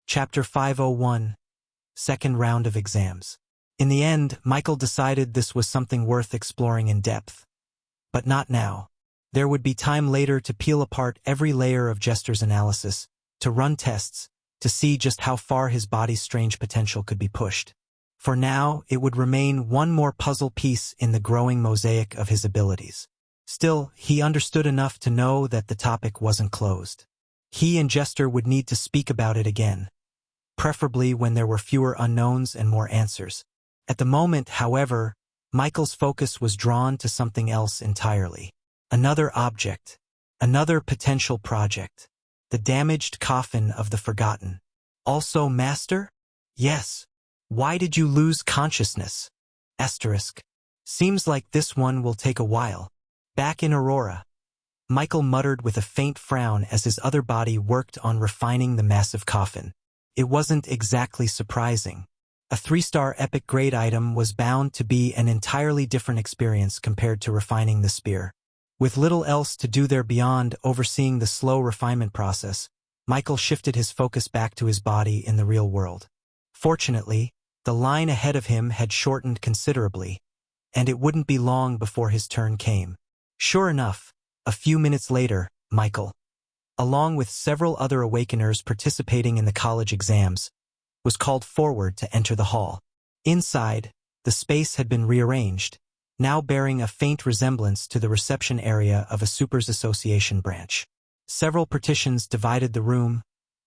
Chapter 501, Second Round of Exams. In the end, Michael decided this was something worth exploring in depth. But not now. There would be time later to peel apart every layer of Jester's analysis, to run tests, to see just how far his body's strange potential could be pushed. For now, it would remain one more puzzle piece in the growing mosaic of his abilities. Still, he understood enough to know that the topic wasn't closed. He and Jester would need to speak about it again, preferably when there were fewer unknowns and more answers. At the moment, however, Michael's focus was drawn to something else entirely. Another object. Another potential project. The damaged coffin of the forgotten. Also Master? Yes. Why did you lose consciousness? Asterisk. Seems like this one will take a while. Back in Aurora. Michael muttered with a faint frown as his other body worked on refining the massive coffin. It wasn't exactly surprising. A 3-star epic grade item was bound to be an entirely different experience compared to refining the spear. With little else to do there beyond overseeing the slow refinement process, Michael shifted his focus back to his body in the real world. Fortunately, the line ahead of him had shortened considerably, and it wouldn't be long before his turn came. Sure enough, a few minutes later, Michael, along with several other Awakeners participating in the college exams, was called forward to enter the hall. Inside, the space had been rearranged, now bearing a faint resemblance to the reception area of a Supers Association branch. Several partitions divided the room,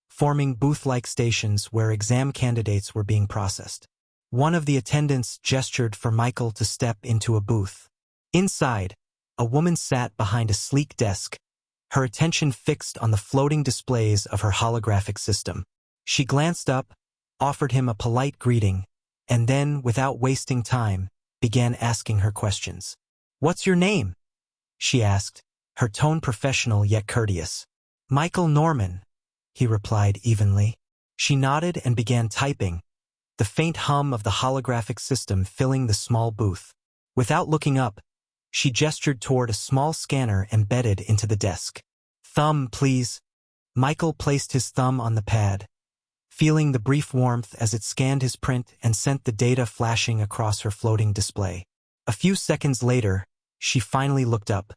forming booth-like stations where exam candidates were being processed. One of the attendants gestured for Michael to step into a booth. Inside, a woman sat behind a sleek desk, her attention fixed on the floating displays of her holographic system. She glanced up, offered him a polite greeting, and then, without wasting time, began asking her questions. "What's your name?" she asked, her tone professional yet courteous. "Michael Norman," he replied evenly. She nodded and began typing, the faint hum of the holographic system filling the small booth. Without looking up, she gestured toward a small scanner embedded into the desk. "Thumb, please." Michael placed his thumb on the pad, feeling the brief warmth as it scanned his print and sent the data flashing across her floating display. A few seconds later, she finally looked up.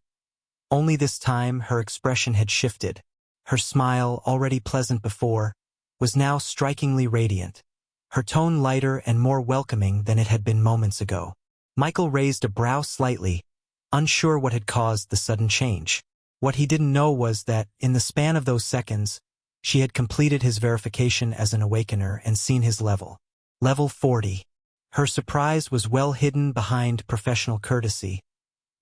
Only this time her expression had shifted. Her smile, already pleasant before, was now strikingly radiant, her tone lighter and more welcoming than it had been moments ago. Michael raised a brow slightly, unsure what had caused the sudden change. What he didn't know was that, in the span of those seconds, she had completed his verification as an Awakener and seen his level. Level 40. Her surprise was well hidden behind professional courtesy,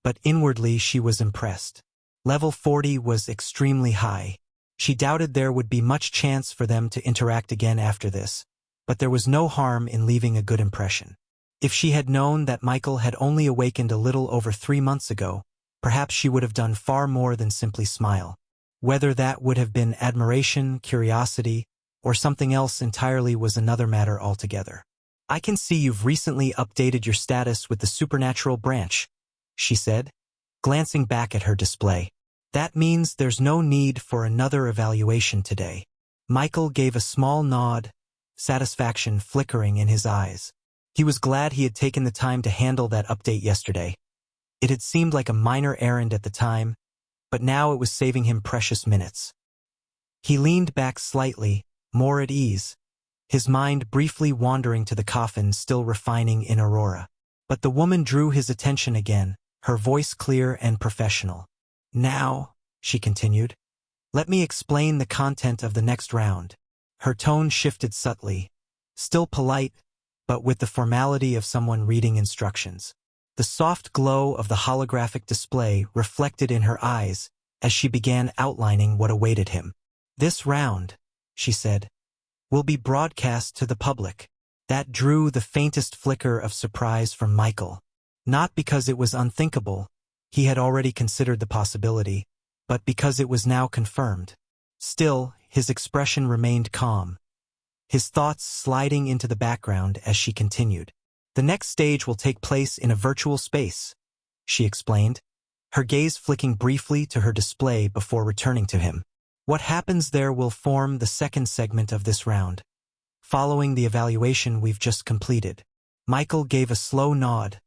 but inwardly she was impressed. Level 40 was extremely high. She doubted there would be much chance for them to interact again after this, but there was no harm in leaving a good impression. If she had known that Michael had only awakened a little over 3 months ago, perhaps she would have done far more than simply smile. Whether that would have been admiration, curiosity, or something else entirely was another matter altogether. "I can see you've recently updated your status with the supernatural branch," she said, glancing back at her display. "That means there's no need for another evaluation today." Michael gave a small nod, satisfaction flickering in his eyes. He was glad he had taken the time to handle that update yesterday. It had seemed like a minor errand at the time, but now it was saving him precious minutes. He leaned back slightly, more at ease, his mind briefly wandering to the coffin still refining in Aurora. But the woman drew his attention again, her voice clear and professional. "Now," she continued, "let me explain the content of the next round." Her tone shifted subtly, still polite, but with the formality of someone reading instructions. The soft glow of the holographic display reflected in her eyes as she began outlining what awaited him. "This round," she said, "will be broadcast to the public." That drew the faintest flicker of surprise from Michael. Not because it was unthinkable, he had already considered the possibility, but because it was now confirmed. Still, his expression remained calm, his thoughts sliding into the background as she continued. "The next stage will take place in a virtual space," she explained, her gaze flicking briefly to her display before returning to him. "What happens there will form the second segment of this round. following the evaluation we've just completed. Michael gave a slow nod,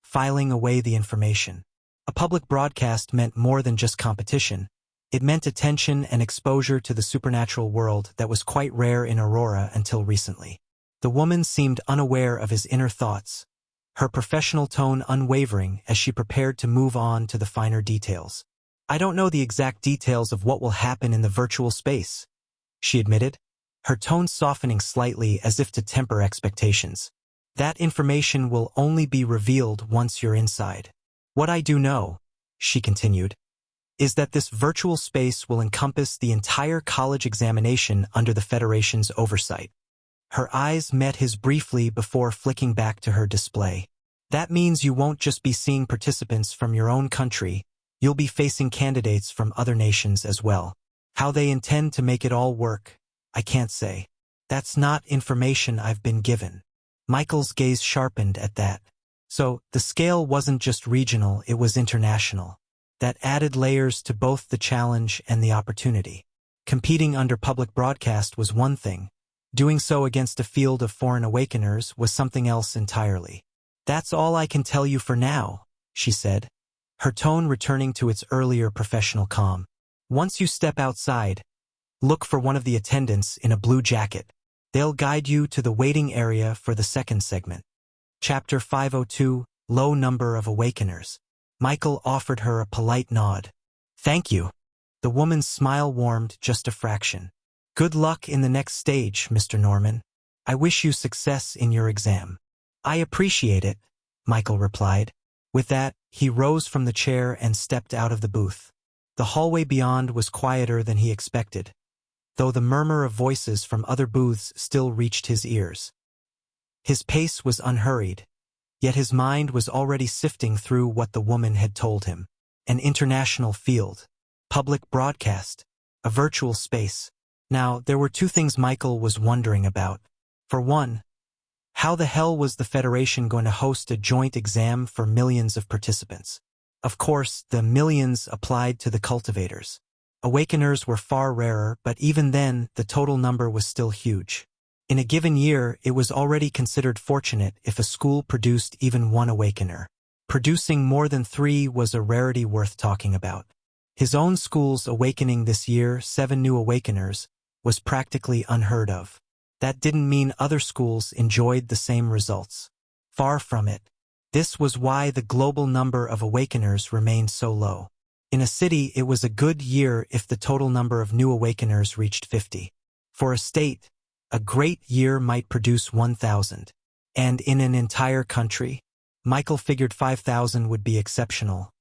filing away the information. A public broadcast meant more than just competition. It meant attention and exposure to the supernatural world that was quite rare in Aurora until recently. The woman seemed unaware of his inner thoughts, her professional tone unwavering as she prepared to move on to the finer details. "I don't know the exact details of what will happen in the virtual space," she admitted, her tone softening slightly as if to temper expectations. "That information will only be revealed once you're inside. What I do know," she continued, "is that this virtual space will encompass the entire college examination under the Federation's oversight." Her eyes met his briefly before flicking back to her display. "That means you won't just be seeing participants from your own country, you'll be facing candidates from other nations as well. How they intend to make it all work, I can't say. That's not information I've been given." Michael's gaze sharpened at that. So, the scale wasn't just regional, it was international. That added layers to both the challenge and the opportunity. Competing under public broadcast was one thing. Doing so against a field of foreign awakeners was something else entirely. "That's all I can tell you for now," she said, her tone returning to its earlier professional calm. "Once you step outside, look for one of the attendants in a blue jacket. They'll guide you to the waiting area for the second segment." Chapter 502, Low Number of Awakeners. Michael offered her a polite nod. "Thank you." The woman's smile warmed just a fraction. "Good luck in the next stage, Mr. Norman. I wish you success in your exam." "I appreciate it," Michael replied. With that, he rose from the chair and stepped out of the booth. The hallway beyond was quieter than he expected, though the murmur of voices from other booths still reached his ears. His pace was unhurried, yet his mind was already sifting through what the woman had told him. An international field, public broadcast, a virtual space. Now, there were two things Michael was wondering about. For one, how the hell was the Federation going to host a joint exam for millions of participants? Of course, the millions applied to the cultivators. Awakeners were far rarer, but even then, the total number was still huge. In a given year, it was already considered fortunate if a school produced even one Awakener. Producing more than 3 was a rarity worth talking about. His own school's awakening this year, 7 new Awakeners, was practically unheard of. That didn't mean other schools enjoyed the same results. Far from it. This was why the global number of Awakeners remained so low. In a city, it was a good year if the total number of new Awakeners reached 50. For a state, a great year might produce 1,000. And in an entire country, Michael figured 5,000 would be exceptional.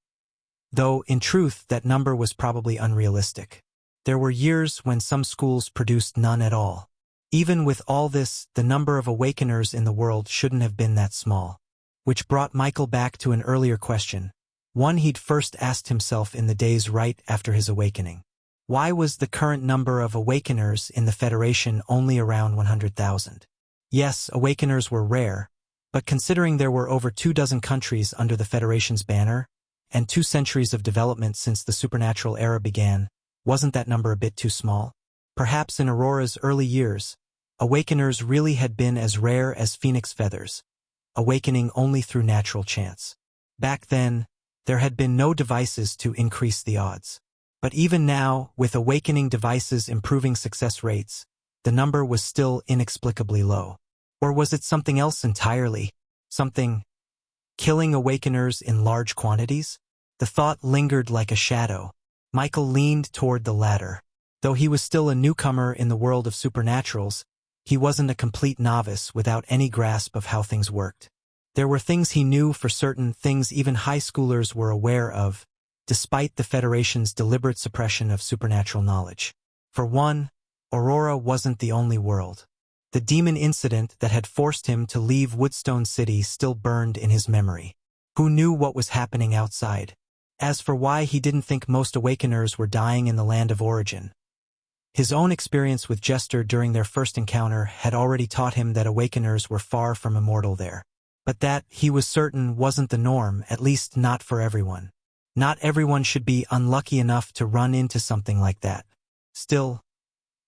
Though, in truth, that number was probably unrealistic. There were years when some schools produced none at all. Even with all this, the number of Awakeners in the world shouldn't have been that small. Which brought Michael back to an earlier question, one he'd first asked himself in the days right after his awakening. Why was the current number of Awakeners in the Federation only around 100,000? Yes, Awakeners were rare, but considering there were over 24 countries under the Federation's banner, and 2 centuries of development since the supernatural era began, wasn't that number a bit too small? Perhaps in Aurora's early years, Awakeners really had been as rare as phoenix feathers, awakening only through natural chance. Back then, there had been no devices to increase the odds. But even now, with awakening devices improving success rates, the number was still inexplicably low. Or was it something else entirely? Something killing Awakeners in large quantities? The thought lingered like a shadow. Michael leaned toward the latter. Though he was still a newcomer in the world of supernaturals, he wasn't a complete novice without any grasp of how things worked. There were things he knew for certain, things even high schoolers were aware of, despite the Federation's deliberate suppression of supernatural knowledge. For one, Aurora wasn't the only world. The demon incident that had forced him to leave Woodstone City still burned in his memory. Who knew what was happening outside? As for why he didn't think most Awakeners were dying in the land of origin, his own experience with Jester during their first encounter had already taught him that Awakeners were far from immortal there. But that, he was certain, wasn't the norm, at least not for everyone. Not everyone should be unlucky enough to run into something like that. Still,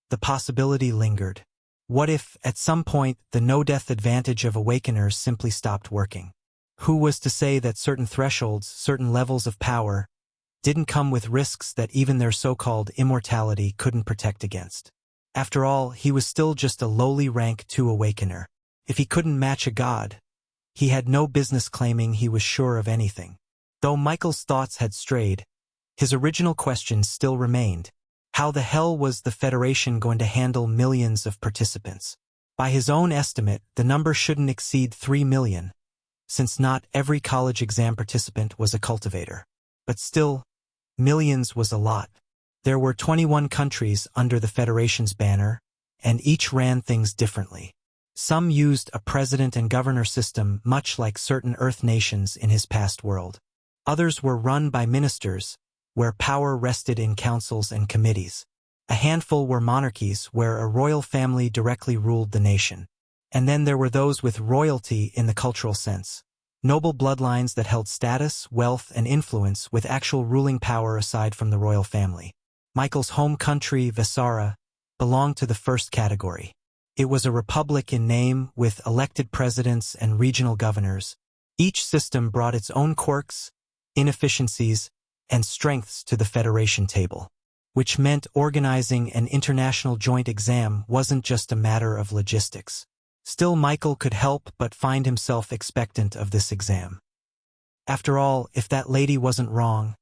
the possibility lingered. What if, at some point, the no-death advantage of Awakeners simply stopped working? Who was to say that certain thresholds, certain levels of power, didn't come with risks that even their so-called immortality couldn't protect against? After all, he was still just a lowly rank 2 Awakener. If he couldn't match a god, he had no business claiming he was sure of anything. Though Michael's thoughts had strayed, his original question still remained. How the hell was the Federation going to handle millions of participants? By his own estimate, the number shouldn't exceed 3 million, since not every college exam participant was a cultivator. But still, millions was a lot. There were 21 countries under the Federation's banner, and each ran things differently. Some used a president and governor system much like certain Earth nations in his past world. Others were run by ministers, where power rested in councils and committees. A handful were monarchies where a royal family directly ruled the nation. And then there were those with royalty in the cultural sense. Noble bloodlines that held status, wealth, and influence with actual ruling power aside from the royal family. Michael's home country, Vesara, belonged to the first category. It was a republic in name with elected presidents and regional governors. Each system brought its own quirks, inefficiencies, and strengths to the Federation table, which meant organizing an international joint exam wasn't just a matter of logistics. Still, Michael could help but find himself expectant of this exam. After all, if that lady wasn't wrong,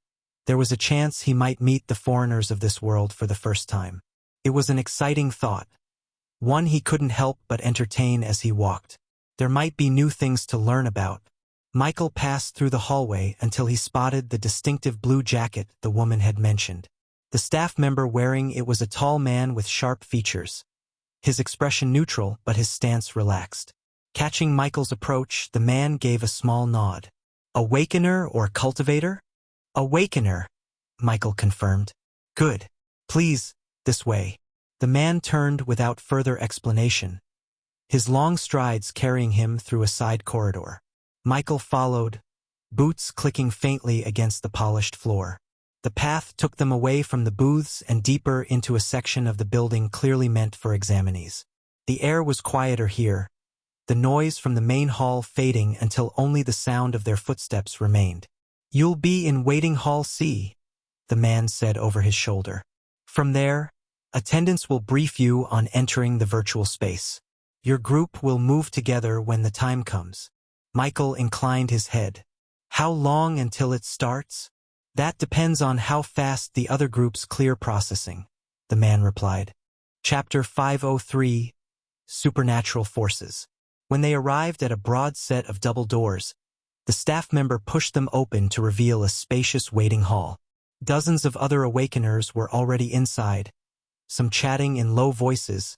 there was a chance he might meet the foreigners of this world for the first time. It was an exciting thought, one he couldn't help but entertain as he walked. There might be new things to learn about. Michael passed through the hallway until he spotted the distinctive blue jacket the woman had mentioned. The staff member wearing it was a tall man with sharp features. His expression neutral, but his stance relaxed. Catching Michael's approach, the man gave a small nod. Awakener or cultivator? Awakener, Michael confirmed. Good. Please, this way. The man turned without further explanation, his long strides carrying him through a side corridor. Michael followed, boots clicking faintly against the polished floor. The path took them away from the booths and deeper into a section of the building clearly meant for examinees. The air was quieter here, the noise from the main hall fading until only the sound of their footsteps remained. You'll be in Waiting Hall C, the man said over his shoulder. From there, attendants will brief you on entering the virtual space. Your group will move together when the time comes. Michael inclined his head. How long until it starts? That depends on how fast the other groups clear processing, the man replied. Chapter 503, Supernatural Forces. When they arrived at a broad set of double doors, the staff member pushed them open to reveal a spacious waiting hall. Dozens of other Awakeners were already inside, some chatting in low voices,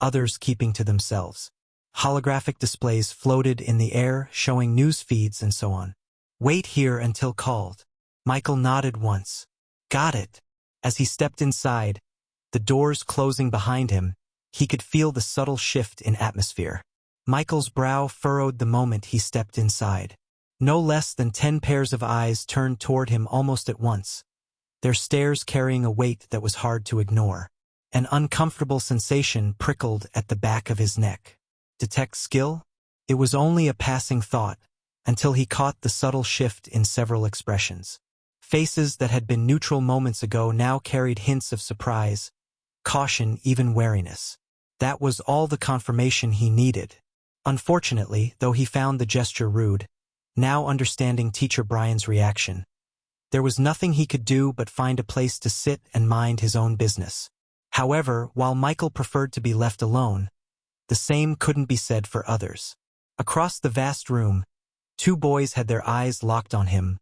others keeping to themselves. Holographic displays floated in the air, showing news feeds and so on. Wait here until called. Michael nodded once. Got it. As he stepped inside, the doors closing behind him, he could feel the subtle shift in atmosphere. Michael's brow furrowed the moment he stepped inside. No less than 10 pairs of eyes turned toward him almost at once, their stares carrying a weight that was hard to ignore. An uncomfortable sensation prickled at the back of his neck. Detect skill? It was only a passing thought, until he caught the subtle shift in several expressions. Faces that had been neutral moments ago now carried hints of surprise, caution, even wariness. That was all the confirmation he needed. Unfortunately, though he found the gesture rude, now understanding Teacher Brian's reaction, there was nothing he could do but find a place to sit and mind his own business. However, while Michael preferred to be left alone, the same couldn't be said for others. Across the vast room, 2 boys had their eyes locked on him,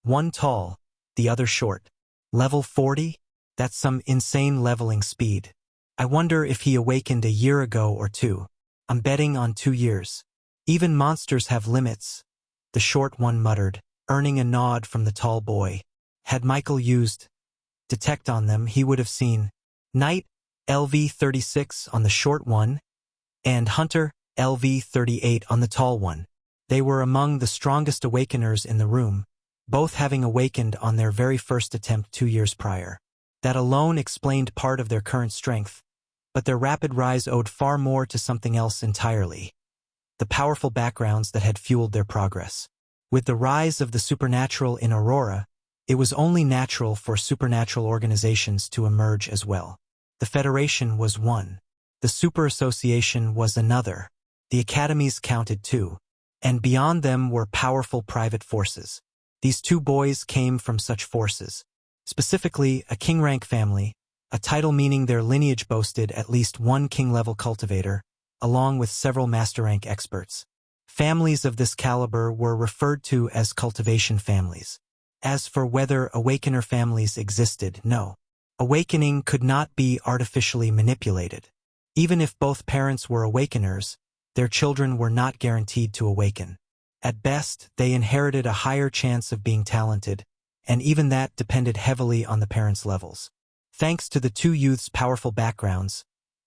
one tall, the other short. Level 40? That's some insane leveling speed. I wonder if he awakened a year ago or 2. I'm betting on 2 years. Even monsters have limits, the short one muttered, earning a nod from the tall boy. Had Michael used detect on them, he would have seen Knight, LV-36 on the short one, and Hunter, LV-38 on the tall one. They were among the strongest Awakeners in the room, both having awakened on their very first attempt 2 years prior. That alone explained part of their current strength, But their rapid rise owed far more to something else entirely: the powerful backgrounds that had fueled their progress. With the rise of the supernatural in Aurora, it was only natural for supernatural organizations to emerge as well. The Federation was one. The Super Association was another. The academies counted too. And beyond them were powerful private forces. These two boys came from such forces. Specifically, a king rank family, a title meaning their lineage boasted at least one king-level cultivator, along with several master rank experts. Families of this caliber were referred to as cultivation families. As for whether awakener families existed, no. Awakening could not be artificially manipulated. Even if both parents were awakeners, their children were not guaranteed to awaken. At best, they inherited a higher chance of being talented, and even that depended heavily on the parents' levels. Thanks to the two youths' powerful backgrounds,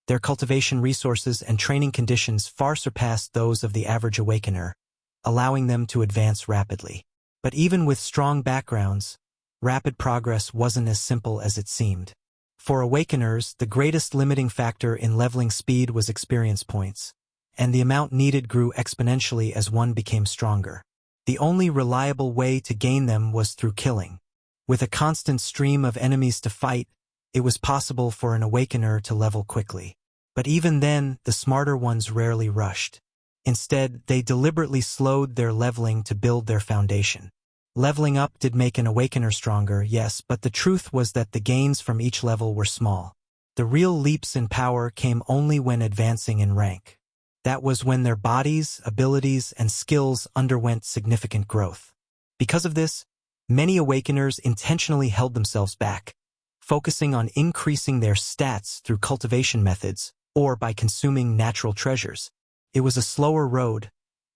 their cultivation resources and training conditions far surpassed those of the average awakener, allowing them to advance rapidly. But even with strong backgrounds, rapid progress wasn't as simple as it seemed. For awakeners, the greatest limiting factor in leveling speed was experience points, and the amount needed grew exponentially as one became stronger. The only reliable way to gain them was through killing. With a constant stream of enemies to fight, it was possible for an awakener to level quickly. But even then, the smarter ones rarely rushed. Instead, they deliberately slowed their leveling to build their foundation. Leveling up did make an awakener stronger, yes, but the truth was that the gains from each level were small. The real leaps in power came only when advancing in rank. That was when their bodies, abilities, and skills underwent significant growth. Because of this, many awakeners intentionally held themselves back, focusing on increasing their stats through cultivation methods or by consuming natural treasures. It was a slower road,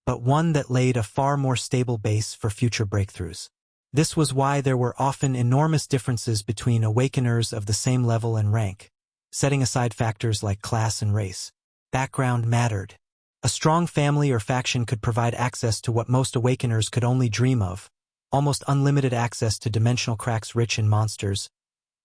but one that laid a far more stable base for future breakthroughs. This was why there were often enormous differences between awakeners of the same level and rank. Setting aside factors like class and race, background mattered. A strong family or faction could provide access to what most awakeners could only dream of: almost unlimited access to dimensional cracks rich in monsters,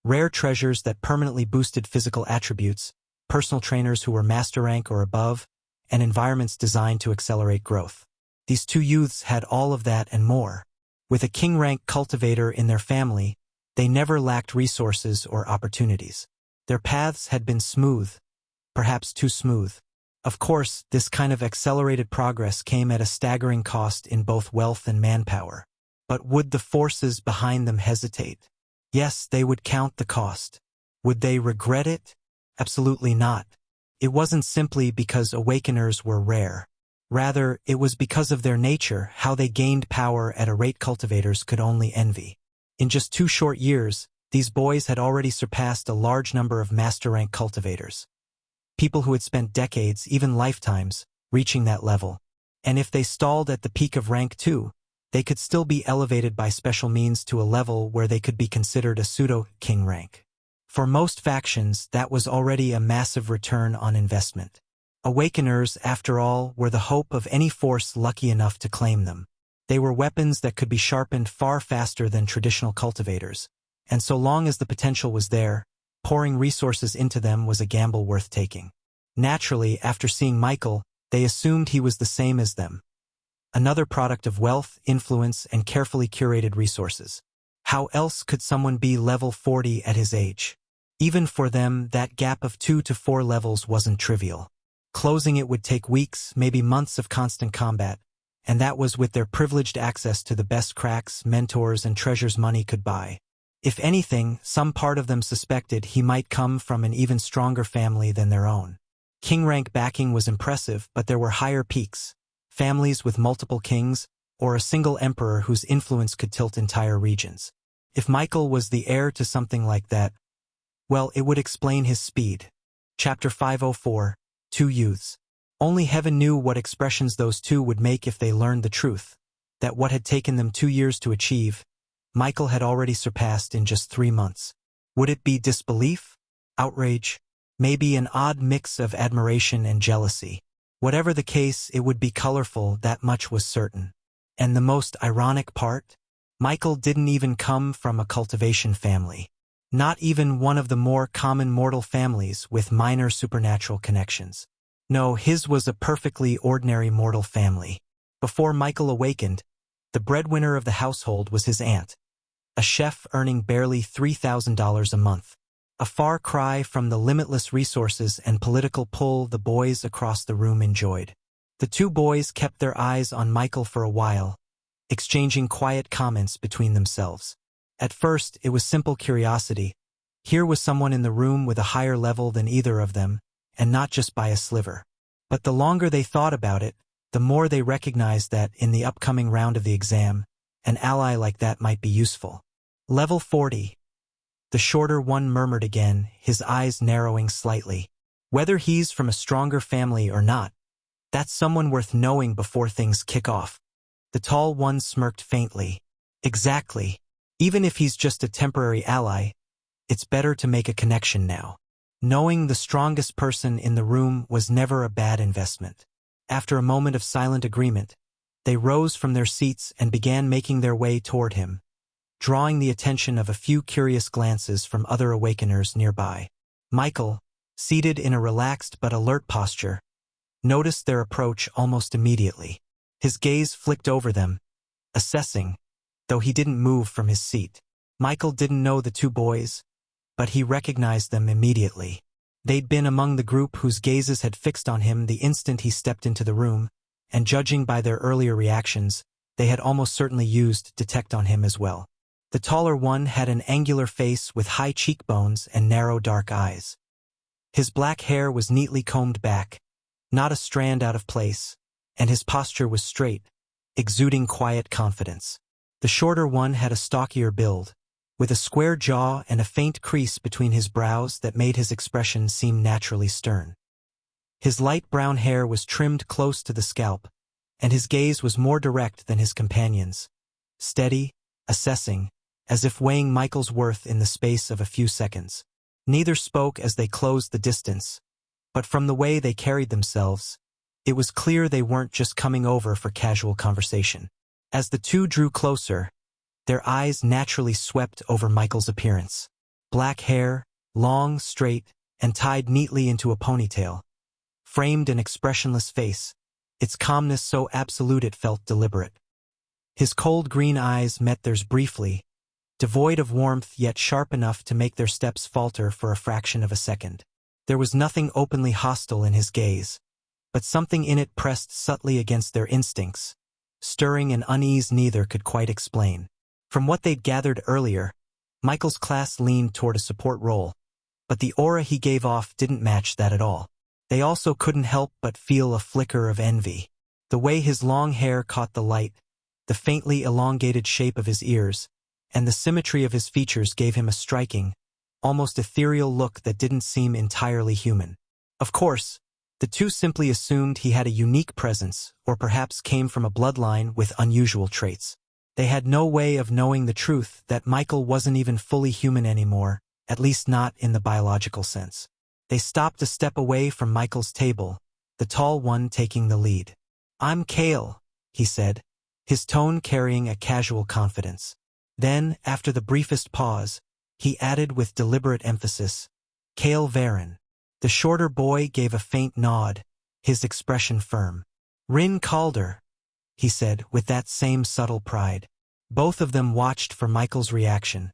rare treasures that permanently boosted physical attributes, personal trainers who were master rank or above, and environments designed to accelerate growth. These two youths had all of that and more. With a king-rank cultivator in their family, they never lacked resources or opportunities. Their paths had been smooth, perhaps too smooth. Of course, this kind of accelerated progress came at a staggering cost in both wealth and manpower. But would the forces behind them hesitate? Yes, they would count the cost. Would they regret it? Absolutely not. It wasn't simply because awakeners were rare. Rather, it was because of their nature, how they gained power at a rate cultivators could only envy. In just 2 short years, these boys had already surpassed a large number of master-rank cultivators. People who had spent decades, even lifetimes, reaching that level. And if they stalled at the peak of rank 2, they could still be elevated by special means to a level where they could be considered a pseudo-king rank. For most factions, that was already a massive return on investment. Awakeners, after all, were the hope of any force lucky enough to claim them. They were weapons that could be sharpened far faster than traditional cultivators, and so long as the potential was there, pouring resources into them was a gamble worth taking. Naturally, after seeing Michael, they assumed he was the same as them. Another product of wealth, influence, and carefully curated resources. How else could someone be level 40 at his age? Even for them, that gap of 2 to 4 levels wasn't trivial. Closing it would take weeks, maybe months of constant combat, and that was with their privileged access to the best cracks, mentors, and treasures money could buy. If anything, some part of them suspected he might come from an even stronger family than their own. King rank backing was impressive, but there were higher peaks. Families with multiple kings, or a single emperor whose influence could tilt entire regions. If Michael was the heir to something like that, well, it would explain his speed. Chapter 504, Two Youths. Only heaven knew what expressions those two would make if they learned the truth, that what had taken them 2 years to achieve, Michael had already surpassed in just 3 months. Would it be disbelief? Outrage? Maybe an odd mix of admiration and jealousy. Whatever the case, it would be colorful, that much was certain. And the most ironic part? Michael didn't even come from a cultivation family. Not even one of the more common mortal families with minor supernatural connections. No, his was a perfectly ordinary mortal family. Before Michael awakened, the breadwinner of the household was his aunt, a chef earning barely $3,000 a month. A far cry from the limitless resources and political pull the boys across the room enjoyed. The two boys kept their eyes on Michael for a while, exchanging quiet comments between themselves. At first, it was simple curiosity. Here was someone in the room with a higher level than either of them, and not just by a sliver. But the longer they thought about it, the more they recognized that, in the upcoming round of the exam, an ally like that might be useful. Level 40. The shorter one murmured again, his eyes narrowing slightly. Whether he's from a stronger family or not, that's someone worth knowing before things kick off. The tall one smirked faintly. Exactly. Even if he's just a temporary ally, it's better to make a connection now. Knowing the strongest person in the room was never a bad investment. After a moment of silent agreement, they rose from their seats and began making their way toward him, drawing the attention of a few curious glances from other awakeners nearby. Michael, seated in a relaxed but alert posture, noticed their approach almost immediately. His gaze flicked over them, assessing, though he didn't move from his seat. Michael didn't know the two boys, but he recognized them immediately. They'd been among the group whose gazes had fixed on him the instant he stepped into the room, and judging by their earlier reactions, they had almost certainly used detect on him as well. The taller one had an angular face with high cheekbones and narrow dark eyes. His black hair was neatly combed back, not a strand out of place, and his posture was straight, exuding quiet confidence. The shorter one had a stockier build, with a square jaw and a faint crease between his brows that made his expression seem naturally stern. His light brown hair was trimmed close to the scalp, and his gaze was more direct than his companions, steady, assessing, as if weighing Michael's worth in the space of a few seconds. Neither spoke as they closed the distance, but from the way they carried themselves, it was clear they weren't just coming over for casual conversation. As the two drew closer, their eyes naturally swept over Michael's appearance. Black hair, long, straight, and tied neatly into a ponytail, framed an expressionless face, its calmness so absolute it felt deliberate. His cold green eyes met theirs briefly, devoid of warmth yet sharp enough to make their steps falter for a fraction of a second. There was nothing openly hostile in his gaze, but something in it pressed subtly against their instincts, stirring an unease neither could quite explain. From what they'd gathered earlier, Michael's class leaned toward a support role, but the aura he gave off didn't match that at all. They also couldn't help but feel a flicker of envy. The way his long hair caught the light, the faintly elongated shape of his ears, and the symmetry of his features gave him a striking, almost ethereal look that didn't seem entirely human. Of course, the two simply assumed he had a unique presence, or perhaps came from a bloodline with unusual traits. They had no way of knowing the truth that Michael wasn't even fully human anymore, at least not in the biological sense. They stopped a step away from Michael's table, the tall one taking the lead. "I'm Kale," he said, his tone carrying a casual confidence. Then, after the briefest pause, he added with deliberate emphasis, "Kale Varen." The shorter boy gave a faint nod, his expression firm. "Rin Calder," he said with that same subtle pride. Both of them watched for Michael's reaction,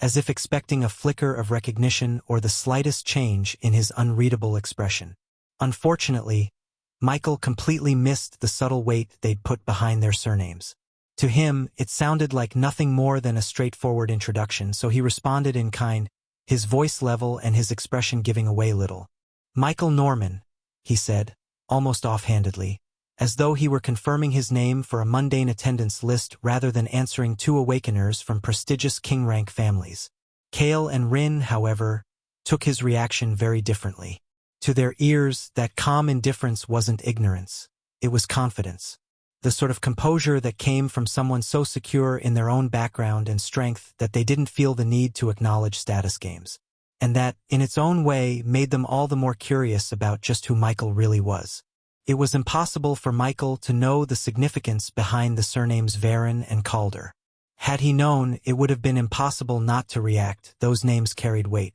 as if expecting a flicker of recognition or the slightest change in his unreadable expression. Unfortunately, Michael completely missed the subtle weight they'd put behind their surnames. To him, it sounded like nothing more than a straightforward introduction, so he responded in kind, his voice level and his expression giving away little. "Michael Norman," he said, almost offhandedly, as though he were confirming his name for a mundane attendance list rather than answering two awakeners from prestigious king-rank families. Kale and Rin, however, took his reaction very differently. To their ears, that calm indifference wasn't ignorance, it was confidence. The sort of composure that came from someone so secure in their own background and strength that they didn't feel the need to acknowledge status games. And that, in its own way, made them all the more curious about just who Michael really was. It was impossible for Michael to know the significance behind the surnames Varen and Calder. Had he known, it would have been impossible not to react. Those names carried weight.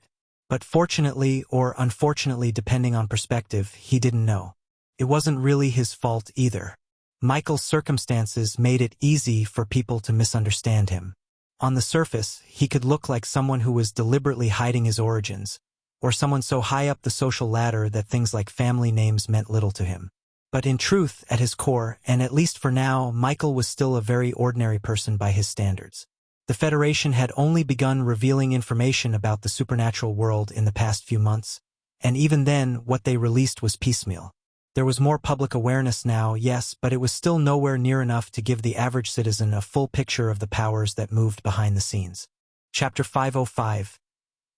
But fortunately, or unfortunately depending on perspective, he didn't know. It wasn't really his fault either. Michael's circumstances made it easy for people to misunderstand him. On the surface, he could look like someone who was deliberately hiding his origins, or someone so high up the social ladder that things like family names meant little to him. But in truth, at his core, and at least for now, Michael was still a very ordinary person by his standards. The Federation had only begun revealing information about the supernatural world in the past few months, and even then, what they released was piecemeal. There was more public awareness now, yes, but it was still nowhere near enough to give the average citizen a full picture of the powers that moved behind the scenes. Chapter 505.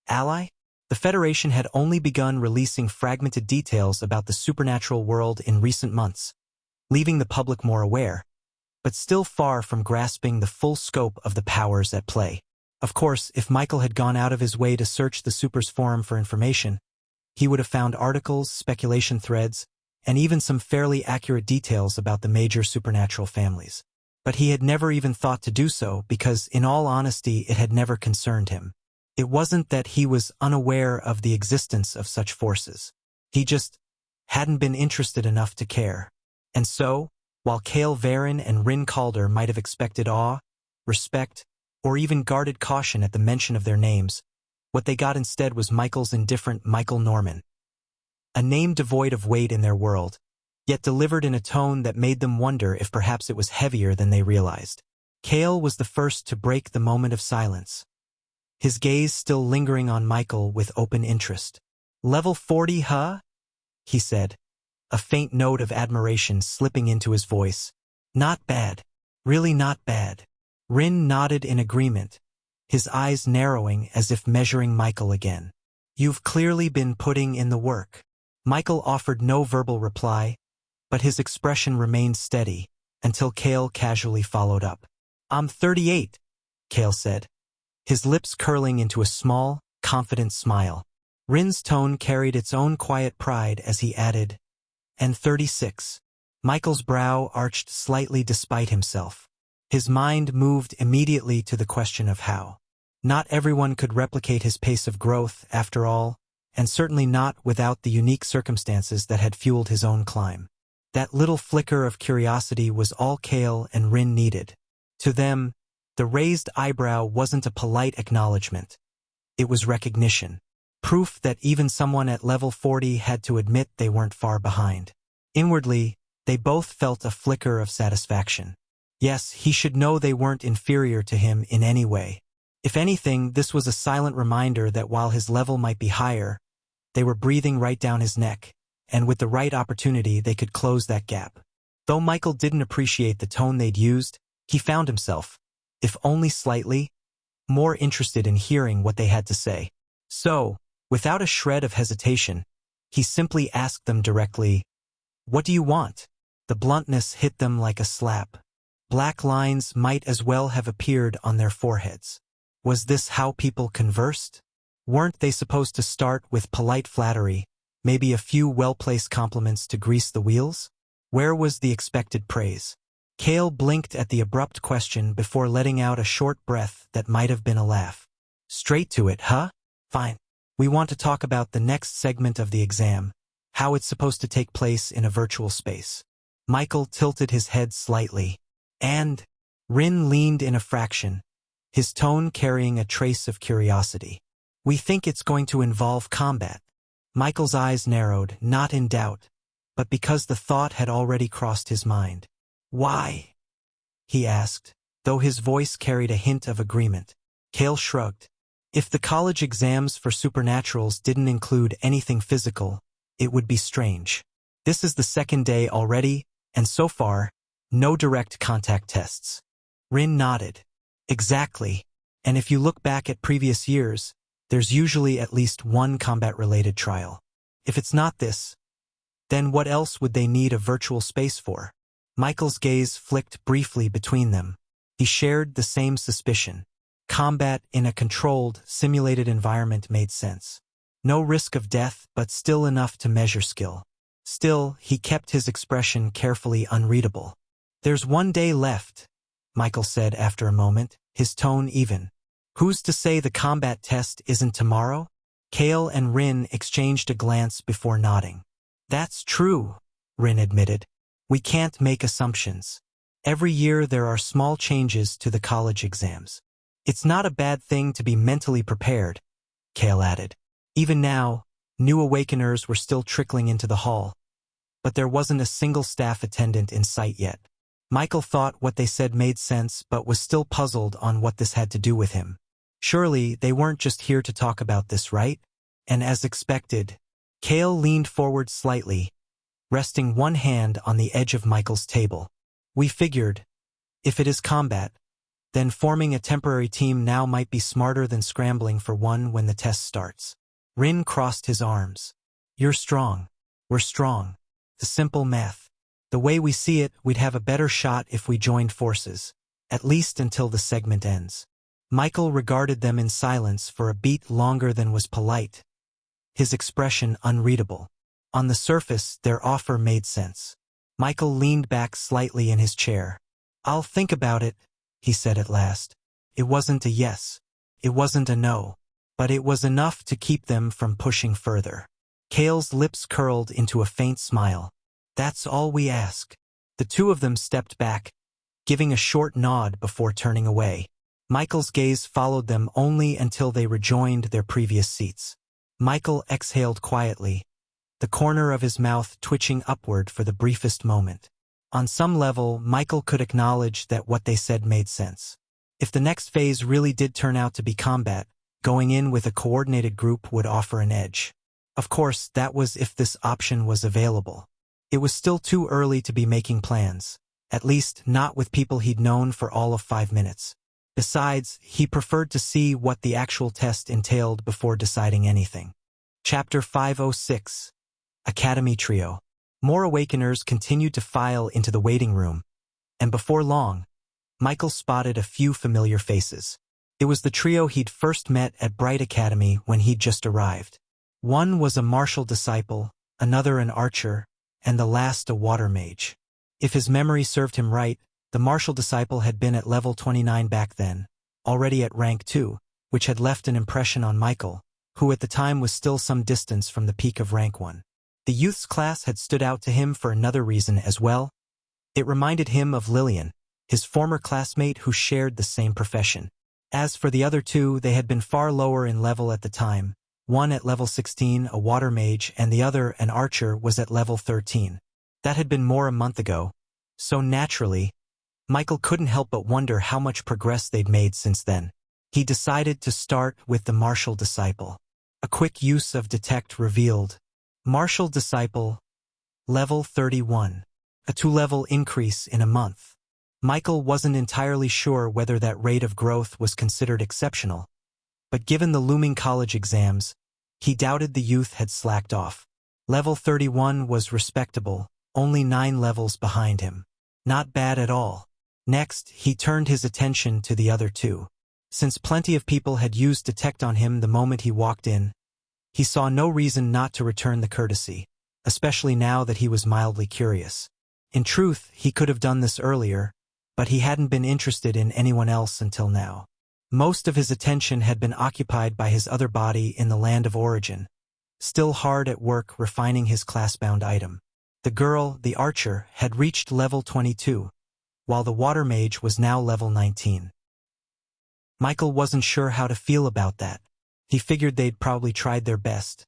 Ally? The Federation had only begun releasing fragmented details about the supernatural world in recent months, leaving the public more aware, but still far from grasping the full scope of the powers at play. Of course, if Michael had gone out of his way to search the Supers forum for information, he would have found articles, speculation threads, and even some fairly accurate details about the major supernatural families. But he had never even thought to do so because, in all honesty, it had never concerned him. It wasn't that he was unaware of the existence of such forces. He just hadn't been interested enough to care. And so, while Kale Varin and Rin Calder might have expected awe, respect, or even guarded caution at the mention of their names, what they got instead was Michael's indifferent Michael Norman. A name devoid of weight in their world, yet delivered in a tone that made them wonder if perhaps it was heavier than they realized. Kale was the first to break the moment of silence, his gaze still lingering on Michael with open interest. "Level 40, huh?" he said, a faint note of admiration slipping into his voice. "Not bad. Really not bad." Rin nodded in agreement, his eyes narrowing as if measuring Michael again. "You've clearly been putting in the work." Michael offered no verbal reply, but his expression remained steady until Kale casually followed up. "I'm 38, Kale said, his lips curling into a small, confident smile. Rin's tone carried its own quiet pride as he added, "And 36. Michael's brow arched slightly despite himself. His mind moved immediately to the question of how. Not everyone could replicate his pace of growth, after all, and certainly not without the unique circumstances that had fueled his own climb. That little flicker of curiosity was all Kale and Rin needed. To them, the raised eyebrow wasn't a polite acknowledgement. It was recognition. Proof that even someone at level 40 had to admit they weren't far behind. Inwardly, they both felt a flicker of satisfaction. Yes, he should know they weren't inferior to him in any way. If anything, this was a silent reminder that while his level might be higher, they were breathing right down his neck, and with the right opportunity they could close that gap. Though Michael didn't appreciate the tone they'd used, he found himself, if only slightly, more interested in hearing what they had to say. So, without a shred of hesitation, he simply asked them directly, "What do you want?" The bluntness hit them like a slap. Black lines might as well have appeared on their foreheads. Was this how people conversed? Weren't they supposed to start with polite flattery, maybe a few well-placed compliments to grease the wheels? Where was the expected praise? Kale blinked at the abrupt question before letting out a short breath that might have been a laugh. "Straight to it, huh? Fine. We want to talk about the next segment of the exam, how it's supposed to take place in a virtual space." Michael tilted his head slightly. "And?" Rin leaned in a fraction, his tone carrying a trace of curiosity. "We think it's going to involve combat." Michael's eyes narrowed, not in doubt, but because the thought had already crossed his mind. "Why?" he asked, though his voice carried a hint of agreement. Kale shrugged. If the college exams for supernaturals didn't include anything physical, it would be strange. This is the second day already, and so far, no direct contact tests. Rin nodded. "Exactly. And if you look back at previous years, there's usually at least one combat-related trial. If it's not this, then what else would they need a virtual space for?" Michael's gaze flicked briefly between them. He shared the same suspicion. Combat in a controlled, simulated environment made sense. No risk of death, but still enough to measure skill. Still, he kept his expression carefully unreadable. "There's one day left," Michael said after a moment, his tone even. Who's to say the combat test isn't tomorrow? Kale and Rin exchanged a glance before nodding. That's true, Rin admitted. We can't make assumptions. Every year there are small changes to the college exams. It's not a bad thing to be mentally prepared, Kale added. Even now, new Awakeners were still trickling into the hall, but there wasn't a single staff attendant in sight yet. Michael thought what they said made sense but was still puzzled on what this had to do with him. Surely they weren't just here to talk about this, right? And as expected, Kale leaned forward slightly, resting one hand on the edge of Michael's table. We figured, if it is combat, then forming a temporary team now might be smarter than scrambling for one when the test starts. Rin crossed his arms. You're strong. We're strong. The simple math. The way we see it, we'd have a better shot if we joined forces, at least until the segment ends. Michael regarded them in silence for a beat longer than was polite, his expression unreadable. On the surface, their offer made sense. Michael leaned back slightly in his chair. I'll think about it, he said at last. It wasn't a yes. It wasn't a no. But it was enough to keep them from pushing further. Kale's lips curled into a faint smile. That's all we ask. The two of them stepped back, giving a short nod before turning away. Michael's gaze followed them only until they rejoined their previous seats. Michael exhaled quietly, the corner of his mouth twitching upward for the briefest moment. On some level, Michael could acknowledge that what they said made sense. If the next phase really did turn out to be combat, going in with a coordinated group would offer an edge. Of course, that was if this option was available. It was still too early to be making plans, at least not with people he'd known for all of 5 minutes. Besides, he preferred to see what the actual test entailed before deciding anything. Chapter 506. Academy Trio. More Awakeners continued to file into the waiting room, and before long, Michael spotted a few familiar faces. It was the trio he'd first met at Bright Academy when he'd just arrived. One was a martial disciple, another an archer, and the last a water mage. If his memory served him right, the martial disciple had been at level 29 back then, already at rank 2, which had left an impression on Michael, who at the time was still some distance from the peak of rank 1. The youth's class had stood out to him for another reason as well. It reminded him of Lillian, his former classmate who shared the same profession. As for the other two, they had been far lower in level at the time. One at level 16, a water mage, and the other, an archer, was at level 13. That had been more a month ago. So naturally, Michael couldn't help but wonder how much progress they'd made since then. He decided to start with the martial disciple. A quick use of detect revealed. Martial disciple, level 31. A 2-level increase in a month. Michael wasn't entirely sure whether that rate of growth was considered exceptional, but given the looming college exams, he doubted the youth had slacked off. Level 31 was respectable, only 9 levels behind him. Not bad at all. Next, he turned his attention to the other two. Since plenty of people had used detect on him the moment he walked in, he saw no reason not to return the courtesy, especially now that he was mildly curious. In truth, he could have done this earlier, but he hadn't been interested in anyone else until now. Most of his attention had been occupied by his other body in the land of origin, still hard at work refining his class-bound item. The girl, the archer, had reached level 22, while the water mage was now level 19. Michael wasn't sure how to feel about that. He figured they'd probably tried their best.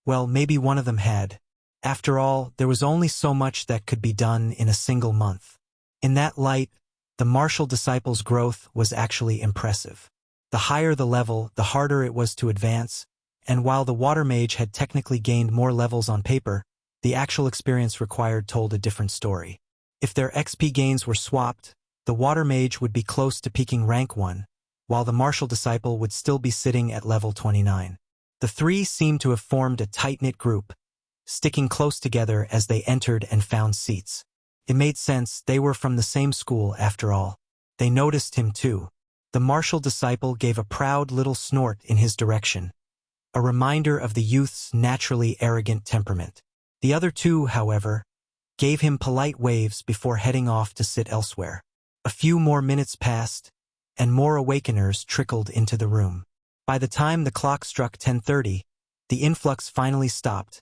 Well, maybe one of them had. After all, there was only so much that could be done in a single month. In that light, the martial disciple's growth was actually impressive. The higher the level, the harder it was to advance, and while the water mage had technically gained more levels on paper, the actual experience required told a different story. If their XP gains were swapped, the water mage would be close to peaking rank 1, while the martial disciple would still be sitting at level 29. The three seemed to have formed a tight-knit group, sticking close together as they entered and found seats. It made sense, they were from the same school after all. They noticed him too. The martial disciple gave a proud little snort in his direction, a reminder of the youth's naturally arrogant temperament. The other two, however, gave him polite waves before heading off to sit elsewhere. A few more minutes passed, and more awakeners trickled into the room. By the time the clock struck 10:30, the influx finally stopped,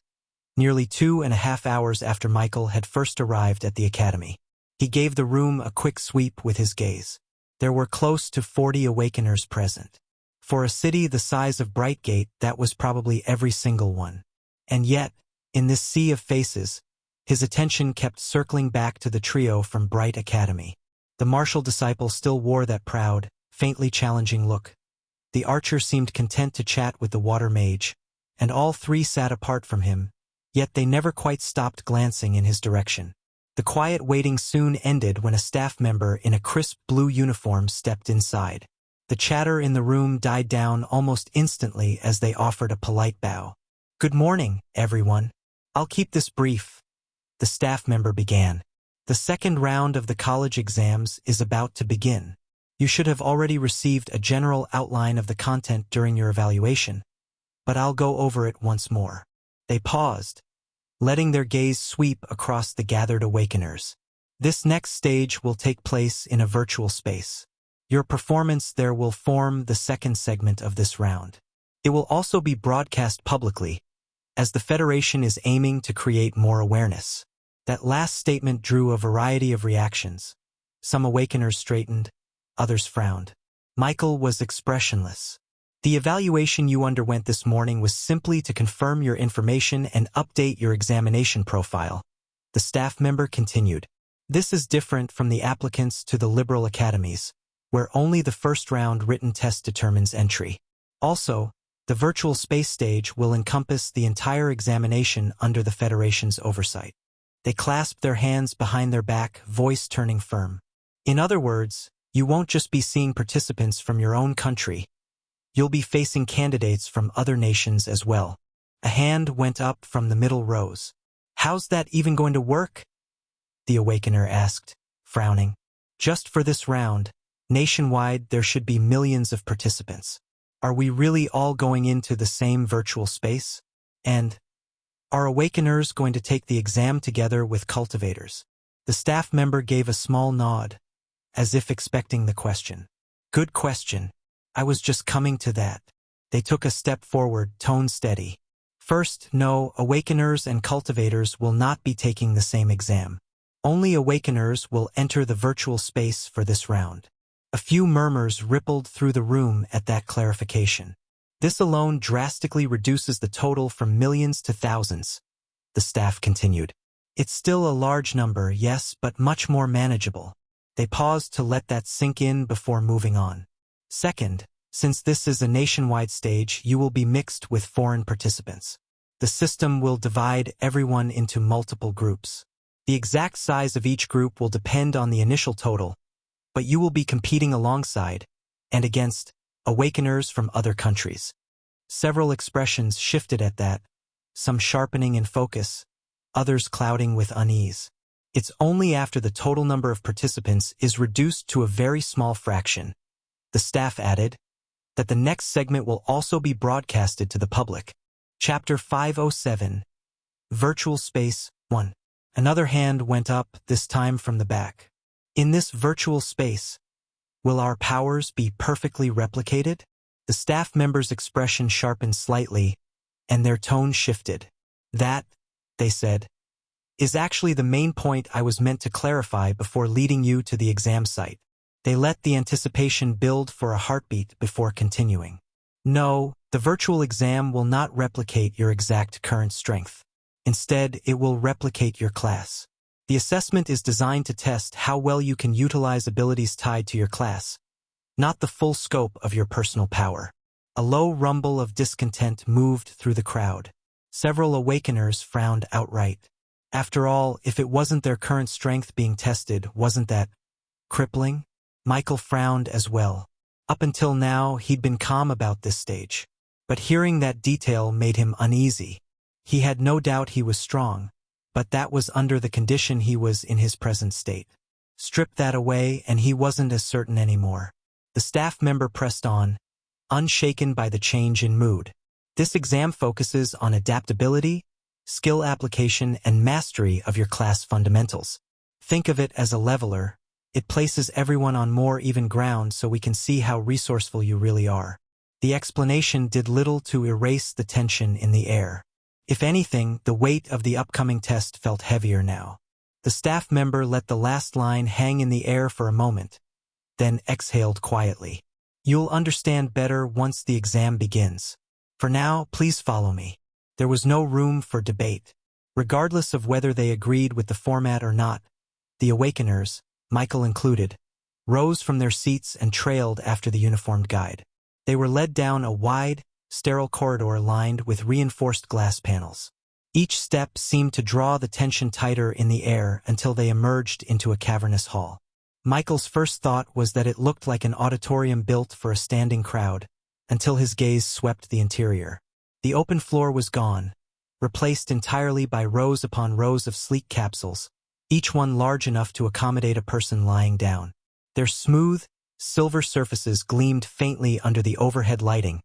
nearly 2.5 hours after Michael had first arrived at the academy. He gave the room a quick sweep with his gaze. There were close to 40 awakeners present. For a city the size of Brightgate, that was probably every single one. And yet, in this sea of faces, his attention kept circling back to the trio from Bright Academy. The martial disciple still wore that proud, faintly challenging look. The archer seemed content to chat with the water mage, and all three sat apart from him, yet they never quite stopped glancing in his direction. The quiet waiting soon ended when a staff member in a crisp blue uniform stepped inside. The chatter in the room died down almost instantly as they offered a polite bow. "Good morning, everyone. I'll keep this brief," the staff member began. "The second round of the college exams is about to begin. You should have already received a general outline of the content during your evaluation, but I'll go over it once more." They paused, letting their gaze sweep across the gathered awakeners. "This next stage will take place in a virtual space. Your performance there will form the second segment of this round. It will also be broadcast publicly, as the Federation is aiming to create more awareness." That last statement drew a variety of reactions. Some awakeners straightened, others frowned. Michael was expressionless. "The evaluation you underwent this morning was simply to confirm your information and update your examination profile," the staff member continued. "This is different from the applicants to the liberal academies, where only the first round written test determines entry. Also, the virtual space stage will encompass the entire examination under the Federation's oversight." They clasped their hands behind their back, voice turning firm. "In other words, you won't just be seeing participants from your own country. You'll be facing candidates from other nations as well." A hand went up from the middle rows. "How's that even going to work?" the awakener asked, frowning. "Just for this round, nationwide there should be millions of participants. Are we really all going into the same virtual space? And are awakeners going to take the exam together with cultivators?" The staff member gave a small nod, as if expecting the question. "Good question. I was just coming to that." They took a step forward, tone steady. "First, no, awakeners and cultivators will not be taking the same exam. Only awakeners will enter the virtual space for this round." A few murmurs rippled through the room at that clarification. "This alone drastically reduces the total from millions to thousands," the staff continued. "It's still a large number, yes, but much more manageable." They paused to let that sink in before moving on. "Second, since this is a nationwide stage, you will be mixed with foreign participants. The system will divide everyone into multiple groups. The exact size of each group will depend on the initial total, but you will be competing alongside and against awakeners from other countries." Several expressions shifted at that, some sharpening in focus, others clouding with unease. "It's only after the total number of participants is reduced to a very small fraction," the staff added, "that the next segment will also be broadcasted to the public." Chapter 507, Virtual Space 1. Another hand went up, this time from the back. "In this virtual space, will our powers be perfectly replicated?" The staff member's expression sharpened slightly, and their tone shifted. "That," they said, "is actually the main point I was meant to clarify before leading you to the exam site." They let the anticipation build for a heartbeat before continuing. "No, the virtual exam will not replicate your exact current strength. Instead, it will replicate your class. The assessment is designed to test how well you can utilize abilities tied to your class, not the full scope of your personal power." A low rumble of discontent moved through the crowd. Several awakeners frowned outright. After all, if it wasn't their current strength being tested, wasn't that crippling? Michael frowned as well. Up until now, he'd been calm about this stage. But hearing that detail made him uneasy. He had no doubt he was strong, but that was under the condition he was in his present state. Strip that away and he wasn't as certain anymore. The staff member pressed on, unshaken by the change in mood. "This exam focuses on adaptability, skill application, and mastery of your class fundamentals. Think of it as a leveler, It places everyone on more even ground so we can see how resourceful you really are. The explanation did little to erase the tension in the air. If anything, the weight of the upcoming test felt heavier now. The staff member let the last line hang in the air for a moment, then exhaled quietly. You'll understand better once the exam begins. For now, please follow me. There was no room for debate. Regardless of whether they agreed with the format or not, the Awakeners, Michael included, rose from their seats and trailed after the uniformed guide. They were led down a wide, sterile corridor lined with reinforced glass panels. Each step seemed to draw the tension tighter in the air until they emerged into a cavernous hall. Michael's first thought was that it looked like an auditorium built for a standing crowd, until his gaze swept the interior. The open floor was gone, replaced entirely by rows upon rows of sleek capsules, each one large enough to accommodate a person lying down. Their smooth, silver surfaces gleamed faintly under the overhead lighting,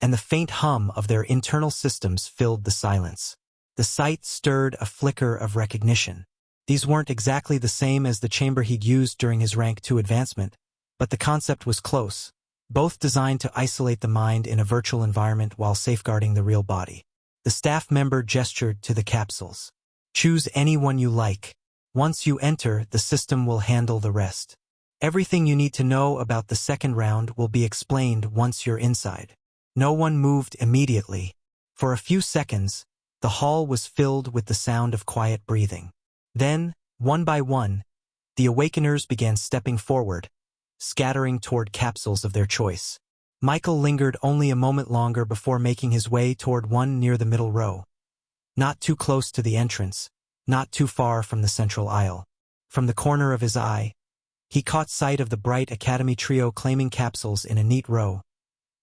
and the faint hum of their internal systems filled the silence. The sight stirred a flicker of recognition. These weren't exactly the same as the chamber he'd used during his Rank 2 advancement, but the concept was close, both designed to isolate the mind in a virtual environment while safeguarding the real body. The staff member gestured to the capsules. Choose any one you like. Once you enter, the system will handle the rest. Everything you need to know about the second round will be explained once you're inside. No one moved immediately. For a few seconds, the hall was filled with the sound of quiet breathing. Then, one by one, the Awakeners began stepping forward, scattering toward capsules of their choice. Michael lingered only a moment longer before making his way toward one near the middle row. Not too close to the entrance, not too far from the central aisle. From the corner of his eye, he caught sight of the bright Academy trio claiming capsules in a neat row,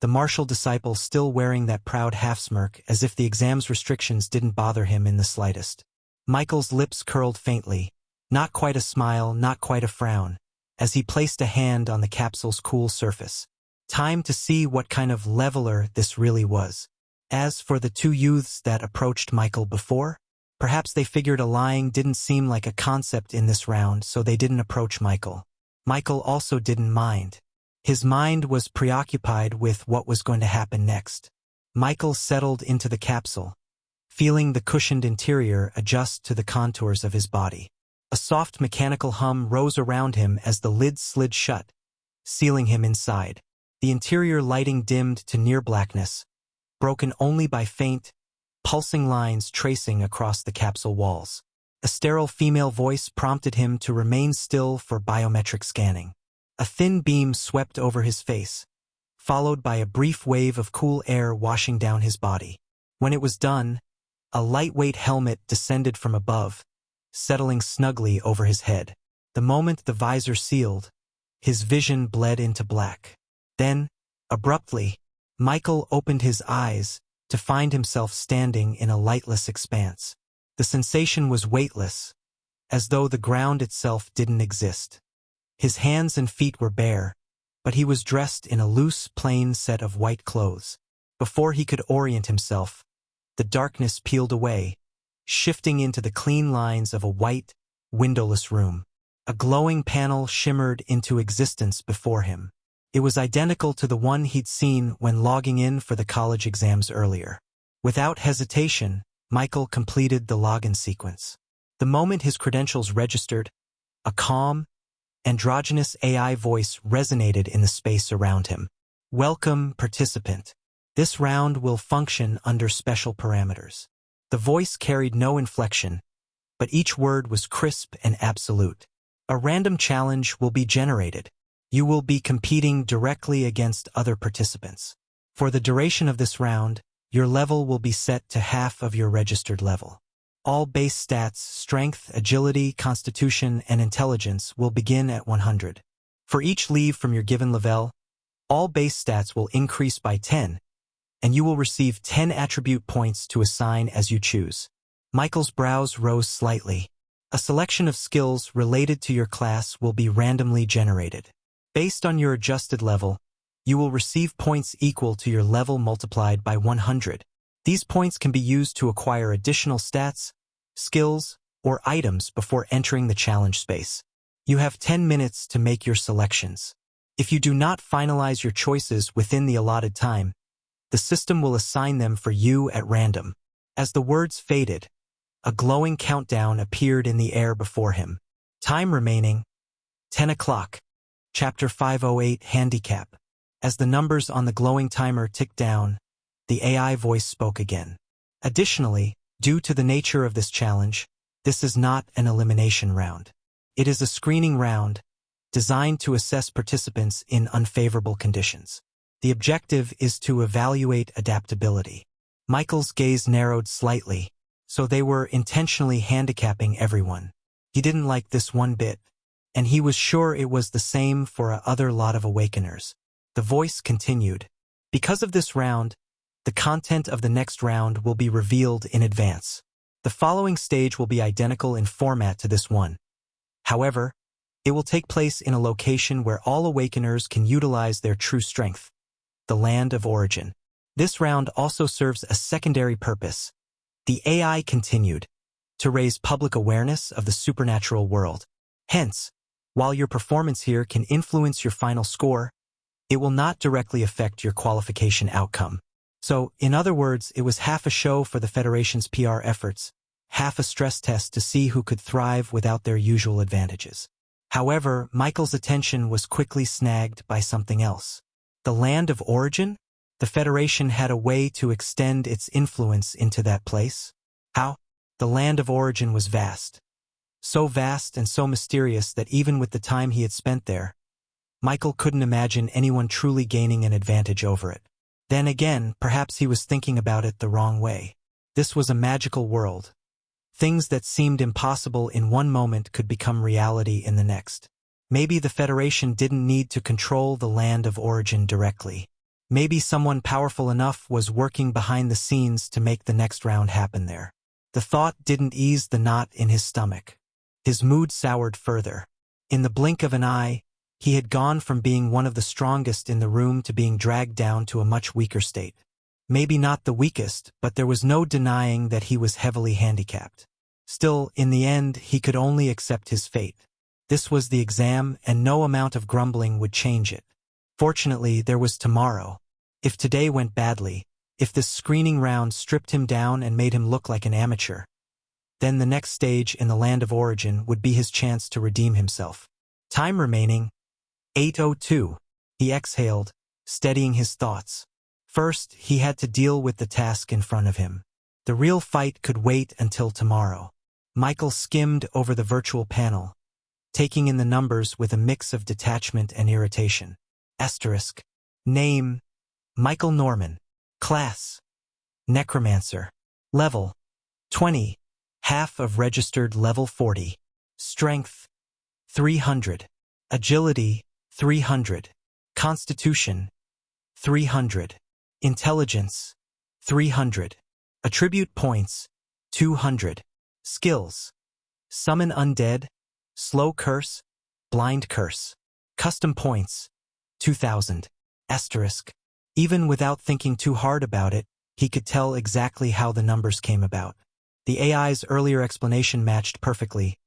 the martial disciple still wearing that proud half-smirk as if the exam's restrictions didn't bother him in the slightest. Michael's lips curled faintly, not quite a smile, not quite a frown, as he placed a hand on the capsule's cool surface. Time to see what kind of leveler this really was. As for the two youths that approached Michael before, perhaps they figured a lying didn't seem like a concept in this round, so they didn't approach Michael. Michael also didn't mind. His mind was preoccupied with what was going to happen next. Michael settled into the capsule, feeling the cushioned interior adjust to the contours of his body. A soft mechanical hum rose around him as the lid slid shut, sealing him inside. The interior lighting dimmed to near blackness, broken only by faint, pulsing lines tracing across the capsule walls. A sterile female voice prompted him to remain still for biometric scanning. A thin beam swept over his face, followed by a brief wave of cool air washing down his body. When it was done, a lightweight helmet descended from above, settling snugly over his head. The moment the visor sealed, his vision bled into black. Then, abruptly, Michael opened his eyes to find himself standing in a lightless expanse. The sensation was weightless, as though the ground itself didn't exist. His hands and feet were bare, but he was dressed in a loose, plain set of white clothes. Before he could orient himself, the darkness peeled away, shifting into the clean lines of a white, windowless room. A glowing panel shimmered into existence before him. It was identical to the one he'd seen when logging in for the college exams earlier. Without hesitation, Michael completed the login sequence. The moment his credentials registered, a calm, androgynous AI voice resonated in the space around him. Welcome, participant. This round will function under special parameters. The voice carried no inflection, but each word was crisp and absolute. A random challenge will be generated. You will be competing directly against other participants. For the duration of this round, your level will be set to half of your registered level. All base stats, strength, agility, constitution, and intelligence will begin at 100. For each leave from your given level, all base stats will increase by 10, and you will receive 10 attribute points to assign as you choose. Michael's brows rose slightly. A selection of skills related to your class will be randomly generated. Based on your adjusted level, you will receive points equal to your level multiplied by 100. These points can be used to acquire additional stats, skills, or items before entering the challenge space. You have 10 minutes to make your selections. If you do not finalize your choices within the allotted time, the system will assign them for you at random. As the words faded, a glowing countdown appeared in the air before him. Time remaining, 10 o'clock. Chapter 508 Handicap. As the numbers on the glowing timer ticked down, the AI voice spoke again. Additionally, due to the nature of this challenge, this is not an elimination round. It is a screening round, designed to assess participants in unfavorable conditions. The objective is to evaluate adaptability. Michael's gaze narrowed slightly, so they were intentionally handicapping everyone. He didn't like this one bit, and he was sure it was the same for a other lot of Awakeners. The voice continued. Because of this round, the content of the next round will be revealed in advance. The following stage will be identical in format to this one. However, it will take place in a location where all Awakeners can utilize their true strength, the land of origin. This round also serves a secondary purpose. The AI continued, to raise public awareness of the supernatural world. Hence, while your performance here can influence your final score, it will not directly affect your qualification outcome. So, in other words, it was half a show for the Federation's PR efforts, half a stress test to see who could thrive without their usual advantages. However, Michael's attention was quickly snagged by something else. The land of origin? The Federation had a way to extend its influence into that place. How? The land of origin was vast. So vast and so mysterious that even with the time he had spent there, Michael couldn't imagine anyone truly gaining an advantage over it. Then again, perhaps he was thinking about it the wrong way. This was a magical world. Things that seemed impossible in one moment could become reality in the next. Maybe the Federation didn't need to control the land of origin directly. Maybe someone powerful enough was working behind the scenes to make the next round happen there. The thought didn't ease the knot in his stomach. His mood soured further. In the blink of an eye, he had gone from being one of the strongest in the room to being dragged down to a much weaker state. Maybe not the weakest, but there was no denying that he was heavily handicapped. Still, in the end, he could only accept his fate. This was the exam, and no amount of grumbling would change it. Fortunately, there was tomorrow. If today went badly, if this screening round stripped him down and made him look like an amateur, then the next stage in the land of origin would be his chance to redeem himself. Time remaining, 8:02. He exhaled, steadying his thoughts. First, he had to deal with the task in front of him. The real fight could wait until tomorrow. Michael skimmed over the virtual panel, taking in the numbers with a mix of detachment and irritation. Asterisk. Name: Michael Norman. Class: Necromancer. Level: 20. Half of registered level 40. Strength: 300. Agility: 300. Constitution: 300. Intelligence: 300. Attribute points: 200. Skills: Summon Undead, Slow Curse, Blind Curse. Custom points: 2,000. Asterisk. Even without thinking too hard about it, he could tell exactly how the numbers came about. The AI's earlier explanation matched perfectly.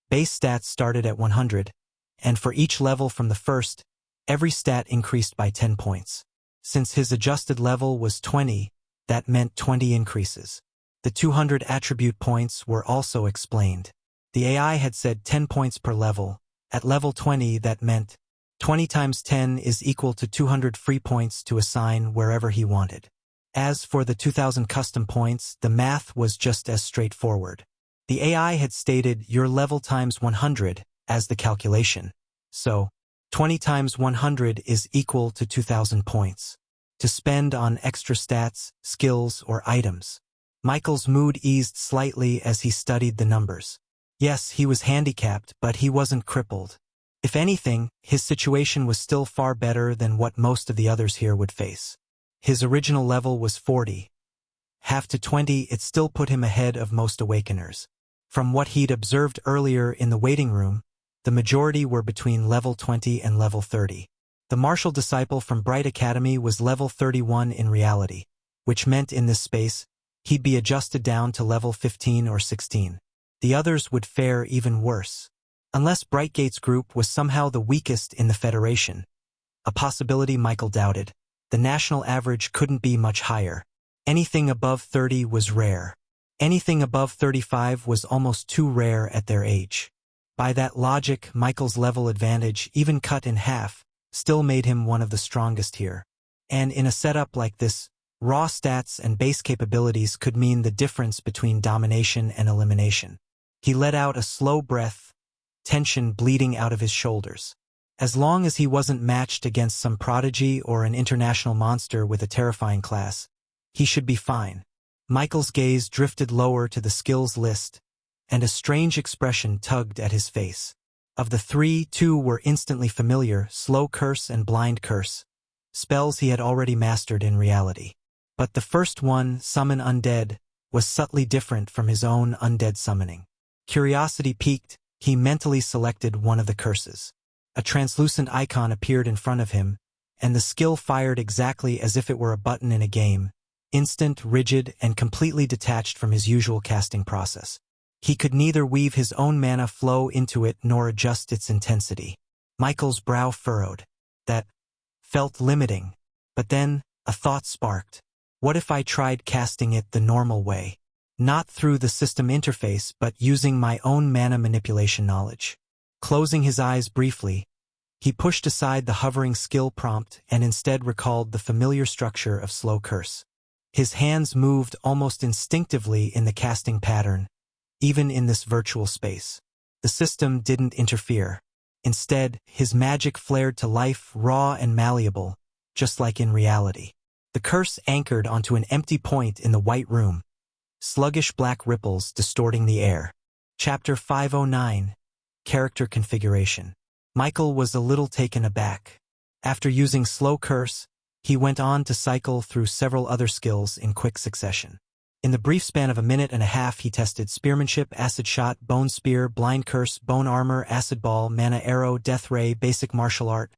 Base stats started at 100, and for each level from the first, every stat increased by 10 points. Since his adjusted level was 20, that meant 20 increases. The 200 attribute points were also explained. The AI had said 10 points per level. At level 20, that meant 20 times 10 is equal to 200 free points to assign wherever he wanted. As for the 2,000 custom points, the math was just as straightforward. The AI had stated your level times 100 as the calculation. So, 20 times 100 is equal to 2,000 points to spend on extra stats, skills, or items. Michael's mood eased slightly as he studied the numbers. Yes, he was handicapped, but he wasn't crippled. If anything, his situation was still far better than what most of the others here would face. His original level was 40. Half to 20, it still put him ahead of most Awakeners. From what he'd observed earlier in the waiting room, the majority were between level 20 and level 30. The martial disciple from Bright Academy was level 31 in reality, which meant in this space, he'd be adjusted down to level 15 or 16. The others would fare even worse. Unless Brightgate's group was somehow the weakest in the Federation, a possibility Michael doubted. The national average couldn't be much higher. Anything above 30 was rare. Anything above 35 was almost too rare at their age. By that logic, Michael's level advantage, even cut in half, still made him one of the strongest here. And in a setup like this, raw stats and base capabilities could mean the difference between domination and elimination. He let out a slow breath, tension bleeding out of his shoulders. As long as he wasn't matched against some prodigy or an international monster with a terrifying class, he should be fine. Michael's gaze drifted lower to the skills list, and a strange expression tugged at his face. Of the three, two were instantly familiar: Slow Curse and Blind Curse, spells he had already mastered in reality. But the first one, Summon Undead, was subtly different from his own undead summoning. Curiosity piqued, he mentally selected one of the curses. A translucent icon appeared in front of him, and the skill fired exactly as if it were a button in a game, instant, rigid, and completely detached from his usual casting process. He could neither weave his own mana flow into it nor adjust its intensity. Michael's brow furrowed. That felt limiting. But then, a thought sparked. What if I tried casting it the normal way? Not through the system interface, but using my own mana manipulation knowledge. Closing his eyes briefly, he pushed aside the hovering skill prompt and instead recalled the familiar structure of Slow Curse. His hands moved almost instinctively in the casting pattern, even in this virtual space. The system didn't interfere. Instead, his magic flared to life, raw and malleable, just like in reality. The curse anchored onto an empty point in the white room, sluggish black ripples distorting the air. Chapter 509. Character Configuration. Michael was a little taken aback. After using Slow Curse, he went on to cycle through several other skills in quick succession. In the brief span of a minute and a half, he tested Spearmanship, Acid Shot, Bone Spear, Blind Curse, Bone Armor, Acid Ball, Mana Arrow, Death Ray, Basic Martial Art,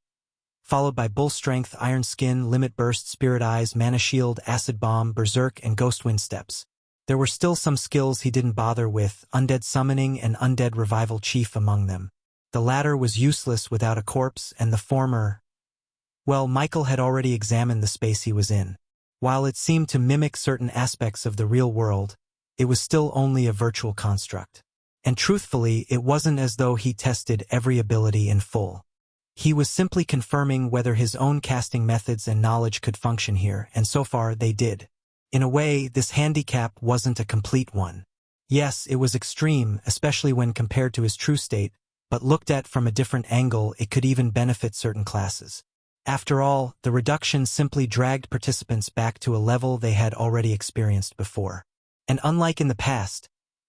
followed by Bull Strength, Iron Skin, Limit Burst, Spirit Eyes, Mana Shield, Acid Bomb, Berserk, and Ghost Wind Steps. There were still some skills he didn't bother with, Undead Summoning and Undead Revival chief among them. The latter was useless without a corpse, and the former... Well, Michael had already examined the space he was in. While it seemed to mimic certain aspects of the real world, it was still only a virtual construct. And truthfully, it wasn't as though he tested every ability in full. He was simply confirming whether his own casting methods and knowledge could function here, and so far they did. In a way, this handicap wasn't a complete one. Yes, it was extreme, especially when compared to his true state, but looked at from a different angle, it could even benefit certain classes. After all, the reduction simply dragged participants back to a level they had already experienced before. And unlike in the past,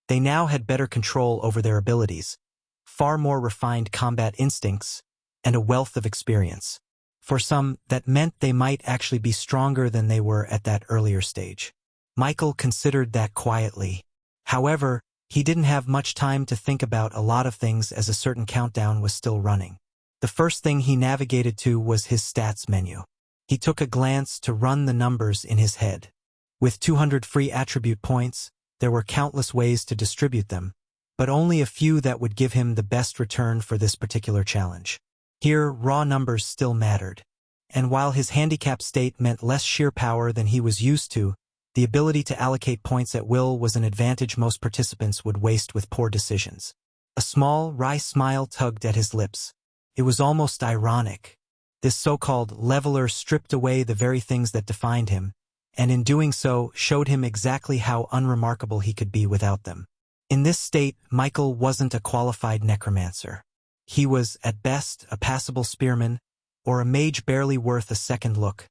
they now had better control over their abilities, far more refined combat instincts, and a wealth of experience. For some, that meant they might actually be stronger than they were at that earlier stage. Michael considered that quietly. However, he didn't have much time to think about a lot of things as a certain countdown was still running. The first thing he navigated to was his stats menu. He took a glance to run the numbers in his head. With 200 free attribute points, there were countless ways to distribute them, but only a few that would give him the best return for this particular challenge. Here, raw numbers still mattered. And while his handicapped state meant less sheer power than he was used to, the ability to allocate points at will was an advantage most participants would waste with poor decisions. A small, wry smile tugged at his lips. It was almost ironic. This so-called leveler stripped away the very things that defined him, and in doing so, showed him exactly how unremarkable he could be without them. In this state, Michael wasn't a qualified necromancer. He was, at best, a passable spearman, or a mage barely worth a second look.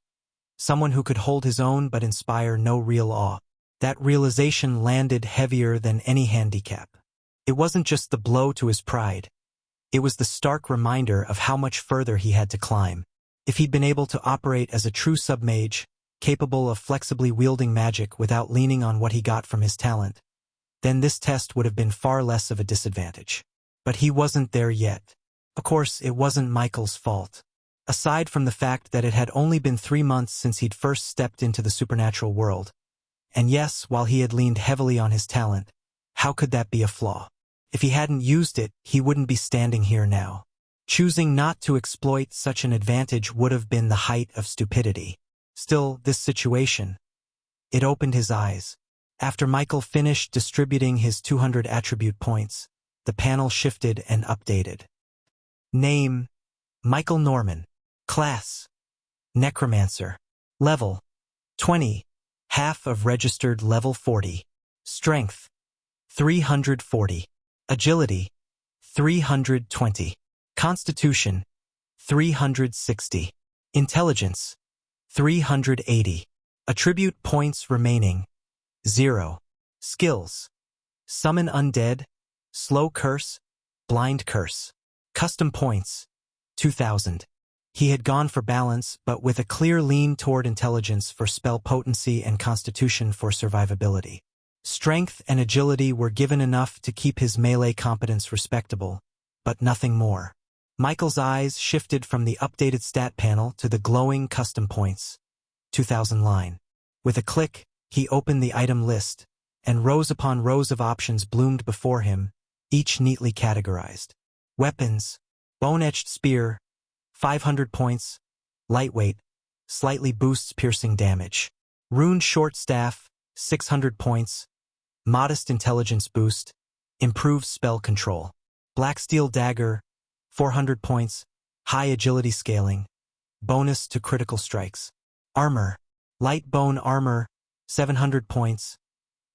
Someone who could hold his own but inspire no real awe. That realization landed heavier than any handicap. It wasn't just the blow to his pride. It was the stark reminder of how much further he had to climb. If he'd been able to operate as a true submage, capable of flexibly wielding magic without leaning on what he got from his talent, then this test would have been far less of a disadvantage. But he wasn't there yet. Of course, it wasn't Michael's fault. Aside from the fact that it had only been 3 months since he'd first stepped into the supernatural world. And yes, while he had leaned heavily on his talent, how could that be a flaw? If he hadn't used it, he wouldn't be standing here now. Choosing not to exploit such an advantage would have been the height of stupidity. Still, this situation, it opened his eyes. After Michael finished distributing his 200 attribute points, the panel shifted and updated. Name: Michael Norman. Class: Necromancer. Level: 20. Half of registered level 40. Strength: 340. Agility: 320. Constitution: 360. Intelligence: 380. Attribute points remaining: 0. Skills: Summon Undead, Slow Curse, Blind Curse. Custom points: 2,000. He had gone for balance, but with a clear lean toward intelligence for spell potency and constitution for survivability. Strength and agility were given enough to keep his melee competence respectable, but nothing more. Michael's eyes shifted from the updated stat panel to the glowing custom points. 2,000 line. With a click, he opened the item list, and rows upon rows of options bloomed before him, each neatly categorized. Weapons: Bone-etched spear, 500 points, lightweight, slightly boosts piercing damage. Runed short staff, 600 points, modest intelligence boost, improves spell control. Black steel dagger, 400 points, high agility scaling, bonus to critical strikes. Armor: light bone armor, 700 points,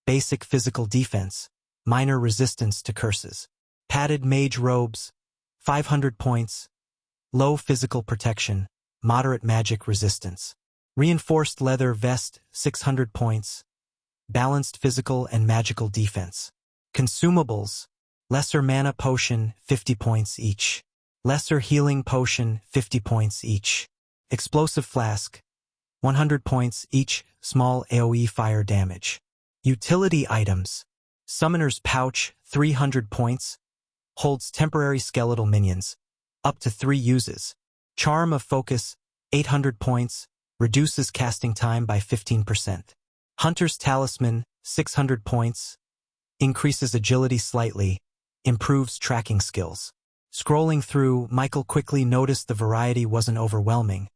basic physical defense, minor resistance to curses. Padded mage robes, 500 points, low physical protection, moderate magic resistance. Reinforced leather vest, 600 points, balanced physical and magical defense. Consumables: lesser mana potion, 50 points each. Lesser healing potion, 50 points each. Explosive flask, 100 points each, small AoE fire damage. Utility items: Summoner's Pouch, 300 points, holds temporary skeletal minions, up to 3 uses. Charm of Focus, 800 points, reduces casting time by 15%. Hunter's Talisman, 600 points, increases agility slightly, improves tracking skills. Scrolling through, Michael quickly noticed the variety wasn't overwhelming,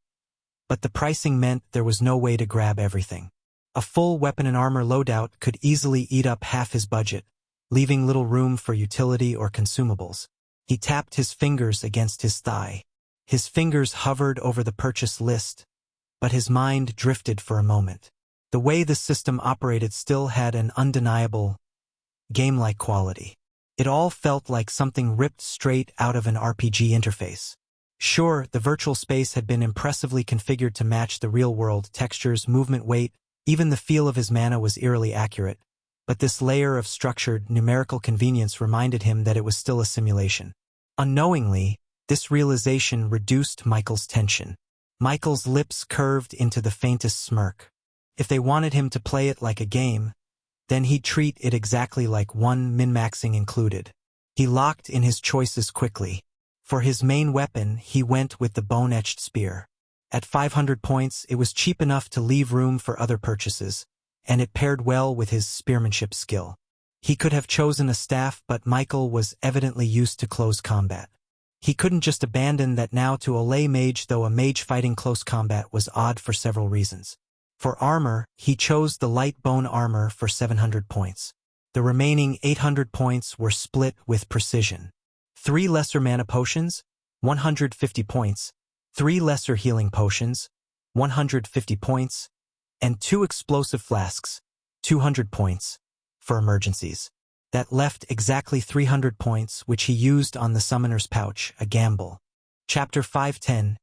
but the pricing meant there was no way to grab everything. A full weapon and armor loadout could easily eat up half his budget, leaving little room for utility or consumables. He tapped his fingers against his thigh. His fingers hovered over the purchase list, but his mind drifted for a moment. The way the system operated still had an undeniable, game-like quality. It all felt like something ripped straight out of an RPG interface. Sure, the virtual space had been impressively configured to match the real-world textures, movement, weight, even the feel of his mana was eerily accurate, but this layer of structured, numerical convenience reminded him that it was still a simulation. Unknowingly, this realization reduced Michael's tension. Michael's lips curved into the faintest smirk. If they wanted him to play it like a game, then he'd treat it exactly like one, min-maxing included. He locked in his choices quickly. For his main weapon, he went with the bone-etched spear. At 500 points, it was cheap enough to leave room for other purchases, and it paired well with his spearmanship skill. He could have chosen a staff, but Michael was evidently used to close combat. He couldn't just abandon that now to a mage, though a mage fighting close combat was odd for several reasons. For armor, he chose the light bone armor for 700 points. The remaining 800 points were split with precision. 3 lesser mana potions, 150 points, 3 lesser healing potions, 150 points, and 2 explosive flasks, 200 points, for emergencies. That left exactly 300 points, which he used on the Summoner's Pouch, a gamble. Chapter 510,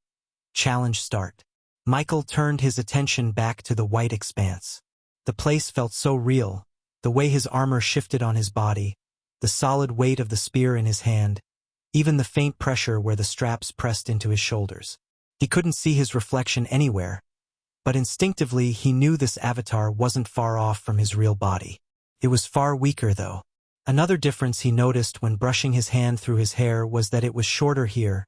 Challenge Start. Michael turned his attention back to the white expanse. The place felt so real, the way his armor shifted on his body, the solid weight of the spear in his hand, even the faint pressure where the straps pressed into his shoulders. He couldn't see his reflection anywhere, but instinctively he knew this avatar wasn't far off from his real body. It was far weaker, though. Another difference he noticed when brushing his hand through his hair was that it was shorter here,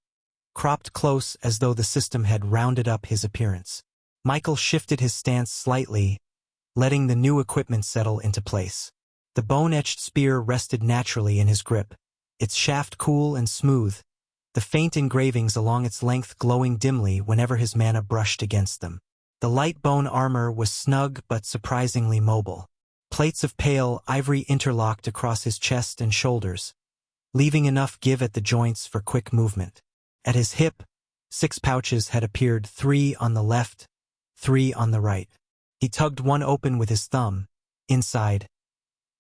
cropped close as though the system had rounded up his appearance. Michael shifted his stance slightly, letting the new equipment settle into place. The bone-etched spear rested naturally in his grip, its shaft cool and smooth, the faint engravings along its length glowing dimly whenever his mana brushed against them. The light bone armor was snug but surprisingly mobile. Plates of pale ivory interlocked across his chest and shoulders, leaving enough give at the joints for quick movement. At his hip, 6 pouches had appeared, 3 on the left, 3 on the right. He tugged one open with his thumb. Inside,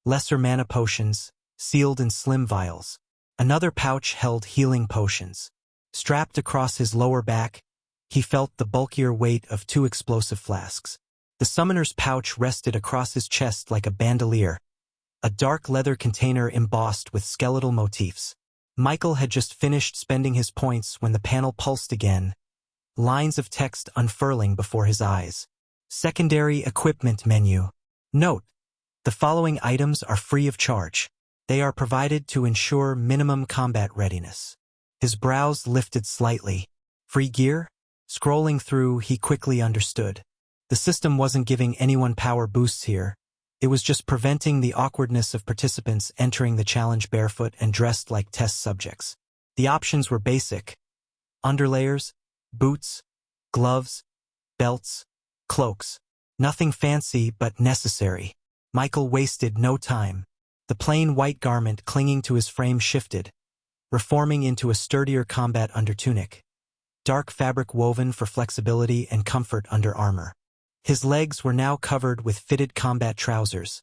lesser mana potions, sealed in slim vials. Another pouch held healing potions. Strapped across his lower back, he felt the bulkier weight of 2 explosive flasks. The summoner's pouch rested across his chest like a bandolier, a dark leather container embossed with skeletal motifs. Michael had just finished spending his points when the panel pulsed again, lines of text unfurling before his eyes. Secondary equipment menu. Note: the following items are free of charge. They are provided to ensure minimum combat readiness. His brows lifted slightly. Free gear? Scrolling through, he quickly understood. The system wasn't giving anyone power boosts here. It was just preventing the awkwardness of participants entering the challenge barefoot and dressed like test subjects. The options were basic: underlayers, boots, gloves, belts, cloaks. Nothing fancy but necessary. Michael wasted no time. The plain white garment clinging to his frame shifted, reforming into a sturdier combat undertunic. Dark fabric woven for flexibility and comfort under armor. His legs were now covered with fitted combat trousers,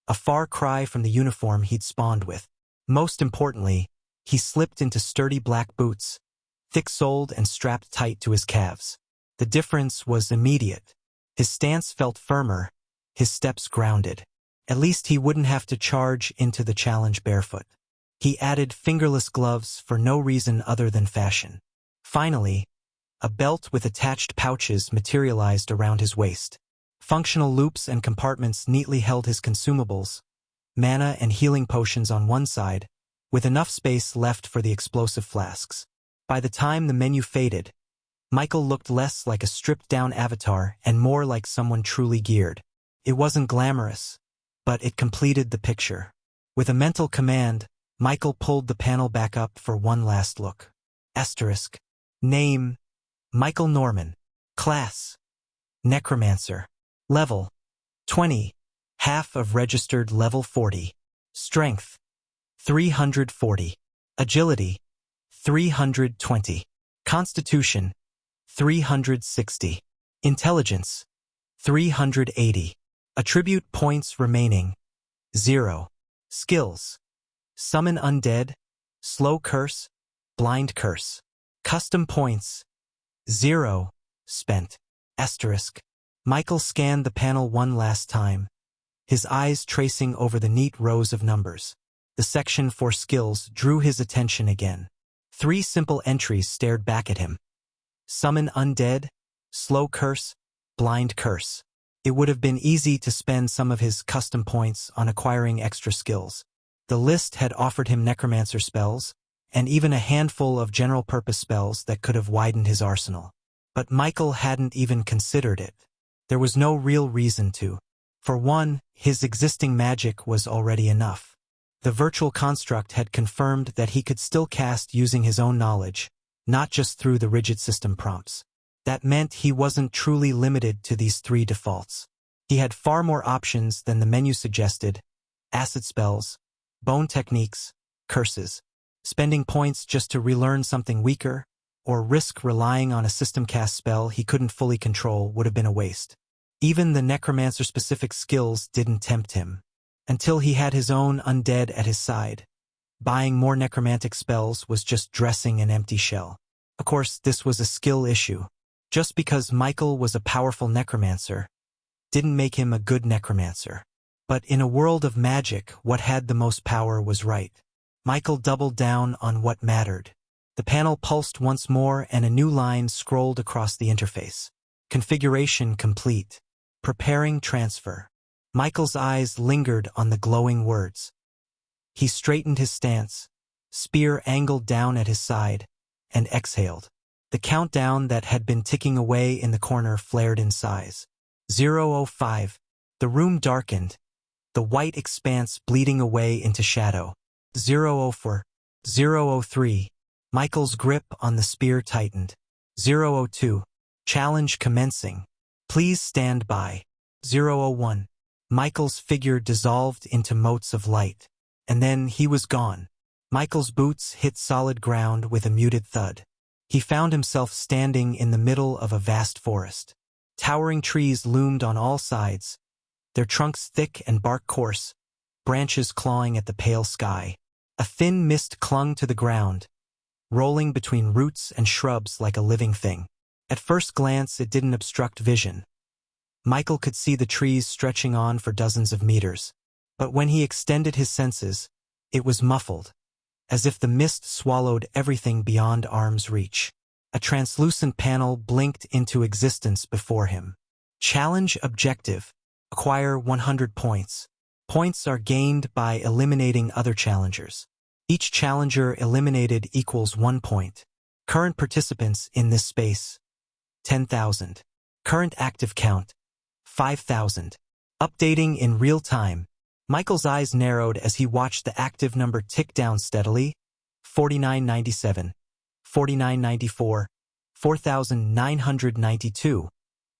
a far cry from the uniform he'd spawned with. Most importantly, he slipped into sturdy black boots, thick-soled and strapped tight to his calves. The difference was immediate. His stance felt firmer, his steps grounded. At least he wouldn't have to charge into the challenge barefoot. He added fingerless gloves for no reason other than fashion. Finally, a belt with attached pouches materialized around his waist. Functional loops and compartments neatly held his consumables, mana and healing potions on one side, with enough space left for the explosive flasks. By the time the menu faded, Michael looked less like a stripped-down avatar and more like someone truly geared. It wasn't glamorous, but it completed the picture. With a mental command, Michael pulled the panel back up for one last look. Asterisk. Name: Michael Norman. Class: Necromancer. Level: 20. Half of registered level 40. Strength: 340. Agility: 320. Constitution: 360. Intelligence: 380. Attribute points remaining: 0. Skills: Summon Undead, Slow Curse, Blind Curse. Custom points: 0. Spent. Asterisk. Michael scanned the panel one last time, his eyes tracing over the neat rows of numbers. The section for skills drew his attention again. 3 simple entries stared back at him. Summon Undead, Slow Curse, Blind Curse. It would have been easy to spend some of his custom points on acquiring extra skills. The list had offered him Necromancer spells, and even a handful of general-purpose spells that could have widened his arsenal. But Michael hadn't even considered it. There was no real reason to. For one, his existing magic was already enough. The virtual construct had confirmed that he could still cast using his own knowledge, not just through the rigid system prompts. That meant he wasn't truly limited to these 3 defaults. He had far more options than the menu suggested: acid spells, bone techniques, curses. Spending points just to relearn something weaker, or risk relying on a system cast spell he couldn't fully control, would have been a waste. Even the Necromancer-specific skills didn't tempt him. Until he had his own undead at his side, buying more necromantic spells was just dressing an empty shell. Of course, this was a skill issue. Just because Michael was a powerful necromancer didn't make him a good necromancer. But in a world of magic, what had the most power was right. Michael doubled down on what mattered. The panel pulsed once more and a new line scrolled across the interface. Configuration complete. Preparing transfer. Michael's eyes lingered on the glowing words. He straightened his stance, spear angled down at his side, and exhaled. The countdown that had been ticking away in the corner flared in size. 0:05. The room darkened, the white expanse bleeding away into shadow. 0:04. 003. Michael's grip on the spear tightened. 002. Challenge commencing. Please stand by. 001. Michael's figure dissolved into motes of light. And then he was gone. Michael's boots hit solid ground with a muted thud. He found himself standing in the middle of a vast forest. Towering trees loomed on all sides, their trunks thick and bark coarse, branches clawing at the pale sky. A thin mist clung to the ground, rolling between roots and shrubs like a living thing. At first glance, it didn't obstruct vision. Michael could see the trees stretching on for dozens of meters. But when he extended his senses, it was muffled, as if the mist swallowed everything beyond arm's reach. A translucent panel blinked into existence before him. Challenge objective. Acquire 100 points. Points are gained by eliminating other challengers. Each challenger eliminated equals 1 point. Current participants in this space: 10,000. Current active count: 5,000. Updating in real time. Michael's eyes narrowed as he watched the active number tick down steadily: 4997, 4994, 4,992,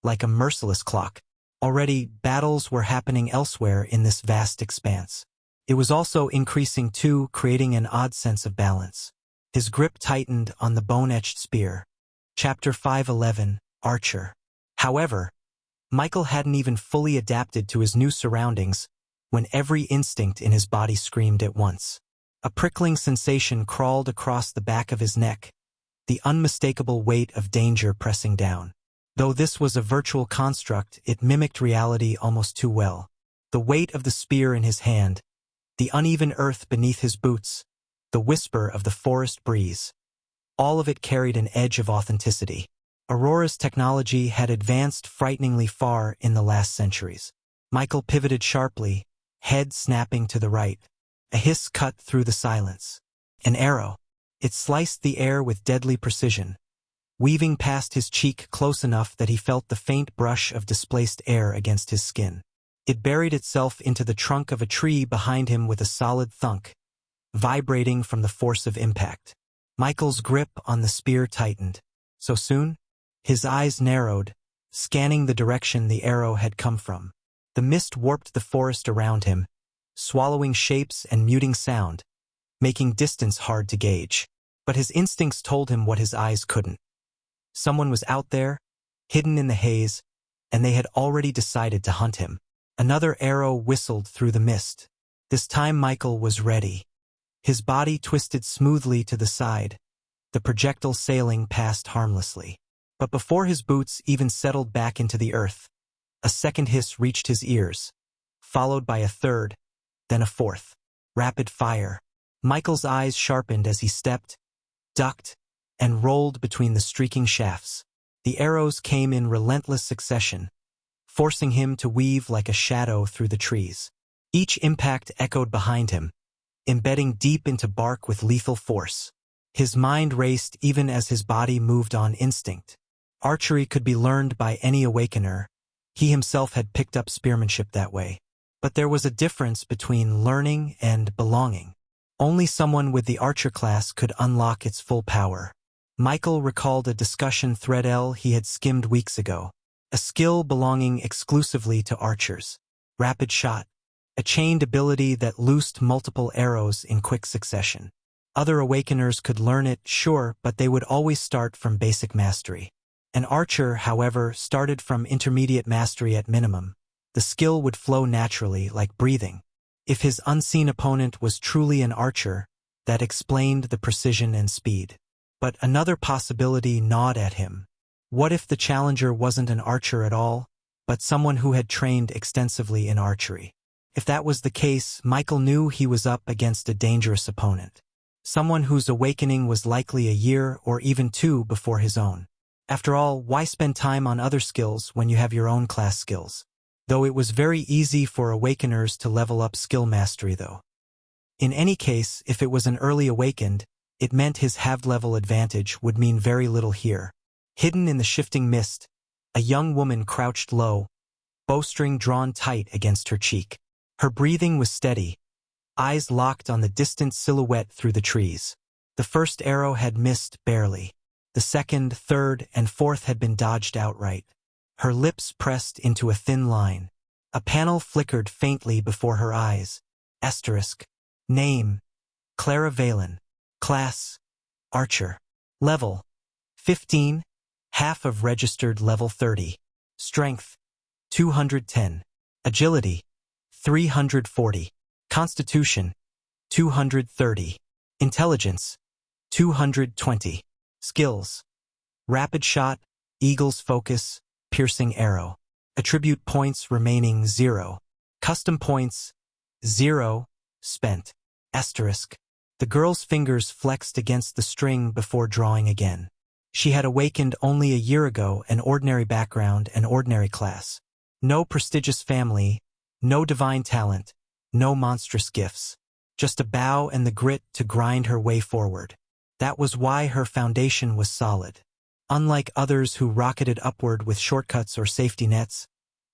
like a merciless clock. Already, battles were happening elsewhere in this vast expanse. It was also increasing too, creating an odd sense of balance. His grip tightened on the bone-etched spear. Chapter 511, Archer. However, Michael hadn't even fully adapted to his new surroundings when every instinct in his body screamed at once. A prickling sensation crawled across the back of his neck, the unmistakable weight of danger pressing down. Though this was a virtual construct, it mimicked reality almost too well. The weight of the spear in his hand, the uneven earth beneath his boots, the whisper of the forest breeze. All of it carried an edge of authenticity. Aurora's technology had advanced frighteningly far in the last centuries. Michael pivoted sharply, head snapping to the right. A hiss cut through the silence. An arrow. It sliced the air with deadly precision, weaving past his cheek close enough that he felt the faint brush of displaced air against his skin. It buried itself into the trunk of a tree behind him with a solid thunk, vibrating from the force of impact. Michael's grip on the spear tightened. So soon? His eyes narrowed, scanning the direction the arrow had come from. The mist warped the forest around him, swallowing shapes and muting sound, making distance hard to gauge. But his instincts told him what his eyes couldn't. Someone was out there, hidden in the haze, and they had already decided to hunt him. Another arrow whistled through the mist. This time Michael was ready. His body twisted smoothly to the side, the projectile sailing past harmlessly. But before his boots even settled back into the earth, a second hiss reached his ears, followed by a third, then a fourth. Rapid fire. Michael's eyes sharpened as he stepped, ducked, and rolled between the streaking shafts. The arrows came in relentless succession, forcing him to weave like a shadow through the trees. Each impact echoed behind him, embedding deep into bark with lethal force. His mind raced even as his body moved on instinct. Archery could be learned by any awakener. He himself had picked up spearmanship that way. But there was a difference between learning and belonging. Only someone with the archer class could unlock its full power. Michael recalled a discussion thread he had skimmed weeks ago. A skill belonging exclusively to archers. Rapid shot. A chained ability that loosed multiple arrows in quick succession. Other awakeners could learn it, sure, but they would always start from basic mastery. An archer, however, started from intermediate mastery at minimum. The skill would flow naturally, like breathing. If his unseen opponent was truly an archer, that explained the precision and speed. But another possibility gnawed at him. What if the challenger wasn't an archer at all, but someone who had trained extensively in archery? If that was the case, Michael knew he was up against a dangerous opponent. Someone whose awakening was likely a year or even 2 before his own. After all, why spend time on other skills when you have your own class skills? Though it was very easy for awakeners to level up skill mastery though. In any case, if it was an early awakened, it meant his halved level advantage would mean very little here. Hidden in the shifting mist, a young woman crouched low, bowstring drawn tight against her cheek. Her breathing was steady, eyes locked on the distant silhouette through the trees. The first arrow had missed barely. The second, third, and fourth had been dodged outright. Her lips pressed into a thin line. A panel flickered faintly before her eyes. Asterisk. Name: Clara Valen. Class: Archer. Level: 15. Half of registered level 30. Strength: 210. Agility: 340. Constitution: 230. Intelligence: 220. Skills: Rapid Shot, Eagle's Focus, Piercing Arrow. Attribute points remaining 0. Custom points: 0. Spent. Asterisk. The girl's fingers flexed against the string before drawing again. She had awakened only a year ago, an ordinary background, an ordinary class. No prestigious family, no divine talent, no monstrous gifts. Just a bow and the grit to grind her way forward. That was why her foundation was solid. Unlike others who rocketed upward with shortcuts or safety nets,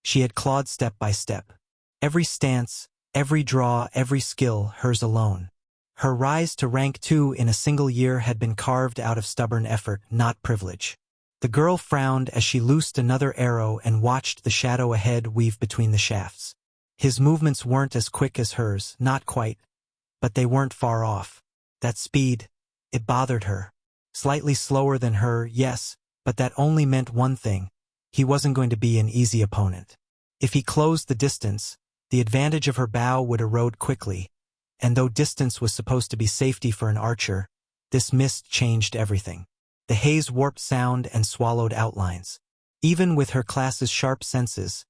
she had clawed step by step. Every stance, every draw, every skill, hers alone. Her rise to rank 2 in a single year had been carved out of stubborn effort, not privilege. The girl frowned as she loosed another arrow and watched the shadow ahead weave between the shafts. His movements weren't as quick as hers, not quite, but they weren't far off. That speed, it bothered her. Slightly slower than her, yes, but that only meant one thing. He wasn't going to be an easy opponent. If he closed the distance, the advantage of her bow would erode quickly, and though distance was supposed to be safety for an archer, this mist changed everything. The haze warped sound and swallowed outlines. Even with her class's sharp senses,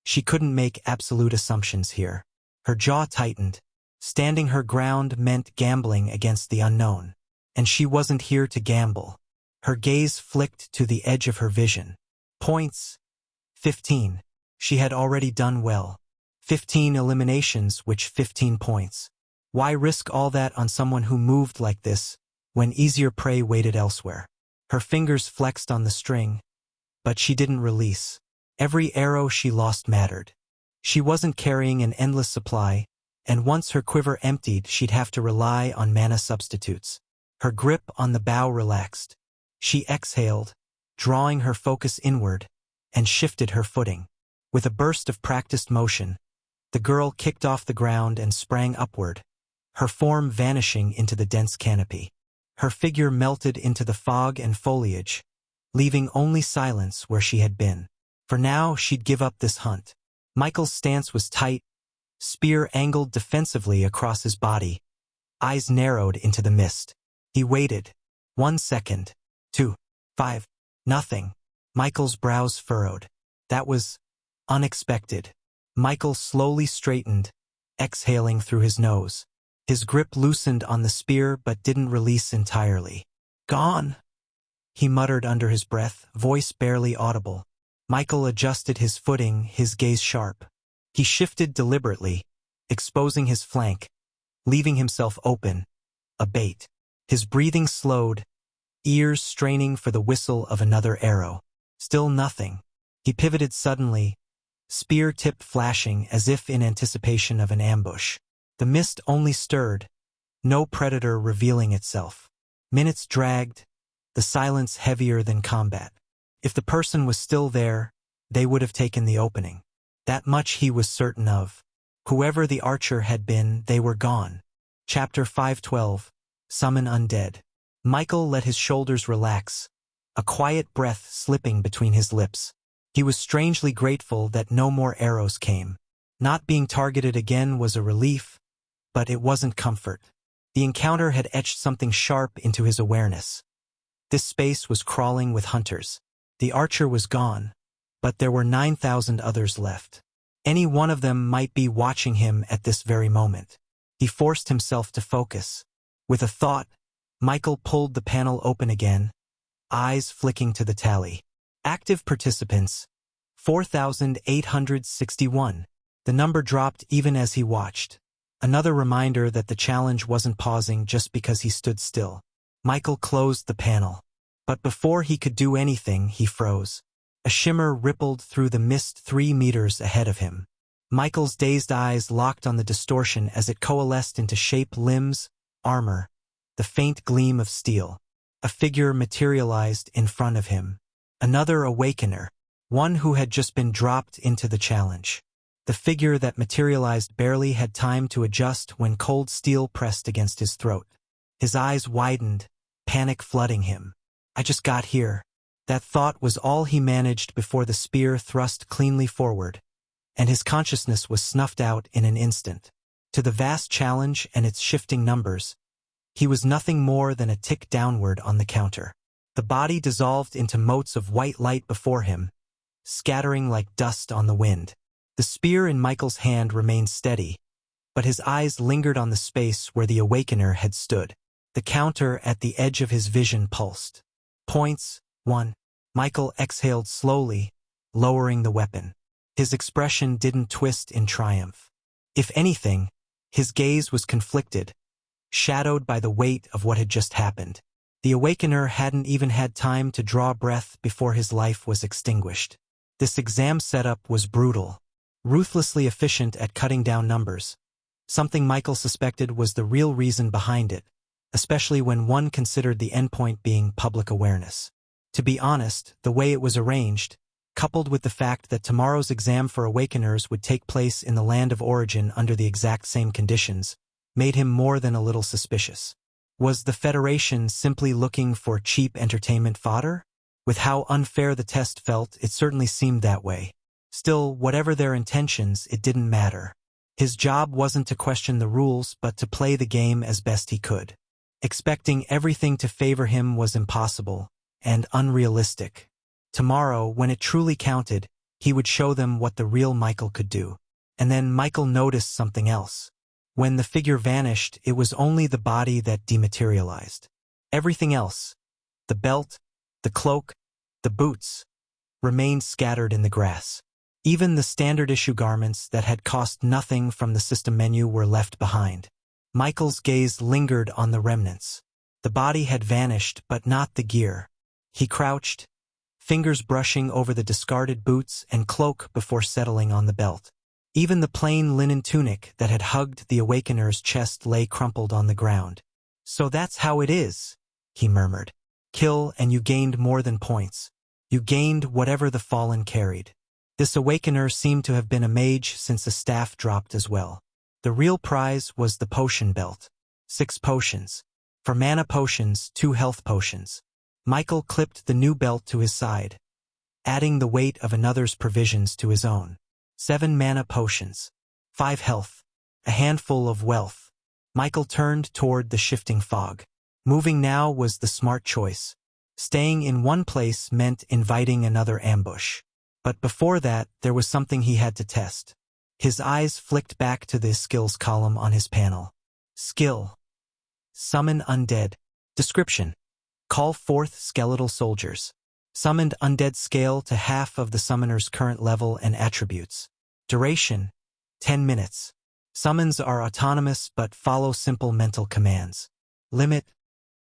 she couldn't make absolute assumptions here. Her jaw tightened. Standing her ground meant gambling against the unknown. And she wasn't here to gamble. Her gaze flicked to the edge of her vision. Points: 15. She had already done well. 15 eliminations, which 15 points. Why risk all that on someone who moved like this, when easier prey waited elsewhere? Her fingers flexed on the string, but she didn't release. Every arrow she lost mattered. She wasn't carrying an endless supply, and once her quiver emptied, she'd have to rely on mana substitutes. Her grip on the bow relaxed. She exhaled, drawing her focus inward, and shifted her footing. With a burst of practiced motion, the girl kicked off the ground and sprang upward, her form vanishing into the dense canopy. Her figure melted into the fog and foliage, leaving only silence where she had been. For now, she'd give up this hunt. Michael's stance was tight, spear angled defensively across his body, eyes narrowed into the mist. He waited. 1 second. 2. 5. Nothing. Michael's brows furrowed. That was unexpected. Michael slowly straightened, exhaling through his nose. His grip loosened on the spear but didn't release entirely. Gone, he muttered under his breath, voice barely audible. Michael adjusted his footing, his gaze sharp. He shifted deliberately, exposing his flank, leaving himself open, a bait. His breathing slowed, ears straining for the whistle of another arrow. Still nothing. He pivoted suddenly, spear tip flashing as if in anticipation of an ambush. The mist only stirred, no predator revealing itself. Minutes dragged, the silence heavier than combat. If the person was still there, they would have taken the opening. That much he was certain of. Whoever the archer had been, they were gone. Chapter 512. Summon Undead. Michael let his shoulders relax, a quiet breath slipping between his lips. He was strangely grateful that no more arrows came. Not being targeted again was a relief, but it wasn't comfort. The encounter had etched something sharp into his awareness. This space was crawling with hunters. The archer was gone, but there were 9,000 others left. Any one of them might be watching him at this very moment. He forced himself to focus. With a thought, Michael pulled the panel open again, eyes flicking to the tally. Active participants, 4,861. The number dropped even as he watched. Another reminder that the challenge wasn't pausing just because he stood still. Michael closed the panel. But before he could do anything, he froze. A shimmer rippled through the mist 3 meters ahead of him. Michael's dazed eyes locked on the distortion as it coalesced into shape, limbs, armor, the faint gleam of steel. A figure materialized in front of him. Another awakener, one who had just been dropped into the challenge. The figure that materialized barely had time to adjust when cold steel pressed against his throat. His eyes widened, panic flooding him. I just got here. That thought was all he managed before the spear thrust cleanly forward, and his consciousness was snuffed out in an instant. To the vast challenge and its shifting numbers, he was nothing more than a tick downward on the counter. The body dissolved into motes of white light before him, scattering like dust on the wind. The spear in Michael's hand remained steady, but his eyes lingered on the space where the Awakener had stood. The counter at the edge of his vision pulsed. Points, 1. Michael exhaled slowly, lowering the weapon. His expression didn't twist in triumph. If anything, his gaze was conflicted, shadowed by the weight of what had just happened. The Awakener hadn't even had time to draw breath before his life was extinguished. This exam setup was brutal, ruthlessly efficient at cutting down numbers. Something Michael suspected was the real reason behind it, especially when one considered the endpoint being public awareness. To be honest, the way it was arranged, coupled with the fact that tomorrow's exam for Awakeners would take place in the land of origin under the exact same conditions, made him more than a little suspicious. Was the Federation simply looking for cheap entertainment fodder? With how unfair the test felt, it certainly seemed that way. Still, whatever their intentions, it didn't matter. His job wasn't to question the rules, but to play the game as best he could. Expecting everything to favor him was impossible and unrealistic. Tomorrow, when it truly counted, he would show them what the real Michael could do. And then Michael noticed something else. When the figure vanished, it was only the body that dematerialized. Everything else, the belt, the cloak, the boots, remained scattered in the grass. Even the standard-issue garments that had cost nothing from the system menu were left behind. Michael's gaze lingered on the remnants. The body had vanished, but not the gear. He crouched, fingers brushing over the discarded boots and cloak before settling on the belt. Even the plain linen tunic that had hugged the Awakener's chest lay crumpled on the ground. "So that's how it is," he murmured. "Kill and you gained more than points. You gained whatever the Fallen carried." This Awakener seemed to have been a mage since the staff dropped as well. The real prize was the potion belt. 6 potions. For mana potions, 2 health potions. Michael clipped the new belt to his side, adding the weight of another's provisions to his own. 7 mana potions. 5 health. A handful of wealth. Michael turned toward the shifting fog. Moving now was the smart choice. Staying in one place meant inviting another ambush. But before that, there was something he had to test. His eyes flicked back to the skills column on his panel. Skill. Summon undead. Description. Call forth skeletal soldiers. Summoned undead scale to half of the summoner's current level and attributes. Duration. 10 minutes. Summons are autonomous but follow simple mental commands. Limit.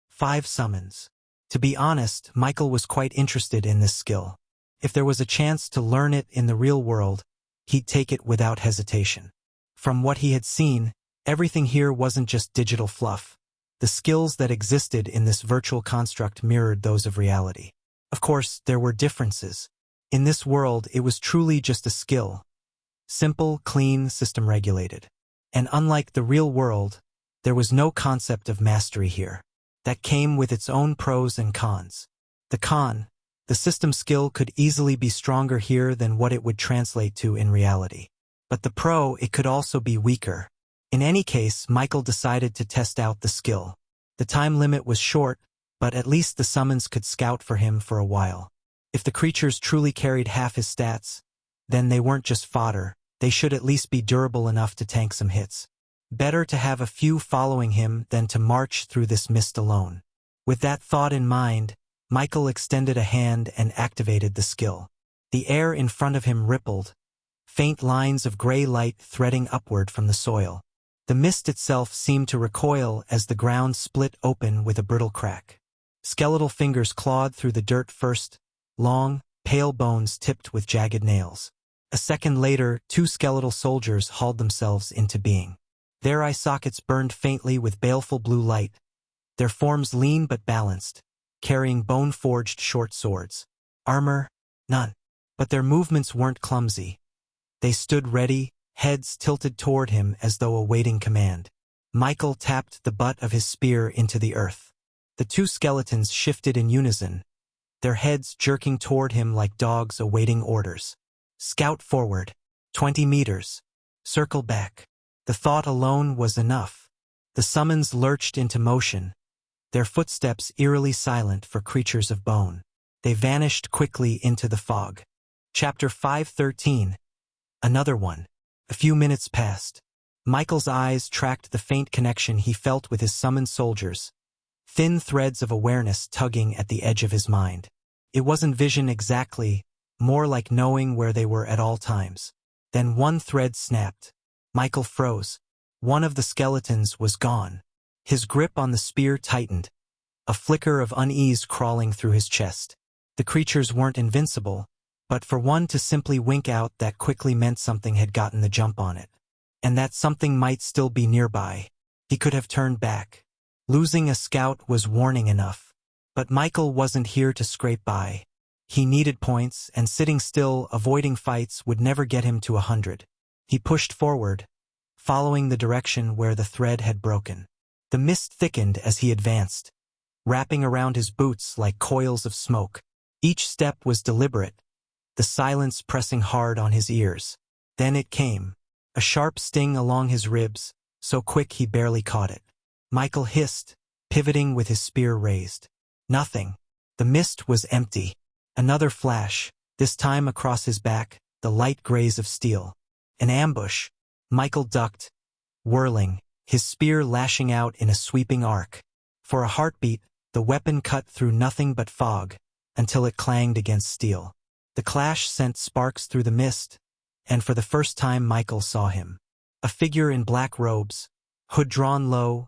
5 summons. To be honest, Michael was quite interested in this skill. If there was a chance to learn it in the real world, he'd take it without hesitation. From what he had seen, everything here wasn't just digital fluff. The skills that existed in this virtual construct mirrored those of reality. Of course, there were differences. In this world, it was truly just a skill. Simple, clean, system-regulated. And unlike the real world, there was no concept of mastery here. That came with its own pros and cons. The con, the system skill could easily be stronger here than what it would translate to in reality. But the pro, it could also be weaker. In any case, Michael decided to test out the skill. The time limit was short, but at least the summons could scout for him for a while. If the creatures truly carried half his stats, then they weren't just fodder, they should at least be durable enough to tank some hits. Better to have a few following him than to march through this mist alone. With that thought in mind, Michael extended a hand and activated the skill. The air in front of him rippled, faint lines of gray light threading upward from the soil. The mist itself seemed to recoil as the ground split open with a brittle crack. Skeletal fingers clawed through the dirt first, long, pale bones tipped with jagged nails. A second later, two skeletal soldiers hauled themselves into being. Their eye sockets burned faintly with baleful blue light, their forms lean but balanced, carrying bone-forged short swords. Armor? None. But their movements weren't clumsy. They stood ready, heads tilted toward him as though awaiting command. Michael tapped the butt of his spear into the earth. The two skeletons shifted in unison, their heads jerking toward him like dogs awaiting orders. Scout forward. 20 meters. Circle back. The thought alone was enough. The summons lurched into motion, their footsteps eerily silent for creatures of bone. They vanished quickly into the fog. Chapter 513. Another one. A few minutes passed. Michael's eyes tracked the faint connection he felt with his summoned soldiers, thin threads of awareness tugging at the edge of his mind. It wasn't vision exactly, more like knowing where they were at all times. Then one thread snapped. Michael froze. One of the skeletons was gone. His grip on the spear tightened, a flicker of unease crawling through his chest. The creatures weren't invincible, but for one to simply wink out that quickly meant something had gotten the jump on it. And that something might still be nearby. He could have turned back. Losing a scout was warning enough. But Michael wasn't here to scrape by. He needed points, and sitting still, avoiding fights, would never get him to 100. He pushed forward, following the direction where the thread had broken. The mist thickened as he advanced, wrapping around his boots like coils of smoke. Each step was deliberate, the silence pressing hard on his ears. Then it came. A sharp sting along his ribs, so quick he barely caught it. Michael hissed, pivoting with his spear raised. Nothing. The mist was empty. Another flash, this time across his back, the light graze of steel. An ambush. Michael ducked, whirling, his spear lashing out in a sweeping arc. For a heartbeat, the weapon cut through nothing but fog, until it clanged against steel. The clash sent sparks through the mist, and for the first time Michael saw him. A figure in black robes, hood drawn low,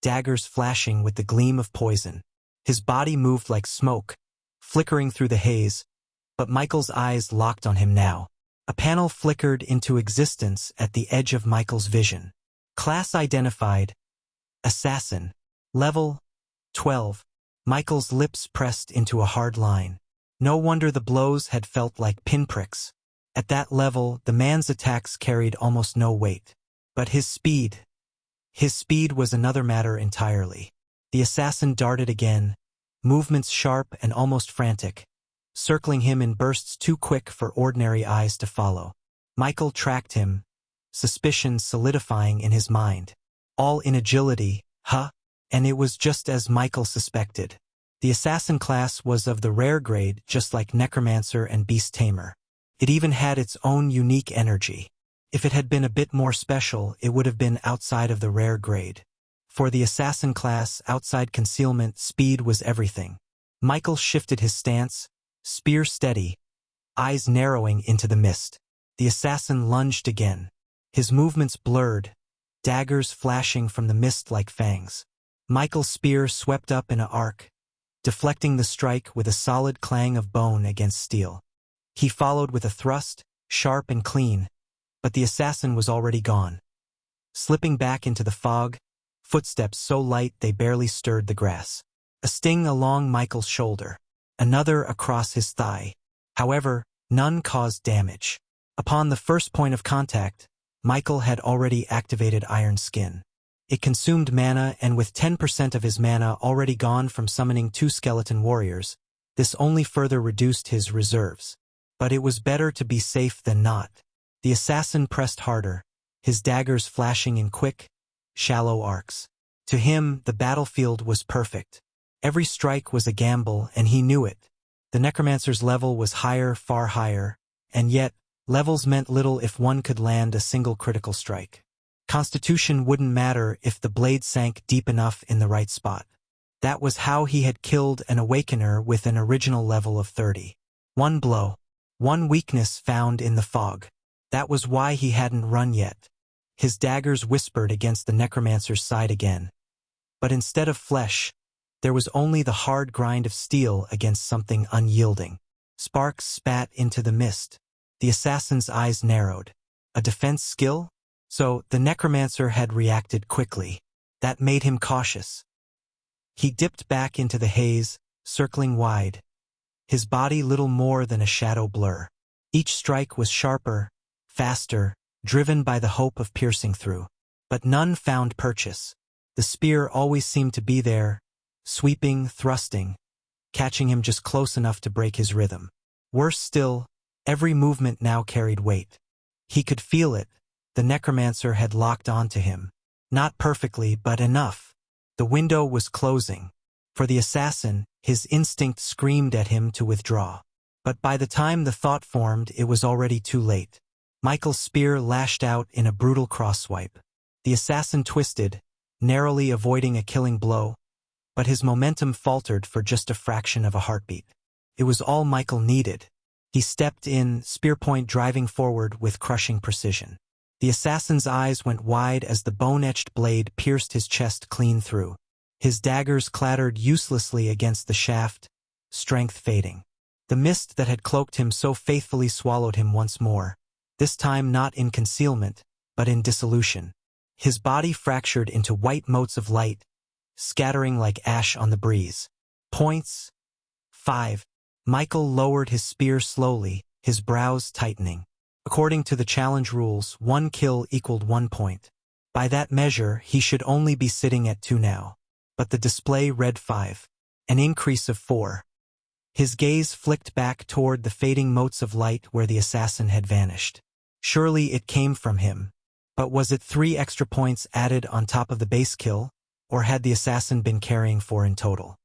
daggers flashing with the gleam of poison. His body moved like smoke, flickering through the haze, but Michael's eyes locked on him now. A panel flickered into existence at the edge of Michael's vision. Class identified. Assassin. Level 12. Michael's lips pressed into a hard line. No wonder the blows had felt like pinpricks. At that level, the man's attacks carried almost no weight. But his speed was another matter entirely. The assassin darted again, movements sharp and almost frantic, circling him in bursts too quick for ordinary eyes to follow. Michael tracked him, suspicion solidifying in his mind. All in agility, huh? And it was just as Michael suspected. The assassin class was of the rare grade, just like Necromancer and Beast Tamer. It even had its own unique energy. If it had been a bit more special, it would have been outside of the rare grade. For the assassin class, outside concealment, speed was everything. Michael shifted his stance, spear steady, eyes narrowing into the mist. The assassin lunged again. His movements blurred, daggers flashing from the mist like fangs. Michael's spear swept up in an arc, deflecting the strike with a solid clang of bone against steel. He followed with a thrust, sharp and clean, but the assassin was already gone. Slipping back into the fog, footsteps so light they barely stirred the grass. A sting along Michael's shoulder, another across his thigh. However, none caused damage. Upon the first point of contact, Michael had already activated Iron Skin. It consumed mana, and with 10% of his mana already gone from summoning 2 skeleton warriors, this only further reduced his reserves. But it was better to be safe than not. The assassin pressed harder, his daggers flashing in quick, shallow arcs. To him, the battlefield was perfect. Every strike was a gamble, and he knew it. The Necromancer's level was higher, far higher, and yet, levels meant little if one could land a single critical strike. Constitution wouldn't matter if the blade sank deep enough in the right spot. That was how he had killed an Awakener with an original level of 30. One blow. One weakness found in the fog. That was why he hadn't run yet. His daggers whispered against the Necromancer's side again. But instead of flesh, there was only the hard grind of steel against something unyielding. Sparks spat into the mist. The assassin's eyes narrowed. A defense skill? So, the Necromancer had reacted quickly. That made him cautious. He dipped back into the haze, circling wide. His body little more than a shadow blur. Each strike was sharper, faster, driven by the hope of piercing through. But none found purchase. The spear always seemed to be there, sweeping, thrusting, catching him just close enough to break his rhythm. Worse still, every movement now carried weight. He could feel it. The Necromancer had locked onto him. Not perfectly, but enough. The window was closing. For the assassin, his instinct screamed at him to withdraw. But by the time the thought formed, it was already too late. Michael's spear lashed out in a brutal cross-swipe. The assassin twisted, narrowly avoiding a killing blow, but his momentum faltered for just a fraction of a heartbeat. It was all Michael needed. He stepped in, spear point driving forward with crushing precision. The assassin's eyes went wide as the bone-etched blade pierced his chest clean through. His daggers clattered uselessly against the shaft, strength fading. The mist that had cloaked him so faithfully swallowed him once more, this time not in concealment, but in dissolution. His body fractured into white motes of light, scattering like ash on the breeze. Points. 5. Michael lowered his spear slowly, his brows tightening. According to the challenge rules, 1 kill equaled 1 point. By that measure, he should only be sitting at 2 now. But the display read 5. An increase of 4. His gaze flicked back toward the fading motes of light where the assassin had vanished. Surely it came from him. But was it 3 extra points added on top of the base kill, or had the assassin been carrying 4 in total?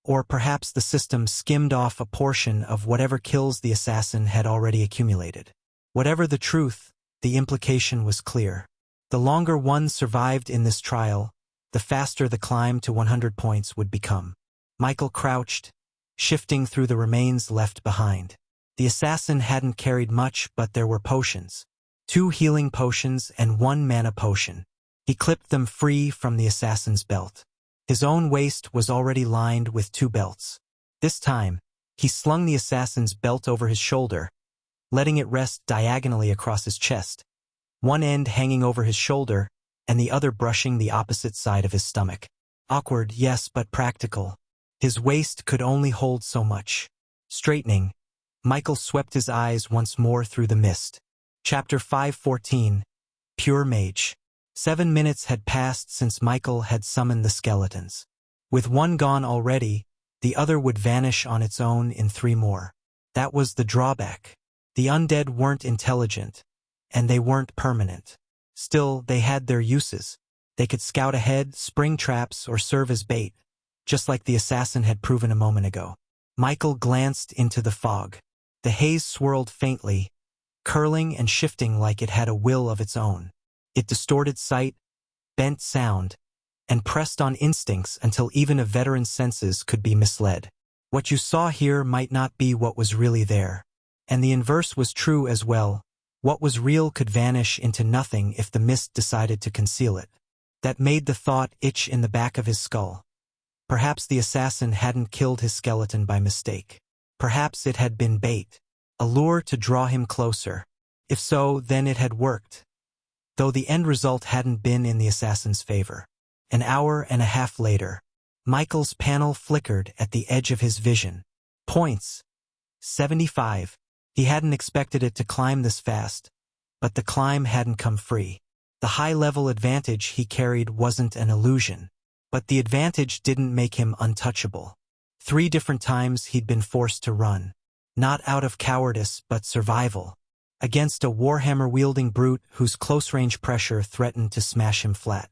Or perhaps the system skimmed off a portion of whatever kills the assassin had already accumulated. Whatever the truth, the implication was clear. The longer one survived in this trial, the faster the climb to 100 points would become. Michael crouched, shifting through the remains left behind. The assassin hadn't carried much, but there were potions. 2 healing potions and 1 mana potion. He clipped them free from the assassin's belt. His own waist was already lined with 2 belts. This time, he slung the assassin's belt over his shoulder, letting it rest diagonally across his chest, one end hanging over his shoulder and the other brushing the opposite side of his stomach. Awkward, yes, but practical. His waist could only hold so much. Straightening, Michael swept his eyes once more through the mist. Chapter 5:14. Pure Mage. 7 minutes had passed since Michael had summoned the skeletons. With 1 gone already, the other would vanish on its own in 3 more. That was the drawback. The undead weren't intelligent, and they weren't permanent. Still, they had their uses. They could scout ahead, spring traps, or serve as bait, just like the assassin had proven a moment ago. Michael glanced into the fog. The haze swirled faintly, curling and shifting like it had a will of its own. It distorted sight, bent sound, and pressed on instincts until even a veteran's senses could be misled. What you saw here might not be what was really there. And the inverse was true as well. What was real could vanish into nothing if the mist decided to conceal it. That made the thought itch in the back of his skull. Perhaps the assassin hadn't killed his skeleton by mistake. Perhaps it had been bait, a lure to draw him closer. If so, then it had worked. Though the end result hadn't been in the assassin's favor. An hour and a half later, Michael's panel flickered at the edge of his vision. Points. 75. He hadn't expected it to climb this fast, but the climb hadn't come free. The high-level advantage he carried wasn't an illusion, but the advantage didn't make him untouchable. 3 different times he'd been forced to run. Not out of cowardice, but survival. Against a warhammer-wielding brute whose close-range pressure threatened to smash him flat.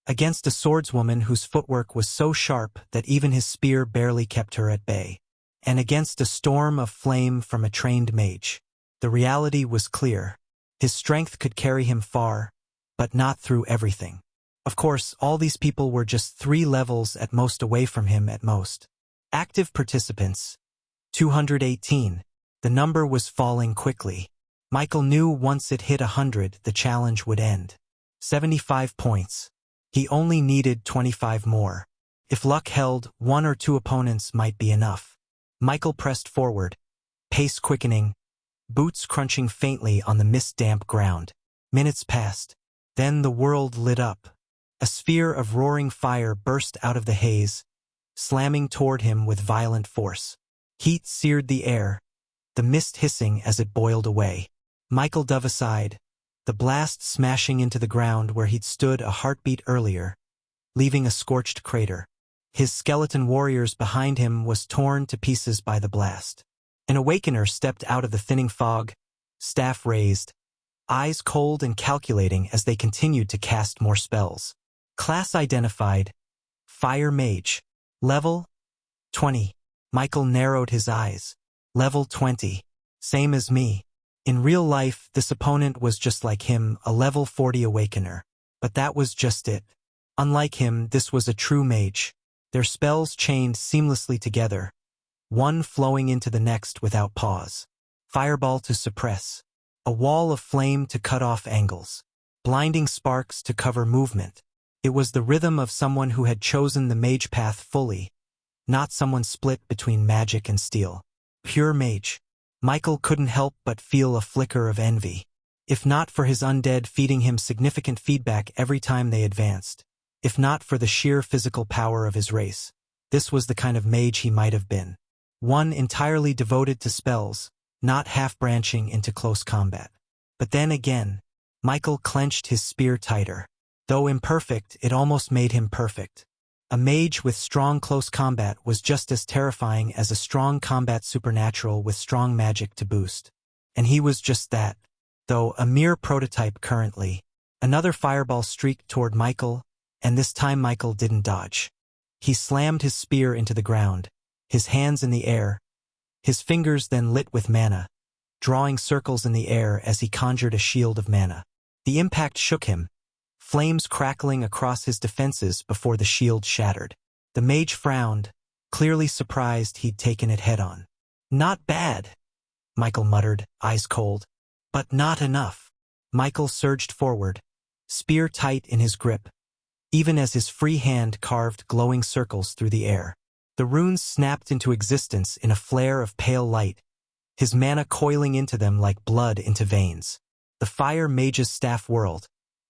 Against a swordswoman whose footwork was so sharp that even his spear barely kept her at bay. And against a storm of flame from a trained mage. The reality was clear. His strength could carry him far, but not through everything. Of course, all these people were just 3 levels at most away from him at most. Active participants. 218. The number was falling quickly. Michael knew once it hit 100, the challenge would end. 75 points. He only needed 25 more. If luck held, 1 or 2 opponents might be enough. Michael pressed forward, pace quickening, boots crunching faintly on the mist-damp ground. Minutes passed. Then the world lit up. A sphere of roaring fire burst out of the haze, slamming toward him with violent force. Heat seared the air, the mist hissing as it boiled away. Michael dove aside, the blast smashing into the ground where he'd stood a heartbeat earlier, leaving a scorched crater. His skeleton warriors behind him was torn to pieces by the blast. An Awakener stepped out of the thinning fog, staff raised, eyes cold and calculating as they continued to cast more spells. Class identified, Fire Mage. Level 20. Michael narrowed his eyes. Level 20. Same as me. In real life, this opponent was just like him, a level 40 Awakener. But that was just it. Unlike him, this was a true mage. Their spells chained seamlessly together, one flowing into the next without pause. Fireball to suppress. A wall of flame to cut off angles. Blinding sparks to cover movement. It was the rhythm of someone who had chosen the mage path fully, not someone split between magic and steel. Pure mage. Michael couldn't help but feel a flicker of envy. If not for his undead feeding him significant feedback every time they advanced, if not for the sheer physical power of his race, this was the kind of mage he might have been. One entirely devoted to spells, not half-branching into close combat. But then again, Michael clenched his spear tighter. Though imperfect, it almost made him perfect. A mage with strong close combat was just as terrifying as a strong combat supernatural with strong magic to boost. And he was just that, though a mere prototype currently. Another fireball streaked toward Michael, and this time Michael didn't dodge. He slammed his spear into the ground, his hands in the air, his fingers then lit with mana, drawing circles in the air as he conjured a shield of mana. The impact shook him, flames crackling across his defenses before the shield shattered. The mage frowned, clearly surprised he'd taken it head-on. "Not bad," Michael muttered, eyes cold. "But not enough." Michael surged forward, spear tight in his grip, even as his free hand carved glowing circles through the air. The runes snapped into existence in a flare of pale light, his mana coiling into them like blood into veins. The fire mage's staff whirled,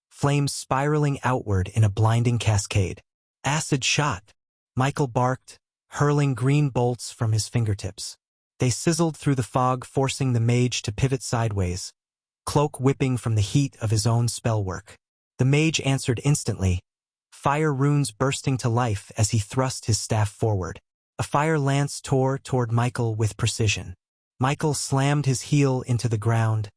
flames spiraling outward in a blinding cascade. "Acid shot," Michael barked, hurling green bolts from his fingertips. They sizzled through the fog, forcing the mage to pivot sideways, cloak whipping from the heat of his own spellwork. The mage answered instantly, fire runes bursting to life as he thrust his staff forward. A fire lance tore toward Michael with precision. Michael slammed his heel into the ground,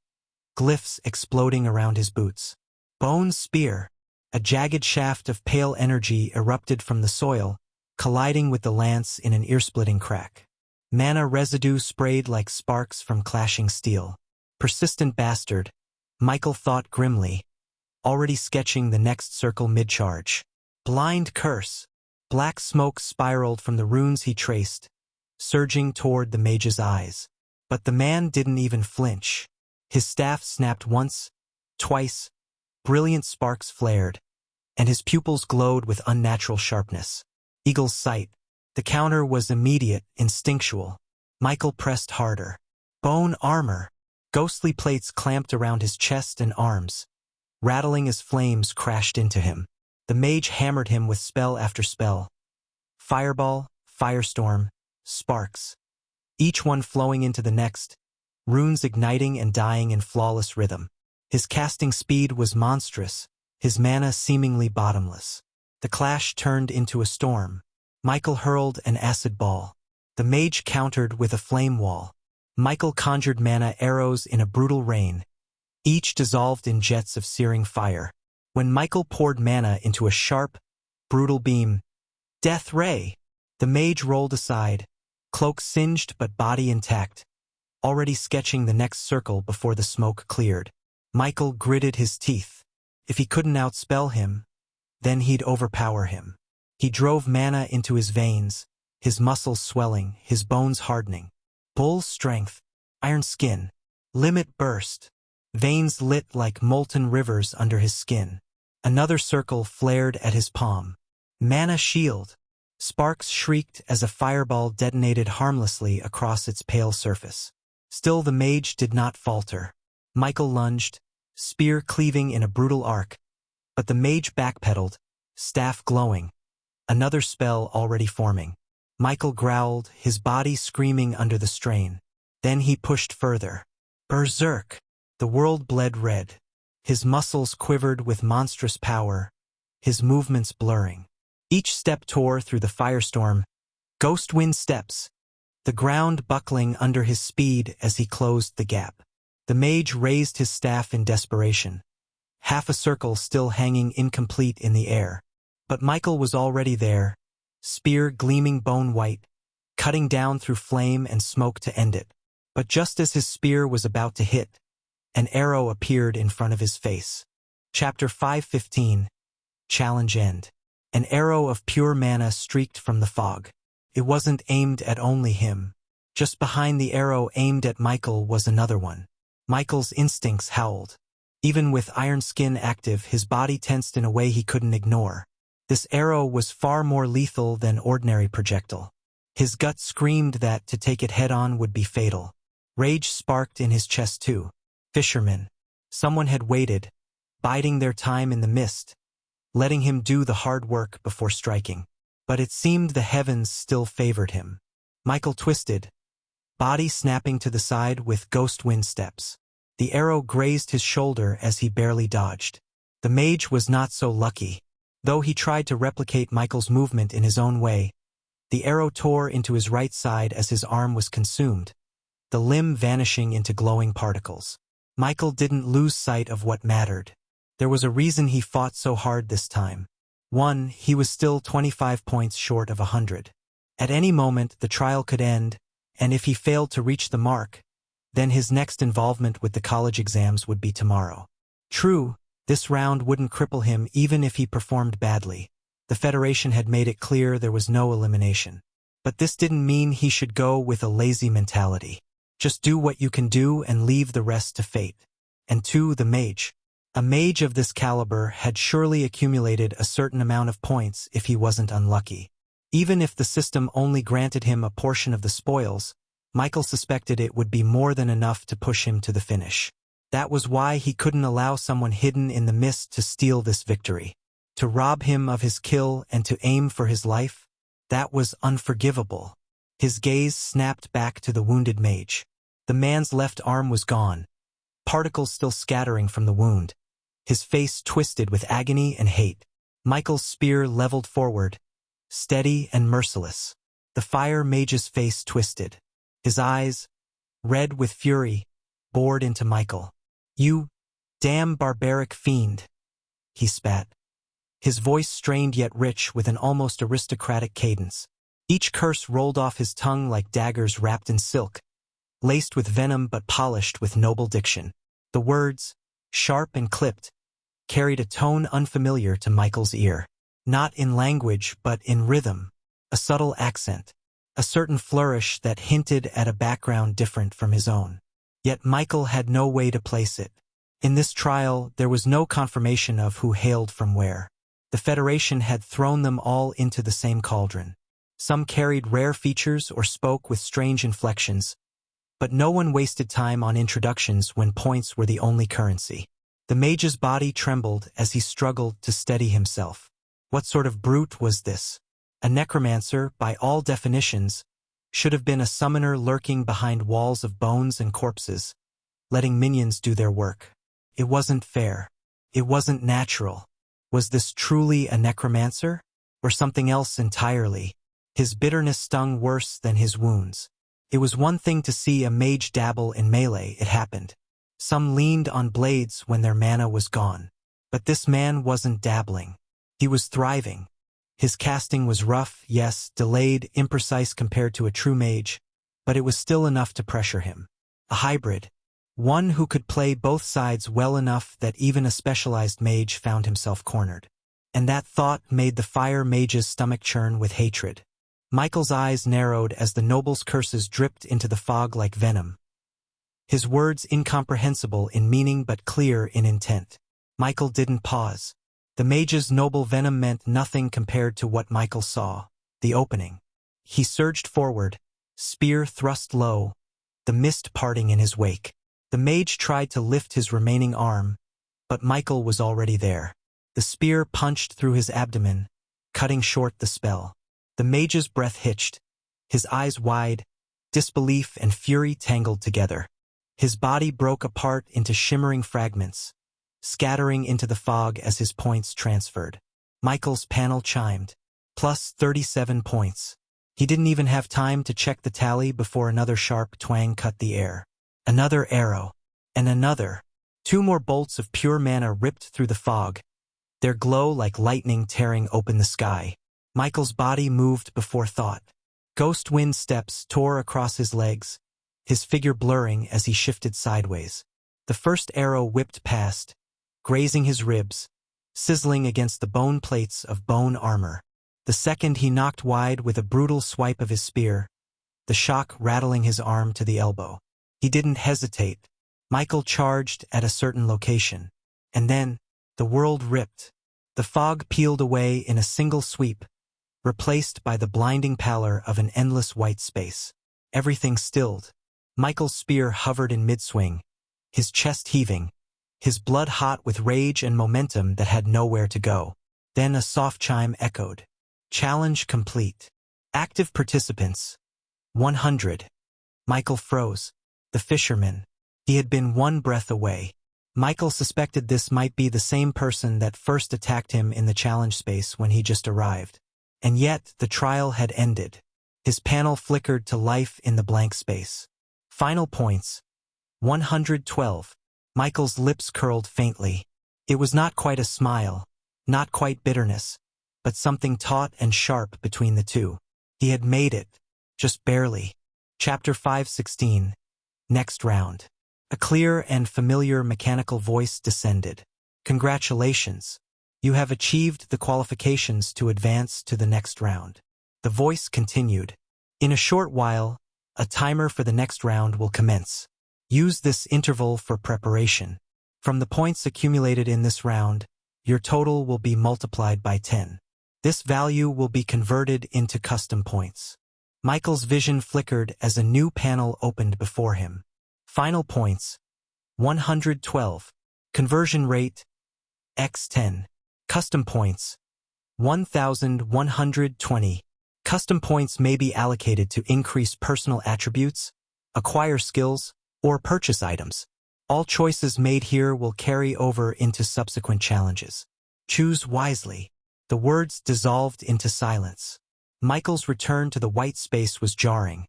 glyphs exploding around his boots. Bone spear. A jagged shaft of pale energy erupted from the soil, colliding with the lance in an ear-splitting crack. Mana residue sprayed like sparks from clashing steel. Persistent bastard, Michael thought grimly, already sketching the next circle mid-charge. Blind curse. Black smoke spiraled from the runes he traced, surging toward the mage's eyes. But the man didn't even flinch. His staff snapped once, twice, brilliant sparks flared, and his pupils glowed with unnatural sharpness. Eagle's sight. The counter was immediate, instinctual. Michael pressed harder. Bone armor. Ghostly plates clamped around his chest and arms, rattling as flames crashed into him. The mage hammered him with spell after spell. Fireball, firestorm, sparks. Each one flowing into the next, runes igniting and dying in flawless rhythm. His casting speed was monstrous, his mana seemingly bottomless. The clash turned into a storm. Michael hurled an acid ball. The mage countered with a flame wall. Michael conjured mana arrows in a brutal rain, each dissolved in jets of searing fire. When Michael poured mana into a sharp, brutal beam, death ray, the mage rolled aside, cloak singed but body intact, already sketching the next circle before the smoke cleared. Michael gritted his teeth. If he couldn't outspell him, then he'd overpower him. He drove mana into his veins, his muscles swelling, his bones hardening. Bull strength, iron skin, limit burst. Veins lit like molten rivers under his skin. Another circle flared at his palm. Mana shield. Sparks shrieked as a fireball detonated harmlessly across its pale surface. Still the mage did not falter. Michael lunged, spear cleaving in a brutal arc, but the mage backpedaled, staff glowing, another spell already forming. Michael growled, his body screaming under the strain. Then he pushed further. Berserk! The world bled red. His muscles quivered with monstrous power, his movements blurring. Each step tore through the firestorm, ghost wind steps, the ground buckling under his speed as he closed the gap. The mage raised his staff in desperation, half a circle still hanging incomplete in the air. But Michael was already there, spear gleaming bone-white, cutting down through flame and smoke to end it. But just as his spear was about to hit, an arrow appeared in front of his face. Chapter 5:15. Challenge End. An arrow of pure mana streaked from the fog. It wasn't aimed at only him. Just behind the arrow aimed at Michael was another one. Michael's instincts howled. Even with iron skin active, his body tensed in a way he couldn't ignore. This arrow was far more lethal than ordinary projectile. His gut screamed that to take it head-on would be fatal. Rage sparked in his chest too. Fisherman. Someone had waited, biding their time in the mist, letting him do the hard work before striking. But it seemed the heavens still favored him. Michael twisted, body snapping to the side with ghost wind steps. The arrow grazed his shoulder as he barely dodged. The mage was not so lucky. Though he tried to replicate Michael's movement in his own way, the arrow tore into his right side as his arm was consumed, the limb vanishing into glowing particles. Michael didn't lose sight of what mattered. There was a reason he fought so hard this time. One, he was still 25 points short of 100. At any moment, the trial could end, and if he failed to reach the mark, then his next involvement with the college exams would be tomorrow. True, this round wouldn't cripple him even if he performed badly. The Federation had made it clear there was no elimination. But this didn't mean he should go with a lazy mentality. Just do what you can do and leave the rest to fate. And two, the mage. A mage of this caliber had surely accumulated a certain amount of points if he wasn't unlucky. Even if the system only granted him a portion of the spoils, Michael suspected it would be more than enough to push him to the finish. That was why he couldn't allow someone hidden in the mist to steal this victory. To rob him of his kill and to aim for his life? That was unforgivable. His gaze snapped back to the wounded mage. The man's left arm was gone, particles still scattering from the wound. His face twisted with agony and hate. Michael's spear leveled forward, steady and merciless. The fire mage's face twisted. His eyes, red with fury, bored into Michael. "You damn barbaric fiend," he spat. His voice strained yet rich with an almost aristocratic cadence. Each curse rolled off his tongue like daggers wrapped in silk, laced with venom but polished with noble diction. The words, sharp and clipped, carried a tone unfamiliar to Michael's ear. Not in language but in rhythm, a subtle accent, a certain flourish that hinted at a background different from his own. Yet Michael had no way to place it. In this trial, there was no confirmation of who hailed from where. The Federation had thrown them all into the same cauldron. Some carried rare features or spoke with strange inflections, but no one wasted time on introductions when points were the only currency. The mage's body trembled as he struggled to steady himself. What sort of brute was this? A necromancer, by all definitions, should have been a summoner lurking behind walls of bones and corpses, letting minions do their work. It wasn't fair. It wasn't natural. Was this truly a necromancer? Or something else entirely? His bitterness stung worse than his wounds. It was one thing to see a mage dabble in melee, it happened. Some leaned on blades when their mana was gone. But this man wasn't dabbling. He was thriving. His casting was rough, yes, delayed, imprecise compared to a true mage, but it was still enough to pressure him. A hybrid. One who could play both sides well enough that even a specialized mage found himself cornered. And that thought made the fire mage's stomach churn with hatred. Michael's eyes narrowed as the noble's curses dripped into the fog like venom. His words incomprehensible in meaning but clear in intent. Michael didn't pause. The mage's noble venom meant nothing compared to what Michael saw, the opening. He surged forward, spear thrust low, the mist parting in his wake. The mage tried to lift his remaining arm, but Michael was already there. The spear punched through his abdomen, cutting short the spell. The mage's breath hitched, his eyes wide, disbelief and fury tangled together. His body broke apart into shimmering fragments, scattering into the fog as his points transferred. Michael's panel chimed. Plus 37 points. He didn't even have time to check the tally before another sharp twang cut the air. Another arrow. And another. 2 more bolts of pure mana ripped through the fog, their glow like lightning tearing open the sky. Michael's body moved before thought. Ghost wind steps tore across his legs, his figure blurring as he shifted sideways. The first arrow whipped past, grazing his ribs, sizzling against the bone plates of bone armor. The second he knocked wide with a brutal swipe of his spear, the shock rattling his arm to the elbow. He didn't hesitate. Michael charged at a certain location. And then, the world ripped. The fog peeled away in a single sweep, replaced by the blinding pallor of an endless white space. Everything stilled. Michael's spear hovered in mid-swing, his chest heaving, his blood hot with rage and momentum that had nowhere to go. Then a soft chime echoed. Challenge complete. Active participants. 100. Michael froze. The fisherman. He had been one breath away. Michael suspected this might be the same person that first attacked him in the challenge space when he just arrived. And yet, the trial had ended. His panel flickered to life in the blank space. Final points. 112. Michael's lips curled faintly. It was not quite a smile, not quite bitterness, but something taut and sharp between the two. He had made it. Just barely. Chapter 5:16. Next round. A clear and familiar mechanical voice descended. Congratulations. You have achieved the qualifications to advance to the next round. The voice continued. In a short while, a timer for the next round will commence. Use this interval for preparation. From the points accumulated in this round, your total will be multiplied by 10. This value will be converted into custom points. Michael's vision flickered as a new panel opened before him. Final points. 112. Conversion rate. x10. Custom points. 1,120. Custom points may be allocated to increase personal attributes, acquire skills, or purchase items. All choices made here will carry over into subsequent challenges. Choose wisely. The words dissolved into silence. Michael's return to the white space was jarring,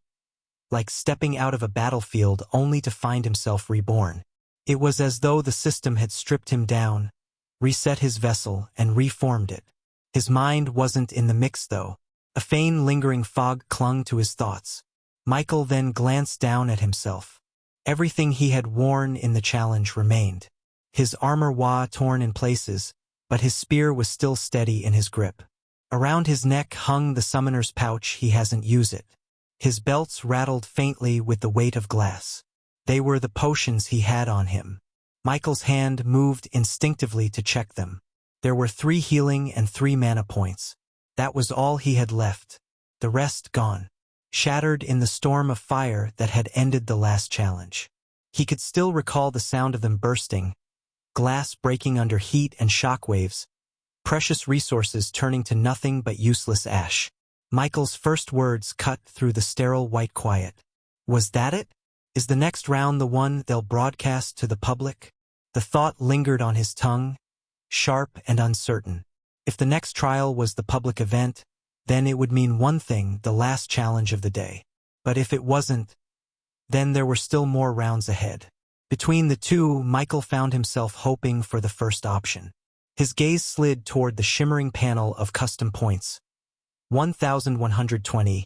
like stepping out of a battlefield only to find himself reborn. It was as though the system had stripped him down, reset his vessel, and reformed it. His mind wasn't in the mix, though. A faint lingering fog clung to his thoughts. Michael then glanced down at himself. Everything he had worn in the challenge remained. His armor was torn in places, but his spear was still steady in his grip. Around his neck hung the summoner's pouch. He hasn't used it. His belts rattled faintly with the weight of glass. They were the potions he had on him. Michael's hand moved instinctively to check them. There were 3 healing and 3 mana points. That was all he had left. The rest gone. Shattered in the storm of fire that had ended the last challenge. He could still recall the sound of them bursting, glass breaking under heat and shockwaves, precious resources turning to nothing but useless ash. Michael's first words cut through the sterile white quiet. Was that it? Is the next round the one they'll broadcast to the public? The thought lingered on his tongue, sharp and uncertain. If the next trial was the public event, then it would mean one thing, the last challenge of the day. But if it wasn't, then there were still more rounds ahead. Between the two, Michael found himself hoping for the first option. His gaze slid toward the shimmering panel of custom points. 1,120,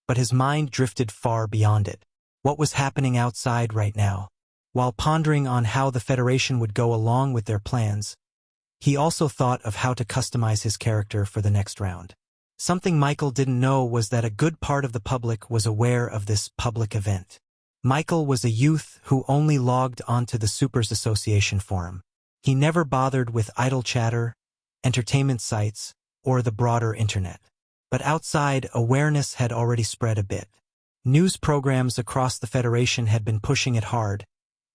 but his mind drifted far beyond it. What was happening outside right now? While pondering on how the Federation would go along with their plans, he also thought of how to customize his character for the next round. Something Michael didn't know was that a good part of the public was aware of this public event. Michael was a youth who only logged onto the Supers Association forum. He never bothered with idle chatter, entertainment sites, or the broader internet. But outside, awareness had already spread a bit. News programs across the Federation had been pushing it hard,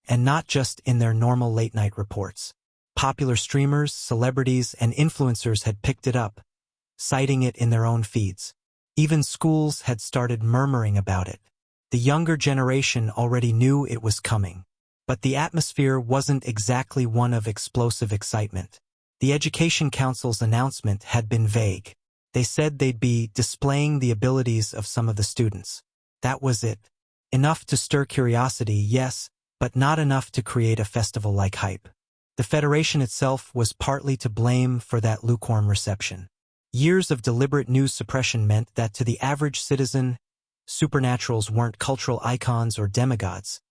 and not just in their normal late-night reports. Popular streamers, celebrities, and influencers had picked it up, citing it in their own feeds. Even schools had started murmuring about it. The younger generation already knew it was coming. But the atmosphere wasn't exactly one of explosive excitement. The Education Council's announcement had been vague. They said they'd be displaying the abilities of some of the students. That was it. Enough to stir curiosity, yes, but not enough to create a festival-like hype. The Federation itself was partly to blame for that lukewarm reception. Years of deliberate news suppression meant that to the average citizen, supernaturals weren't cultural icons or demigods.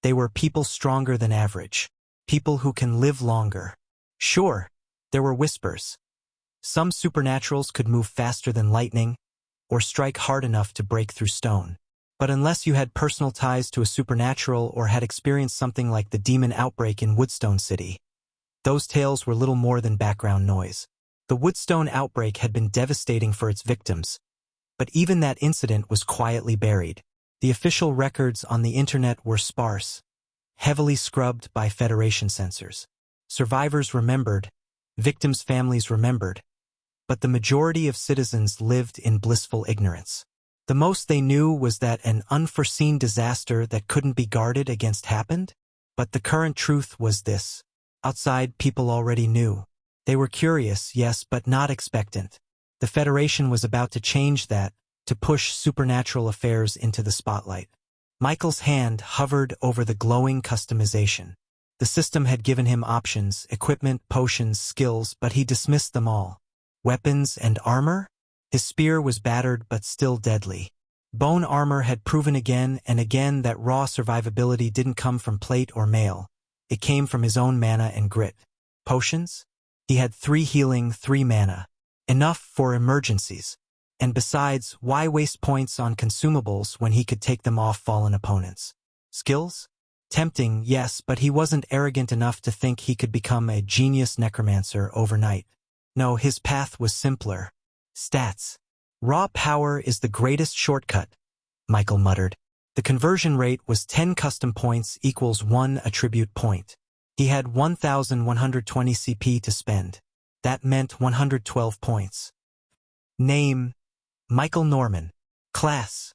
They were people stronger than average. People who can live longer. Sure, there were whispers. Some supernaturals could move faster than lightning, or strike hard enough to break through stone. But unless you had personal ties to a supernatural or had experienced something like the demon outbreak in Woodstone City, those tales were little more than background noise. The Woodstone outbreak had been devastating for its victims, but even that incident was quietly buried. The official records on the internet were sparse, heavily scrubbed by Federation censors. Survivors remembered, victims' families remembered, but the majority of citizens lived in blissful ignorance. The most they knew was that an unforeseen disaster that couldn't be guarded against happened, but the current truth was this. Outside, people already knew. They were curious, yes, but not expectant. The Federation was about to change that, to push supernatural affairs into the spotlight. Michael's hand hovered over the glowing customization. The system had given him options, equipment, potions, skills, but he dismissed them all. Weapons and armor? His spear was battered but still deadly. Bone armor had proven again and again that raw survivability didn't come from plate or mail. It came from his own mana and grit. Potions? He had 3 healing, 3 mana. Enough for emergencies. And besides, why waste points on consumables when he could take them off fallen opponents? Skills? Tempting, yes, but he wasn't arrogant enough to think he could become a genius necromancer overnight. No, his path was simpler. Stats. Raw power is the greatest shortcut, Michael muttered. The conversion rate was 10 custom points equals 1 attribute point. He had 1,120 CP to spend. That meant 112 points. Name: Michael Norman. Class: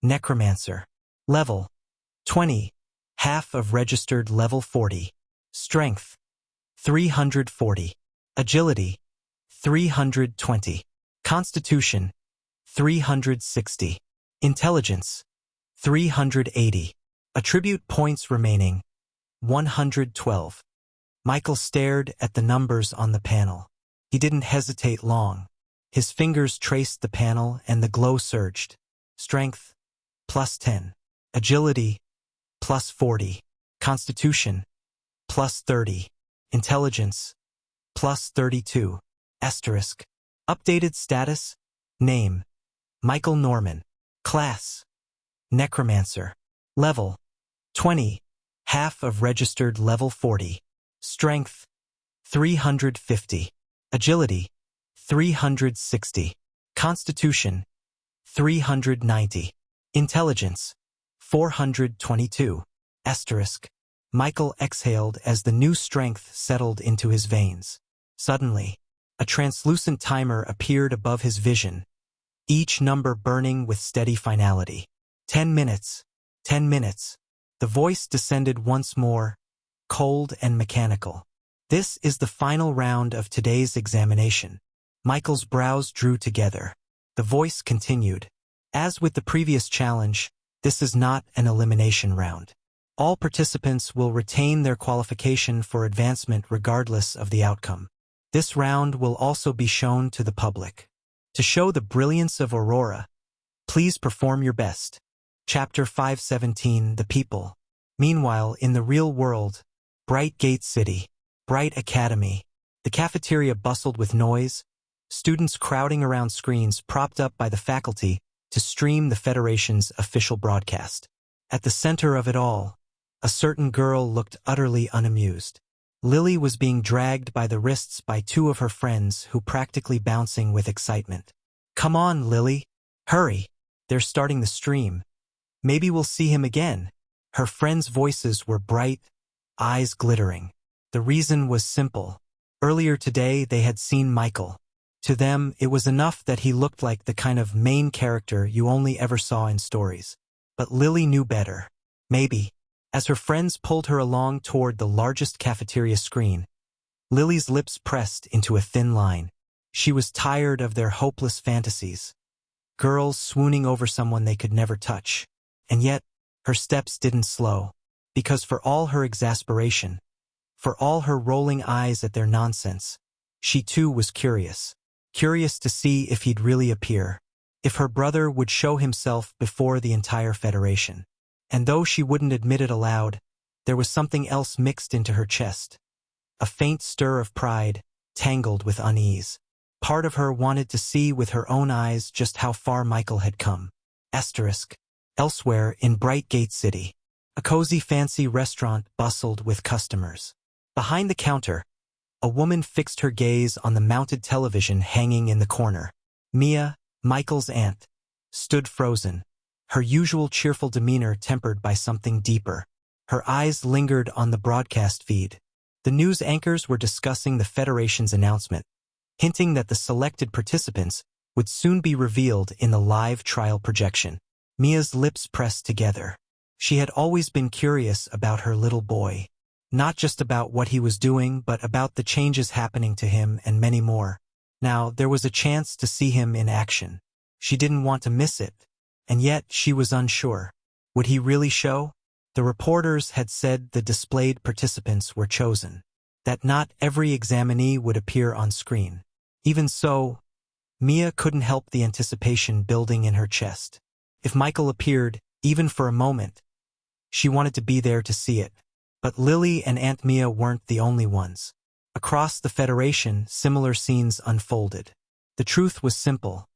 Necromancer. Level: 20. Half of registered level 40. Strength: 340. Agility: 320. Constitution: 360. Intelligence: 380. Attribute points remaining: 112. Michael stared at the numbers on the panel. He didn't hesitate long. His fingers traced the panel and the glow surged. Strength: +10. Agility: +40. Constitution: +30. Intelligence: +32. Asterisk. Updated status: Name: Michael Norman. Class: Necromancer. Level: 20. Half of registered level 40. Strength: 350. Agility: 360. Constitution: 390. Intelligence: 422. Asterisk. Michael exhaled as the new strength settled into his veins. Suddenly, a translucent timer appeared above his vision, each number burning with steady finality. 10 minutes. 10 minutes. The voice descended once more, cold and mechanical. This is the final round of today's examination. Michael's brows drew together. The voice continued. As with the previous challenge, this is not an elimination round. All participants will retain their qualification for advancement regardless of the outcome. This round will also be shown to the public. To show the brilliance of Aurora, please perform your best. Chapter 517, The People. Meanwhile, in the real world, Bright Gate City, Bright Academy, the cafeteria bustled with noise, students crowding around screens propped up by the faculty to stream the Federation's official broadcast. At the center of it all, a certain girl looked utterly unamused. Lily was being dragged by the wrists by 2 of her friends who practically bouncing with excitement. "Come on, Lily. Hurry. They're starting the stream." Maybe we'll see him again. Her friends' voices were bright, eyes glittering. The reason was simple. Earlier today they had seen Michael. To them, it was enough that he looked like the kind of main character you only ever saw in stories. But Lily knew better. Maybe. As her friends pulled her along toward the largest cafeteria screen, Lily's lips pressed into a thin line. She was tired of their hopeless fantasies. Girls swooning over someone they could never touch. And yet, her steps didn't slow. Because for all her exasperation, for all her rolling eyes at their nonsense, she too was curious. Curious to see if he'd really appear. If her brother would show himself before the entire Federation. And though she wouldn't admit it aloud, there was something else mixed into her chest. A faint stir of pride, tangled with unease. Part of her wanted to see with her own eyes just how far Michael had come. Asterisk. Elsewhere in Bright Gate City, a cozy fancy restaurant bustled with customers. Behind the counter, a woman fixed her gaze on the mounted television hanging in the corner. Mia, Michael's aunt, stood frozen, her usual cheerful demeanor tempered by something deeper. Her eyes lingered on the broadcast feed. The news anchors were discussing the Federation's announcement, hinting that the selected participants would soon be revealed in the live trial projection. Mia's lips pressed together. She had always been curious about her little boy. Not just about what he was doing, but about the changes happening to him and many more. Now, there was a chance to see him in action. She didn't want to miss it, and yet she was unsure. Would he really show? The reporters had said the displayed participants were chosen, that not every examinee would appear on screen. Even so, Mia couldn't help the anticipation building in her chest. If Michael appeared, even for a moment, she wanted to be there to see it. But Lily and Aunt Mia weren't the only ones. Across the Federation, similar scenes unfolded. The truth was simple.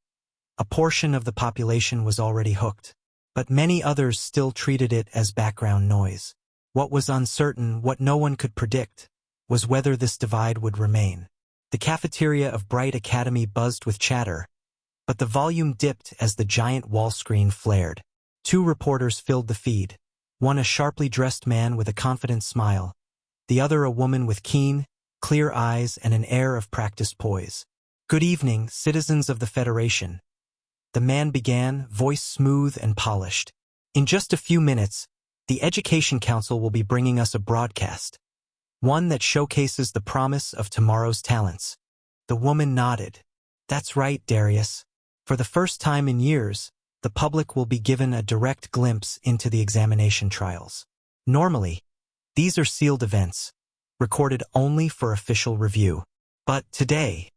A portion of the population was already hooked, but many others still treated it as background noise. What was uncertain, what no one could predict, was whether this divide would remain. The cafeteria of Bright Academy buzzed with chatter, but the volume dipped as the giant wall screen flared. 2 reporters filled the feed, one a sharply dressed man with a confident smile, the other a woman with keen, clear eyes and an air of practiced poise. "Good evening, citizens of the Federation," the man began, voice smooth and polished. "In just a few minutes, the Education Council will be bringing us a broadcast, one that showcases the promise of tomorrow's talents." The woman nodded. "That's right, Darius. For the first time in years, the public will be given a direct glimpse into the examination trials. Normally, these are sealed events, recorded only for official review. But today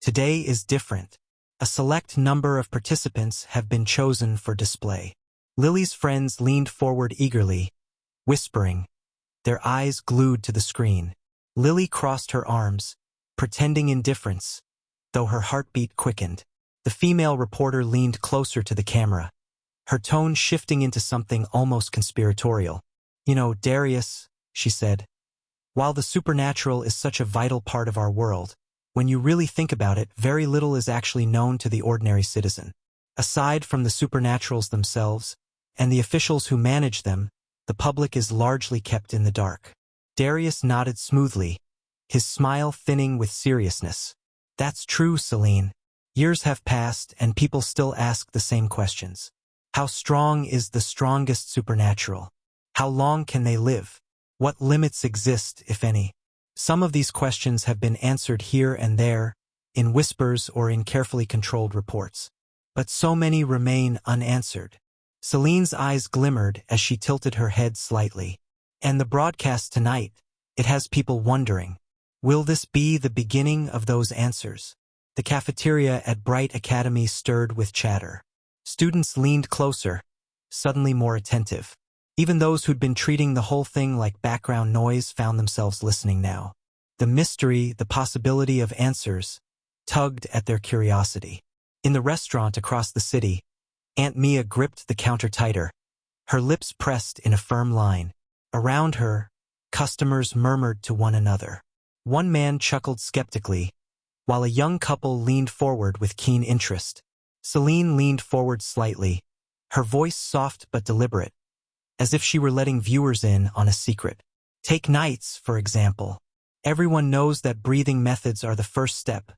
is different. A select number of participants have been chosen for display." Lily's friends leaned forward eagerly, whispering, their eyes glued to the screen. Lily crossed her arms, pretending indifference, though her heartbeat quickened. The female reporter leaned closer to the camera, her tone shifting into something almost conspiratorial. "You know, Darius," she said, "while the supernatural is such a vital part of our world, when you really think about it, very little is actually known to the ordinary citizen. Aside from the supernaturals themselves, and the officials who manage them, the public is largely kept in the dark." Darius nodded smoothly, his smile thinning with seriousness. "That's true, Celine. Years have passed and people still ask the same questions. How strong is the strongest supernatural? How long can they live? What limits exist, if any? Some of these questions have been answered here and there, in whispers or in carefully controlled reports. But so many remain unanswered." Celine's eyes glimmered as she tilted her head slightly. "And the broadcast tonight, it has people wondering, will this be the beginning of those answers?" The cafeteria at Bright Academy stirred with chatter. Students leaned closer, suddenly more attentive. Even those who'd been treating the whole thing like background noise found themselves listening now. The mystery, the possibility of answers, tugged at their curiosity. In the restaurant across the city, Aunt Mia gripped the counter tighter, her lips pressed in a firm line. Around her, customers murmured to one another. One man chuckled skeptically, while a young couple leaned forward with keen interest. Celine leaned forward slightly, her voice soft but deliberate, as if she were letting viewers in on a secret. Take nights, for example. Everyone knows that breathing methods are the first step,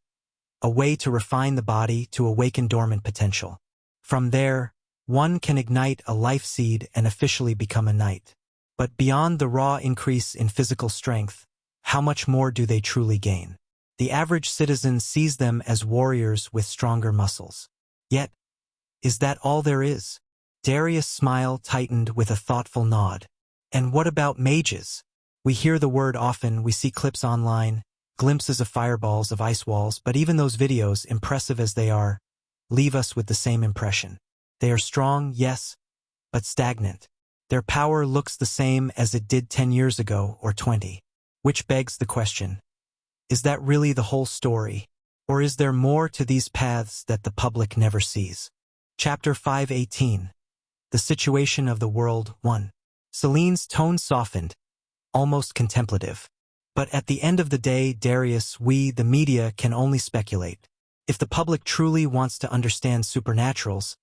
a way to refine the body to awaken dormant potential. From there, one can ignite a life seed and officially become a knight. But beyond the raw increase in physical strength, how much more do they truly gain? The average citizen sees them as warriors with stronger muscles. Yet, is that all there is? Darius' smile tightened with a thoughtful nod. And what about mages? We hear the word often, we see clips online, glimpses of fireballs of ice walls, but even those videos, impressive as they are, leave us with the same impression. They are strong, yes, but stagnant. Their power looks the same as it did 10 years ago or 20. Which begs the question, is that really the whole story? Or is there more to these paths that the public never sees? Chapter 5:18. The Situation of the World 1. Celine's tone softened, almost contemplative. But at the end of the day, Darius, we, the media, can only speculate. If the public truly wants to understand supernaturals,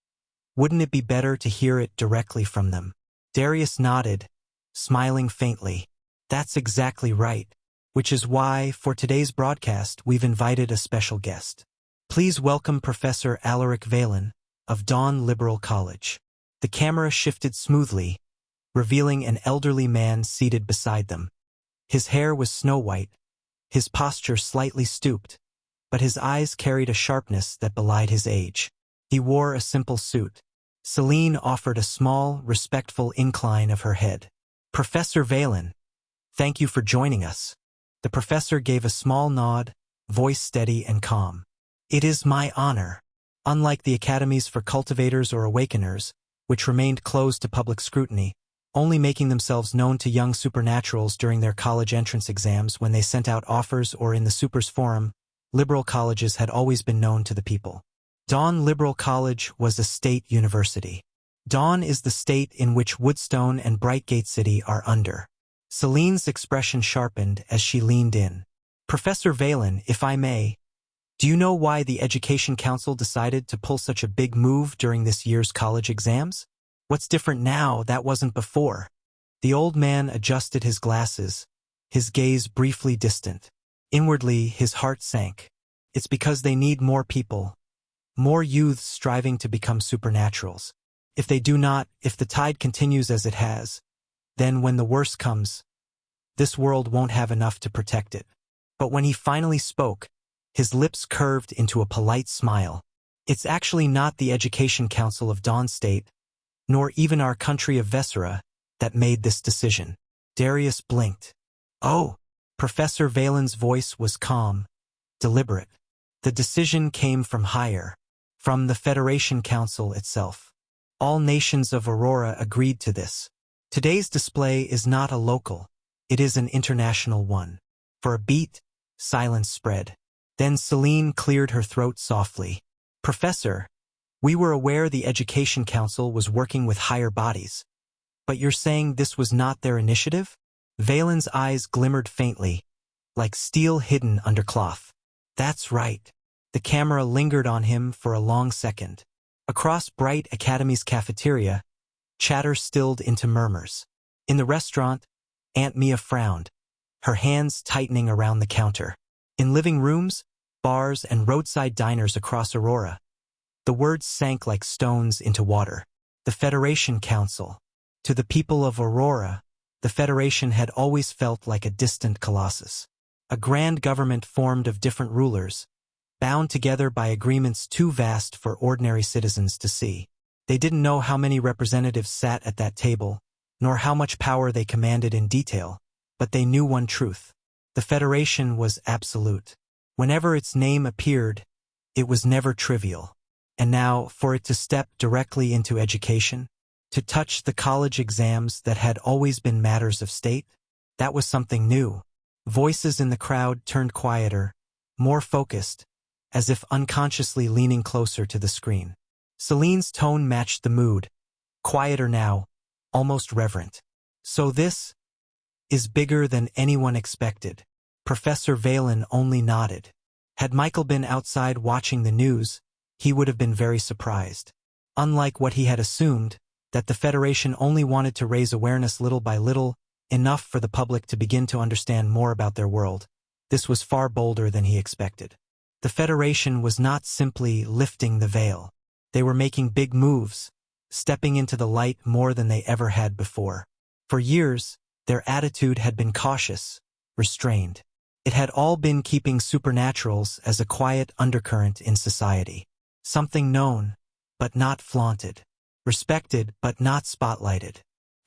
wouldn't it be better to hear it directly from them? Darius nodded, smiling faintly. That's exactly right. Which is why, for today's broadcast, we've invited a special guest. Please welcome Professor Alaric Valen of Dawn Liberal College. The camera shifted smoothly, revealing an elderly man seated beside them. His hair was snow-white, his posture slightly stooped, but his eyes carried a sharpness that belied his age. He wore a simple suit. Celine offered a small, respectful incline of her head. Professor Valen, thank you for joining us. The professor gave a small nod, voice steady and calm. It is my honor. Unlike the academies for cultivators or awakeners, which remained closed to public scrutiny, only making themselves known to young supernaturals during their college entrance exams when they sent out offers or in the Supers Forum, liberal colleges had always been known to the people. Dawn Liberal College was a state university. Dawn is the state in which Woodstone and Brightgate City are under. Celine's expression sharpened as she leaned in. Professor Valen, if I may, do you know why the Education Council decided to pull such a big move during this year's college exams? What's different now that wasn't before? The old man adjusted his glasses, his gaze briefly distant. Inwardly, his heart sank. It's because they need more people, more youths striving to become supernaturals. If they do not, if the tide continues as it has, then when the worst comes, this world won't have enough to protect it. But when he finally spoke, his lips curved into a polite smile. It's actually not the Education Council of Dawn State, nor even our country of Vesera, that made this decision. Darius blinked. Oh, Professor Valen's voice was calm, deliberate. The decision came from higher, from the Federation Council itself. All nations of Aurora agreed to this. Today's display is not a local, it is an international one. For a beat, silence spread. Then Celine cleared her throat softly. Professor, we were aware the Education Council was working with higher bodies. But you're saying this was not their initiative? Valen's eyes glimmered faintly, like steel hidden under cloth. That's right. The camera lingered on him for a long second. Across Bright Academy's cafeteria, chatter stilled into murmurs. In the restaurant, Aunt Mia frowned, her hands tightening around the counter. In living rooms, bars, and roadside diners across Aurora, the words sank like stones into water. The Federation Council. To the people of Aurora, the Federation had always felt like a distant colossus. A grand government formed of different rulers, bound together by agreements too vast for ordinary citizens to see. They didn't know how many representatives sat at that table, nor how much power they commanded in detail, but they knew one truth. The Federation was absolute. Whenever its name appeared, it was never trivial. And now, for it to step directly into education, to touch the college exams that had always been matters of state, that was something new. Voices in the crowd turned quieter, more focused, as if unconsciously leaning closer to the screen. Celine's tone matched the mood, quieter now, almost reverent. So this is bigger than anyone expected. Professor Valen only nodded. Had Michael been outside watching the news, he would have been very surprised. unlike what he had assumed, that the Federation only wanted to raise awareness little by little, enough for the public to begin to understand more about their world. This was far bolder than he expected. The Federation was not simply lifting the veil. They were making big moves, stepping into the light more than they ever had before. For years, their attitude had been cautious, restrained. It had all been keeping supernaturals as a quiet undercurrent in society. Something known, but not flaunted. Respected, but not spotlighted.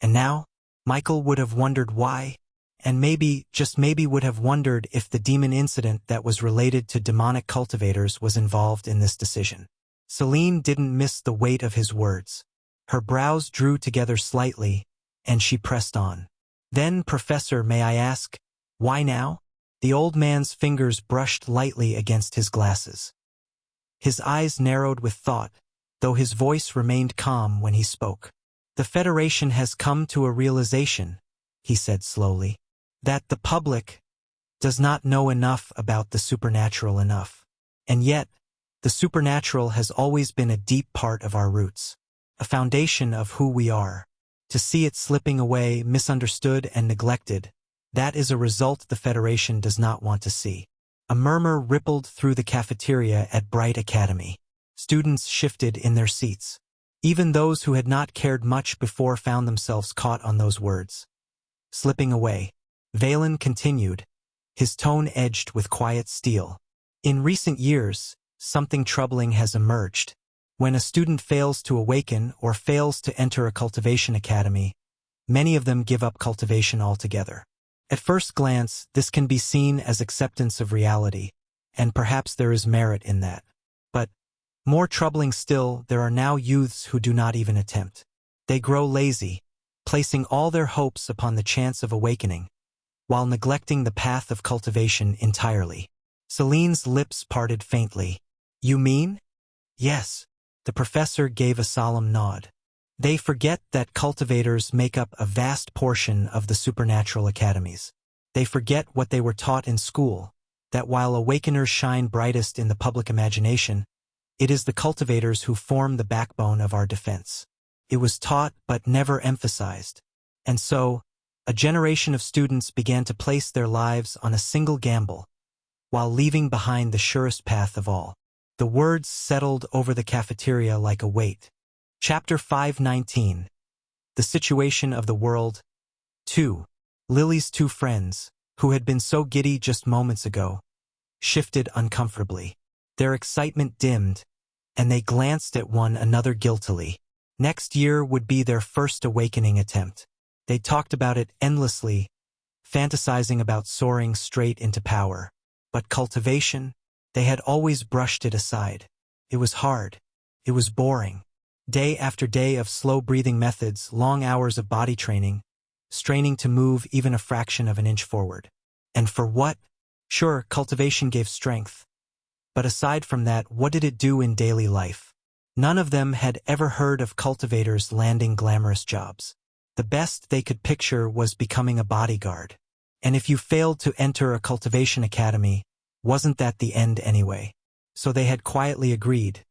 And now, Michael would have wondered why, and maybe, just maybe would have wondered if the demon incident that was related to demonic cultivators was involved in this decision. Celine didn't miss the weight of his words. Her brows drew together slightly, and she pressed on. Then, Professor, may I ask, why now? The old man's fingers brushed lightly against his glasses. His eyes narrowed with thought, though his voice remained calm when he spoke. The Federation has come to a realization, he said slowly, that the public does not know enough about the supernatural enough. And yet, the supernatural has always been a deep part of our roots, a foundation of who we are. To see it slipping away, misunderstood and neglected, that is a result the Federation does not want to see. A murmur rippled through the cafeteria at Bright Academy. Students shifted in their seats. Even those who had not cared much before found themselves caught on those words. Slipping away, Valen continued, his tone edged with quiet steel. In recent years, something troubling has emerged. When a student fails to awaken or fails to enter a cultivation academy, many of them give up cultivation altogether. At first glance, this can be seen as acceptance of reality, and perhaps there is merit in that. But, more troubling still, there are now youths who do not even attempt. They grow lazy, placing all their hopes upon the chance of awakening, while neglecting the path of cultivation entirely. Celine's lips parted faintly. You mean? Yes. The professor gave a solemn nod. They forget that cultivators make up a vast portion of the supernatural academies. They forget what they were taught in school, that while awakeners shine brightest in the public imagination, it is the cultivators who form the backbone of our defense. It was taught but never emphasized. And so, a generation of students began to place their lives on a single gamble, while leaving behind the surest path of all. The words settled over the cafeteria like a weight. Chapter 519. The Situation of the World. 2. Lily's two friends, who had been so giddy just moments ago, shifted uncomfortably. Their excitement dimmed, and they glanced at one another guiltily. Next year would be their first awakening attempt. They talked about it endlessly, fantasizing about soaring straight into power. But cultivation? They had always brushed it aside. It was hard. It was boring. Day after day of slow-breathing methods, long hours of body training, straining to move even a fraction of an inch forward. And for what? Sure, cultivation gave strength. But aside from that, what did it do in daily life? None of them had ever heard of cultivators landing glamorous jobs. The best they could picture was becoming a bodyguard. And if you failed to enter a cultivation academy, wasn't that the end anyway? So they had quietly agreed.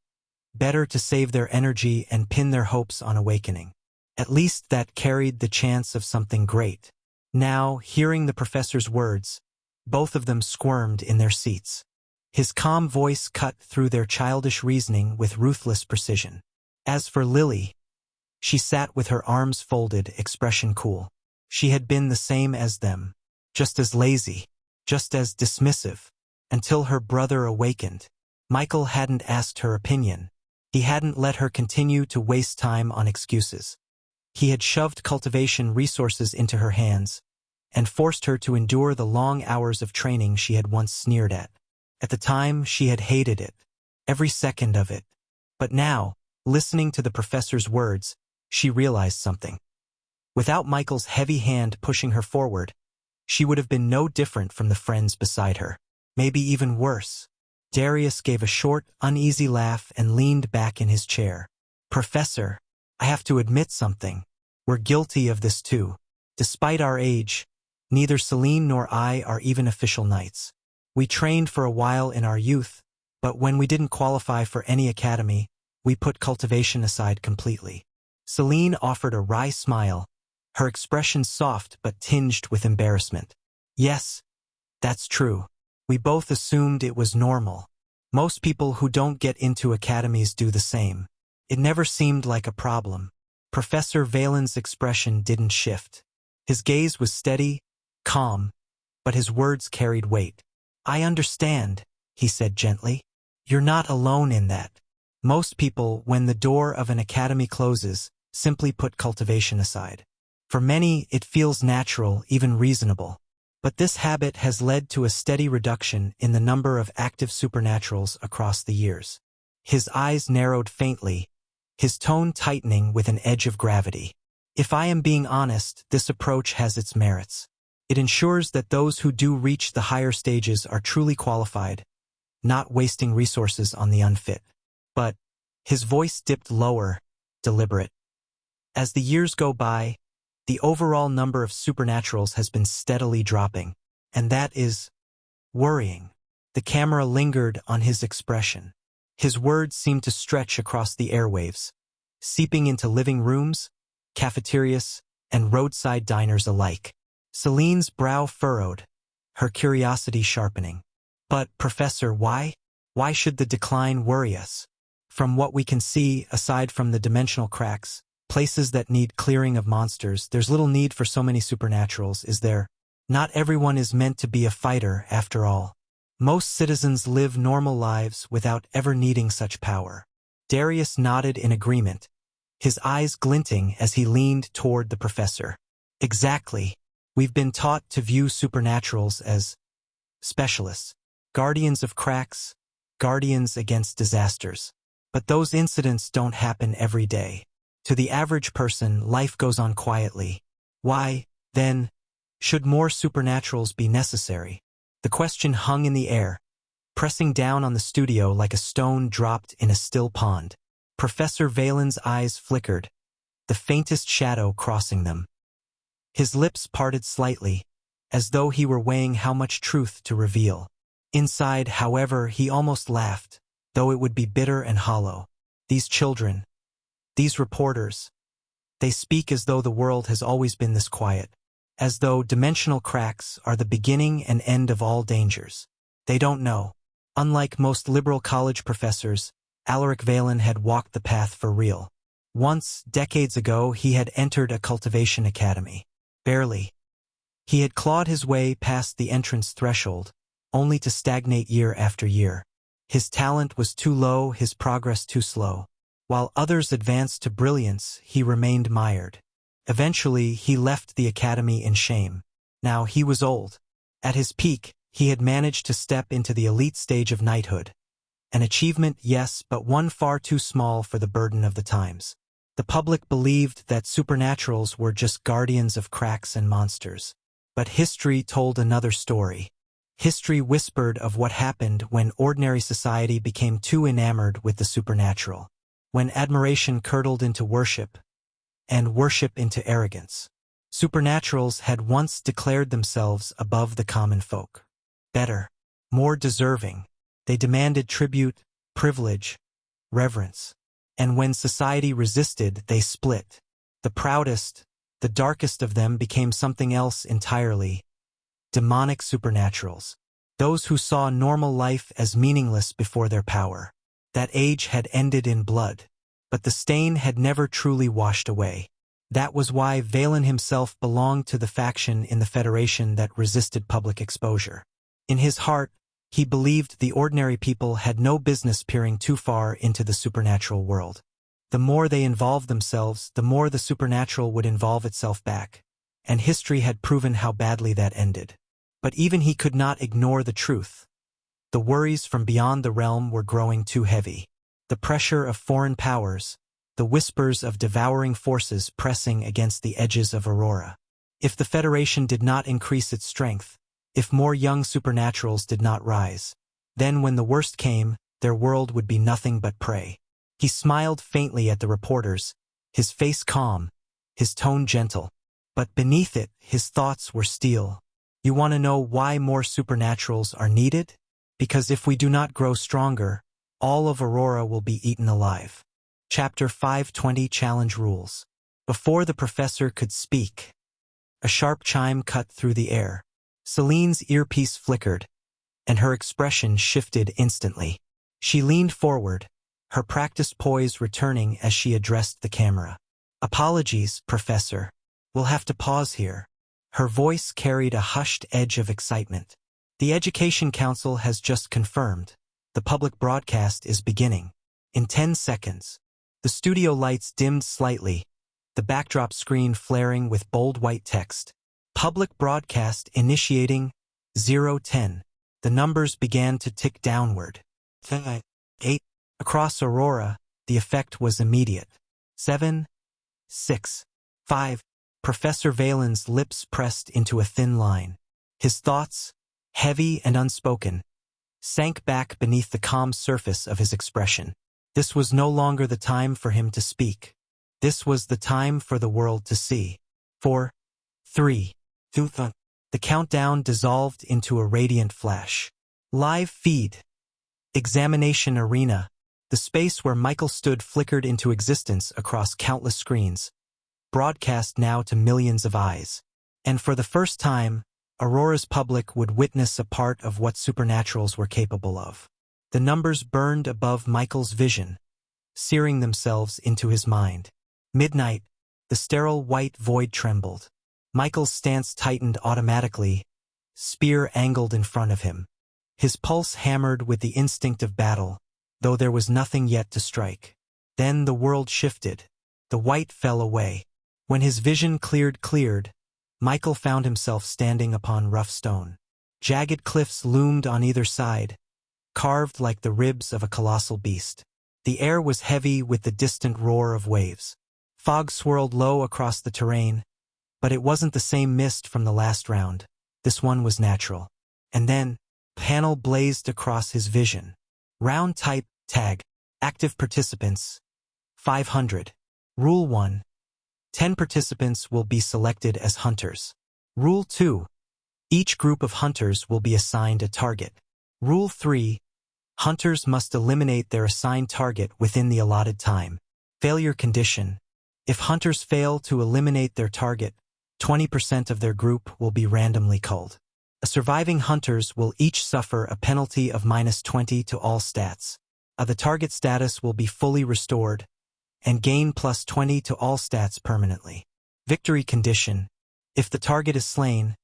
Better to save their energy and pin their hopes on awakening. At least that carried the chance of something great. Now, hearing the professor's words, both of them squirmed in their seats. His calm voice cut through their childish reasoning with ruthless precision. As for Lily, she sat with her arms folded, expression cool. She had been the same as them, just as lazy, just as dismissive, until her brother awakened. Michael hadn't asked her opinion. He hadn't let her continue to waste time on excuses. He had shoved cultivation resources into her hands and forced her to endure the long hours of training she had once sneered at. At the time, she had hated it, every second of it. But now, listening to the professor's words, she realized something. Without Michael's heavy hand pushing her forward, she would have been no different from the friends beside her. Maybe even worse. Darius gave a short, uneasy laugh and leaned back in his chair. Professor, I have to admit something. We're guilty of this too. Despite our age, neither Celine nor I are even official knights. We trained for a while in our youth, but when we didn't qualify for any academy, we put cultivation aside completely. Celine offered a wry smile, her expression soft but tinged with embarrassment. Yes, that's true. We both assumed it was normal. Most people who don't get into academies do the same. It never seemed like a problem. Professor Valen's expression didn't shift. His gaze was steady, calm, but his words carried weight. I understand, he said gently. You're not alone in that. Most people, when the door of an academy closes, simply put cultivation aside. For many, it feels natural, even reasonable. But this habit has led to a steady reduction in the number of active supernaturals across the years. His eyes narrowed faintly, his tone tightening with an edge of gravity. If I am being honest, this approach has its merits. It ensures that those who do reach the higher stages are truly qualified, not wasting resources on the unfit. But his voice dipped lower, deliberate. As the years go by, the overall number of supernaturals has been steadily dropping, and that is worrying. The camera lingered on his expression. His words seemed to stretch across the airwaves, seeping into living rooms, cafeterias, and roadside diners alike. Celine's brow furrowed, her curiosity sharpening. But, Professor, why? Why should the decline worry us? From what we can see, aside from the dimensional cracks, places that need clearing of monsters, there's little need for so many supernaturals, is there? Not everyone is meant to be a fighter, after all. Most citizens live normal lives without ever needing such power. Darius nodded in agreement, his eyes glinting as he leaned toward the professor. Exactly. We've been taught to view supernaturals as specialists, guardians of cracks, guardians against disasters. But those incidents don't happen every day. To the average person, life goes on quietly. Why, then, should more supernaturals be necessary? The question hung in the air, pressing down on the studio like a stone dropped in a still pond. Professor Valen's eyes flickered, the faintest shadow crossing them. His lips parted slightly, as though he were weighing how much truth to reveal. Inside, however, he almost laughed, though it would be bitter and hollow. These children, these reporters, they speak as though the world has always been this quiet, as though dimensional cracks are the beginning and end of all dangers. They don't know. Unlike most liberal college professors, Alaric Valen had walked the path for real. Once, decades ago, he had entered a cultivation academy. Barely. He had clawed his way past the entrance threshold, only to stagnate year after year. His talent was too low, his progress too slow. While others advanced to brilliance, he remained mired. Eventually, he left the academy in shame. Now he was old. At his peak, he had managed to step into the elite stage of knighthood. An achievement, yes, but one far too small for the burden of the times. The public believed that supernaturals were just guardians of cracks and monsters. But history told another story. History whispered of what happened when ordinary society became too enamored with the supernatural. When admiration curdled into worship, and worship into arrogance. Supernaturals had once declared themselves above the common folk. Better, more deserving. They demanded tribute, privilege, reverence. And when society resisted, they split. The proudest, the darkest of them became something else entirely. Demonic supernaturals. Those who saw normal life as meaningless before their power. That age had ended in blood. But the stain had never truly washed away. That was why Valen himself belonged to the faction in the Federation that resisted public exposure. In his heart, he believed the ordinary people had no business peering too far into the supernatural world. The more they involved themselves, the more the supernatural would involve itself back. And history had proven how badly that ended. But even he could not ignore the truth. The worries from beyond the realm were growing too heavy. The pressure of foreign powers, the whispers of devouring forces pressing against the edges of Aurora. If the Federation did not increase its strength, if more young supernaturals did not rise, then when the worst came, their world would be nothing but prey. He smiled faintly at the reporters, his face calm, his tone gentle. But beneath it, his thoughts were steel. You want to know why more supernaturals are needed? Because if we do not grow stronger, all of Aurora will be eaten alive. Chapter 520 Challenge Rules. Before the professor could speak, a sharp chime cut through the air. Celine's earpiece flickered, and her expression shifted instantly. She leaned forward, her practiced poise returning as she addressed the camera. "Apologies, Professor. We'll have to pause here." Her voice carried a hushed edge of excitement. "The Education Council has just confirmed. The public broadcast is beginning. In 10 seconds. The studio lights dimmed slightly, the backdrop screen flaring with bold white text. Public broadcast initiating 0:10. The numbers began to tick downward. 8. Across Aurora, the effect was immediate. 7, 6, 5. Professor Valen's lips pressed into a thin line. His thoughts, heavy and unspoken, sank back beneath the calm surface of his expression. This was no longer the time for him to speak. This was the time for the world to see. 4, 3, 2, 1. The countdown dissolved into a radiant flash. Live feed. Examination arena. The space where Michael stood flickered into existence across countless screens, broadcast now to millions of eyes. And for the first time, Aurora's public would witness a part of what supernaturals were capable of. The numbers burned above Michael's vision, searing themselves into his mind. Midnight, the sterile white void trembled. Michael's stance tightened automatically, spear angled in front of him. His pulse hammered with the instinct of battle, though there was nothing yet to strike. Then the world shifted. The white fell away. When his vision cleared, Michael found himself standing upon rough stone. Jagged cliffs loomed on either side, carved like the ribs of a colossal beast. The air was heavy with the distant roar of waves. Fog swirled low across the terrain, but it wasn't the same mist from the last round. This one was natural. And then, panel blazed across his vision. Round type, tag, active participants, 500. Rule 1. 10 participants will be selected as hunters. Rule 2. Each group of hunters will be assigned a target. Rule 3. Hunters must eliminate their assigned target within the allotted time. Failure condition. If hunters fail to eliminate their target, 20% of their group will be randomly culled. Surviving hunters will each suffer a penalty of -20 to all stats. The target status will be fully restored, and gain +20 to all stats permanently. Victory condition. If the target is slain,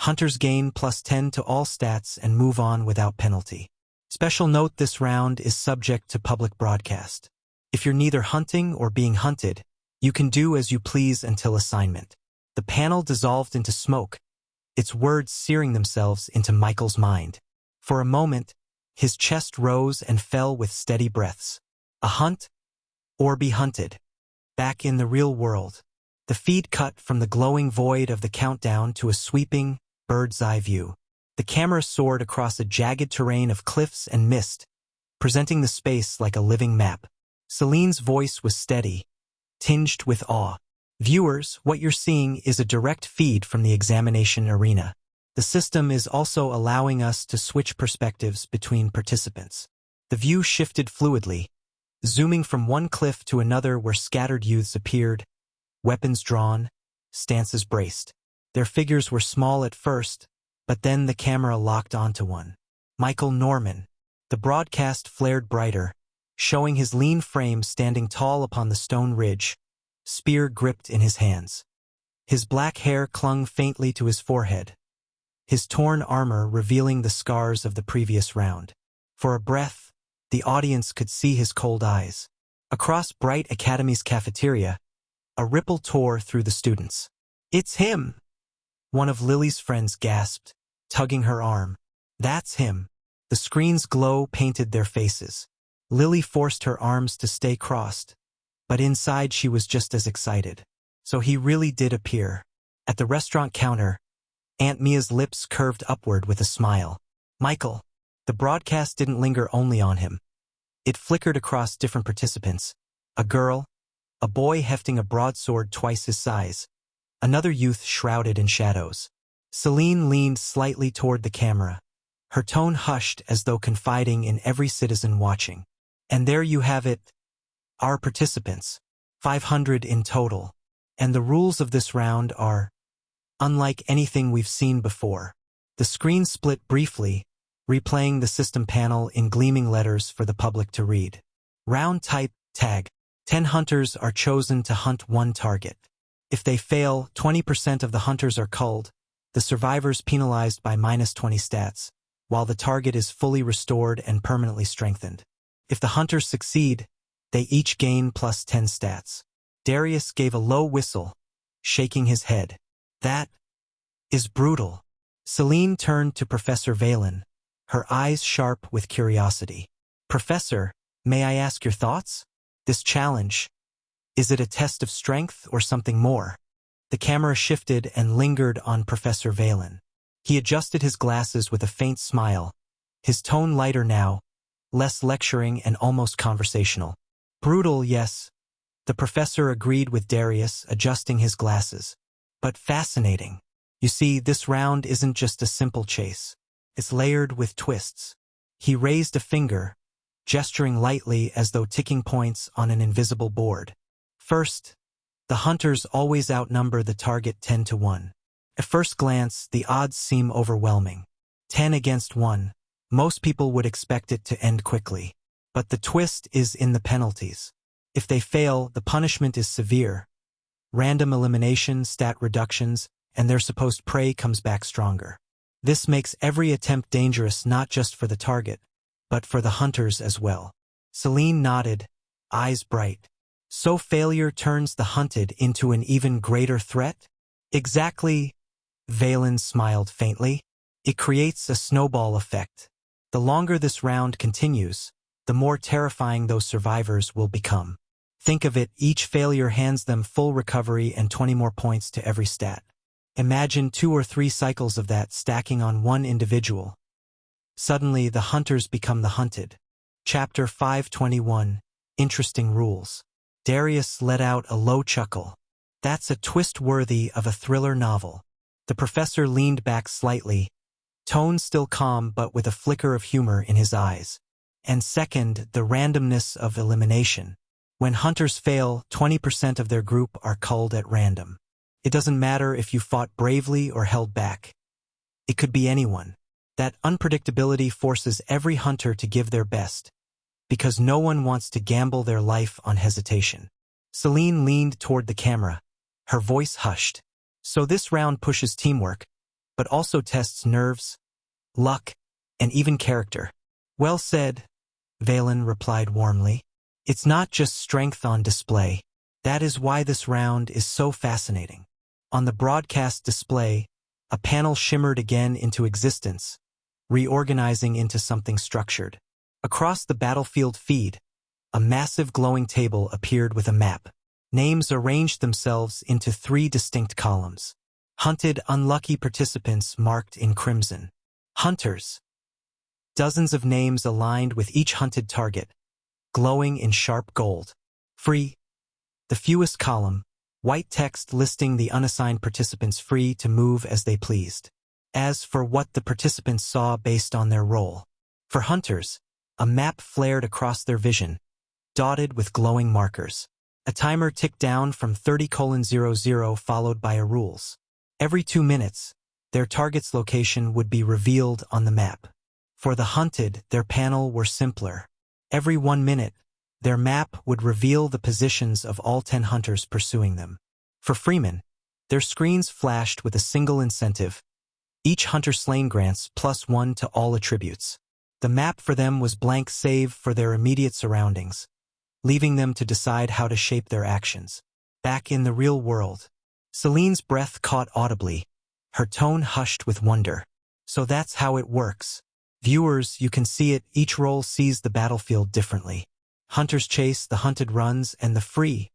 hunters gain +10 to all stats and move on without penalty. Special note: this round is subject to public broadcast. If you're neither hunting or being hunted, you can do as you please until assignment. The panel dissolved into smoke, its words searing themselves into Michael's mind. For a moment, his chest rose and fell with steady breaths. A hunt, or be hunted. Back in the real world, the feed cut from the glowing void of the countdown to a sweeping, bird's-eye view. The camera soared across a jagged terrain of cliffs and mist, presenting the space like a living map. Celine's voice was steady, tinged with awe. "Viewers, what you're seeing is a direct feed from the examination arena. The system is also allowing us to switch perspectives between participants." The view shifted fluidly, zooming from one cliff to another where scattered youths appeared, weapons drawn, stances braced. Their figures were small at first, but then the camera locked onto one. Michael Norman. The broadcast flared brighter, showing his lean frame standing tall upon the stone ridge, spear gripped in his hands. His black hair clung faintly to his forehead, his torn armor revealing the scars of the previous round. For a breath, the audience could see his cold eyes. Across Bright Academy's cafeteria, a ripple tore through the students. "It's him!" One of Lily's friends gasped, tugging her arm. "That's him." The screen's glow painted their faces. Lily forced her arms to stay crossed, but inside she was just as excited. So he really did appear. At the restaurant counter, Aunt Mia's lips curved upward with a smile. "Michael." The broadcast didn't linger only on him. It flickered across different participants. A girl, a boy hefting a broadsword twice his size, another youth shrouded in shadows. Celine leaned slightly toward the camera, her tone hushed as though confiding in every citizen watching. "And there you have it, Our participants, 500 in total. And the rules of this round are unlike anything we've seen before. The screen split briefly, replaying the system panel in gleaming letters for the public to read. Round type, tag. 10 hunters are chosen to hunt one target. If they fail, 20% of the hunters are culled, the survivors penalized by -20 stats, while the target is fully restored and permanently strengthened. If the hunters succeed, they each gain +10 stats. Darius gave a low whistle, shaking his head. That is brutal. Celine turned to Professor Valen, her eyes sharp with curiosity. Professor, may I ask your thoughts? This challenge, is it a test of strength or something more? The camera shifted and lingered on Professor Valen. He adjusted his glasses with a faint smile, his tone lighter now, less lecturing and almost conversational. Brutal, yes. The professor agreed with Darius, adjusting his glasses. But fascinating. You see, this round isn't just a simple chase. It's layered with twists. He raised a finger, gesturing lightly as though ticking points on an invisible board. First, the hunters always outnumber the target 10 to 1. At first glance, the odds seem overwhelming. 10 against 1. Most people would expect it to end quickly. But the twist is in the penalties. If they fail, the punishment is severe. Random elimination, stat reductions, and their supposed prey comes back stronger. This makes every attempt dangerous not just for the target, but for the hunters as well. Celine nodded, eyes bright. So failure turns the hunted into an even greater threat? Exactly, Valen smiled faintly. It creates a snowball effect. The longer this round continues, the more terrifying those survivors will become. Think of it, each failure hands them full recovery and 20 more points to every stat. Imagine 2 or 3 cycles of that stacking on one individual. Suddenly, the hunters become the hunted. Chapter 521, Interesting Rules. Darius let out a low chuckle. That's a twist worthy of a thriller novel. The professor leaned back slightly, tone still calm but with a flicker of humor in his eyes. And second, the randomness of elimination. When hunters fail, 20% of their group are culled at random. It doesn't matter if you fought bravely or held back. It could be anyone. That unpredictability forces every hunter to give their best, because no one wants to gamble their life on hesitation. Celine leaned toward the camera, her voice hushed. So this round pushes teamwork, but also tests nerves, luck, and even character. Well said, Valen replied warmly. It's not just strength on display. That is why this round is so fascinating. On the broadcast display, a panel shimmered again into existence, reorganizing into something structured. Across the battlefield feed, a massive glowing table appeared with a map. Names arranged themselves into 3 distinct columns. Hunted unlucky participants marked in crimson. Hunters. Dozens of names aligned with each hunted target, glowing in sharp gold. Free. The fewest column, white text listing the unassigned participants free to move as they pleased. As for what the participants saw based on their role. For hunters, a map flared across their vision, dotted with glowing markers. A timer ticked down from 30:00 followed by a rules. Every 2 minutes, their target's location would be revealed on the map. For the hunted, their panel were simpler. Every 1 minute, their map would reveal the positions of all 10 hunters pursuing them. For freemen, their screens flashed with a single incentive. Each hunter slain grants +1 to all attributes. The map for them was blank save for their immediate surroundings, leaving them to decide how to shape their actions. Back in the real world, Celine's breath caught audibly, her tone hushed with wonder. So that's how it works. Viewers, you can see it, each role sees the battlefield differently. Hunters chase, the hunted runs, and the free.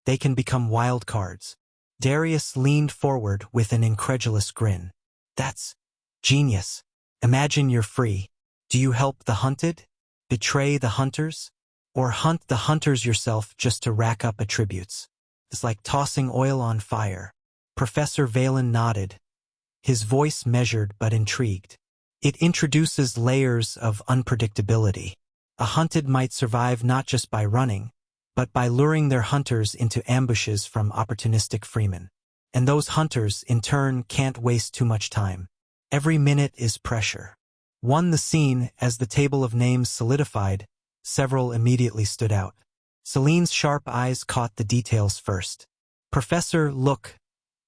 They can become wild cards. Darius leaned forward with an incredulous grin. That's genius. Imagine you're free. Do you help the hunted? Betray the hunters? Or hunt the hunters yourself just to rack up attributes? It's like tossing oil on fire. Professor Valen nodded, his voice measured but intrigued. It introduces layers of unpredictability. A hunted might survive not just by running, but by luring their hunters into ambushes from opportunistic freemen. And those hunters, in turn, can't waste too much time. Every minute is pressure. The scene, as the table of names solidified, several immediately stood out. Celine's sharp eyes caught the details first. Professor, look.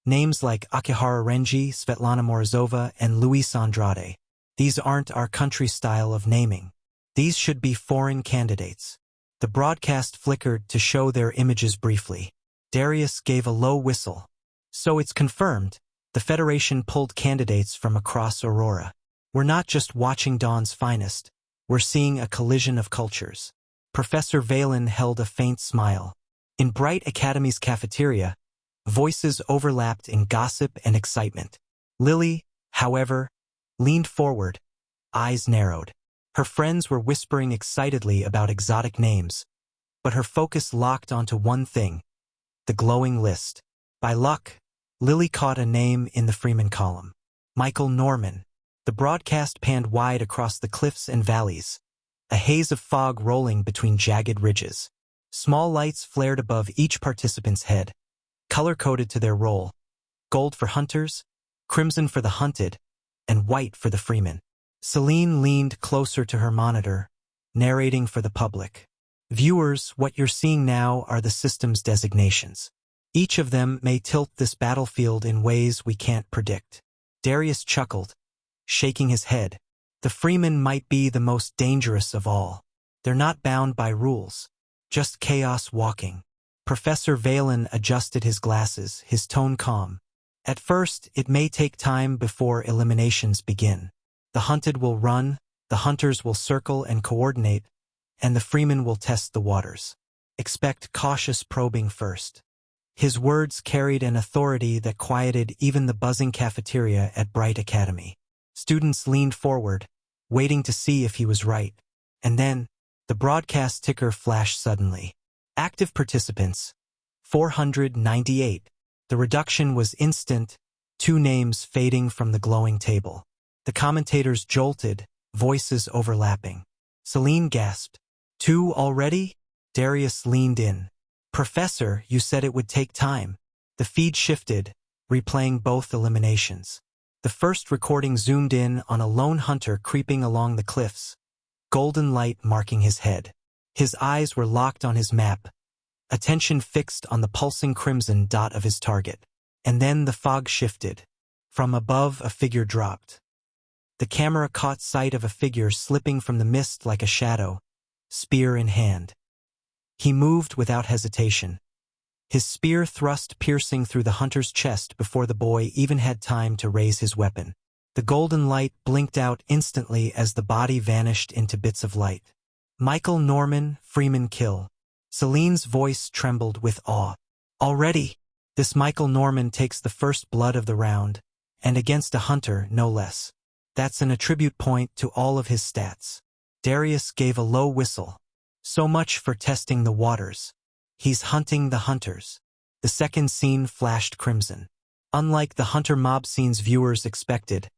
Names like Akihara Renji, Svetlana Morozova, and Luis Andrade. These aren't our country style of naming. These should be foreign candidates. The broadcast flickered to show their images briefly. Darius gave a low whistle. So it's confirmed. The Federation pulled candidates from across Aurora. We're not just watching Dawn's finest. We're seeing a collision of cultures. Professor Valen held a faint smile. In Bright Academy's cafeteria, voices overlapped in gossip and excitement. Lily, however, leaned forward, eyes narrowed. Her friends were whispering excitedly about exotic names, but her focus locked onto one thing: the glowing list. By luck, Lily caught a name in the Freeman column. Michael Norman. The broadcast panned wide across the cliffs and valleys, a haze of fog rolling between jagged ridges. Small lights flared above each participant's head, color-coded to their role: gold for hunters, crimson for the hunted, and white for the freemen. Celine leaned closer to her monitor, narrating for the public. Viewers, what you're seeing now are the system's designations. Each of them may tilt this battlefield in ways we can't predict. Darius chuckled, shaking his head. The freemen might be the most dangerous of all. They're not bound by rules, just chaos walking. Professor Valen adjusted his glasses, his tone calm. At first, it may take time before eliminations begin. The hunted will run, the hunters will circle and coordinate, and the freemen will test the waters. Expect cautious probing first. His words carried an authority that quieted even the buzzing cafeteria at Bright Academy. Students leaned forward, waiting to see if he was right. And then, the broadcast ticker flashed suddenly. Active participants, 498. The reduction was instant, 2 names fading from the glowing table. The commentators jolted, voices overlapping. Celine gasped. 2 already? Darius leaned in. Professor, you said it would take time. The feed shifted, replaying both eliminations. The first recording zoomed in on a lone hunter creeping along the cliffs, golden light marking his head. His eyes were locked on his map, attention fixed on the pulsing crimson dot of his target. And then the fog shifted. From above, a figure dropped. The camera caught sight of a figure slipping from the mist like a shadow, spear in hand. He moved without hesitation, his spear thrust piercing through the hunter's chest before the boy even had time to raise his weapon. The golden light blinked out instantly as the body vanished into bits of light. Michael Norman, Freeman kill. Celine's voice trembled with awe. Already, this Michael Norman takes the first blood of the round, and against a hunter, no less. That's an attribute point to all of his stats. Darius gave a low whistle. So much for testing the waters. He's hunting the hunters. The second scene flashed crimson. Unlike the hunter mob scenes viewers expected,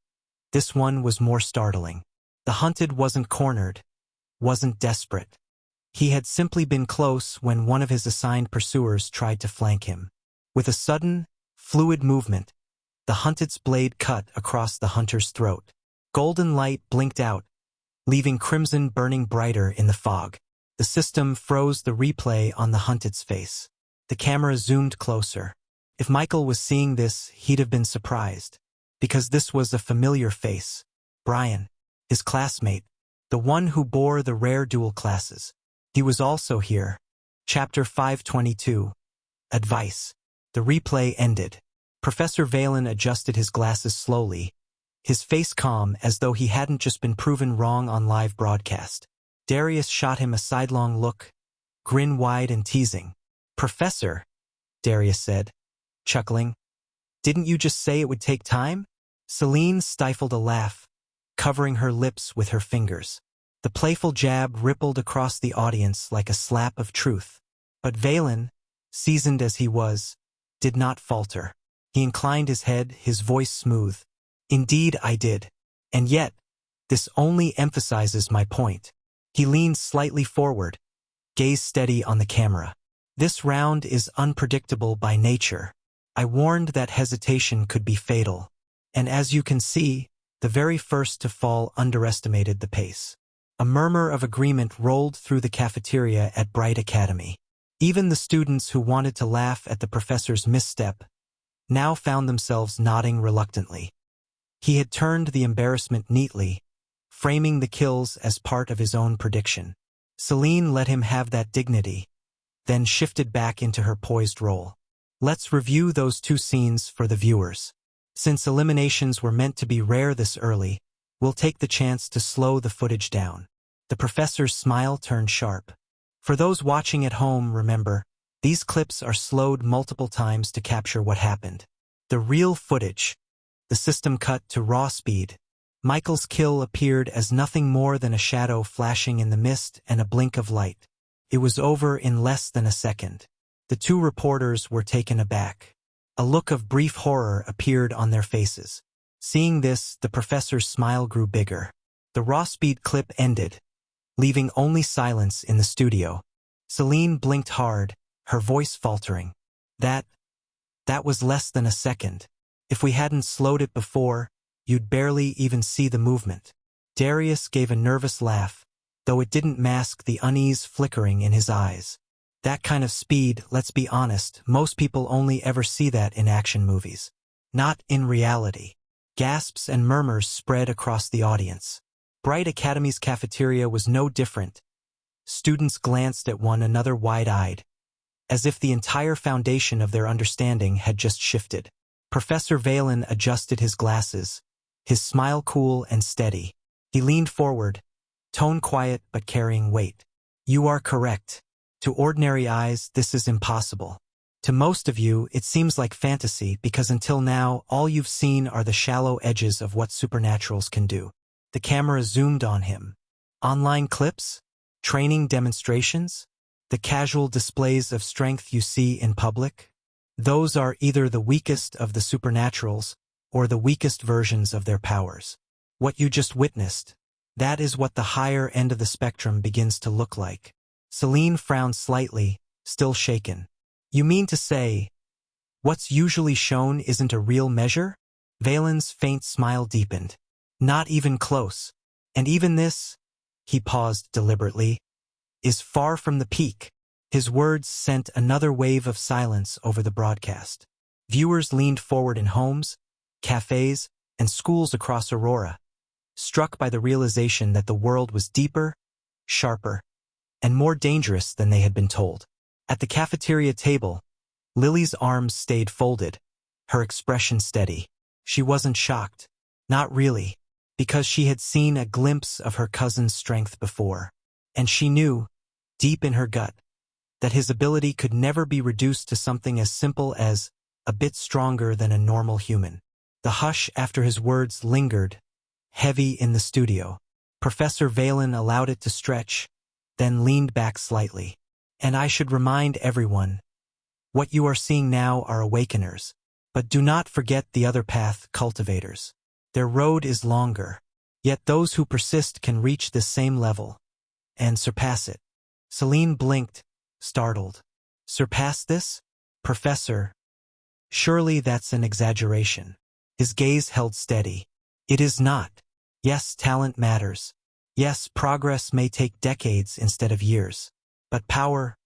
this one was more startling. The hunted wasn't cornered, wasn't desperate. He had simply been close when one of his assigned pursuers tried to flank him. With a sudden, fluid movement, the hunted's blade cut across the hunter's throat. Golden light blinked out, leaving crimson burning brighter in the fog. The system froze the replay on the hunted's face. The camera zoomed closer. If Michael was seeing this, he'd have been surprised, because this was a familiar face. Brian, his classmate, the one who bore the rare dual classes. He was also here. Chapter 522. Advice. The replay ended. Professor Valen adjusted his glasses slowly, his face calm as though he hadn't just been proven wrong on live broadcast. Darius shot him a sidelong look, grin wide and teasing. Professor, Darius said, chuckling. Didn't you just say it would take time? Celine stifled a laugh, covering her lips with her fingers. The playful jab rippled across the audience like a slap of truth. But Valen, seasoned as he was, did not falter. He inclined his head, his voice smooth. Indeed, I did. And yet, this only emphasizes my point. He leaned slightly forward, gaze steady on the camera. This round is unpredictable by nature. I warned that hesitation could be fatal. And as you can see, the very first to fall underestimated the pace. A murmur of agreement rolled through the cafeteria at Bright Academy. Even the students who wanted to laugh at the professor's misstep now found themselves nodding reluctantly. He had turned the embarrassment neatly, framing the kills as part of his own prediction. Celine let him have that dignity, then shifted back into her poised role. Let's review those two scenes for the viewers. Since eliminations were meant to be rare this early, we'll take the chance to slow the footage down. The professor's smile turned sharp. For those watching at home, remember, these clips are slowed multiple times to capture what happened. The real footage, the system cut to raw speed. Michael's kill appeared as nothing more than a shadow flashing in the mist and a blink of light. It was over in less than a second. The two reporters were taken aback. A look of brief horror appeared on their faces. Seeing this, the professor's smile grew bigger. The raw speed clip ended, leaving only silence in the studio. Celine blinked hard, her voice faltering. That was less than a second. If we hadn't slowed it before, you'd barely even see the movement. Darius gave a nervous laugh, though it didn't mask the unease flickering in his eyes. That kind of speed, let's be honest, most people only ever see that in action movies. Not in reality. Gasps and murmurs spread across the audience. Bright Academy's cafeteria was no different. Students glanced at one another wide-eyed, as if the entire foundation of their understanding had just shifted. Professor Valen adjusted his glasses, his smile cool and steady. He leaned forward, tone quiet but carrying weight. You are correct. To ordinary eyes, this is impossible. To most of you, it seems like fantasy because until now, all you've seen are the shallow edges of what supernaturals can do. The camera zoomed on him. Online clips? Training demonstrations? The casual displays of strength you see in public? Those are either the weakest of the supernaturals or the weakest versions of their powers. What you just witnessed, that is what the higher end of the spectrum begins to look like. Celine frowned slightly, still shaken. You mean to say, what's usually shown isn't a real measure? Valen's faint smile deepened. Not even close. And even this, he paused deliberately, is far from the peak. His words sent another wave of silence over the broadcast. Viewers leaned forward in homes, cafes, and schools across Aurora, struck by the realization that the world was deeper, sharper, and more dangerous than they had been told. At the cafeteria table, Lily's arms stayed folded, her expression steady. She wasn't shocked. Not really, because she had seen a glimpse of her cousin's strength before. And she knew, deep in her gut, that his ability could never be reduced to something as simple as a bit stronger than a normal human. The hush after his words lingered, heavy in the studio. Professor Valen allowed it to stretch, then leaned back slightly. And I should remind everyone, what you are seeing now are awakeners, but do not forget the other path, cultivators. Their road is longer, yet those who persist can reach this same level and surpass it. Celine blinked, startled. Surpass this? Professor, surely that's an exaggeration. His gaze held steady. It is not. Yes, talent matters. Yes, progress may take decades instead of years. But power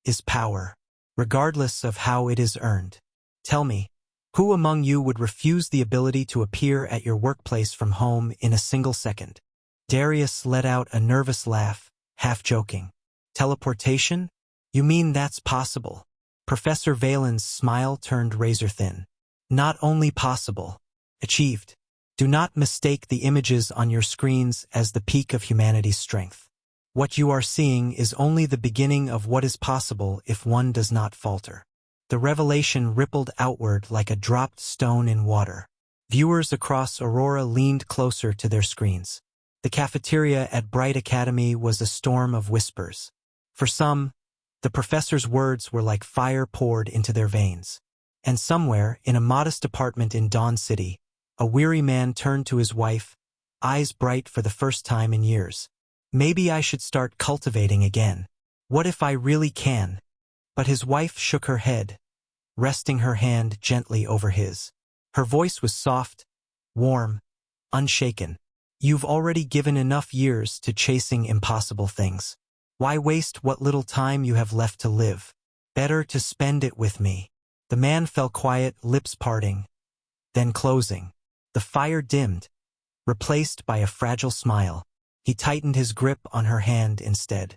is power, regardless of how it is earned. Tell me, who among you would refuse the ability to appear at your workplace from home in a single second? Darius let out a nervous laugh, half joking. Teleportation? You mean that's possible? Professor Valen's smile turned razor-thin. Not only possible, achieved. Do not mistake the images on your screens as the peak of humanity's strength. What you are seeing is only the beginning of what is possible if one does not falter. The revelation rippled outward like a dropped stone in water. Viewers across Aurora leaned closer to their screens. The cafeteria at Bright Academy was a storm of whispers. For some, the professor's words were like fire poured into their veins. And somewhere, in a modest apartment in Dawn City, a weary man turned to his wife, eyes bright for the first time in years. Maybe I should start cultivating again. What if I really can? But his wife shook her head, resting her hand gently over his. Her voice was soft, warm, unshaken. You've already given enough years to chasing impossible things. Why waste what little time you have left to live? Better to spend it with me. The man fell quiet, lips parting, then closing. The fire dimmed, replaced by a fragile smile. He tightened his grip on her hand instead.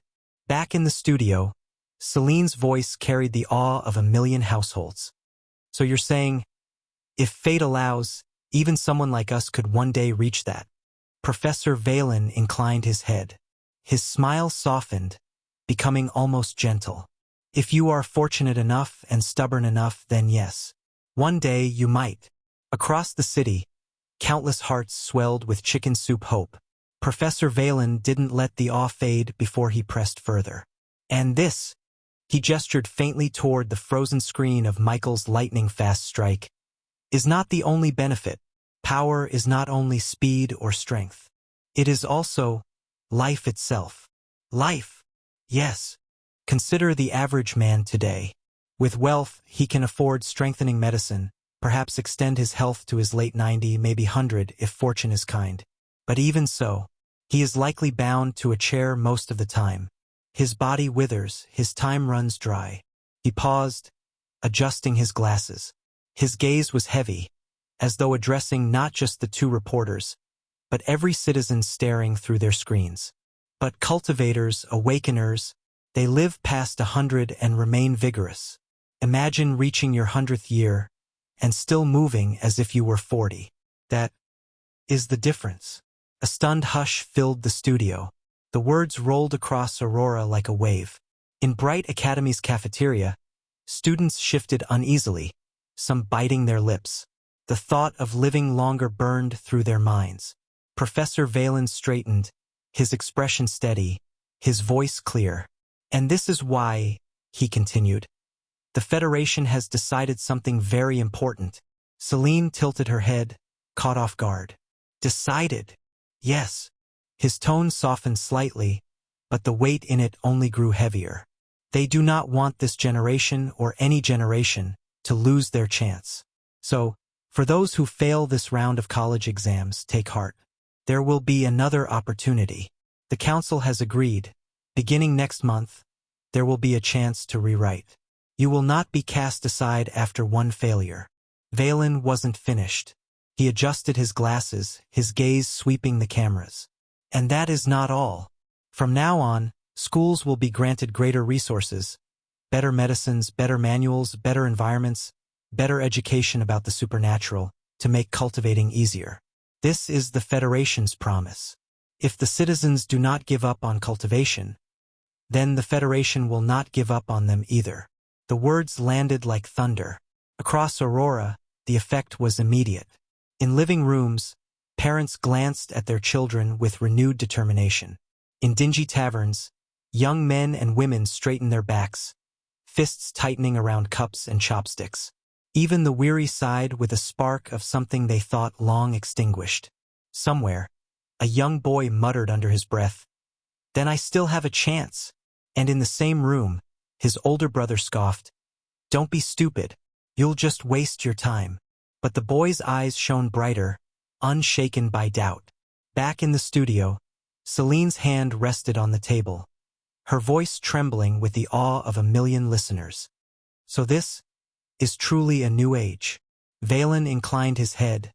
Back in the studio, Celine's voice carried the awe of a million households. So you're saying, if fate allows, even someone like us could one day reach that? Professor Valen inclined his head. His smile softened, becoming almost gentle. If you are fortunate enough and stubborn enough, then yes. One day you might. Across the city, countless hearts swelled with chicken soup hope. Professor Valen didn't let the awe fade before he pressed further. And this, he gestured faintly toward the frozen screen of Michael's lightning-fast strike, is not the only benefit. Power is not only speed or strength. It is also life itself. Life, yes. Consider the average man today. With wealth, he can afford strengthening medicine, perhaps extend his health to his late 90, maybe 100 if fortune is kind. But even so, he is likely bound to a chair most of the time. His body withers, his time runs dry. He paused, adjusting his glasses. His gaze was heavy, as though addressing not just the two reporters, but every citizen staring through their screens. But cultivators, awakeners, they live past 100 and remain vigorous. Imagine reaching your 100th year and still moving as if you were 40. That is the difference. A stunned hush filled the studio. The words rolled across Aurora like a wave. In Bright Academy's cafeteria, students shifted uneasily, some biting their lips. The thought of living longer burned through their minds. Professor Valen straightened, his expression steady, his voice clear. And this is why, he continued, the Federation has decided something very important. Celine tilted her head, caught off guard. Decided? Yes. His tone softened slightly, but the weight in it only grew heavier. They do not want this generation or any generation to lose their chance. So, for those who fail this round of college exams, take heart. There will be another opportunity. The council has agreed. Beginning next month, there will be a chance to rewrite. You will not be cast aside after one failure. Valen wasn't finished. He adjusted his glasses, his gaze sweeping the cameras. And that is not all. From now on, schools will be granted greater resources, better medicines, better manuals, better environments, better education about the supernatural, to make cultivating easier. This is the Federation's promise. If the citizens do not give up on cultivation, then the Federation will not give up on them either. The words landed like thunder. Across Aurora, the effect was immediate. In living rooms, parents glanced at their children with renewed determination. In dingy taverns, young men and women straightened their backs, fists tightening around cups and chopsticks. Even the weary sighed with a spark of something they thought long extinguished. Somewhere, a young boy muttered under his breath, "Then I still have a chance." And in the same room, his older brother scoffed, "Don't be stupid. You'll just waste your time." But the boy's eyes shone brighter, unshaken by doubt. Back in the studio, Celine's hand rested on the table, her voice trembling with the awe of a million listeners. So this is truly a new age. Valen inclined his head,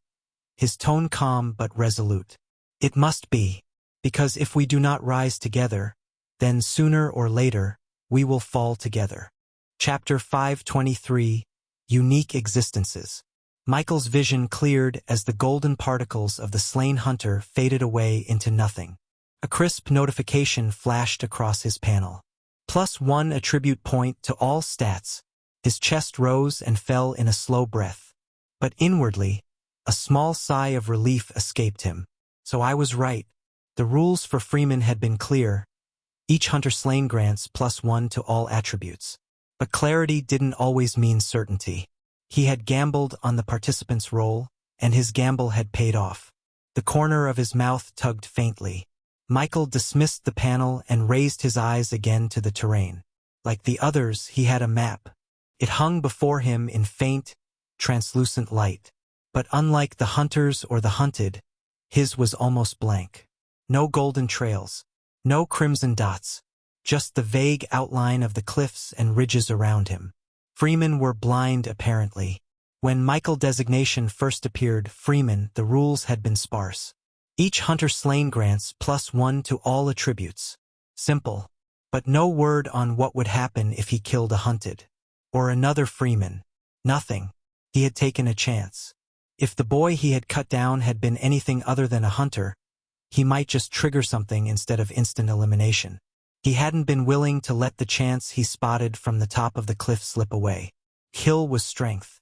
his tone calm but resolute. It must be, because if we do not rise together, then sooner or later, we will fall together. Chapter 523, Unique Existences. Michael's vision cleared as the golden particles of the slain hunter faded away into nothing. A crisp notification flashed across his panel. +1 attribute point to all stats. His chest rose and fell in a slow breath. But inwardly, a small sigh of relief escaped him. So I was right. The rules for Freeman had been clear. Each hunter slain grants +1 to all attributes. But clarity didn't always mean certainty. He had gambled on the participant's roll, and his gamble had paid off. The corner of his mouth tugged faintly. Michael dismissed the panel and raised his eyes again to the terrain. Like the others, he had a map. It hung before him in faint, translucent light. But unlike the hunters or the hunted, his was almost blank. No golden trails, no crimson dots, just the vague outline of the cliffs and ridges around him. Freemen were blind, apparently. When Michael designation first appeared, Freeman, the rules had been sparse. Each hunter slain grants +1 to all attributes. Simple. But no word on what would happen if he killed a hunted. Or another Freeman. Nothing. He had taken a chance. If the boy he had cut down had been anything other than a hunter, he might just trigger something instead of instant elimination. He hadn't been willing to let the chance he spotted from the top of the cliff slip away. Kill was strength.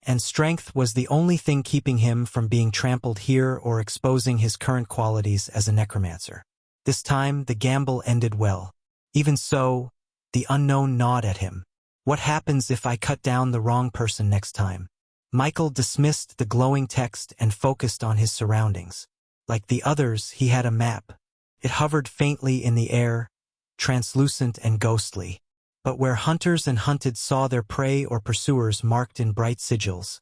And strength was the only thing keeping him from being trampled here or exposing his current qualities as a necromancer. This time, the gamble ended well. Even so, the unknown gnawed at him. What happens if I cut down the wrong person next time? Michael dismissed the glowing text and focused on his surroundings. Like the others, he had a map. It hovered faintly in the air, translucent and ghostly. But where hunters and hunted saw their prey or pursuers marked in bright sigils,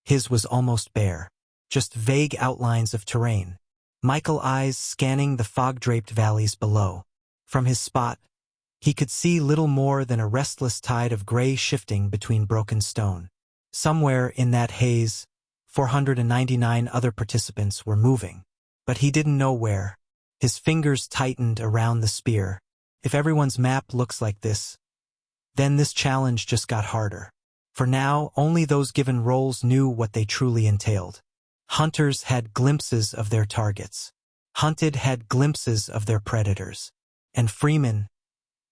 his was almost bare. Just vague outlines of terrain. Michael's eyes scanning the fog-draped valleys below. From his spot, he could see little more than a restless tide of gray shifting between broken stone. Somewhere in that haze, 499 other participants were moving. But he didn't know where. His fingers tightened around the spear. If everyone's map looks like this, then this challenge just got harder. For now, only those given roles knew what they truly entailed. Hunters had glimpses of their targets. Hunted had glimpses of their predators. And freemen,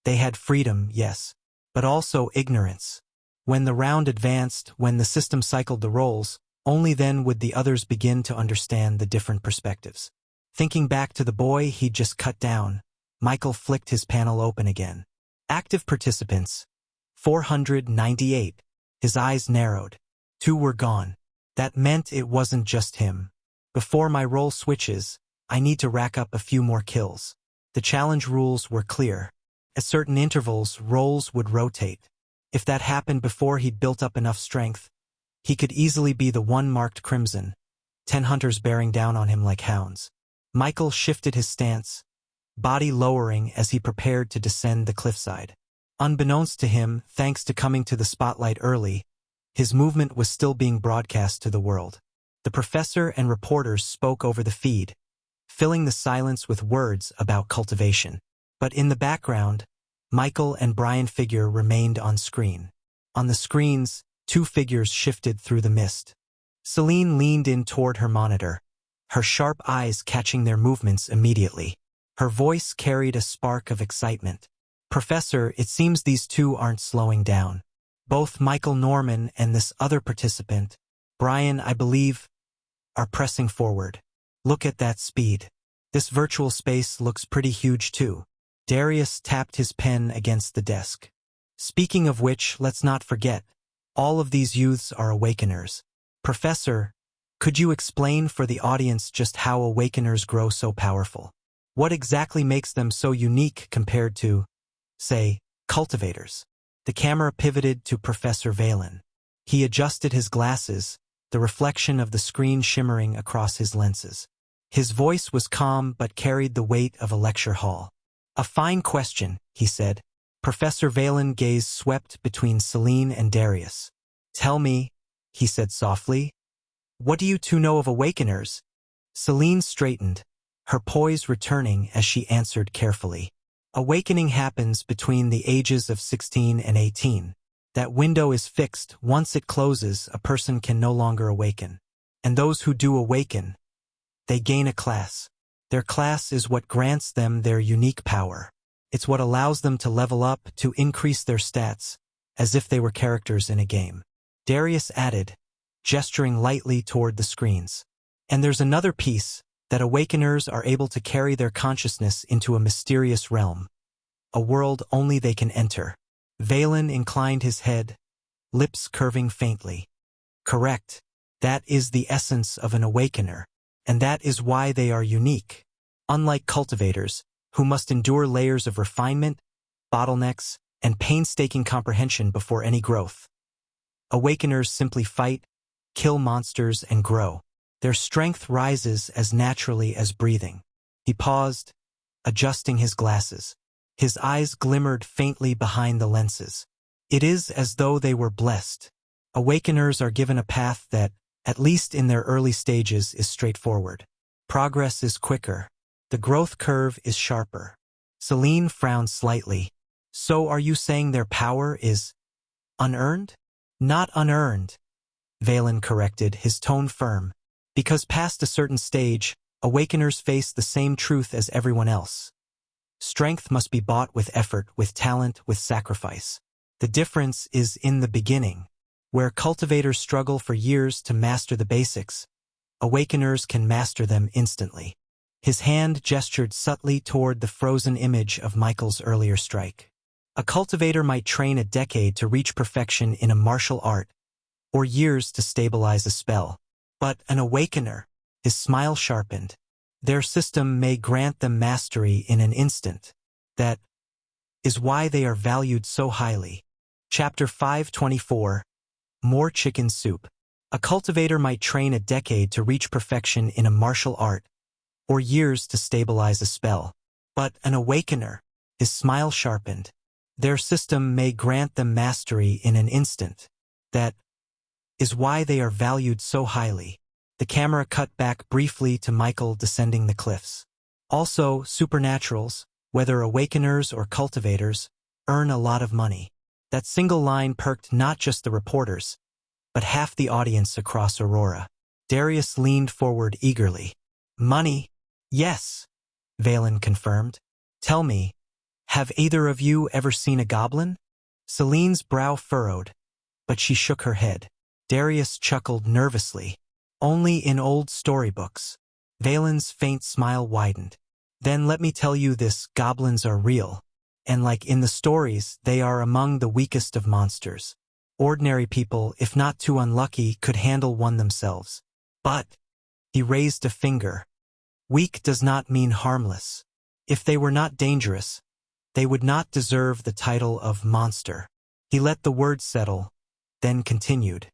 they had freedom, yes, but also ignorance. When the round advanced, when the system cycled the roles, only then would the others begin to understand the different perspectives. Thinking back to the boy he'd just cut down, Michael flicked his panel open again. Active participants, 498. His eyes narrowed. 2 were gone. That meant it wasn't just him. Before my role switches, I need to rack up a few more kills. The challenge rules were clear. At certain intervals, roles would rotate. If that happened before he'd built up enough strength, he could easily be the one marked crimson, 10 hunters bearing down on him like hounds. Michael shifted his stance, body lowering as he prepared to descend the cliffside. Unbeknownst to him, thanks to coming to the spotlight early, his movement was still being broadcast to the world. The professor and reporters spoke over the feed, filling the silence with words about cultivation. But in the background, Michael and Brian figure remained on screen. On the screens, 2 figures shifted through the mist. Celine leaned in toward her monitor, her sharp eyes catching their movements immediately. Her voice carried a spark of excitement. "Professor, it seems these 2 aren't slowing down. Both Michael Norman and this other participant, Brian, I believe, are pressing forward. Look at that speed. This virtual space looks pretty huge too." Darius tapped his pen against the desk. "Speaking of which, let's not forget, all of these youths are Awakeners. Professor, could you explain for the audience just how Awakeners grow so powerful? What exactly makes them so unique compared to, say, cultivators?" The camera pivoted to Professor Valen. He adjusted his glasses, the reflection of the screen shimmering across his lenses. His voice was calm but carried the weight of a lecture hall. "A fine question," he said. Professor Valen's gaze swept between Celine and Darius. "Tell me," he said softly, "what do you 2 know of Awakeners?" Celine straightened, her poise returning as she answered carefully. "Awakening happens between the ages of 16 and 18. That window is fixed. Once it closes, a person can no longer awaken. And those who do awaken, they gain a class. Their class is what grants them their unique power. It's what allows them to level up, to increase their stats, as if they were characters in a game." Darius added, gesturing lightly toward the screens. "And there's another piece, that Awakeners are able to carry their consciousness into a mysterious realm, a world only they can enter." Valen inclined his head, lips curving faintly. "Correct. That is the essence of an Awakener. And that is why they are unique. Unlike cultivators, who must endure layers of refinement, bottlenecks, and painstaking comprehension before any growth. Awakeners simply fight, kill monsters, and grow. Their strength rises as naturally as breathing. He paused, adjusting his glasses. His eyes glimmered faintly behind the lenses. It is as though they were blessed. Awakeners are given a path that, at least in their early stages, is straightforward. Progress is quicker. The growth curve is sharper. Celine frowned slightly. So are you saying their power is unearned? Not unearned, Valen corrected, his tone firm. Because past a certain stage, Awakeners face the same truth as everyone else. Strength must be bought with effort, with talent, with sacrifice. The difference is in the beginning. Where cultivators struggle for years to master the basics, Awakeners can master them instantly. His hand gestured subtly toward the frozen image of Michael's earlier strike. A cultivator might train a decade to reach perfection in a martial art, or years to stabilize a spell. But an Awakener, his smile sharpened, their system may grant them mastery in an instant. That is why they are valued so highly. Chapter 524. More Chicken Soup. A cultivator might train a decade to reach perfection in a martial art, or years to stabilize a spell. But an Awakener, his smile sharpened, their system may grant them mastery in an instant. That is why they are valued so highly. The camera cut back briefly to Michael descending the cliffs. Also, supernaturals, whether Awakeners or cultivators, earn a lot of money. That single line perked not just the reporters, but half the audience across Aurora. Darius leaned forward eagerly. Money? Yes, Valen confirmed. Tell me, have either of you ever seen a goblin? Celine's brow furrowed, but she shook her head. Darius chuckled nervously. Only in old storybooks. Valen's faint smile widened. Then let me tell you this, goblins are real. And like in the stories, they are among the weakest of monsters. Ordinary people, if not too unlucky, could handle one themselves. But, he raised a finger. Weak does not mean harmless. If they were not dangerous, they would not deserve the title of monster. He let the words settle, then continued.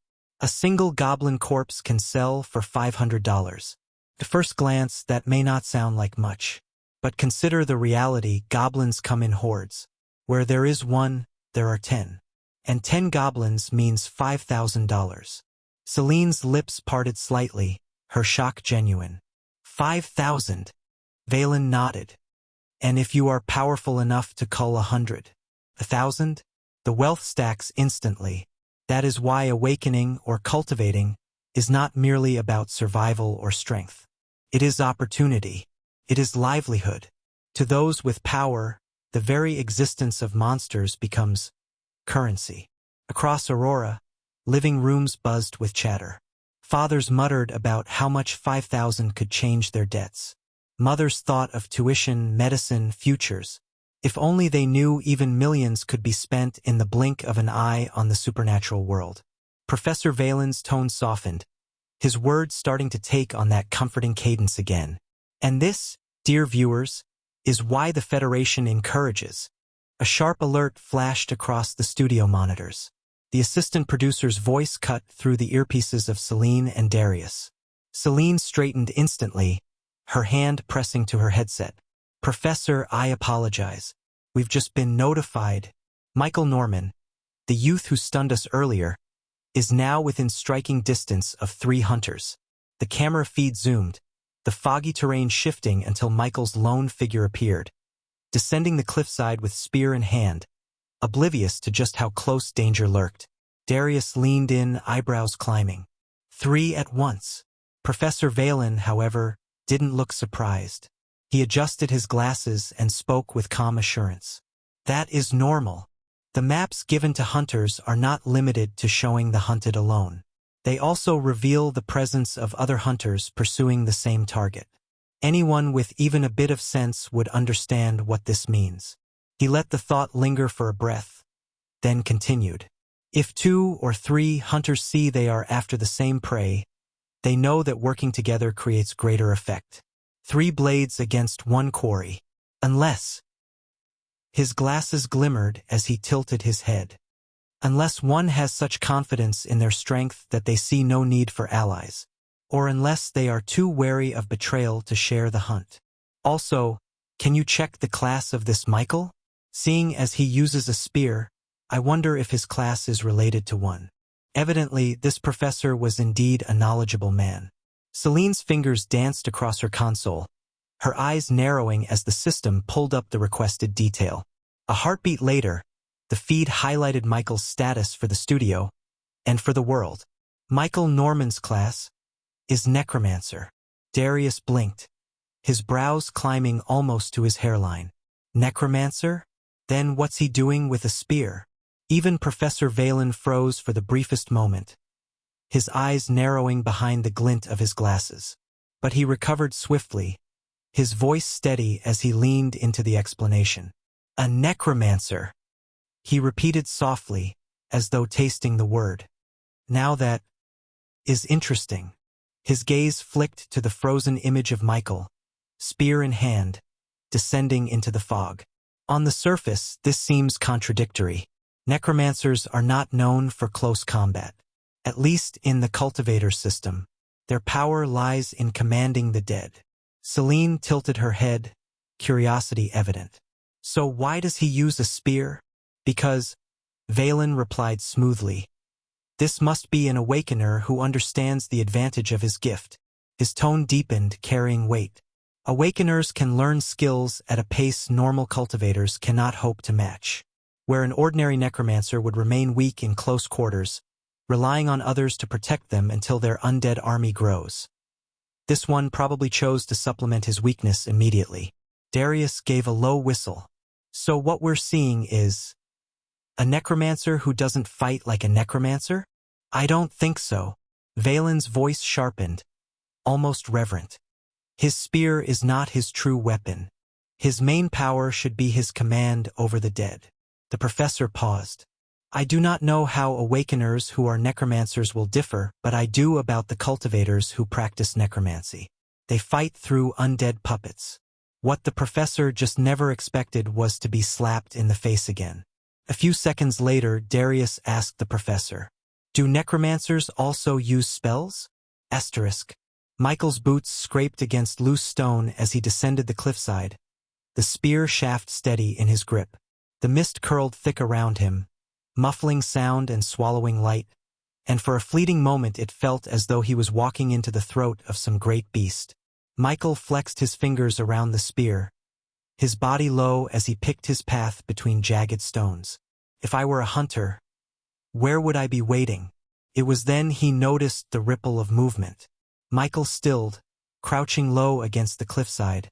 A single goblin corpse can sell for $500. At first glance, that may not sound like much. But consider the reality, goblins come in hordes. Where there is one, there are 10. And 10 goblins means $5,000. Celine's lips parted slightly, her shock genuine. 5,000. Valen nodded. And if you are powerful enough to cull 100, 1,000, the wealth stacks instantly. That is why awakening or cultivating is not merely about survival or strength. It is opportunity. It is livelihood. To those with power, the very existence of monsters becomes currency. Across Aurora, living rooms buzzed with chatter. Fathers muttered about how much 5,000 could change their debts. Mothers thought of tuition, medicine, futures. If only they knew even millions could be spent in the blink of an eye on the supernatural world. Professor Valen's tone softened, his words starting to take on that comforting cadence again. And this, dear viewers, is why the Federation encourages. A sharp alert flashed across the studio monitors. The assistant producer's voice cut through the earpieces of Celine and Darius. Celine straightened instantly, her hand pressing to her headset. Professor, I apologize. We've just been notified. Michael Norman, the youth who stunned us earlier, is now within striking distance of 3 hunters. The camera feed zoomed, the foggy terrain shifting until Michael's lone figure appeared, descending the cliffside with spear in hand, oblivious to just how close danger lurked. Darius leaned in, eyebrows climbing. 3 at once. Professor Valen, however, didn't look surprised. He adjusted his glasses and spoke with calm assurance. That is normal. The maps given to hunters are not limited to showing the hunted alone. They also reveal the presence of other hunters pursuing the same target. Anyone with even a bit of sense would understand what this means. He let the thought linger for a breath, then continued. If 2 or 3 hunters see they are after the same prey, they know that working together creates greater effect. 3 blades against 1 quarry. Unless His glasses glimmered as he tilted his head. Unless one has such confidence in their strength that they see no need for allies, or unless they are too wary of betrayal to share the hunt. Also, can you check the class of this Michael? Seeing as he uses a spear, I wonder if his class is related to one. Evidently, this professor was indeed a knowledgeable man. Celine's fingers danced across her console, her eyes narrowing as the system pulled up the requested detail. A heartbeat later, the feed highlighted Michael's status for the studio and for the world. Michael Norman's class is Necromancer. Darius blinked, his brows climbing almost to his hairline. Necromancer? Then what's he doing with a spear? Even Professor Valen froze for the briefest moment, his eyes narrowing behind the glint of his glasses. But he recovered swiftly, his voice steady as he leaned into the explanation. A necromancer, he repeated softly, as though tasting the word. Now that is interesting. His gaze flicked to the frozen image of Michael, spear in hand, descending into the fog. On the surface, this seems contradictory. Necromancers are not known for close combat. At least in the cultivator system, their power lies in commanding the dead. Celine tilted her head, curiosity evident. So why does he use a spear? Because, Valen replied smoothly. This must be an awakener who understands the advantage of his gift. His tone deepened, carrying weight. Awakeners can learn skills at a pace normal cultivators cannot hope to match. Where an ordinary necromancer would remain weak in close quarters, relying on others to protect them until their undead army grows. This one probably chose to supplement his weakness immediately. Darius gave a low whistle. So what we're seeing is a necromancer who doesn't fight like a necromancer? I don't think so. Valen's voice sharpened, almost reverent. His spear is not his true weapon. His main power should be his command over the dead. The professor paused. I do not know how awakeners who are necromancers will differ, but I do about the cultivators who practice necromancy. They fight through undead puppets. What the professor just never expected was to be slapped in the face again. A few seconds later, Darius asked the professor, do necromancers also use spells? Asterisk. Michael's boots scraped against loose stone as he descended the cliffside, the spear shaft steady in his grip. The mist curled thick around him, muffling sound and swallowing light, and for a fleeting moment it felt as though he was walking into the throat of some great beast. Michael flexed his fingers around the spear, his body low as he picked his path between jagged stones. If I were a hunter, where would I be waiting? It was then he noticed the ripple of movement. Michael stilled, crouching low against the cliffside,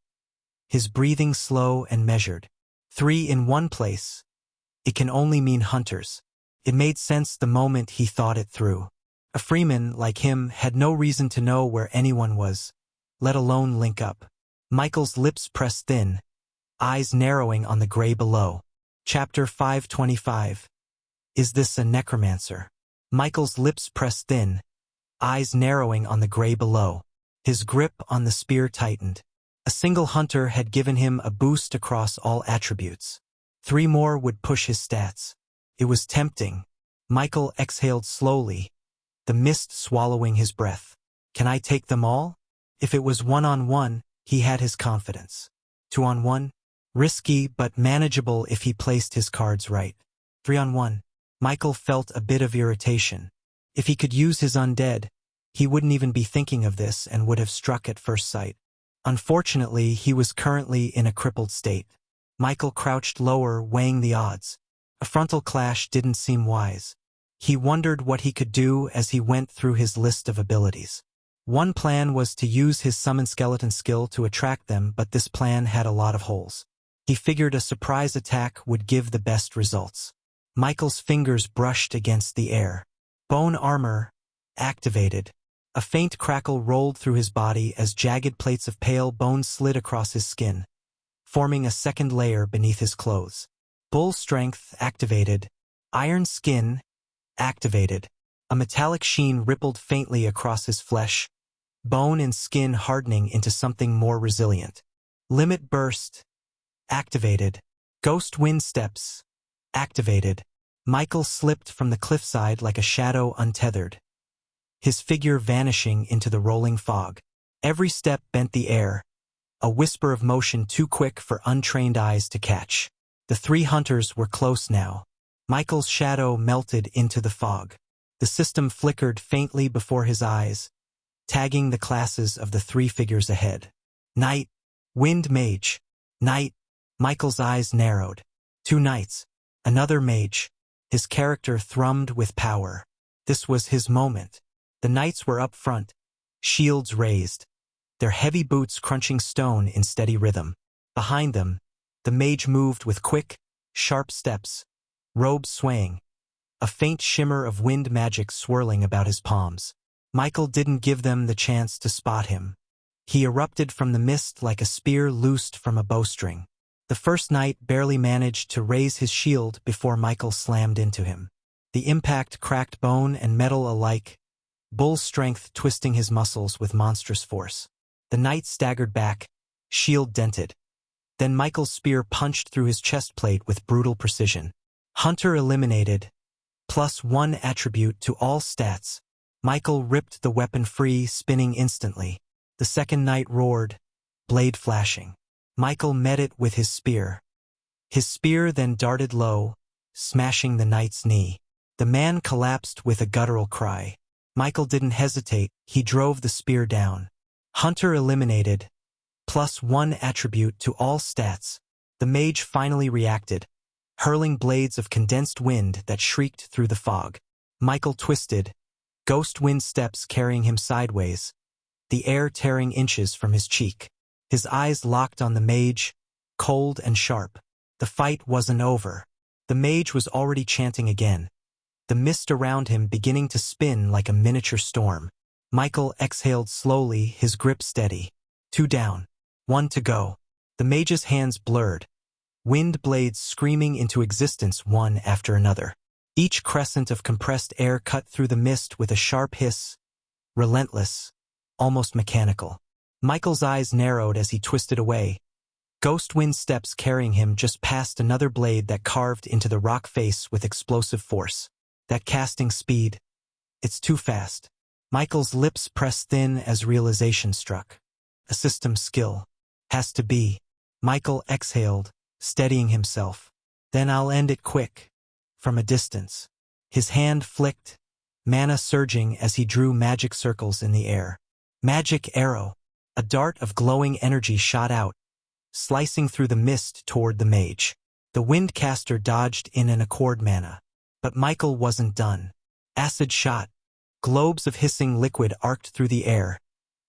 his breathing slow and measured. 3 in one place. It can only mean hunters. It made sense the moment he thought it through. A freeman like him had no reason to know where anyone was, let alone link up. Michael's lips pressed thin, eyes narrowing on the gray below. Chapter 525. Is this a necromancer? Michael's lips pressed thin, eyes narrowing on the gray below. His grip on the spear tightened. A single hunter had given him a boost across all attributes. 3 more would push his stats. It was tempting. Michael exhaled slowly, the mist swallowing his breath. Can I take them all? If it was 1-on-1, he had his confidence. 2-on-1? Risky but manageable if he placed his cards right. 3-on-1? Michael felt a bit of irritation. If he could use his undead, he wouldn't even be thinking of this and would have struck at first sight. Unfortunately, he was currently in a crippled state. Michael crouched lower, weighing the odds. A frontal clash didn't seem wise. He wondered what he could do as he went through his list of abilities. One plan was to use his summon skeleton skill to attract them, but this plan had a lot of holes. He figured a surprise attack would give the best results. Michael's fingers brushed against the air. Bone armor activated. A faint crackle rolled through his body as jagged plates of pale bone slid across his skin, forming a second layer beneath his clothes. Bull strength activated. Iron skin activated. A metallic sheen rippled faintly across his flesh, bone and skin hardening into something more resilient. Limit burst activated. Ghost wind steps. Activated. Michael slipped from the cliffside like a shadow untethered, his figure vanishing into the rolling fog. Every step bent the air, a whisper of motion too quick for untrained eyes to catch. The three hunters were close now. Michael's shadow melted into the fog. The system flickered faintly before his eyes, tagging the classes of the three figures ahead. Knight, Wind Mage. Knight. Michael's eyes narrowed. 2 knights. Another mage. His character thrummed with power. This was his moment. The knights were up front, shields raised, their heavy boots crunching stone in steady rhythm. Behind them, the mage moved with quick, sharp steps, robes swaying, a faint shimmer of wind magic swirling about his palms. Michael didn't give them the chance to spot him. He erupted from the mist like a spear loosed from a bowstring. The first knight barely managed to raise his shield before Michael slammed into him. The impact cracked bone and metal alike, bull strength twisting his muscles with monstrous force. The knight staggered back, shield dented. Then Michael's spear punched through his chest plate with brutal precision. Hunter eliminated. +1 attribute to all stats. Michael ripped the weapon free, spinning instantly. The second knight roared, blade flashing. Michael met it with his spear. His spear then darted low, smashing the knight's knee. The man collapsed with a guttural cry. Michael didn't hesitate, he drove the spear down. Hunter eliminated. +1 attribute to all stats. The mage finally reacted, hurling blades of condensed wind that shrieked through the fog. Michael twisted, ghost wind steps carrying him sideways, the air tearing inches from his cheek. His eyes locked on the mage, cold and sharp. The fight wasn't over. The mage was already chanting again, the mist around him beginning to spin like a miniature storm. Michael exhaled slowly, his grip steady. 2 down, 1 to go. The mage's hands blurred, wind blades screaming into existence one after another. Each crescent of compressed air cut through the mist with a sharp hiss, relentless, almost mechanical. Michael's eyes narrowed as he twisted away, ghost wind steps carrying him just past another blade that carved into the rock face with explosive force. That casting speed, it's too fast. Michael's lips pressed thin as realization struck. A system skill. Has to be. Michael exhaled, steadying himself. Then I'll end it quick. From a distance. His hand flicked, mana surging as he drew magic circles in the air. Magic arrow. A dart of glowing energy shot out, slicing through the mist toward the mage. The windcaster dodged in an accord mana. But Michael wasn't done. Acid shot. Globes of hissing liquid arced through the air,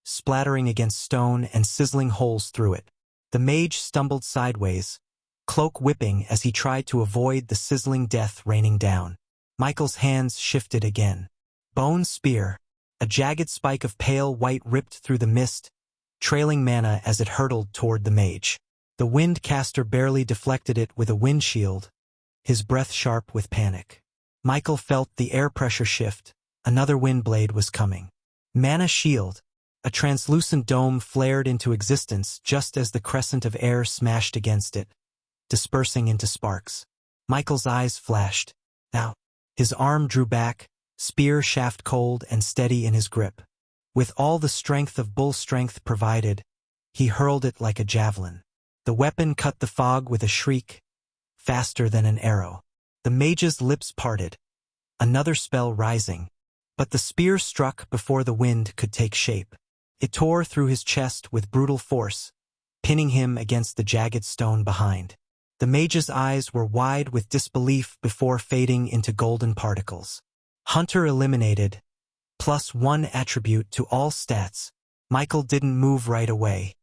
splattering against stone and sizzling holes through it. The mage stumbled sideways, cloak whipping as he tried to avoid the sizzling death raining down. Michael's hands shifted again. Bone spear. A jagged spike of pale white ripped through the mist, trailing mana as it hurtled toward the mage. The windcaster barely deflected it with a windshield, his breath sharp with panic. Michael felt the air pressure shift. Another wind blade was coming. Mana shield. A translucent dome flared into existence just as the crescent of air smashed against it, dispersing into sparks. Michael's eyes flashed. Now, his arm drew back, spear shaft cold and steady in his grip. With all the strength of bull strength provided, he hurled it like a javelin. The weapon cut the fog with a shriek, faster than an arrow. The mage's lips parted, another spell rising, but the spear struck before the wind could take shape. It tore through his chest with brutal force, pinning him against the jagged stone behind. The mage's eyes were wide with disbelief before fading into golden particles. Hunter eliminated. +1 attribute to all stats. Michael didn't move right away.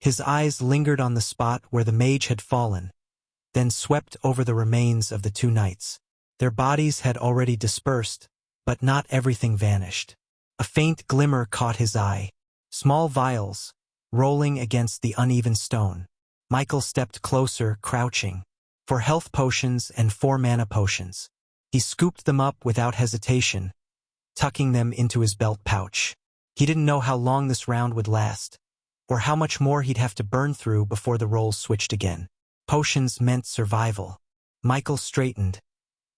His eyes lingered on the spot where the mage had fallen, then swept over the remains of the 2 knights. Their bodies had already dispersed, but not everything vanished. A faint glimmer caught his eye. Small vials, rolling against the uneven stone. Michael stepped closer, crouching. 4 health potions and 4 mana potions. He scooped them up without hesitation, tucking them into his belt pouch. He didn't know how long this round would last, or how much more he'd have to burn through before the roles switched again. Potions meant survival. Michael straightened,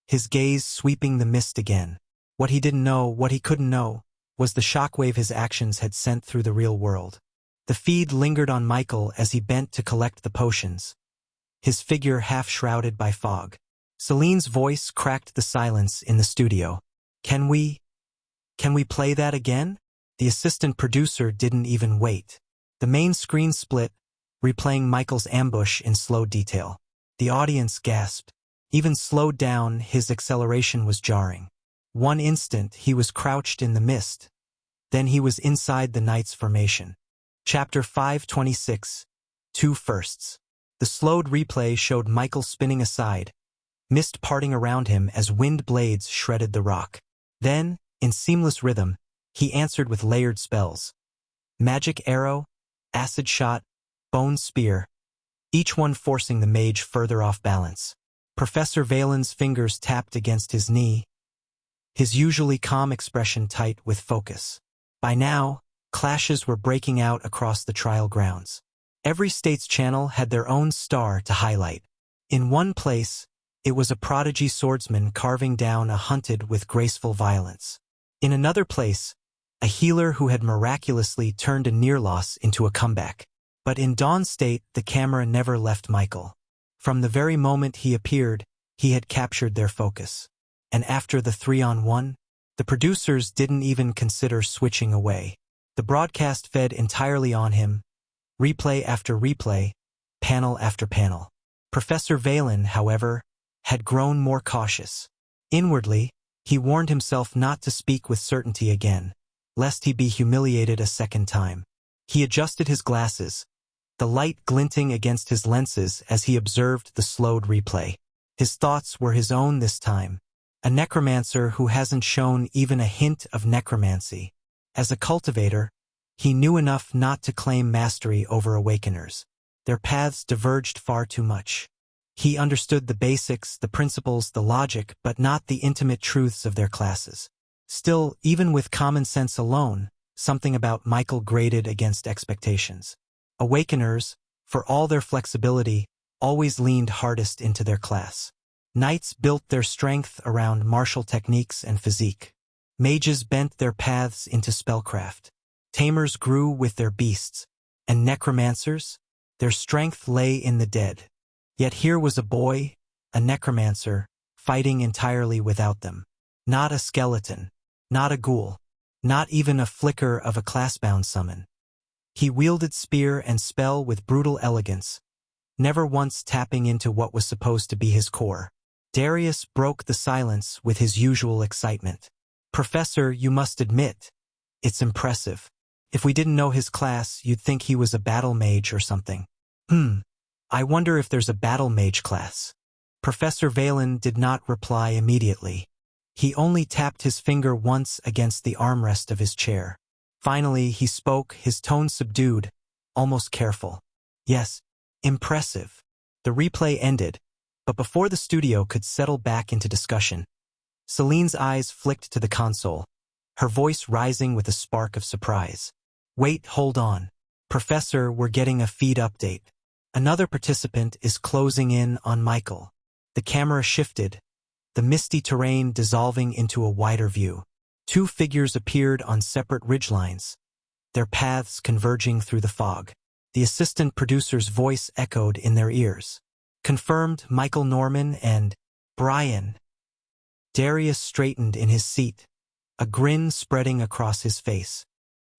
his gaze sweeping the mist again. What he didn't know, what he couldn't know, was the shockwave his actions had sent through the real world. The feed lingered on Michael as he bent to collect the potions, his figure half-shrouded by fog. Celine's voice cracked the silence in the studio. Can we play that again? The assistant producer didn't even wait. The main screen split, replaying Michael's ambush in slow detail. The audience gasped. Even slowed down, his acceleration was jarring. One instant, he was crouched in the mist. Then he was inside the knight's formation. Chapter 526, Two Firsts. The slowed replay showed Michael spinning aside, mist parting around him as wind blades shredded the rock. Then, in seamless rhythm, he answered with layered spells. Magic arrow, acid shot, bone spear, each one forcing the mage further off balance. Professor Valen's fingers tapped against his knee, his usually calm expression tight with focus. By now, clashes were breaking out across the trial grounds. Every state's channel had their own star to highlight. In one place, it was a prodigy swordsman carving down a hunted with graceful violence. In another place, a healer who had miraculously turned a near loss into a comeback. But in Dawn State, the camera never left Michael. From the very moment he appeared, he had captured their focus. And after the 3-on-1, the producers didn't even consider switching away. The broadcast fed entirely on him, replay after replay, panel after panel. Professor Valen, however, had grown more cautious. Inwardly, he warned himself not to speak with certainty again, lest he be humiliated a second time. He adjusted his glasses, the light glinting against his lenses as he observed the slowed replay. His thoughts were his own this time, a necromancer who hasn't shown even a hint of necromancy. As a cultivator, he knew enough not to claim mastery over awakeners. Their paths diverged far too much. He understood the basics, the principles, the logic, but not the intimate truths of their classes. Still, even with common sense alone, something about Michael grated against expectations. Awakeners, for all their flexibility, always leaned hardest into their class. Knights built their strength around martial techniques and physique. Mages bent their paths into spellcraft. Tamers grew with their beasts. And necromancers? Their strength lay in the dead. Yet here was a boy, a necromancer, fighting entirely without them. Not a skeleton, not a ghoul, not even a flicker of a class-bound summon. He wielded spear and spell with brutal elegance, never once tapping into what was supposed to be his core. Darius broke the silence with his usual excitement. Professor, you must admit, it's impressive. If we didn't know his class, you'd think he was a battle mage or something. I wonder if there's a battle mage class. Professor Valen did not reply immediately. He only tapped his finger once against the armrest of his chair. Finally, he spoke, his tone subdued, almost careful. Yes, impressive. The replay ended, but before the studio could settle back into discussion, Celine's eyes flicked to the console, her voice rising with a spark of surprise. Wait, hold on. Professor, we're getting a feed update. Another participant is closing in on Michael. The camera shifted, the misty terrain dissolving into a wider view. Two figures appeared on separate ridgelines, their paths converging through the fog. The assistant producer's voice echoed in their ears. Confirmed, Michael Norman and Brian. Darius straightened in his seat, a grin spreading across his face.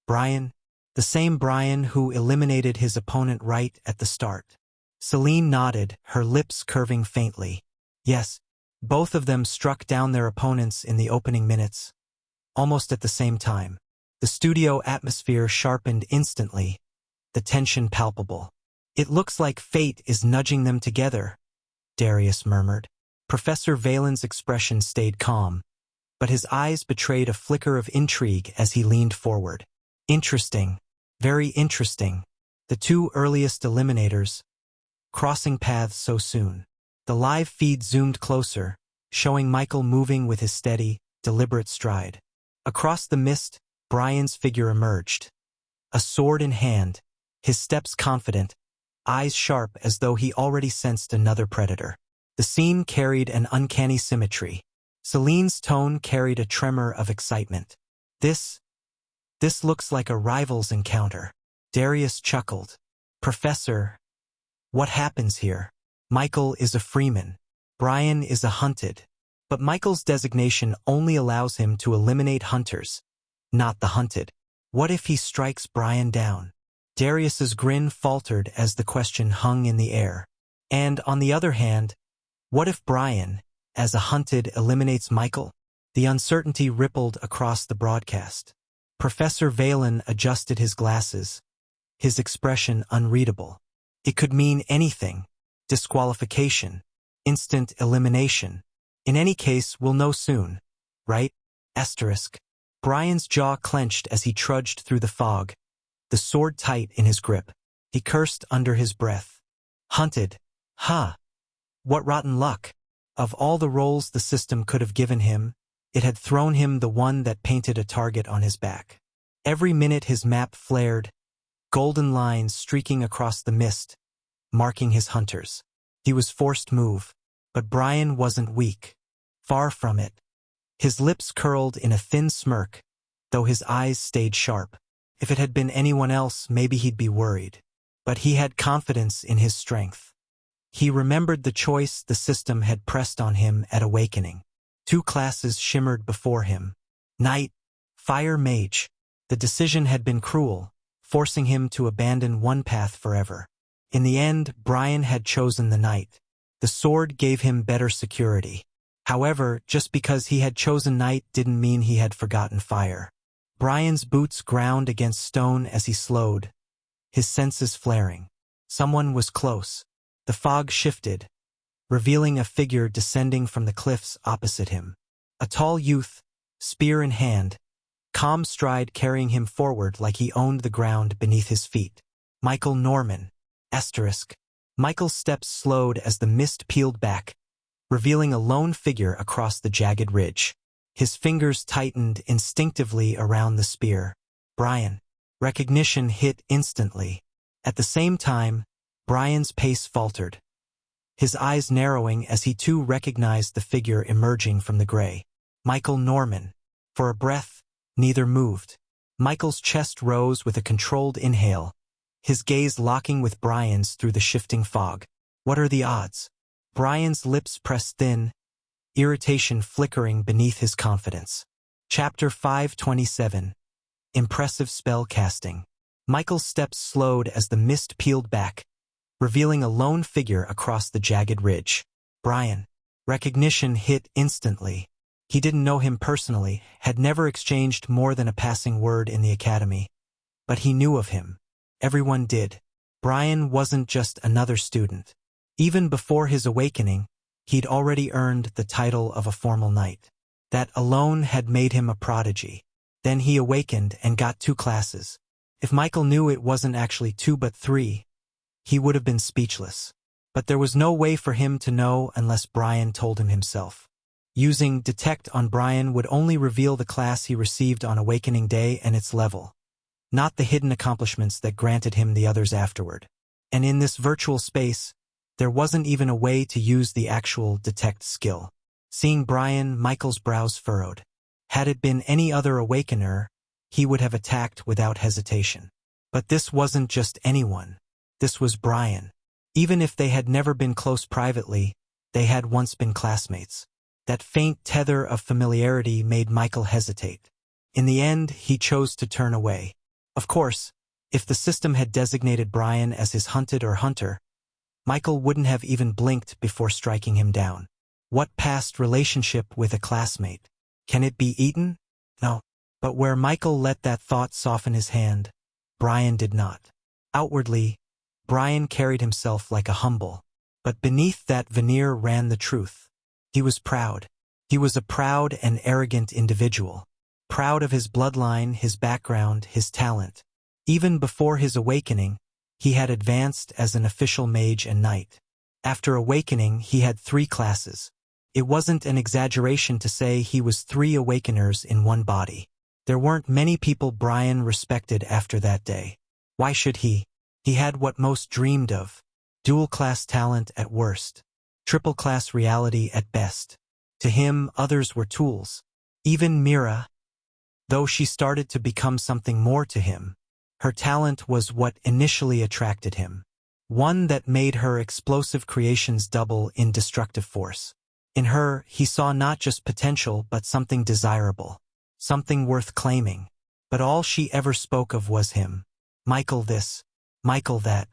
Brian? The same Brian who eliminated his opponent right at the start. Celine nodded, her lips curving faintly. Yes, both of them struck down their opponents in the opening minutes, almost at the same time. The studio atmosphere sharpened instantly, the tension palpable. It looks like fate is nudging them together, Darius murmured. Professor Valen's expression stayed calm, but his eyes betrayed a flicker of intrigue as he leaned forward. Interesting, very interesting. The two earliest eliminators, crossing paths so soon. The live feed zoomed closer, showing Michael moving with his steady, deliberate stride. Across the mist, Brian's figure emerged. A sword in hand, his steps confident, eyes sharp as though he already sensed another predator. The scene carried an uncanny symmetry. Celine's tone carried a tremor of excitement. This looks like a rival's encounter. Darius chuckled. Professor, what happens here? Michael is a freeman. Brian is a hunted. But Michael's designation only allows him to eliminate hunters, not the hunted. What if he strikes Brian down? Darius's grin faltered as the question hung in the air. And on the other hand, what if Brian, as a hunted, eliminates Michael? The uncertainty rippled across the broadcast. Professor Valen adjusted his glasses, his expression unreadable. It could mean anything. Disqualification. Instant elimination. In any case, we'll know soon. Right? Asterisk. Brian's jaw clenched as he trudged through the fog, the sword tight in his grip. He cursed under his breath. Hunted. Ha! What rotten luck. Of all the roles the system could have given him, it had thrown him the one that painted a target on his back. Every minute his map flared, golden lines streaking across the mist, marking his hunters. He was forced to move, but Brian wasn't weak. Far from it. His lips curled in a thin smirk, though his eyes stayed sharp. If it had been anyone else, maybe he'd be worried. But he had confidence in his strength. He remembered the choice the system had pressed on him at Awakening. 2 classes shimmered before him. Knight, Fire Mage. The decision had been cruel, forcing him to abandon one path forever. In the end, Brian had chosen the Knight. The sword gave him better security. However, just because he had chosen Knight didn't mean he had forgotten fire. Brian's boots ground against stone as he slowed, his senses flaring. Someone was close. The fog shifted, revealing a figure descending from the cliffs opposite him. A tall youth, spear in hand, calm stride carrying him forward like he owned the ground beneath his feet. Michael Norman. Asterisk. Michael's steps slowed as the mist peeled back, revealing a lone figure across the jagged ridge. His fingers tightened instinctively around the spear. Brian. Recognition hit instantly. At the same time, Brian's pace faltered, his eyes narrowing as he too recognized the figure emerging from the gray. Michael Norman. For a breath, neither moved. Michael's chest rose with a controlled inhale, his gaze locking with Brian's through the shifting fog. What are the odds? Brian's lips pressed thin, irritation flickering beneath his confidence. Chapter 527. Impressive spell casting. Michael's steps slowed as the mist peeled back, revealing a lone figure across the jagged ridge. Brian. Recognition hit instantly. He didn't know him personally, had never exchanged more than a passing word in the academy. But he knew of him. Everyone did. Brian wasn't just another student. Even before his awakening, he'd already earned the title of a formal knight. That alone had made him a prodigy. Then he awakened and got 2 classes. If Michael knew it wasn't actually 2 but 3, he would have been speechless. But there was no way for him to know unless Brian told him himself. Using Detect on Brian would only reveal the class he received on Awakening Day and its level, not the hidden accomplishments that granted him the others afterward. And in this virtual space, there wasn't even a way to use the actual Detect skill. Seeing Brian, Michael's brows furrowed. Had it been any other Awakener, he would have attacked without hesitation. But this wasn't just anyone. This was Brian. Even if they had never been close privately, they had once been classmates. That faint tether of familiarity made Michael hesitate. In the end, he chose to turn away. Of course, if the system had designated Brian as his hunted or hunter, Michael wouldn't have even blinked before striking him down. What past relationship with a classmate? Can it be eaten? No. But where Michael let that thought soften his hand, Brian did not. Outwardly, Brian carried himself like a humble. But beneath that veneer ran the truth. He was proud. He was a proud and arrogant individual. Proud of his bloodline, his background, his talent. Even before his awakening, he had advanced as an official mage and knight. After awakening, he had 3 classes. It wasn't an exaggeration to say he was 3 awakeners in one body. There weren't many people Brian respected after that day. Why should he? He had what most dreamed of. Dual-class talent at worst. Triple-class reality at best. To him, others were tools. Even Mira, though she started to become something more to him. Her talent was what initially attracted him. One that made her explosive creations double in destructive force. In her, he saw not just potential but something desirable. Something worth claiming. But all she ever spoke of was him. Michael this, Michael that.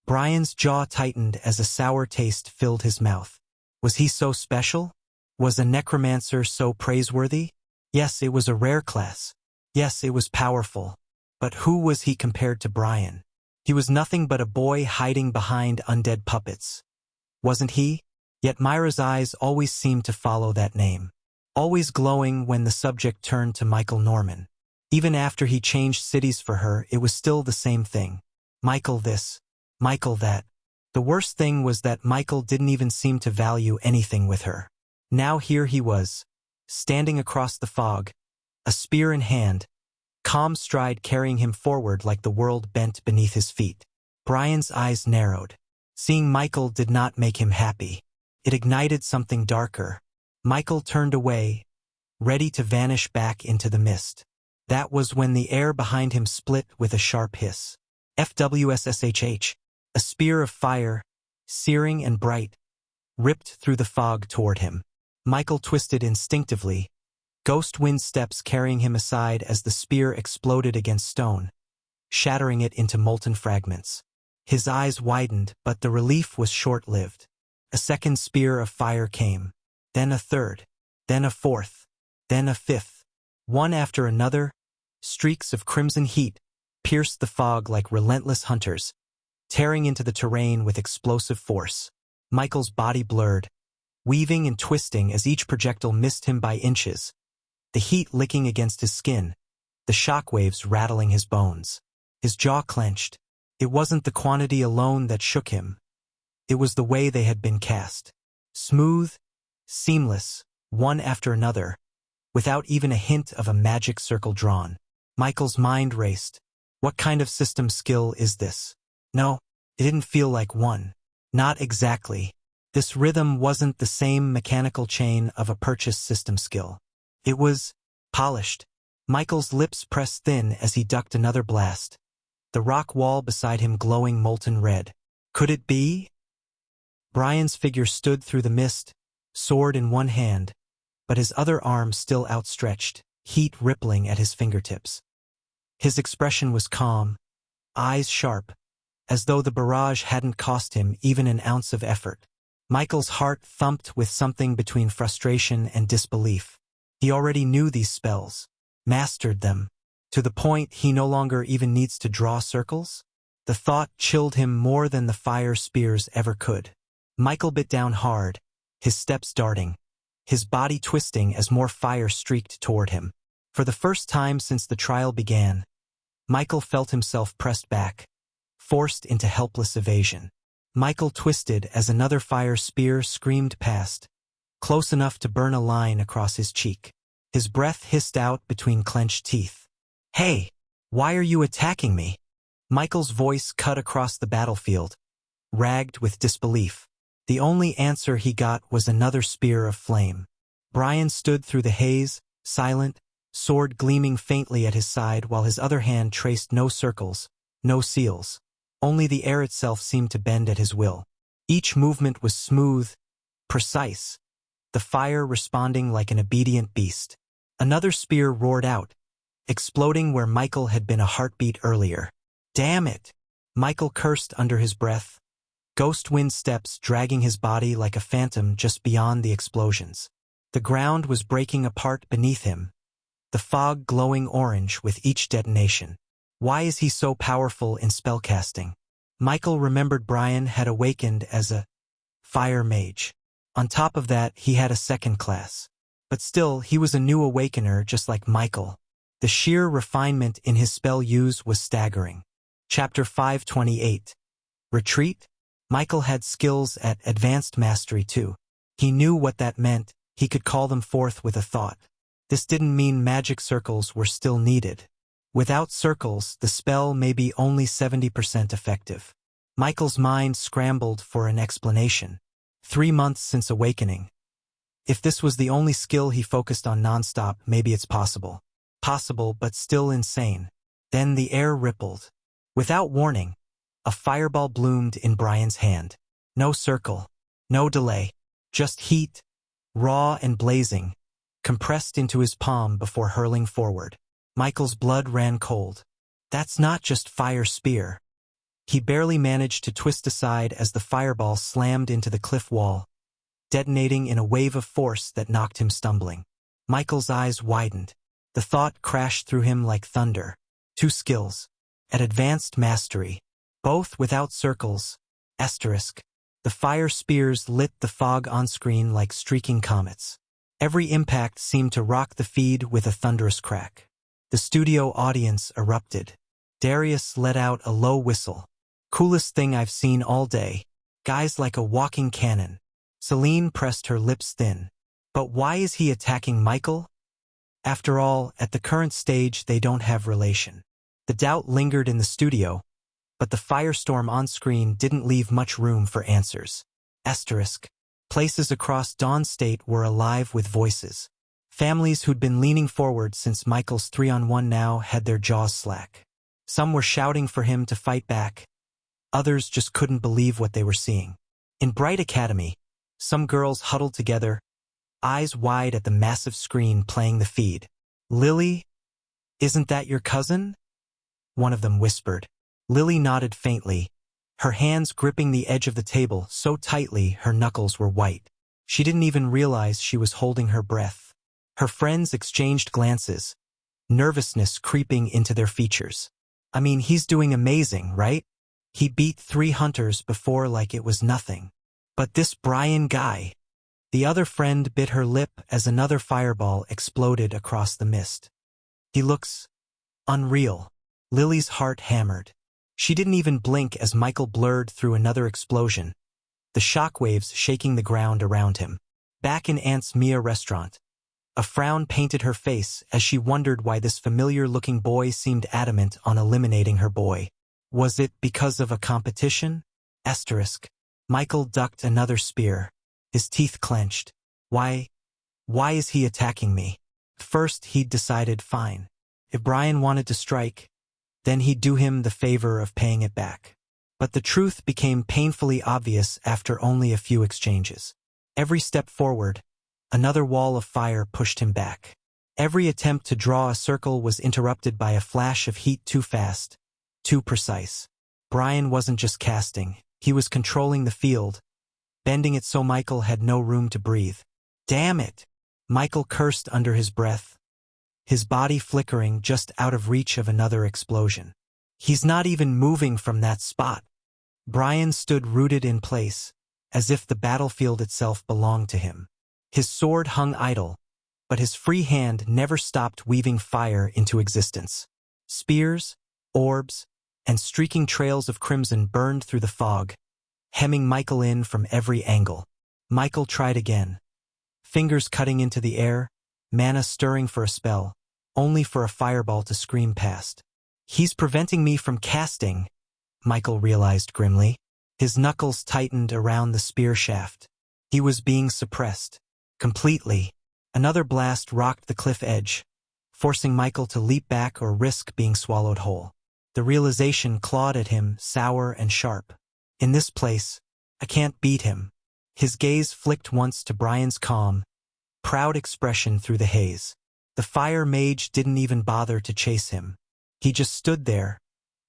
Brian's jaw tightened as a sour taste filled his mouth. Was he so special? Was a necromancer so praiseworthy? Yes, it was a rare class. Yes, it was powerful. But who was he compared to Brian? He was nothing but a boy hiding behind undead puppets. Wasn't he? Yet Myra's eyes always seemed to follow that name. Always glowing when the subject turned to Michael Norman. Even after he changed cities for her, it was still the same thing. Michael this, Michael that. The worst thing was that Michael didn't even seem to value anything with her. Now here he was, standing across the fog, a spear in hand, calm stride carrying him forward like the world bent beneath his feet. Brian's eyes narrowed. Seeing Michael did not make him happy. It ignited something darker. Michael turned away, ready to vanish back into the mist. That was when the air behind him split with a sharp hiss. FWSSHH, a spear of fire, searing and bright, ripped through the fog toward him. Michael twisted instinctively, ghost wind steps carrying him aside as the spear exploded against stone, shattering it into molten fragments. His eyes widened, but the relief was short-lived. A second spear of fire came, then a third, then a fourth, then a fifth. One after another, streaks of crimson heat pierced the fog like relentless hunters, tearing into the terrain with explosive force. Michael's body blurred, weaving and twisting as each projectile missed him by inches, the heat licking against his skin, the shockwaves rattling his bones. His jaw clenched. It wasn't the quantity alone that shook him. It was the way they had been cast. Smooth, seamless, one after another, without even a hint of a magic circle drawn. Michael's mind raced. What kind of system skill is this? No, it didn't feel like one. Not exactly. This rhythm wasn't the same mechanical chain of a purchased system skill. It was polished. Michael's lips pressed thin as he ducked another blast, the rock wall beside him glowing molten red. Could it be? Brian's figure stood through the mist, sword in one hand, but his other arm still outstretched, heat rippling at his fingertips. His expression was calm, eyes sharp, as though the barrage hadn't cost him even an ounce of effort. Michael's heart thumped with something between frustration and disbelief. He already knew these spells, mastered them, to the point he no longer even needs to draw circles. The thought chilled him more than the fire spears ever could. Michael bit down hard, his steps darting, his body twisting as more fire streaked toward him. For the first time since the trial began, Michael felt himself pressed back, forced into helpless evasion. Michael twisted as another fire spear screamed past, close enough to burn a line across his cheek. His breath hissed out between clenched teeth. "Hey, why are you attacking me?" Michael's voice cut across the battlefield, ragged with disbelief. The only answer he got was another spear of flame. Brian stood through the haze, silent, sword gleaming faintly at his side while his other hand traced no circles, no seals. Only the air itself seemed to bend at his will. Each movement was smooth, precise, the fire responding like an obedient beast. Another spear roared out, exploding where Michael had been a heartbeat earlier. "Damn it!" Michael cursed under his breath, ghost wind steps dragging his body like a phantom just beyond the explosions. The ground was breaking apart beneath him, the fog glowing orange with each detonation. Why is he so powerful in spellcasting? Michael remembered Brian had awakened as a fire mage. On top of that, he had a second class. But still, he was a new awakener just like Michael. The sheer refinement in his spell use was staggering. Chapter 528. Retreat? Michael had skills at advanced mastery too. He knew what that meant. He could call them forth with a thought. This didn't mean magic circles were still needed. Without circles, the spell may be only 70% effective. Michael's mind scrambled for an explanation. 3 months since awakening. If this was the only skill he focused on nonstop, maybe it's possible. Possible, but still insane. Then the air rippled. Without warning, a fireball bloomed in Brian's hand. No circle. No delay. Just heat, raw and blazing, compressed into his palm before hurling forward. Michael's blood ran cold. That's not just fire spear. He barely managed to twist aside as the fireball slammed into the cliff wall, detonating in a wave of force that knocked him stumbling. Michael's eyes widened. The thought crashed through him like thunder. 2 skills. At advanced mastery. Both without circles. Asterisk. The fire spears lit the fog on screen like streaking comets. Every impact seemed to rock the feed with a thunderous crack. The studio audience erupted. Darius let out a low whistle. Coolest thing I've seen all day. Guy's like a walking cannon. Celine pressed her lips thin. But why is he attacking Michael? After all, at the current stage they don't have relation. The doubt lingered in the studio, but the firestorm on screen didn't leave much room for answers. Asterisk. Places across Dawn State were alive with voices. Families who'd been leaning forward since Michael's 3-on-1 now had their jaws slack. Some were shouting for him to fight back. Others just couldn't believe what they were seeing. In Bright Academy, some girls huddled together, eyes wide at the massive screen playing the feed. "Lily? Isn't that your cousin?" one of them whispered. Lily nodded faintly, her hands gripping the edge of the table so tightly her knuckles were white. She didn't even realize she was holding her breath. Her friends exchanged glances, nervousness creeping into their features. I mean, he's doing amazing, right? He beat 3 hunters before like it was nothing. But this Brian guy... The other friend bit her lip as another fireball exploded across the mist. He looks unreal. Lily's heart hammered. She didn't even blink as Michael blurred through another explosion, the shockwaves shaking the ground around him. Back in Aunt's Mia restaurant, a frown painted her face as she wondered why this familiar-looking boy seemed adamant on eliminating her boy. Was it because of a competition? Asterisk. Michael ducked another spear, his teeth clenched. Why is he attacking me? First he'd decided fine. If Brian wanted to strike, then he'd do him the favor of paying it back. But the truth became painfully obvious after only a few exchanges. Every step forward, another wall of fire pushed him back. Every attempt to draw a circle was interrupted by a flash of heat too fast, too precise. Brian wasn't just casting, he was controlling the field, bending it so Michael had no room to breathe. Damn it! Michael cursed under his breath, his body flickering just out of reach of another explosion. He's not even moving from that spot. Brian stood rooted in place, as if the battlefield itself belonged to him. His sword hung idle, but his free hand never stopped weaving fire into existence. Spears, orbs, and streaking trails of crimson burned through the fog, hemming Michael in from every angle. Michael tried again. Fingers cutting into the air, mana stirring for a spell, only for a fireball to scream past. He's preventing me from casting, Michael realized grimly. His knuckles tightened around the spear shaft. He was being suppressed. Completely. Another blast rocked the cliff edge, forcing Michael to leap back or risk being swallowed whole. The realization clawed at him, sour and sharp. In this place, I can't beat him. His gaze flicked once to Brian's calm, proud expression through the haze. The fire mage didn't even bother to chase him. He just stood there,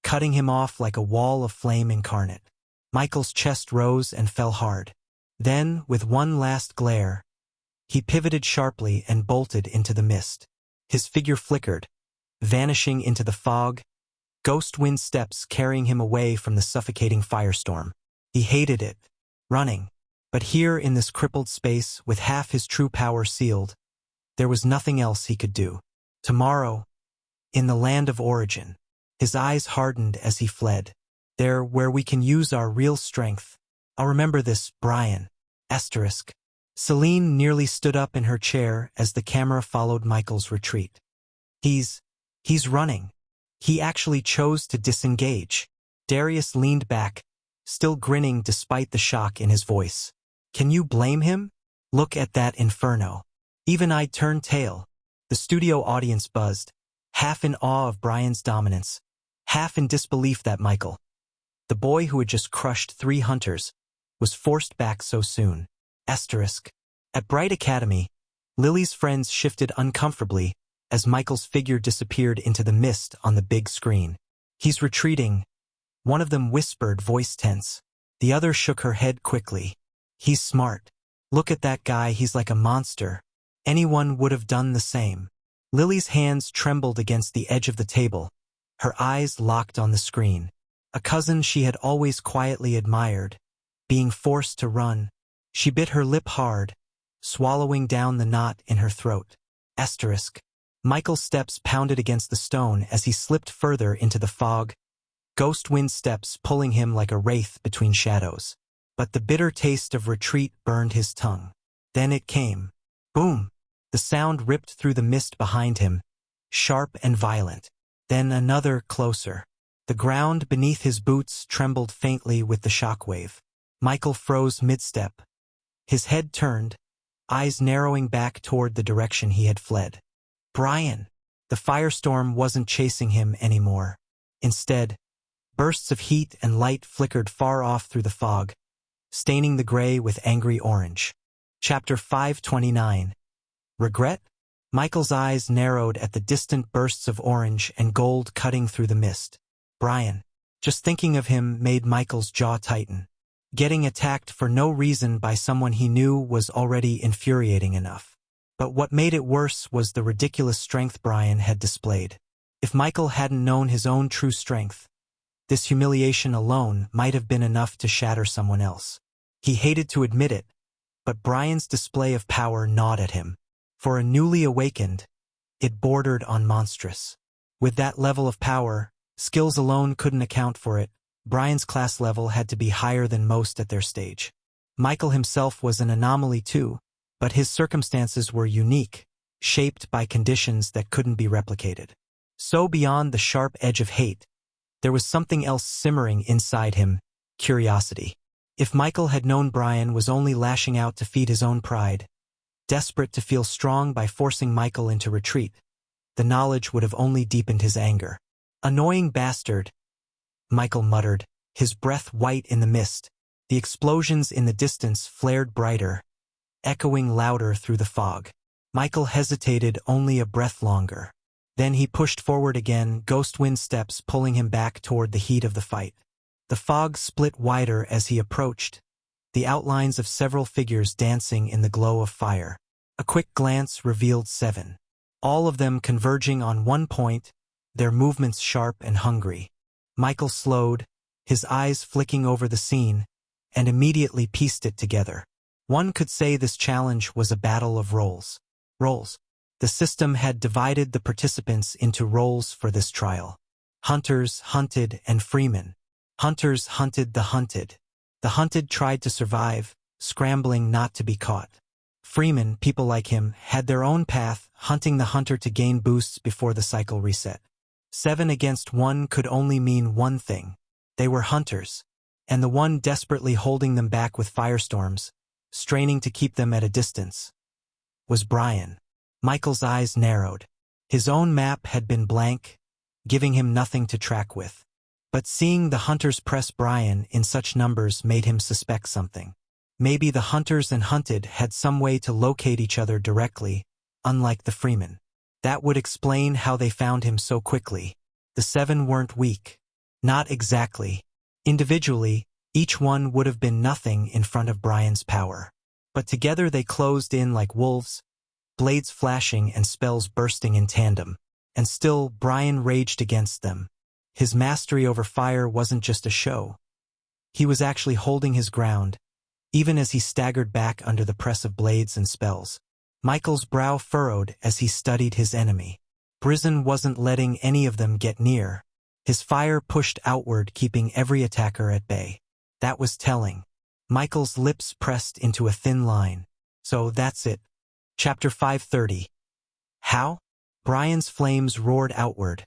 cutting him off like a wall of flame incarnate. Michael's chest rose and fell hard. Then, with one last glare, he pivoted sharply and bolted into the mist. His figure flickered, vanishing into the fog, ghost wind steps carrying him away from the suffocating firestorm. He hated it, running. But here in this crippled space, with half his true power sealed, there was nothing else he could do. Tomorrow, in the land of origin, his eyes hardened as he fled. There, where we can use our real strength. I'll remember this, Brian. Asterisk. Celine nearly stood up in her chair as the camera followed Michael's retreat. He's running. He actually chose to disengage. Darius leaned back, still grinning despite the shock in his voice. Can you blame him? Look at that inferno. Even I'd turn tail. The studio audience buzzed, half in awe of Brian's dominance, half in disbelief that Michael, the boy who had just crushed 3 hunters, was forced back so soon. Asterisk. At Bright Academy, Lily's friends shifted uncomfortably as Michael's figure disappeared into the mist on the big screen. He's retreating. One of them whispered, voice tense. The other shook her head quickly. He's smart. Look at that guy, he's like a monster. Anyone would have done the same. Lily's hands trembled against the edge of the table, her eyes locked on the screen. A cousin she had always quietly admired, being forced to run. She bit her lip hard, swallowing down the knot in her throat. Asterisk. Michael's steps pounded against the stone as he slipped further into the fog, ghost wind steps pulling him like a wraith between shadows. But the bitter taste of retreat burned his tongue. Then it came. Boom! The sound ripped through the mist behind him, sharp and violent. Then another, closer. The ground beneath his boots trembled faintly with the shockwave. Michael froze mid-step. His head turned, eyes narrowing back toward the direction he had fled. Brian! The firestorm wasn't chasing him anymore. Instead, bursts of heat and light flickered far off through the fog, staining the gray with angry orange. Chapter 529. Regret? Michael's eyes narrowed at the distant bursts of orange and gold cutting through the mist. Brian. Just thinking of him made Michael's jaw tighten. Getting attacked for no reason by someone he knew was already infuriating enough. But what made it worse was the ridiculous strength Brian had displayed. If Michael hadn't known his own true strength, this humiliation alone might have been enough to shatter someone else. He hated to admit it, but Brian's display of power gnawed at him. For a newly awakened, it bordered on monstrous. With that level of power, skills alone couldn't account for it. Brian's class level had to be higher than most at their stage. Michael himself was an anomaly too, but his circumstances were unique, shaped by conditions that couldn't be replicated. So beyond the sharp edge of hate, there was something else simmering inside him, curiosity. If Michael had known Brian was only lashing out to feed his own pride, desperate to feel strong by forcing Michael into retreat, the knowledge would have only deepened his anger. Annoying bastard, Michael muttered, his breath white in the mist. The explosions in the distance flared brighter, echoing louder through the fog. Michael hesitated only a breath longer. Then he pushed forward again, ghost wind steps pulling him back toward the heat of the fight. The fog split wider as he approached, the outlines of several figures dancing in the glow of fire. A quick glance revealed 7. All of them converging on one point, their movements sharp and hungry. Michael slowed, his eyes flicking over the scene, and immediately pieced it together. One could say this challenge was a battle of roles. Roles. The system had divided the participants into roles for this trial. Hunters hunted and freemen. Hunters hunted the hunted. The hunted tried to survive, scrambling not to be caught. Freemen, people like him, had their own path, hunting the hunter to gain boosts before the cycle reset. 7 against 1 could only mean one thing. They were hunters, and the one desperately holding them back with firestorms, straining to keep them at a distance, was Brian. Michael's eyes narrowed. His own map had been blank, giving him nothing to track with. But seeing the hunters press Brian in such numbers made him suspect something. Maybe the hunters and hunted had some way to locate each other directly, unlike the freemen. That would explain how they found him so quickly. The 7 weren't weak. Not exactly. Individually, each one would have been nothing in front of Brian's power. But together they closed in like wolves, blades flashing and spells bursting in tandem. And still, Brian raged against them. His mastery over fire wasn't just a show. He was actually holding his ground, even as he staggered back under the press of blades and spells. Michael's brow furrowed as he studied his enemy. Brizen wasn't letting any of them get near. His fire pushed outward, keeping every attacker at bay. That was telling. Michael's lips pressed into a thin line. So that's it. Chapter 530. How? Brian's flames roared outward,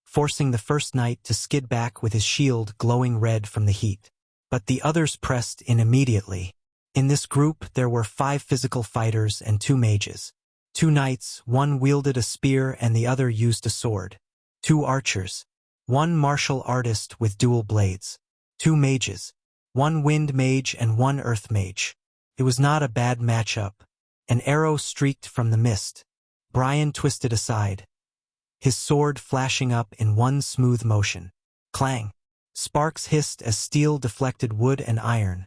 forcing the first knight to skid back with his shield glowing red from the heat. But the others pressed in immediately. In this group there were 5 physical fighters and 2 mages. 2 knights, one wielded a spear and the other used a sword. 2 archers. 1 martial artist with dual blades. 2 mages. 1 wind mage and 1 earth mage. It was not a bad matchup. An arrow streaked from the mist. Brian twisted aside, his sword flashing up in one smooth motion. Clang! Sparks hissed as steel deflected wood and iron,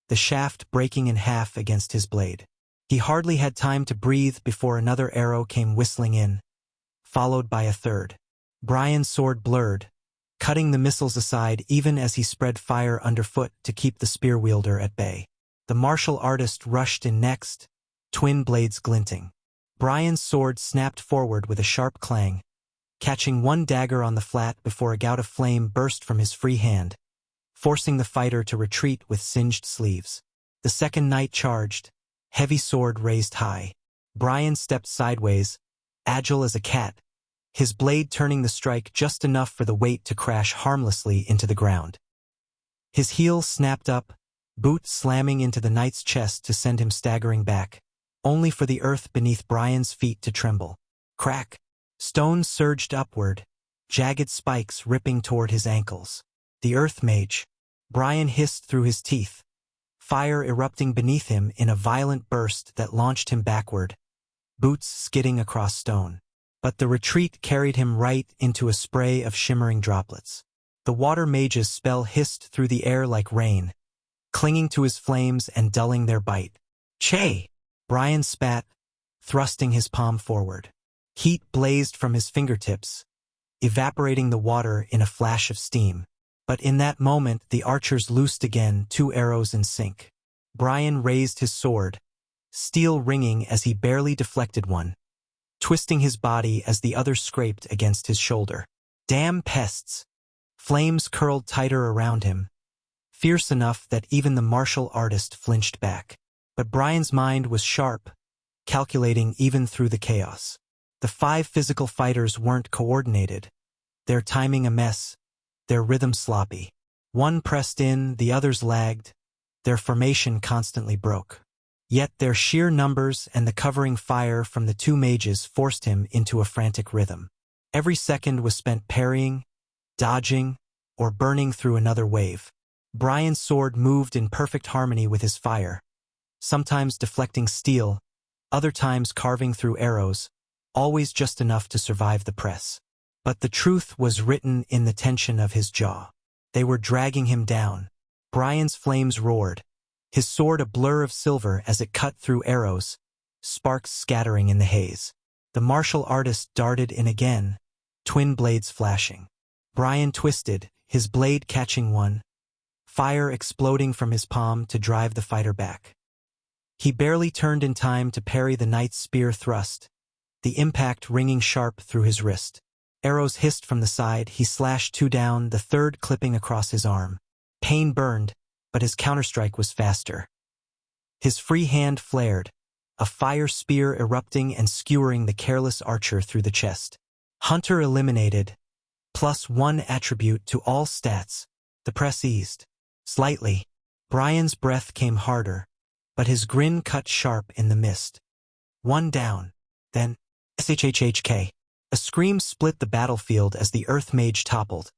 the shaft breaking in half against his blade. He hardly had time to breathe before another arrow came whistling in, followed by a third. Brian's sword blurred, cutting the missiles aside even as he spread fire underfoot to keep the spear wielder at bay. The martial artist rushed in next, twin blades glinting. Brian's sword snapped forward with a sharp clang, catching one dagger on the flat before a gout of flame burst from his free hand, forcing the fighter to retreat with singed sleeves. The second knight charged, heavy sword raised high. Brian stepped sideways, agile as a cat, his blade turning the strike just enough for the weight to crash harmlessly into the ground. His heel snapped up, boot slamming into the knight's chest to send him staggering back, only for the earth beneath Brian's feet to tremble. Crack! Stones surged upward, jagged spikes ripping toward his ankles. The earth mage. Brian hissed through his teeth, fire erupting beneath him in a violent burst that launched him backward, boots skidding across stone. But the retreat carried him right into a spray of shimmering droplets. The water mage's spell hissed through the air like rain, clinging to his flames and dulling their bite. Che! Brian spat, thrusting his palm forward. Heat blazed from his fingertips, evaporating the water in a flash of steam. But in that moment the archers loosed again, 2 arrows in sync. Brian raised his sword, steel ringing as he barely deflected one, twisting his body as the other scraped against his shoulder. Damn pests! Flames curled tighter around him, fierce enough that even the martial artist flinched back. But Brian's mind was sharp, calculating even through the chaos. The 5 physical fighters weren't coordinated, their timing a mess, their rhythm sloppy. One pressed in, the others lagged, their formation constantly broke. Yet their sheer numbers and the covering fire from the 2 mages forced him into a frantic rhythm. Every second was spent parrying, dodging, or burning through another wave. Brian's sword moved in perfect harmony with his fire, sometimes deflecting steel, other times carving through arrows, always just enough to survive the press. But the truth was written in the tension of his jaw. They were dragging him down. Brian's flames roared, his sword a blur of silver as it cut through arrows, sparks scattering in the haze. The martial artist darted in again, twin blades flashing. Brian twisted, his blade catching one, fire exploding from his palm to drive the fighter back. He barely turned in time to parry the knight's spear thrust, the impact ringing sharp through his wrist. Arrows hissed from the side, he slashed 2 down, the third clipping across his arm. Pain burned, but his counterstrike was faster. His free hand flared, a fire spear erupting and skewering the careless archer through the chest. Hunter eliminated, +1 attribute to all stats. The press eased. Slightly. Brian's breath came harder, but his grin cut sharp in the mist. 1 down. Then, shhhk. A scream split the battlefield as the earth mage toppled,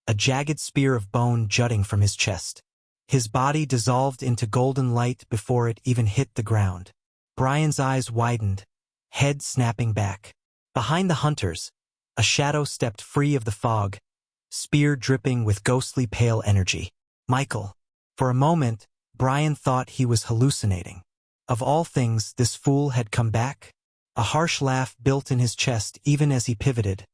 a jagged spear of bone jutting from his chest. His body dissolved into golden light before it even hit the ground. Brian's eyes widened, head snapping back. Behind the hunters, a shadow stepped free of the fog, spear dripping with ghostly pale energy. Michael. For a moment, Brian thought he was hallucinating. Of all things, this fool had come back? A harsh laugh built in his chest even as he pivoted,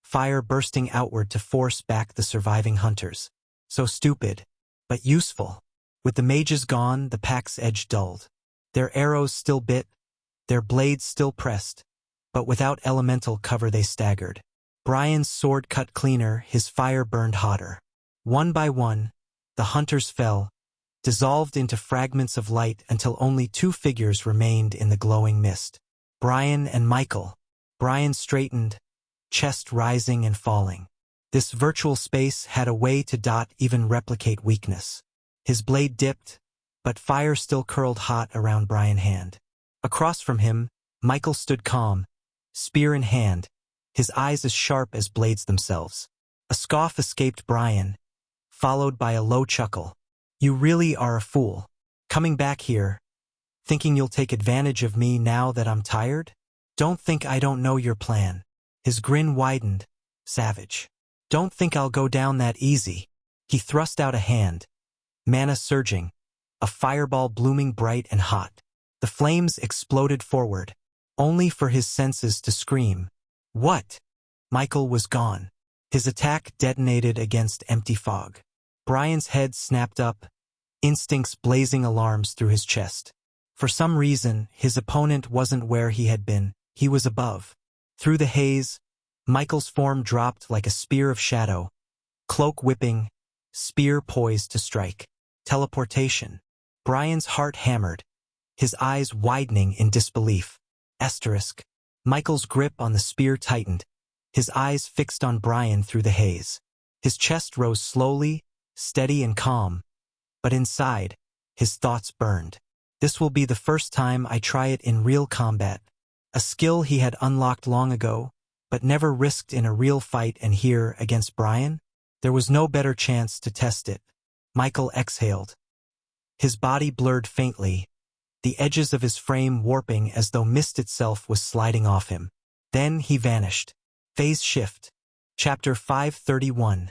fire bursting outward to force back the surviving hunters. So stupid, but useful. With the mages gone, the pack's edge dulled. Their arrows still bit, their blades still pressed, but without elemental cover they staggered. Brian's sword cut cleaner, his fire burned hotter. One by one, the hunters fell, dissolved into fragments of light until only 2 figures remained in the glowing mist. Brian and Michael. Brian straightened, chest rising and falling. This virtual space had a way to even replicate weakness. His blade dipped, but fire still curled hot around Brian's hand. Across from him, Michael stood calm, spear in hand, his eyes as sharp as blades themselves. A scoff escaped Brian, followed by a low chuckle. "You really are a fool. Coming back here, thinking you'll take advantage of me now that I'm tired? Don't think I don't know your plan." His grin widened, savage. "Don't think I'll go down that easy." He thrust out a hand, mana surging, a fireball blooming bright and hot. The flames exploded forward, only for his senses to scream. "What?" Michael was gone. His attack detonated against empty fog. Brian's head snapped up, instincts blazing alarms through his chest. For some reason, his opponent wasn't where he had been, he was above. Through the haze, Michael's form dropped like a spear of shadow, cloak whipping, spear poised to strike. Teleportation. Brian's heart hammered, his eyes widening in disbelief. Asterisk. Michael's grip on the spear tightened, his eyes fixed on Brian through the haze. His chest rose slowly, steady and calm, but inside, his thoughts burned. This will be the first time I try it in real combat. A skill he had unlocked long ago, but never risked in a real fight, and here, against Brian, there was no better chance to test it. Michael exhaled. His body blurred faintly, the edges of his frame warping as though mist itself was sliding off him. Then he vanished. Phase shift. Chapter 531.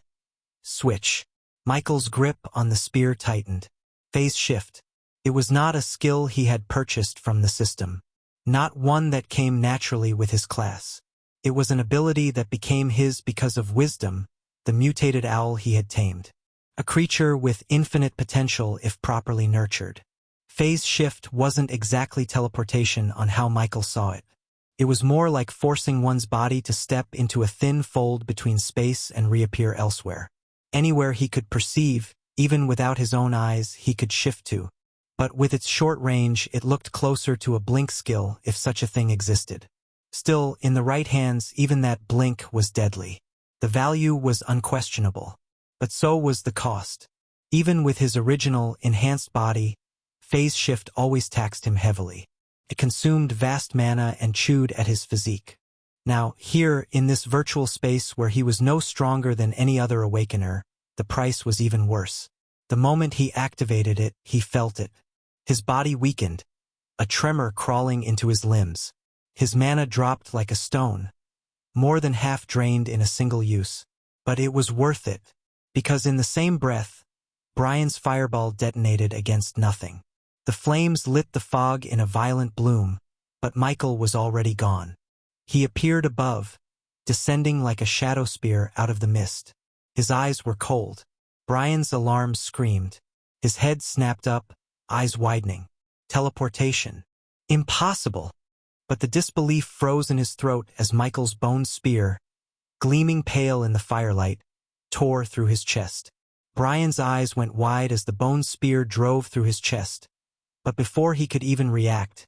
Switch. Michael's grip on the spear tightened. Phase shift. It was not a skill he had purchased from the system. Not one that came naturally with his class. It was an ability that became his because of wisdom, the mutated owl he had tamed. A creature with infinite potential if properly nurtured. Phase shift wasn't exactly teleportation on how Michael saw it. It was more like forcing one's body to step into a thin fold between space and reappear elsewhere. Anywhere he could perceive, even without his own eyes, he could shift to. But with its short range, it looked closer to a blink skill if such a thing existed. Still, in the right hands, even that blink was deadly. The value was unquestionable. But so was the cost. Even with his original, enhanced body, phase shift always taxed him heavily. It consumed vast mana and chewed at his physique. Now, here, in this virtual space where he was no stronger than any other awakener, the price was even worse. The moment he activated it, he felt it. His body weakened, a tremor crawling into his limbs. His mana dropped like a stone, more than half drained in a single use. But it was worth it, because in the same breath, Brian's fireball detonated against nothing. The flames lit the fog in a violent bloom, but Michael was already gone. He appeared above, descending like a shadow spear out of the mist. His eyes were cold. Brian's alarm screamed. His head snapped up, eyes widening. Teleportation. Impossible! But the disbelief froze in his throat as Michael's bone spear, gleaming pale in the firelight, tore through his chest. Brian's eyes went wide as the bone spear drove through his chest. But before he could even react,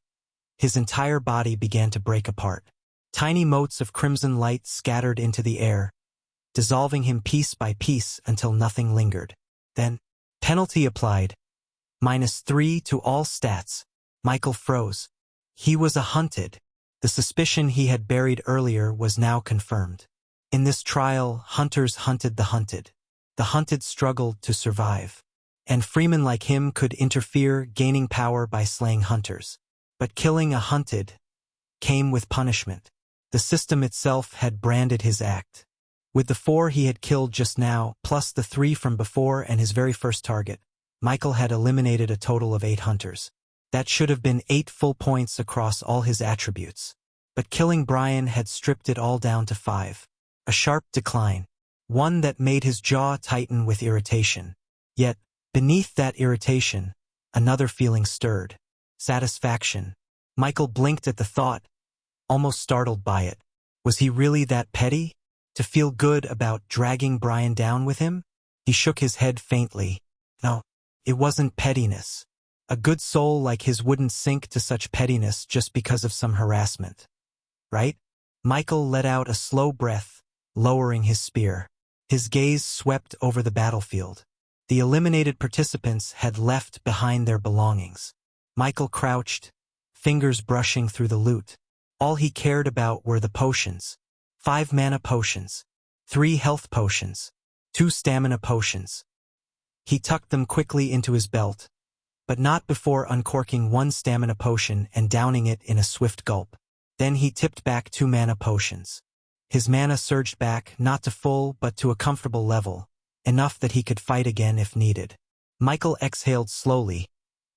his entire body began to break apart. Tiny motes of crimson light scattered into the air, dissolving him piece by piece until nothing lingered. Then, penalty applied. -3 to all stats. Michael froze. He was a hunted. The suspicion he had buried earlier was now confirmed. In this trial, hunters hunted the hunted. The hunted struggled to survive. And freemen like him could interfere, gaining power by slaying hunters. But killing a hunted came with punishment. The system itself had branded his act. With the 4 he had killed just now, plus the 3 from before and his very first target, Michael had eliminated a total of 8 hunters. That should have been 8 full points across all his attributes. But killing Brian had stripped it all down to 5. A sharp decline. One that made his jaw tighten with irritation. Yet, beneath that irritation, another feeling stirred. Satisfaction. Michael blinked at the thought, almost startled by it. Was he really that petty? To feel good about dragging Brian down with him? He shook his head faintly. No, it wasn't pettiness. A good soul like his wouldn't sink to such pettiness just because of some harassment. Right? Michael let out a slow breath, lowering his spear. His gaze swept over the battlefield. The eliminated participants had left behind their belongings. Michael crouched, fingers brushing through the loot. All he cared about were the potions. 5 mana potions, 3 health potions, 2 stamina potions. He tucked them quickly into his belt, but not before uncorking 1 stamina potion and downing it in a swift gulp. Then he tipped back 2 mana potions. His mana surged back, not to full but to a comfortable level, enough that he could fight again if needed. Michael exhaled slowly,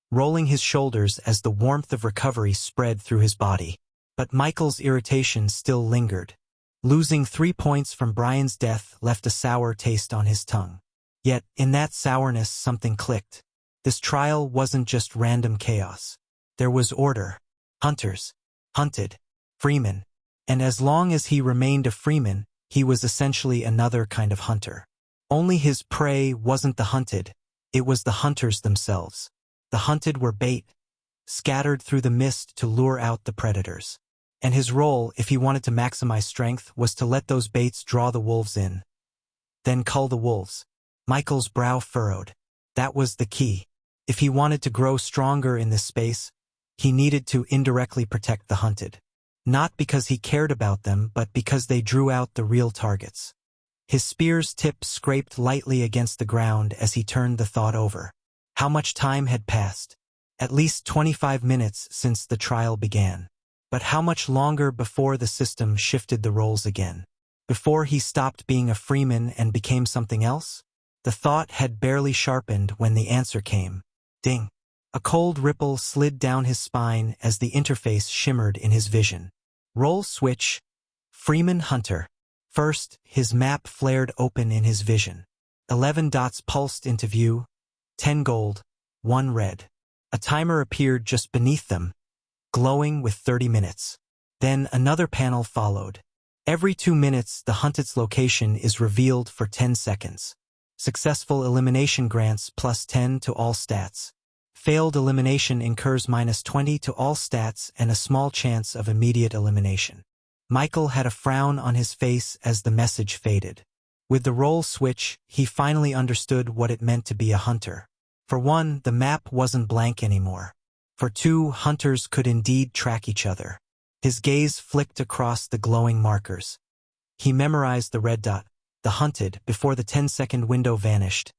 rolling his shoulders as the warmth of recovery spread through his body. But Michael's irritation still lingered. Losing 3 points from Brian's death left a sour taste on his tongue. Yet, in that sourness something clicked. This trial wasn't just random chaos. There was order. Hunters. Hunted. Freemen. And as long as he remained a freeman, he was essentially another kind of hunter. Only his prey wasn't the hunted, it was the hunters themselves. The hunted were bait, scattered through the mist to lure out the predators. And his role, if he wanted to maximize strength, was to let those baits draw the wolves in. Then cull the wolves. Michael's brow furrowed. That was the key. If he wanted to grow stronger in this space, he needed to indirectly protect the hunted. Not because he cared about them, but because they drew out the real targets. His spear's tip scraped lightly against the ground as he turned the thought over. How much time had passed? At least 25 minutes since the trial began. But how much longer before the system shifted the roles again? Before he stopped being a freeman and became something else? The thought had barely sharpened when the answer came. Ding! A cold ripple slid down his spine as the interface shimmered in his vision. Role switch. Freeman Hunter. First, his map flared open in his vision. 11 dots pulsed into view. 10 gold, 1 red. A timer appeared just beneath them, glowing with 30 minutes. Then another panel followed. Every 2 minutes, the hunted's location is revealed for 10 seconds. Successful elimination grants +10 to all stats. Failed elimination incurs -20 to all stats and a small chance of immediate elimination. Michael had a frown on his face as the message faded. With the role switch, he finally understood what it meant to be a hunter. For one, the map wasn't blank anymore. For two, hunters could indeed track each other. His gaze flicked across the glowing markers. He memorized the red dot, the hunted, before the 10-second window vanished,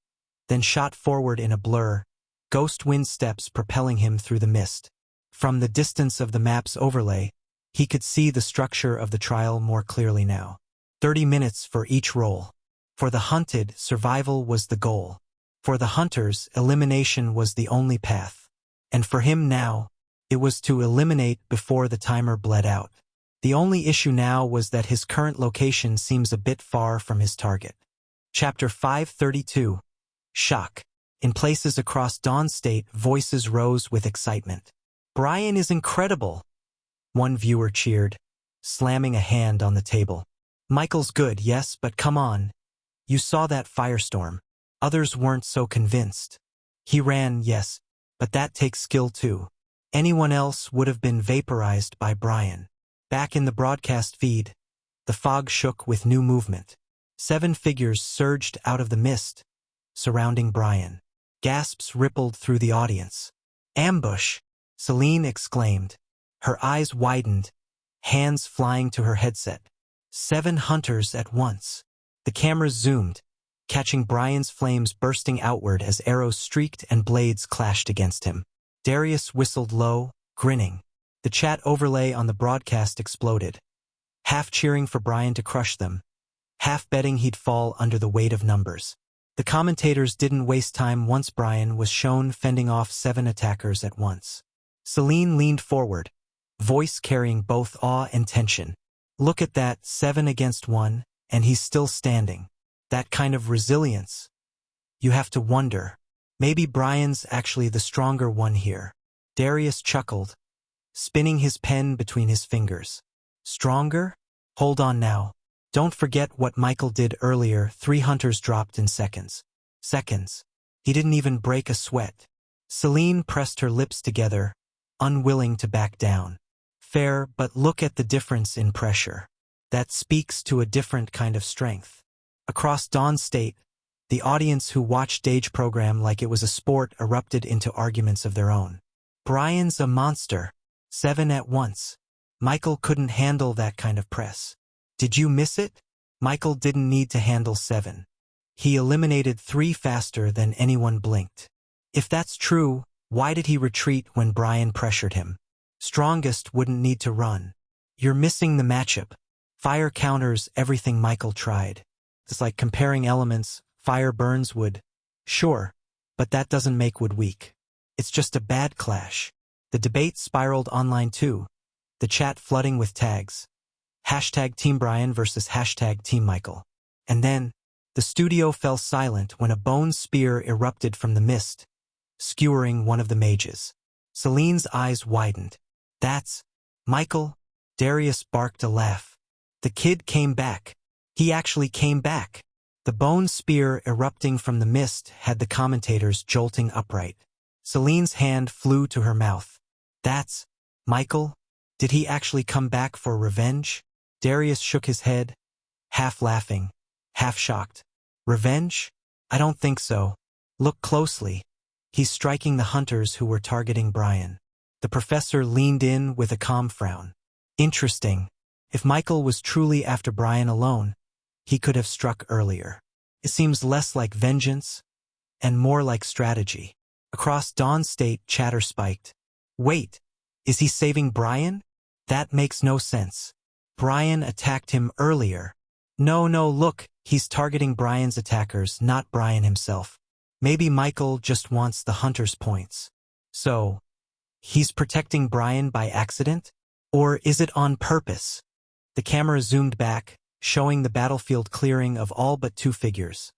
then shot forward in a blur, ghost wind steps propelling him through the mist. From the distance of the map's overlay, he could see the structure of the trial more clearly now. 30 minutes for each role. For the hunted, survival was the goal. For the hunters, elimination was the only path. And for him now, it was to eliminate before the timer bled out. The only issue now was that his current location seems a bit far from his target. Chapter 532. Shock. In places across Dawn State, voices rose with excitement. "Brian is incredible!" One viewer cheered, slamming a hand on the table. "Michael's good, yes, but come on. You saw that firestorm." Others weren't so convinced. "He ran, yes, but that takes skill too. Anyone else would have been vaporized by Brian." Back in the broadcast feed, the fog shook with new movement. 7 figures surged out of the mist, surrounding Brian. Gasps rippled through the audience. "Ambush!" Celine exclaimed. Her eyes widened, hands flying to her headset. 7 hunters at once. The cameras zoomed, catching Brian's flames bursting outward as arrows streaked and blades clashed against him. Darius whistled low, grinning. The chat overlay on the broadcast exploded, half cheering for Brian to crush them, half betting he'd fall under the weight of numbers. The commentators didn't waste time once Brian was shown fending off 7 attackers at once. Celine leaned forward, voice carrying both awe and tension. "Look at that, 7 against 1, and he's still standing. That kind of resilience. You have to wonder, maybe Brian's actually the stronger one here." Darius chuckled, spinning his pen between his fingers. "Stronger? Hold on now. Don't forget what Michael did earlier. 3 hunters dropped in seconds. Seconds. He didn't even break a sweat." Celine pressed her lips together, unwilling to back down. "Fair, but look at the difference in pressure. That speaks to a different kind of strength. Across Dawn State, the audience who watched Dage program like it was a sport erupted into arguments of their own. Brian's a monster. 7 at once. Michael couldn't handle that kind of press. Did you miss it? Michael didn't need to handle 7. He eliminated 3 faster than anyone blinked. If that's true, why did he retreat when Brian pressured him? Strongest wouldn't need to run. You're missing the matchup. Fire counters everything Michael tried. It's like comparing elements. Fire burns wood. Sure, but that doesn't make wood weak. It's just a bad clash. The debate spiraled online too, the chat flooding with tags. Hashtag Team Brian versus hashtag Team Michael. And then, the studio fell silent when a bone spear erupted from the mist, skewering one of the mages. Celine's eyes widened. That's Michael? Darius barked a laugh. The kid came back. He actually came back. The bone spear erupting from the mist had the commentators jolting upright. Celine's hand flew to her mouth. That's Michael? Did he actually come back for revenge? Darius shook his head, half laughing, half shocked. Revenge? I don't think so. Look closely. He's striking the hunters who were targeting Brian. The professor leaned in with a calm frown. Interesting. If Michael was truly after Brian alone, he could have struck earlier. It seems less like vengeance and more like strategy. Across Dawn State, chatter spiked. Wait, is he saving Brian? That makes no sense. Brian attacked him earlier. No, look, he's targeting Brian's attackers, not Brian himself. Maybe Michael just wants the hunter's points. So, he's protecting Brian by accident? Or is it on purpose? The camera zoomed back, showing the battlefield clearing of all but 2 figures.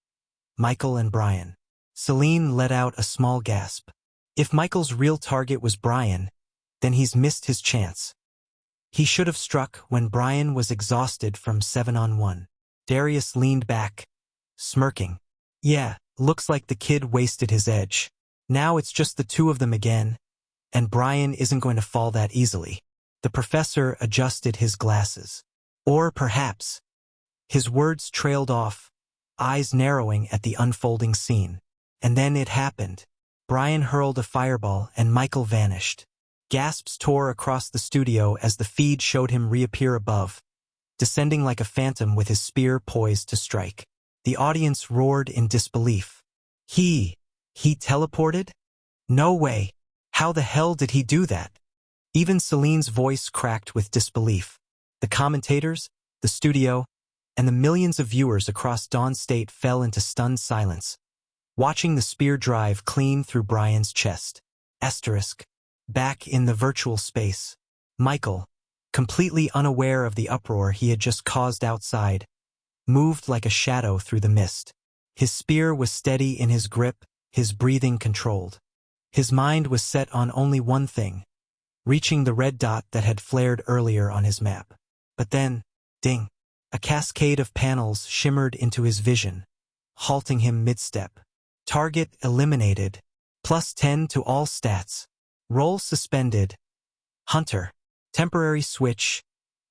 Michael and Brian. Celine let out a small gasp. If Michael's real target was Brian, then he's missed his chance. He should have struck when Brian was exhausted from 7-on-1. Darius leaned back, smirking. Yeah, looks like the kid wasted his edge. Now it's just the 2 of them again, and Brian isn't going to fall that easily. The professor adjusted his glasses. Or perhaps. His words trailed off, eyes narrowing at the unfolding scene. And then it happened. Brian hurled a fireball and Michael vanished. Gasps tore across the studio as the feed showed him reappear above, descending like a phantom with his spear poised to strike. The audience roared in disbelief. He teleported? No way. How the hell did he do that? Even Celine's voice cracked with disbelief. The commentators, the studio, and the millions of viewers across Dawn State fell into stunned silence, watching the spear drive clean through Brian's chest. Asterisk. Back in the virtual space, Michael, completely unaware of the uproar he had just caused outside, moved like a shadow through the mist. His spear was steady in his grip, his breathing controlled. His mind was set on only one thing, reaching the red dot that had flared earlier on his map. But then, ding, a cascade of panels shimmered into his vision, halting him mid-step. Target eliminated. +10 to all stats. Role suspended. Hunter. Temporary switch.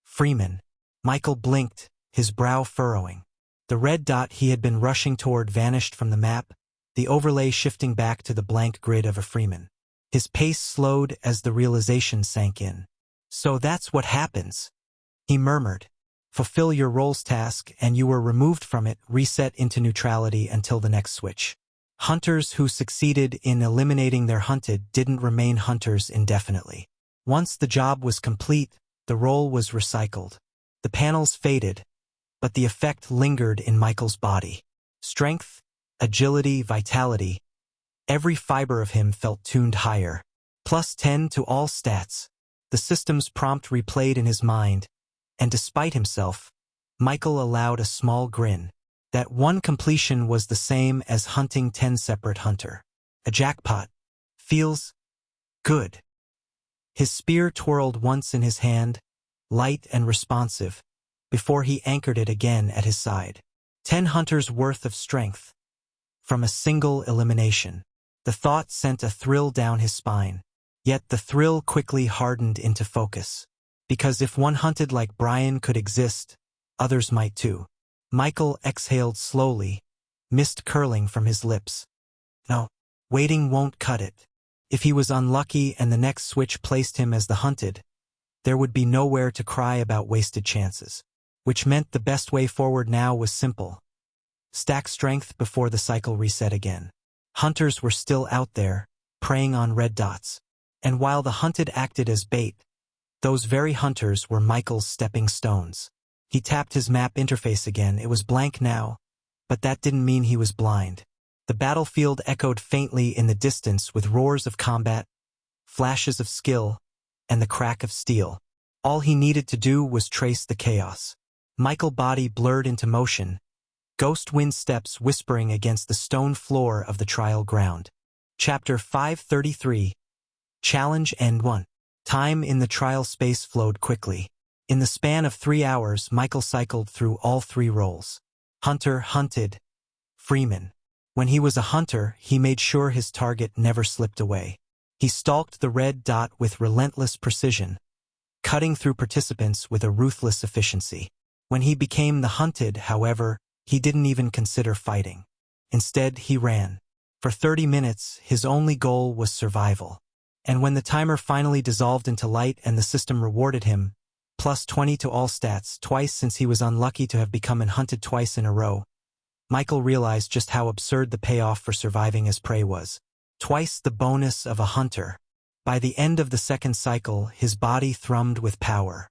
Freeman. Michael blinked, his brow furrowing. The red dot he had been rushing toward vanished from the map, the overlay shifting back to the blank grid of a Freeman. His pace slowed as the realization sank in. So that's what happens, he murmured. Fulfill your role's task and you were removed from it, reset into neutrality until the next switch. Hunters who succeeded in eliminating their hunted didn't remain hunters indefinitely. Once the job was complete, the role was recycled. The panels faded, but the effect lingered in Michael's body. Strength, agility, vitality. Every fiber of him felt tuned higher. +10 to all stats. The system's prompt replayed in his mind, and despite himself, Michael allowed a small grin. That one completion was the same as hunting 10 separate hunter. A jackpot. Feels good. His spear twirled once in his hand, light and responsive, before he anchored it again at his side. 10 hunters' worth of strength. From a single elimination. The thought sent a thrill down his spine, yet the thrill quickly hardened into focus. Because if one hunted like Brian could exist, others might too. Michael exhaled slowly, mist curling from his lips. No, waiting won't cut it. If he was unlucky and the next switch placed him as the hunted, there would be nowhere to cry about wasted chances. Which meant the best way forward now was simple. Stack strength before the cycle reset again. Hunters were still out there, preying on red dots. And while the hunted acted as bait, those very hunters were Michael's stepping stones. He tapped his map interface again. It was blank now, but that didn't mean he was blind. The battlefield echoed faintly in the distance with roars of combat, flashes of skill, and the crack of steel. All he needed to do was trace the chaos. Michael's body blurred into motion, ghost wind steps whispering against the stone floor of the trial ground. Chapter 533. Challenge End 1. Time in the trial space flowed quickly. In the span of 3 hours, Michael cycled through all 3 roles. Hunter, hunted, freeman. When he was a hunter, he made sure his target never slipped away. He stalked the red dot with relentless precision, cutting through participants with a ruthless efficiency. When he became the hunted, however, he didn't even consider fighting. Instead, he ran. For 30 minutes, his only goal was survival. And when the timer finally dissolved into light and the system rewarded him, plus 20 to all stats, twice since he was unlucky to have become hunted twice in a row, Michael realized just how absurd the payoff for surviving as prey was. Twice the bonus of a hunter. By the end of the second cycle, his body thrummed with power.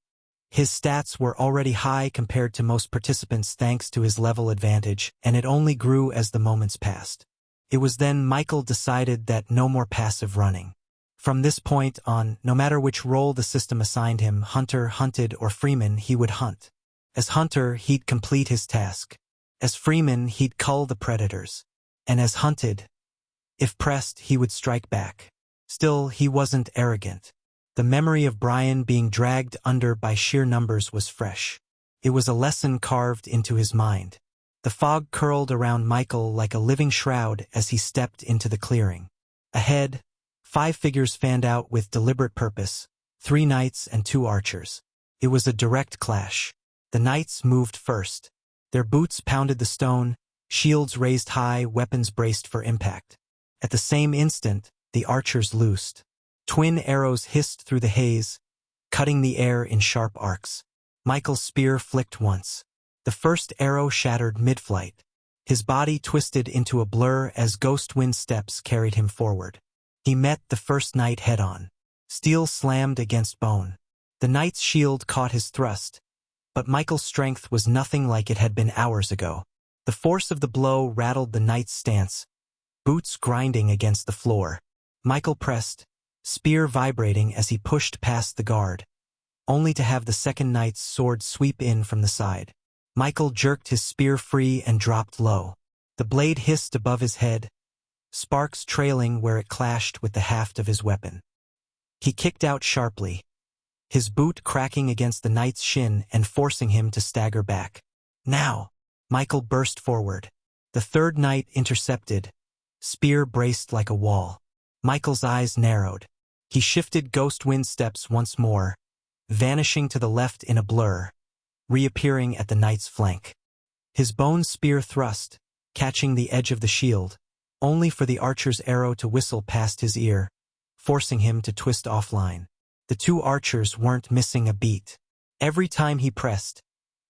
His stats were already high compared to most participants thanks to his level advantage, and it only grew as the moments passed. It was then Michael decided that no more passive running. From this point on, no matter which role the system assigned him, hunter, hunted, or freeman, he would hunt. As hunter, he'd complete his task. As freeman, he'd cull the predators. And as hunted, if pressed, he would strike back. Still, he wasn't arrogant. The memory of Brian being dragged under by sheer numbers was fresh. It was a lesson carved into his mind. The fog curled around Michael like a living shroud as he stepped into the clearing. Ahead, 5 figures fanned out with deliberate purpose, 3 knights and 2 archers. It was a direct clash. The knights moved first. Their boots pounded the stone, shields raised high, weapons braced for impact. At the same instant, the archers loosed. Twin arrows hissed through the haze, cutting the air in sharp arcs. Michael's spear flicked once. The first arrow shattered mid-flight. His body twisted into a blur as ghost wind steps carried him forward. He met the first knight head-on. Steel slammed against bone. The knight's shield caught his thrust, but Michael's strength was nothing like it had been hours ago. The force of the blow rattled the knight's stance, boots grinding against the floor. Michael pressed, spear vibrating as he pushed past the guard, only to have the second knight's sword sweep in from the side. Michael jerked his spear free and dropped low. The blade hissed above his head, sparks trailing where it clashed with the haft of his weapon. He kicked out sharply, his boot cracking against the knight's shin and forcing him to stagger back. Now! Michael burst forward. The third knight intercepted, spear braced like a wall. Michael's eyes narrowed. He shifted ghost wind steps once more, vanishing to the left in a blur, reappearing at the knight's flank. His bone spear thrust, catching the edge of the shield, only for the archer's arrow to whistle past his ear, forcing him to twist offline. The 2 archers weren't missing a beat. Every time he pressed,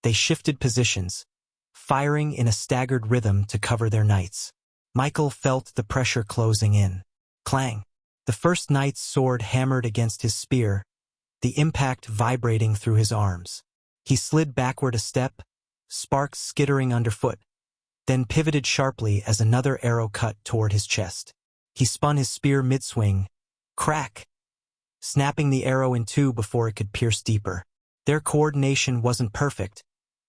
they shifted positions, firing in a staggered rhythm to cover their knights. Michael felt the pressure closing in. Clang! The first knight's sword hammered against his spear, the impact vibrating through his arms. He slid backward a step, sparks skittering underfoot, then pivoted sharply as another arrow cut toward his chest. He spun his spear mid-swing, crack, snapping the arrow in 2 before it could pierce deeper. Their coordination wasn't perfect,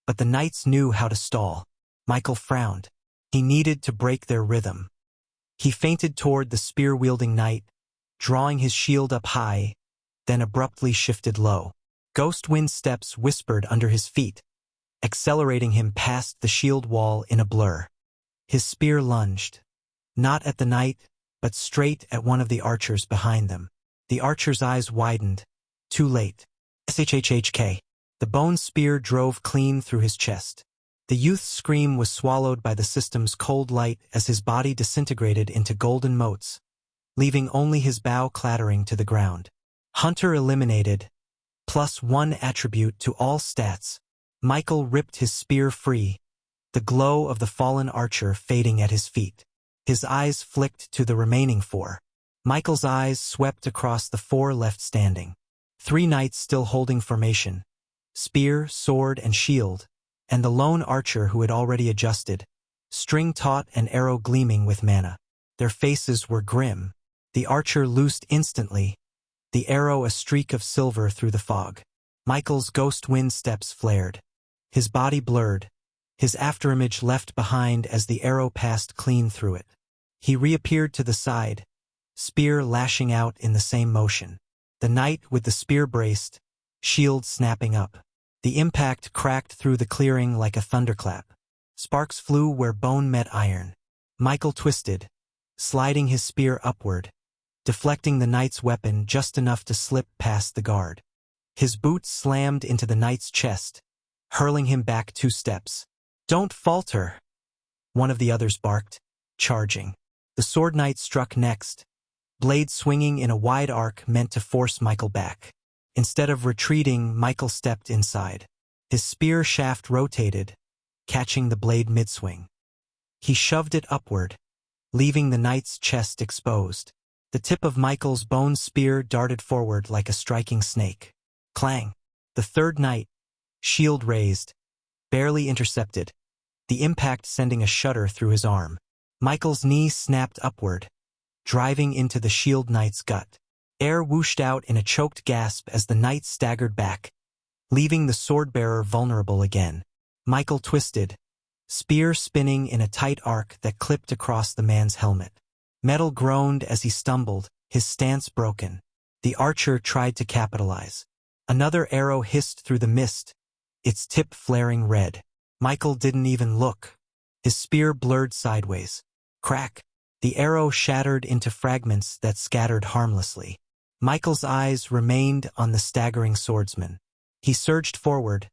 but the knights knew how to stall. Michael frowned. He needed to break their rhythm. He feinted toward the spear-wielding knight, drawing his shield up high, then abruptly shifted low. Ghost wind steps whispered under his feet, accelerating him past the shield wall in a blur. His spear lunged, not at the knight, but straight at one of the archers behind them. The archer's eyes widened. Too late. SHHHK. The bone spear drove clean through his chest. The youth's scream was swallowed by the system's cold light as his body disintegrated into golden motes, leaving only his bow clattering to the ground. Hunter eliminated. +1 attribute to all stats. Michael ripped his spear free, the glow of the fallen archer fading at his feet. His eyes flicked to the remaining 4. Michael's eyes swept across the 4 left standing. 3 knights still holding formation. Spear, sword, and shield, and the lone archer who had already adjusted, string taut and arrow gleaming with mana. Their faces were grim. The archer loosed instantly, the arrow a streak of silver through the fog. Michael's ghost wind steps flared. His body blurred, his afterimage left behind as the arrow passed clean through it. He reappeared to the side, spear lashing out in the same motion. The knight with the spear braced, shield snapping up. The impact cracked through the clearing like a thunderclap. Sparks flew where bone met iron. Michael twisted, sliding his spear upward, deflecting the knight's weapon just enough to slip past the guard. His boot slammed into the knight's chest, hurling him back 2 steps. "Don't falter," one of the others barked, charging. The sword knight struck next, blade swinging in a wide arc meant to force Michael back. Instead of retreating, Michael stepped inside. His spear shaft rotated, catching the blade mid-swing. He shoved it upward, leaving the knight's chest exposed. The tip of Michael's bone spear darted forward like a striking snake. Clang! The third knight, shield raised, barely intercepted, the impact sending a shudder through his arm. Michael's knee snapped upward, driving into the shield knight's gut. Air whooshed out in a choked gasp as the knight staggered back, leaving the sword-bearer vulnerable again. Michael twisted, spear spinning in a tight arc that clipped across the man's helmet. Metal groaned as he stumbled, his stance broken. The archer tried to capitalize. Another arrow hissed through the mist, its tip flaring red. Michael didn't even look. His spear blurred sideways. Crack! The arrow shattered into fragments that scattered harmlessly. Michael's eyes remained on the staggering swordsman. He surged forward,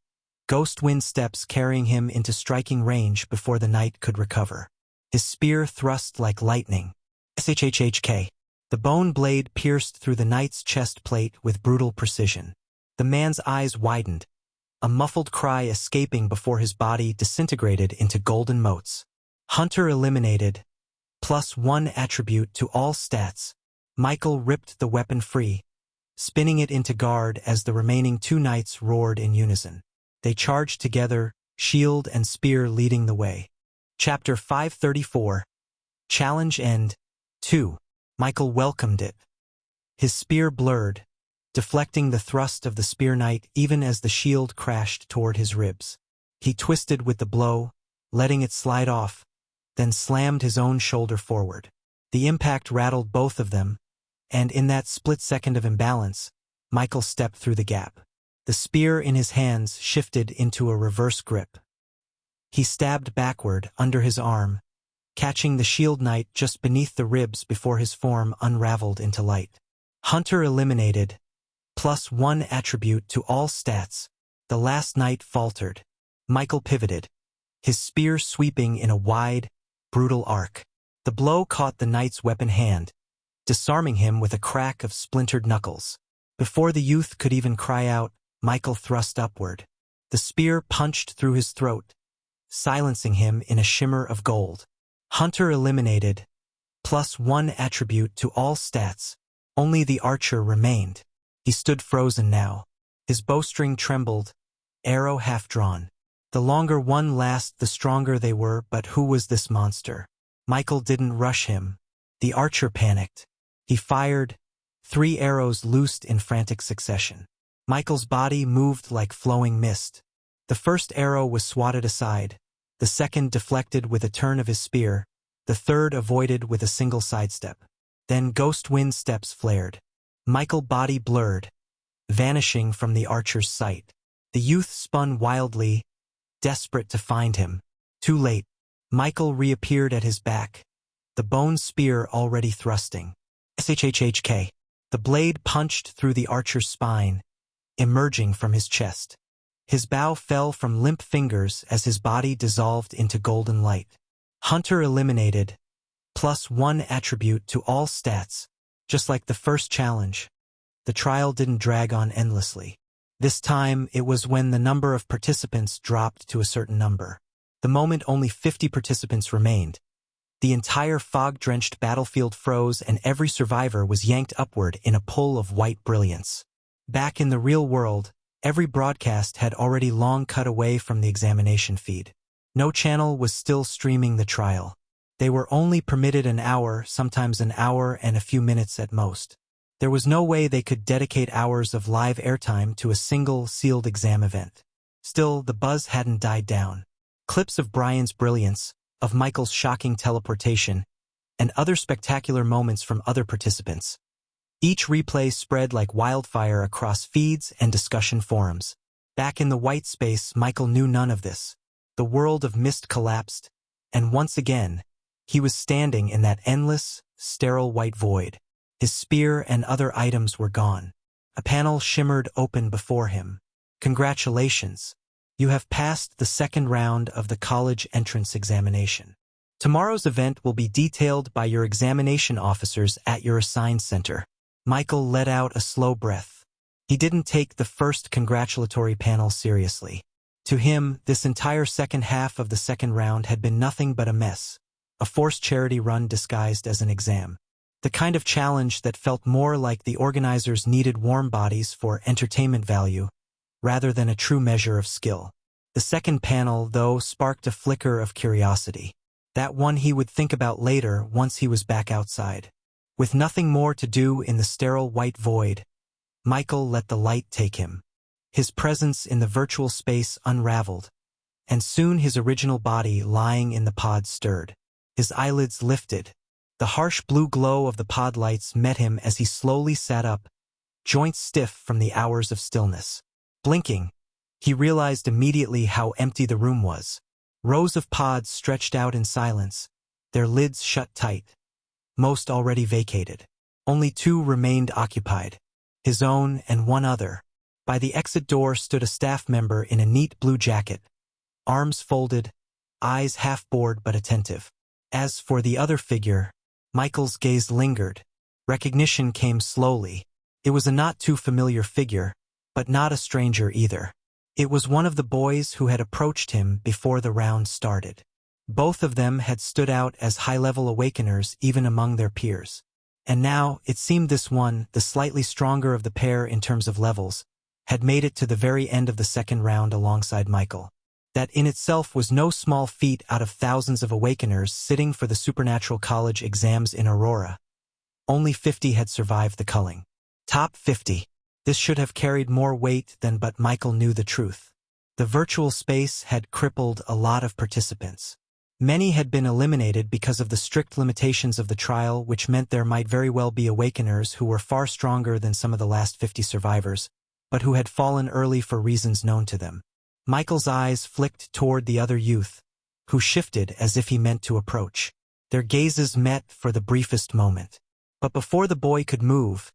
ghost wind steps carrying him into striking range before the knight could recover. His spear thrust like lightning. SHHHK. The bone blade pierced through the knight's chest plate with brutal precision. The man's eyes widened, a muffled cry escaping before his body disintegrated into golden motes. Hunter eliminated. +1 attribute to all stats. Michael ripped the weapon free, spinning it into guard as the remaining 2 knights roared in unison. They charged together, shield and spear leading the way. Chapter 534. Challenge End 2. Michael welcomed it. His spear blurred, deflecting the thrust of the spear knight even as the shield crashed toward his ribs. He twisted with the blow, letting it slide off, then slammed his own shoulder forward. The impact rattled both of them, and in that split second of imbalance, Michael stepped through the gap. The spear in his hands shifted into a reverse grip. He stabbed backward under his arm, catching the shield knight just beneath the ribs before his form unraveled into light. Hunter eliminated. +1 attribute to all stats. The last knight faltered. Michael pivoted, his spear sweeping in a wide, brutal arc. The blow caught the knight's weapon hand, disarming him with a crack of splintered knuckles. Before the youth could even cry out, Michael thrust upward. The spear punched through his throat, silencing him in a shimmer of gold. Hunter eliminated. +1 attribute to all stats. Only the archer remained. He stood frozen now. His bowstring trembled, arrow half-drawn. The longer one lasted, the stronger they were, but who was this monster? Michael didn't rush him. The archer panicked. He fired, 3 arrows loosed in frantic succession. Michael's body moved like flowing mist. The first arrow was swatted aside, the second deflected with a turn of his spear, the third avoided with a single sidestep. Then ghost wind steps flared. Michael's body blurred, vanishing from the archer's sight. The youth spun wildly, desperate to find him. Too late. Michael reappeared at his back, the bone spear already thrusting. SHHHK. The blade punched through the archer's spine, emerging from his chest. His bow fell from limp fingers as his body dissolved into golden light. Hunter eliminated. +1 attribute to all stats. Just like the first challenge, the trial didn't drag on endlessly. This time, it was when the number of participants dropped to a certain number. The moment only 50 participants remained, the entire fog-drenched battlefield froze and every survivor was yanked upward in a pull of white brilliance. Back in the real world, every broadcast had already long cut away from the examination feed. No channel was still streaming the trial. They were only permitted an hour, sometimes an hour and a few minutes at most. There was no way they could dedicate hours of live airtime to a single, sealed exam event. Still, the buzz hadn't died down. Clips of Brian's brilliance, of Michael's shocking teleportation, and other spectacular moments from other participants. Each replay spread like wildfire across feeds and discussion forums. Back in the white space, Michael knew none of this. The world of mist collapsed, and once again, he was standing in that endless, sterile white void. His spear and other items were gone. A panel shimmered open before him. Congratulations. You have passed the second round of the college entrance examination. Tomorrow's event will be detailed by your examination officers at your assigned center. Michael let out a slow breath. He didn't take the first congratulatory panel seriously. To him, this entire second half of the second round had been nothing but a mess. A forced charity run disguised as an exam. The kind of challenge that felt more like the organizers needed warm bodies for entertainment value, rather than a true measure of skill. The second panel, though, sparked a flicker of curiosity. That one he would think about later once he was back outside. With nothing more to do in the sterile white void, Michael let the light take him. His presence in the virtual space unraveled, and soon his original body lying in the pod stirred. His eyelids lifted. The harsh blue glow of the pod lights met him as he slowly sat up, joints stiff from the hours of stillness. Blinking, he realized immediately how empty the room was. Rows of pods stretched out in silence, their lids shut tight. Most already vacated. Only 2 remained occupied, his own and one other. By the exit door stood a staff member in a neat blue jacket, arms folded, eyes half bored but attentive. As for the other figure, Michael's gaze lingered. Recognition came slowly. It was a not too familiar figure, but not a stranger either. It was one of the boys who had approached him before the round started. Both of them had stood out as high-level awakeners even among their peers. And now, it seemed this one, the slightly stronger of the pair in terms of levels, had made it to the very end of the second round alongside Michael. That in itself was no small feat out of thousands of awakeners sitting for the supernatural college exams in Aurora. Only 50 had survived the culling. Top 50. This should have carried more weight than, but Michael knew the truth. The virtual space had crippled a lot of participants. Many had been eliminated because of the strict limitations of the trial, which meant there might very well be awakeners who were far stronger than some of the last 50 survivors, but who had fallen early for reasons known to them. Michael's eyes flicked toward the other youth, who shifted as if he meant to approach. Their gazes met for the briefest moment. But before the boy could move,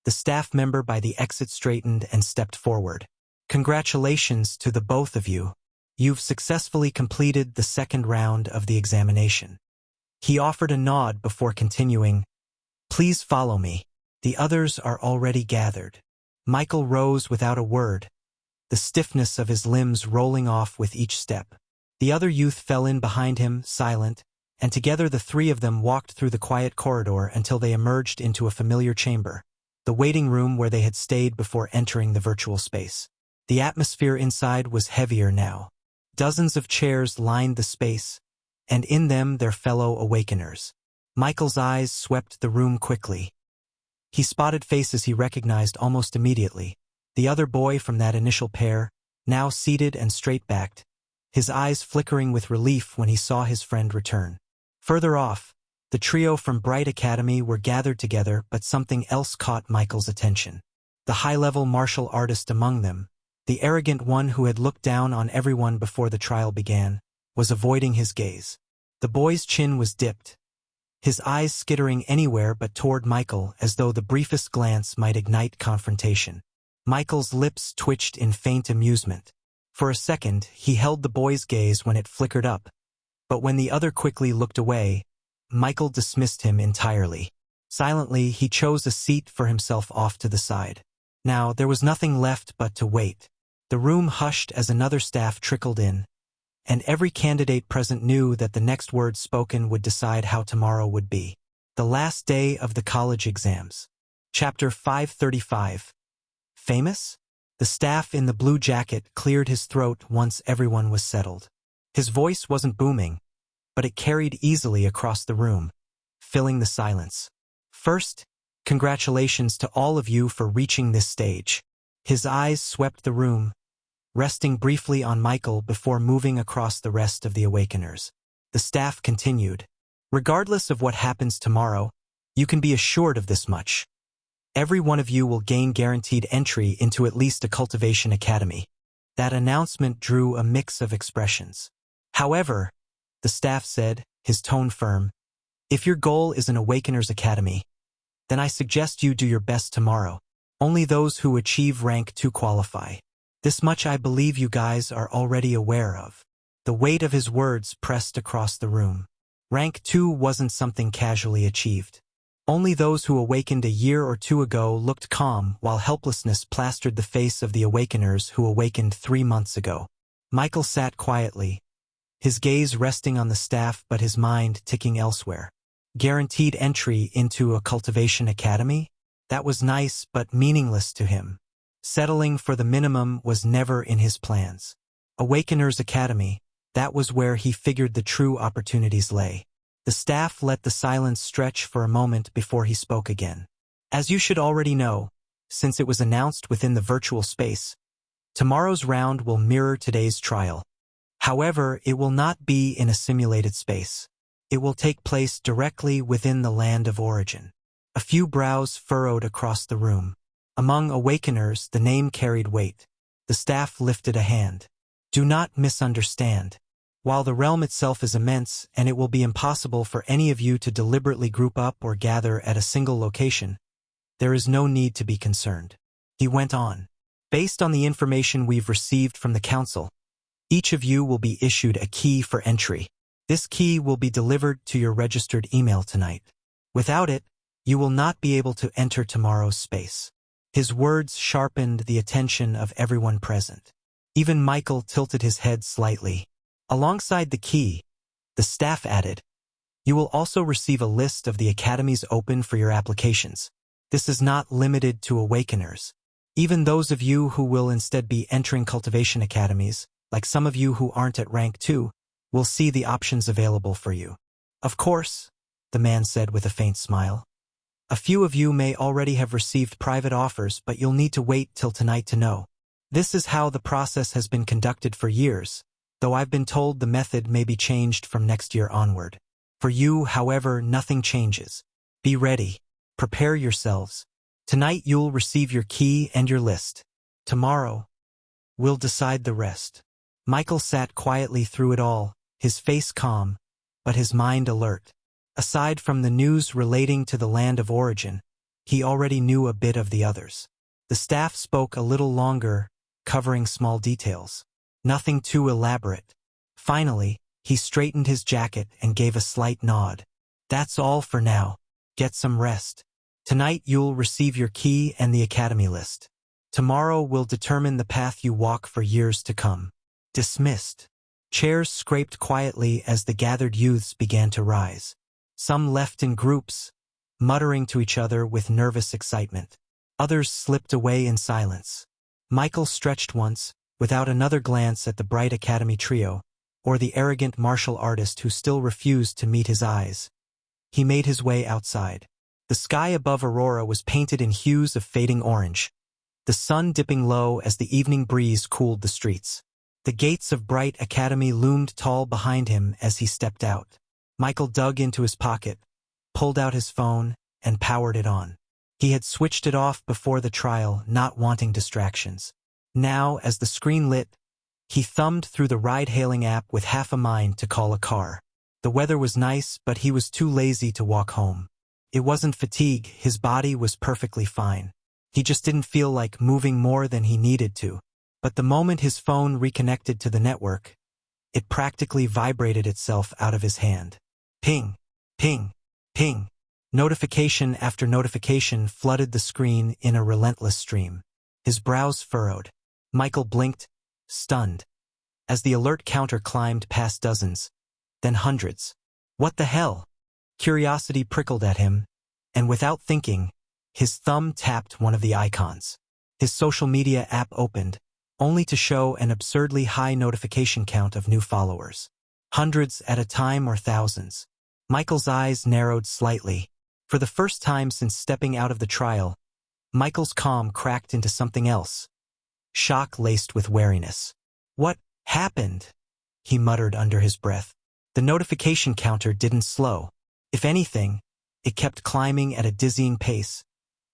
the staff member by the exit straightened and stepped forward. Congratulations to the both of you. You've successfully completed the second round of the examination. He offered a nod before continuing, Please follow me. The others are already gathered. Michael rose without a word, the stiffness of his limbs rolling off with each step. The other youth fell in behind him, silent, and together the 3 of them walked through the quiet corridor until they emerged into a familiar chamber, the waiting room where they had stayed before entering the virtual space. The atmosphere inside was heavier now. Dozens of chairs lined the space, and in them their fellow awakeners. Michael's eyes swept the room quickly. He spotted faces he recognized almost immediately. The other boy from that initial pair, now seated and straight-backed, his eyes flickering with relief when he saw his friend return. Further off, the trio from Bright Academy were gathered together, but something else caught Michael's attention. The high-level martial artist among them, the arrogant one who had looked down on everyone before the trial began, was avoiding his gaze. The boy's chin was dipped, his eyes skittering anywhere but toward Michael as though the briefest glance might ignite confrontation. Michael's lips twitched in faint amusement. For a second, he held the boy's gaze when it flickered up, but when the other quickly looked away, Michael dismissed him entirely. Silently, he chose a seat for himself off to the side. Now, there was nothing left but to wait. The room hushed as another staff trickled in, and every candidate present knew that the next word spoken would decide how tomorrow would be. The last day of the college exams. Chapter 535. Famous? The staff in the blue jacket cleared his throat once everyone was settled. His voice wasn't booming, but it carried easily across the room, filling the silence. First, congratulations to all of you for reaching this stage. His eyes swept the room, resting briefly on Michael before moving across the rest of the Awakeners. The staff continued. Regardless of what happens tomorrow, you can be assured of this much. Every one of you will gain guaranteed entry into at least a cultivation academy. That announcement drew a mix of expressions. However, the staff said, his tone firm, if your goal is an Awakeners Academy, then I suggest you do your best tomorrow. Only those who achieve rank 2 qualify. This much I believe you guys are already aware of. The weight of his words pressed across the room. Rank 2 wasn't something casually achieved. Only those who awakened a year or 2 ago looked calm while helplessness plastered the face of the Awakeners who awakened 3 months ago. Michael sat quietly, his gaze resting on the staff but his mind ticking elsewhere. Guaranteed entry into a cultivation academy? That was nice but meaningless to him. Settling for the minimum was never in his plans. Awakeners Academy, that was where he figured the true opportunities lay. The staff let the silence stretch for a moment before he spoke again. As you should already know, since it was announced within the virtual space, tomorrow's round will mirror today's trial. However, it will not be in a simulated space. It will take place directly within the land of origin. A few brows furrowed across the room. Among Awakeners, the name carried weight. The staff lifted a hand. Do not misunderstand. While the realm itself is immense and it will be impossible for any of you to deliberately group up or gather at a single location, there is no need to be concerned. He went on. Based on the information we've received from the council, each of you will be issued a key for entry. This key will be delivered to your registered email tonight. Without it, you will not be able to enter tomorrow's space. His words sharpened the attention of everyone present. Even Michael tilted his head slightly. Alongside the key, the staff added, you will also receive a list of the academies open for your applications. This is not limited to Awakeners. Even those of you who will instead be entering cultivation academies, like some of you who aren't at rank 2, will see the options available for you. Of course, the man said with a faint smile. A few of you may already have received private offers, but you'll need to wait till tonight to know. This is how the process has been conducted for years, though I've been told the method may be changed from next year onward. For you, however, nothing changes. Be ready. Prepare yourselves. Tonight you'll receive your key and your list. Tomorrow, we'll decide the rest. Michael sat quietly through it all, his face calm, but his mind alert. Aside from the news relating to the land of origin, he already knew a bit of the others. The staff spoke a little longer, covering small details. Nothing too elaborate. Finally, he straightened his jacket and gave a slight nod. That's all for now. Get some rest. Tonight you'll receive your key and the academy list. Tomorrow will determine the path you walk for years to come. Dismissed. Chairs scraped quietly as the gathered youths began to rise. Some left in groups, muttering to each other with nervous excitement. Others slipped away in silence. Michael stretched once, without another glance at the bright academy trio, or the arrogant martial artist who still refused to meet his eyes. He made his way outside. The sky above Aurora was painted in hues of fading orange, the sun dipping low as the evening breeze cooled the streets. The gates of Bright Academy loomed tall behind him as he stepped out. Michael dug into his pocket, pulled out his phone, and powered it on. He had switched it off before the trial, not wanting distractions. Now, as the screen lit, he thumbed through the ride-hailing app with half a mind to call a car. The weather was nice, but he was too lazy to walk home. It wasn't fatigue, his body was perfectly fine. He just didn't feel like moving more than he needed to. But the moment his phone reconnected to the network, it practically vibrated itself out of his hand. Ping, ping, ping. Notification after notification flooded the screen in a relentless stream. His brows furrowed. Michael blinked, stunned, as the alert counter climbed past dozens, then hundreds. What the hell? Curiosity prickled at him, and without thinking, his thumb tapped one of the icons. His social media app opened, only to show an absurdly high notification count of new followers. Hundreds at a time or thousands. Michael's eyes narrowed slightly. For the first time since stepping out of the trial, Michael's calm cracked into something else. Shock laced with wariness. What happened? He muttered under his breath. The notification counter didn't slow. If anything, it kept climbing at a dizzying pace,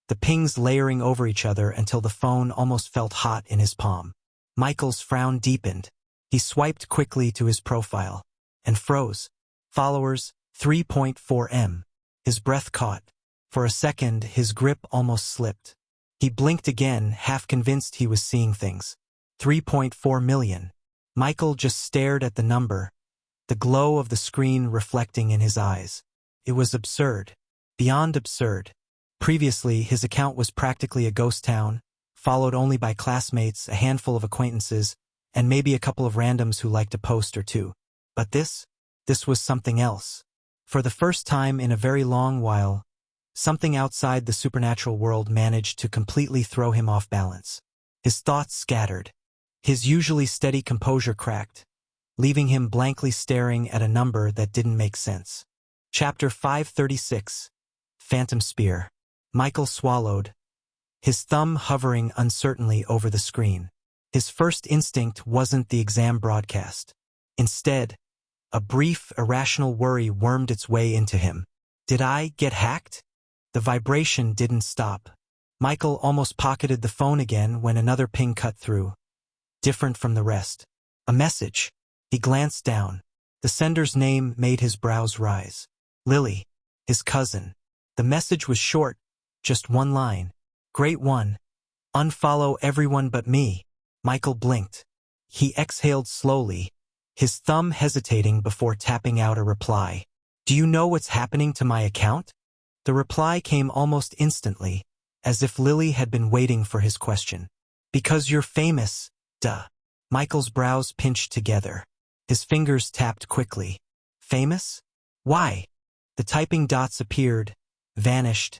the pings layering over each other until the phone almost felt hot in his palm. Michael's frown deepened. He swiped quickly to his profile and froze. Followers, 3.4 M. His breath caught. For a second, his grip almost slipped. He blinked again, half convinced he was seeing things. 3.4 million. Michael just stared at the number, the glow of the screen reflecting in his eyes. It was absurd. Beyond absurd. Previously, his account was practically a ghost town, followed only by classmates, a handful of acquaintances, and maybe a couple of randoms who liked a post or two. But this was something else. For the first time in a very long while, something outside the supernatural world managed to completely throw him off balance. His thoughts scattered. His usually steady composure cracked, leaving him blankly staring at a number that didn't make sense. Chapter 536. Phantom Spear. Michael swallowed, his thumb hovering uncertainly over the screen. His first instinct wasn't the exam broadcast. Instead, a brief, irrational worry wormed its way into him. Did I get hacked? The vibration didn't stop. Michael almost pocketed the phone again when another ping cut through, different from the rest. A message. He glanced down. The sender's name made his brows rise. Lily, his cousin. The message was short, just one line. Great one. Unfollow everyone but me. Michael blinked. He exhaled slowly, his thumb hesitating before tapping out a reply. Do you know what's happening to my account? The reply came almost instantly, as if Lily had been waiting for his question. Because you're famous, duh. Michael's brows pinched together. His fingers tapped quickly. Famous? Why? The typing dots appeared, vanished,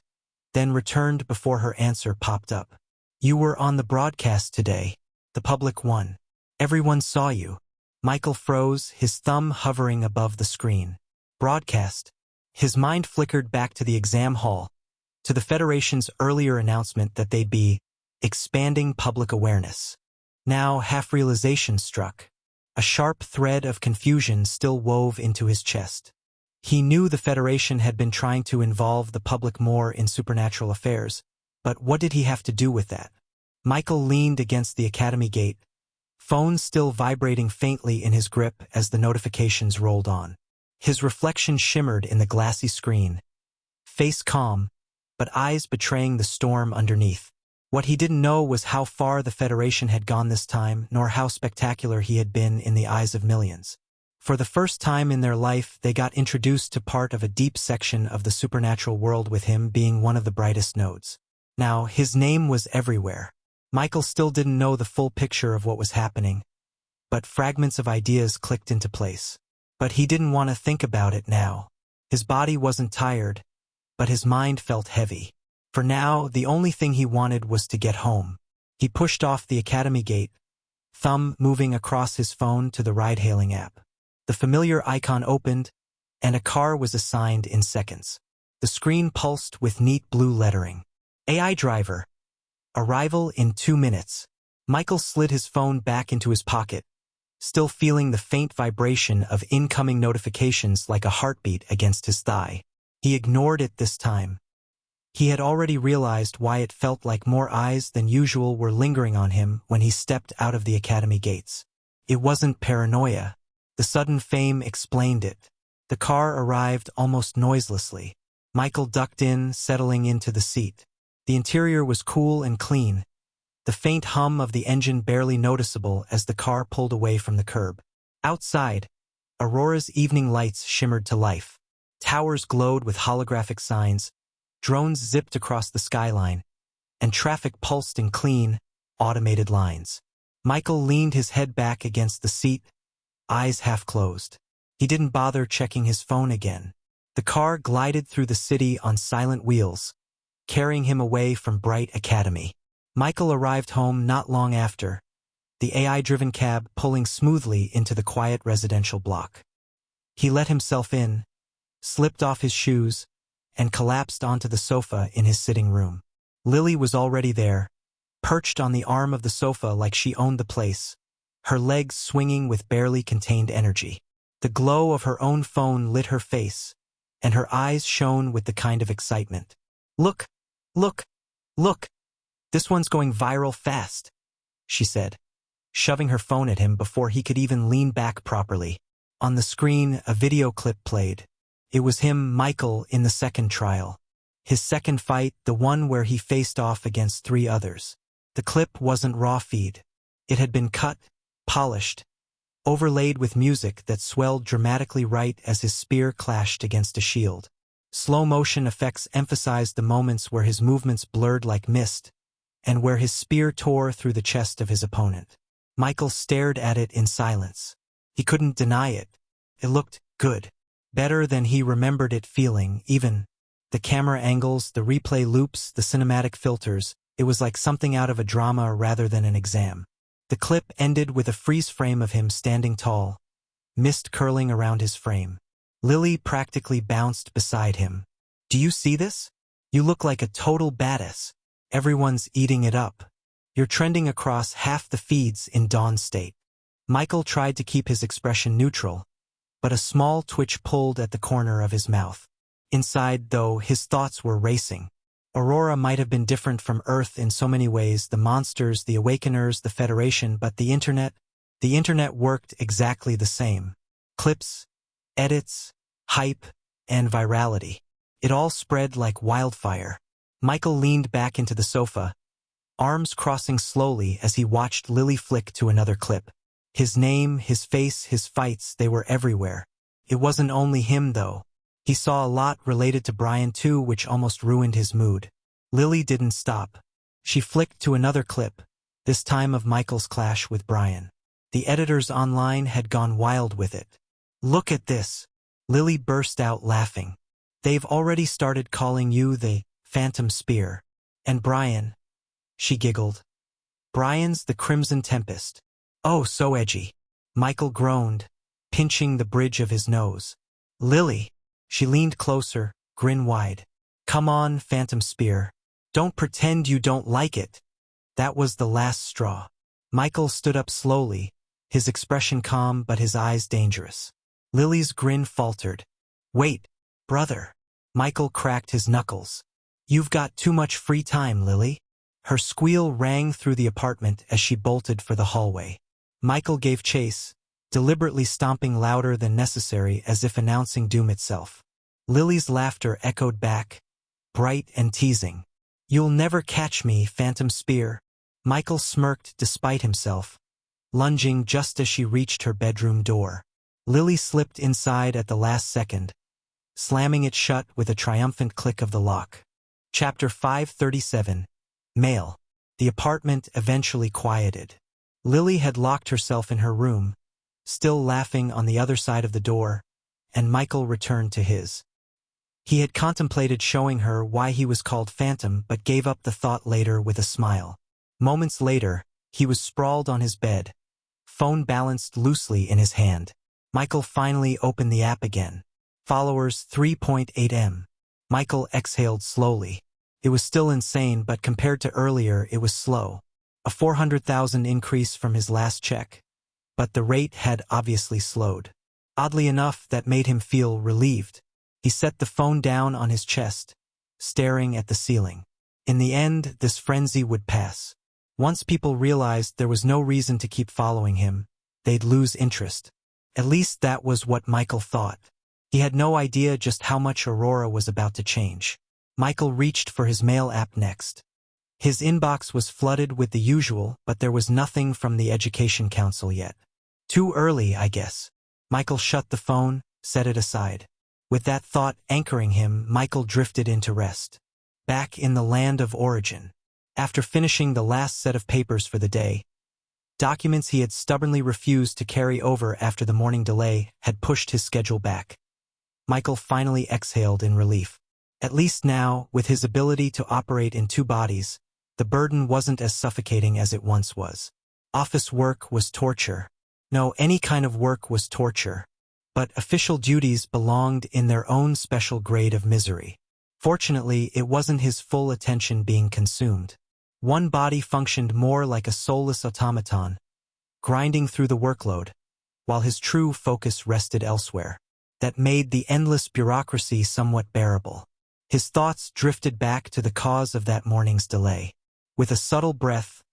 then returned before her answer popped up. You were on the broadcast today, the public one. Everyone saw you. Michael froze, his thumb hovering above the screen. Broadcast. His mind flickered back to the exam hall, to the Federation's earlier announcement that they'd be expanding public awareness. Now half-realization struck. A sharp thread of confusion still wove into his chest. He knew the Federation had been trying to involve the public more in supernatural affairs, but what did he have to do with that? Michael leaned against the academy gate, phone still vibrating faintly in his grip as the notifications rolled on. His reflection shimmered in the glassy screen, face calm, but eyes betraying the storm underneath. What he didn't know was how far the Federation had gone this time, nor how spectacular he had been in the eyes of millions. For the first time in their life, they got introduced to part of a deep section of the supernatural world, with him being one of the brightest nodes. Now, his name was everywhere. Michael still didn't know the full picture of what was happening, but fragments of ideas clicked into place. But he didn't want to think about it now. His body wasn't tired, but his mind felt heavy. For now, the only thing he wanted was to get home. He pushed off the academy gate, thumb moving across his phone to the ride-hailing app. The familiar icon opened, and a car was assigned in seconds. The screen pulsed with neat blue lettering. AI driver. Arrival in 2 minutes. Michael slid his phone back into his pocket, still feeling the faint vibration of incoming notifications like a heartbeat against his thigh. He ignored it this time. He had already realized why it felt like more eyes than usual were lingering on him when he stepped out of the academy gates. It wasn't paranoia. The sudden fame explained it. The car arrived almost noiselessly. Michael ducked in, settling into the seat. The interior was cool and clean, the faint hum of the engine barely noticeable as the car pulled away from the curb. Outside, Aurora's evening lights shimmered to life. Towers glowed with holographic signs, drones zipped across the skyline, and traffic pulsed in clean, automated lines. Michael leaned his head back against the seat, eyes half closed. He didn't bother checking his phone again. The car glided through the city on silent wheels, carrying him away from Bright Academy. Michael arrived home not long after, the AI-driven cab pulling smoothly into the quiet residential block. He let himself in, slipped off his shoes, and collapsed onto the sofa in his sitting room. Lily was already there, perched on the arm of the sofa like she owned the place, her legs swinging with barely contained energy. The glow of her own phone lit her face, and her eyes shone with the kind of excitement. "Look, look, look! This one's going viral fast," she said, shoving her phone at him before he could even lean back properly. On the screen, a video clip played. It was him, Michael, in the second trial. His second fight, the one where he faced off against 3 others. The clip wasn't raw feed. It had been cut, polished, overlaid with music that swelled dramatically right as his spear clashed against a shield. Slow-motion effects emphasized the moments where his movements blurred like mist, and where his spear tore through the chest of his opponent. Michael stared at it in silence. He couldn't deny it. It looked good. Better than he remembered it feeling, even. The camera angles, the replay loops, the cinematic filters, it was like something out of a drama rather than an exam. The clip ended with a freeze frame of him standing tall, mist curling around his frame. Lily practically bounced beside him. "Do you see this? You look like a total badass. Everyone's eating it up. You're trending across half the feeds in Dawn State." Michael tried to keep his expression neutral, but a small twitch pulled at the corner of his mouth. Inside, though, his thoughts were racing. Aurora might have been different from Earth in so many ways, the monsters, the Awakeners, the Federation, but the internet worked exactly the same. Clips, edits, hype, and virality. It all spread like wildfire. Michael leaned back into the sofa, arms crossing slowly as he watched Lily flick to another clip. His name, his face, his fights, they were everywhere. It wasn't only him, though. He saw a lot related to Brian too, which almost ruined his mood. Lily didn't stop. She flicked to another clip, this time of Michael's clash with Brian. The editors online had gone wild with it. "Look at this!" Lily burst out laughing. "They've already started calling you the Phantom Spear. And Brian," she giggled. "Brian's the Crimson Tempest." "Oh, so edgy." Michael groaned, pinching the bridge of his nose. "Lily." She leaned closer, grin wide. "Come on, Phantom Spear. Don't pretend you don't like it." That was the last straw. Michael stood up slowly, his expression calm but his eyes dangerous. Lily's grin faltered. "Wait, brother." Michael cracked his knuckles. "You've got too much free time, Lily." Her squeal rang through the apartment as she bolted for the hallway. Michael gave chase, deliberately stomping louder than necessary as if announcing doom itself. Lily's laughter echoed back, bright and teasing. "You'll never catch me, Phantom Spear." Michael smirked despite himself, lunging just as she reached her bedroom door. Lily slipped inside at the last second, slamming it shut with a triumphant click of the lock. Chapter 537. Mail. The apartment eventually quieted. Lily had locked herself in her room, still laughing on the other side of the door, and Michael returned to his. He had contemplated showing her why he was called Phantom but gave up the thought later with a smile. Moments later, he was sprawled on his bed, phone balanced loosely in his hand. Michael finally opened the app again. Followers 3.8 M. Michael exhaled slowly. It was still insane, but compared to earlier, it was slow. A 400,000 increase from his last check. But the rate had obviously slowed. Oddly enough, that made him feel relieved. He set the phone down on his chest, staring at the ceiling. In the end, this frenzy would pass. Once people realized there was no reason to keep following him, they'd lose interest. At least that was what Michael thought. He had no idea just how much Aurora was about to change. Michael reached for his mail app next. His inbox was flooded with the usual, but there was nothing from the Education Council yet. Too early, I guess. Michael shut the phone, set it aside. With that thought anchoring him, Michael drifted into rest. Back in the land of origin. After finishing the last set of papers for the day, documents he had stubbornly refused to carry over after the morning delay had pushed his schedule back. Michael finally exhaled in relief. At least now, with his ability to operate in two bodies, the burden wasn't as suffocating as it once was. Office work was torture. No, any kind of work was torture. But official duties belonged in their own special grade of misery. Fortunately, it wasn't his full attention being consumed. One body functioned more like a soulless automaton, grinding through the workload, while his true focus rested elsewhere. That made the endless bureaucracy somewhat bearable. His thoughts drifted back to the cause of that morning's delay. With a subtle breath,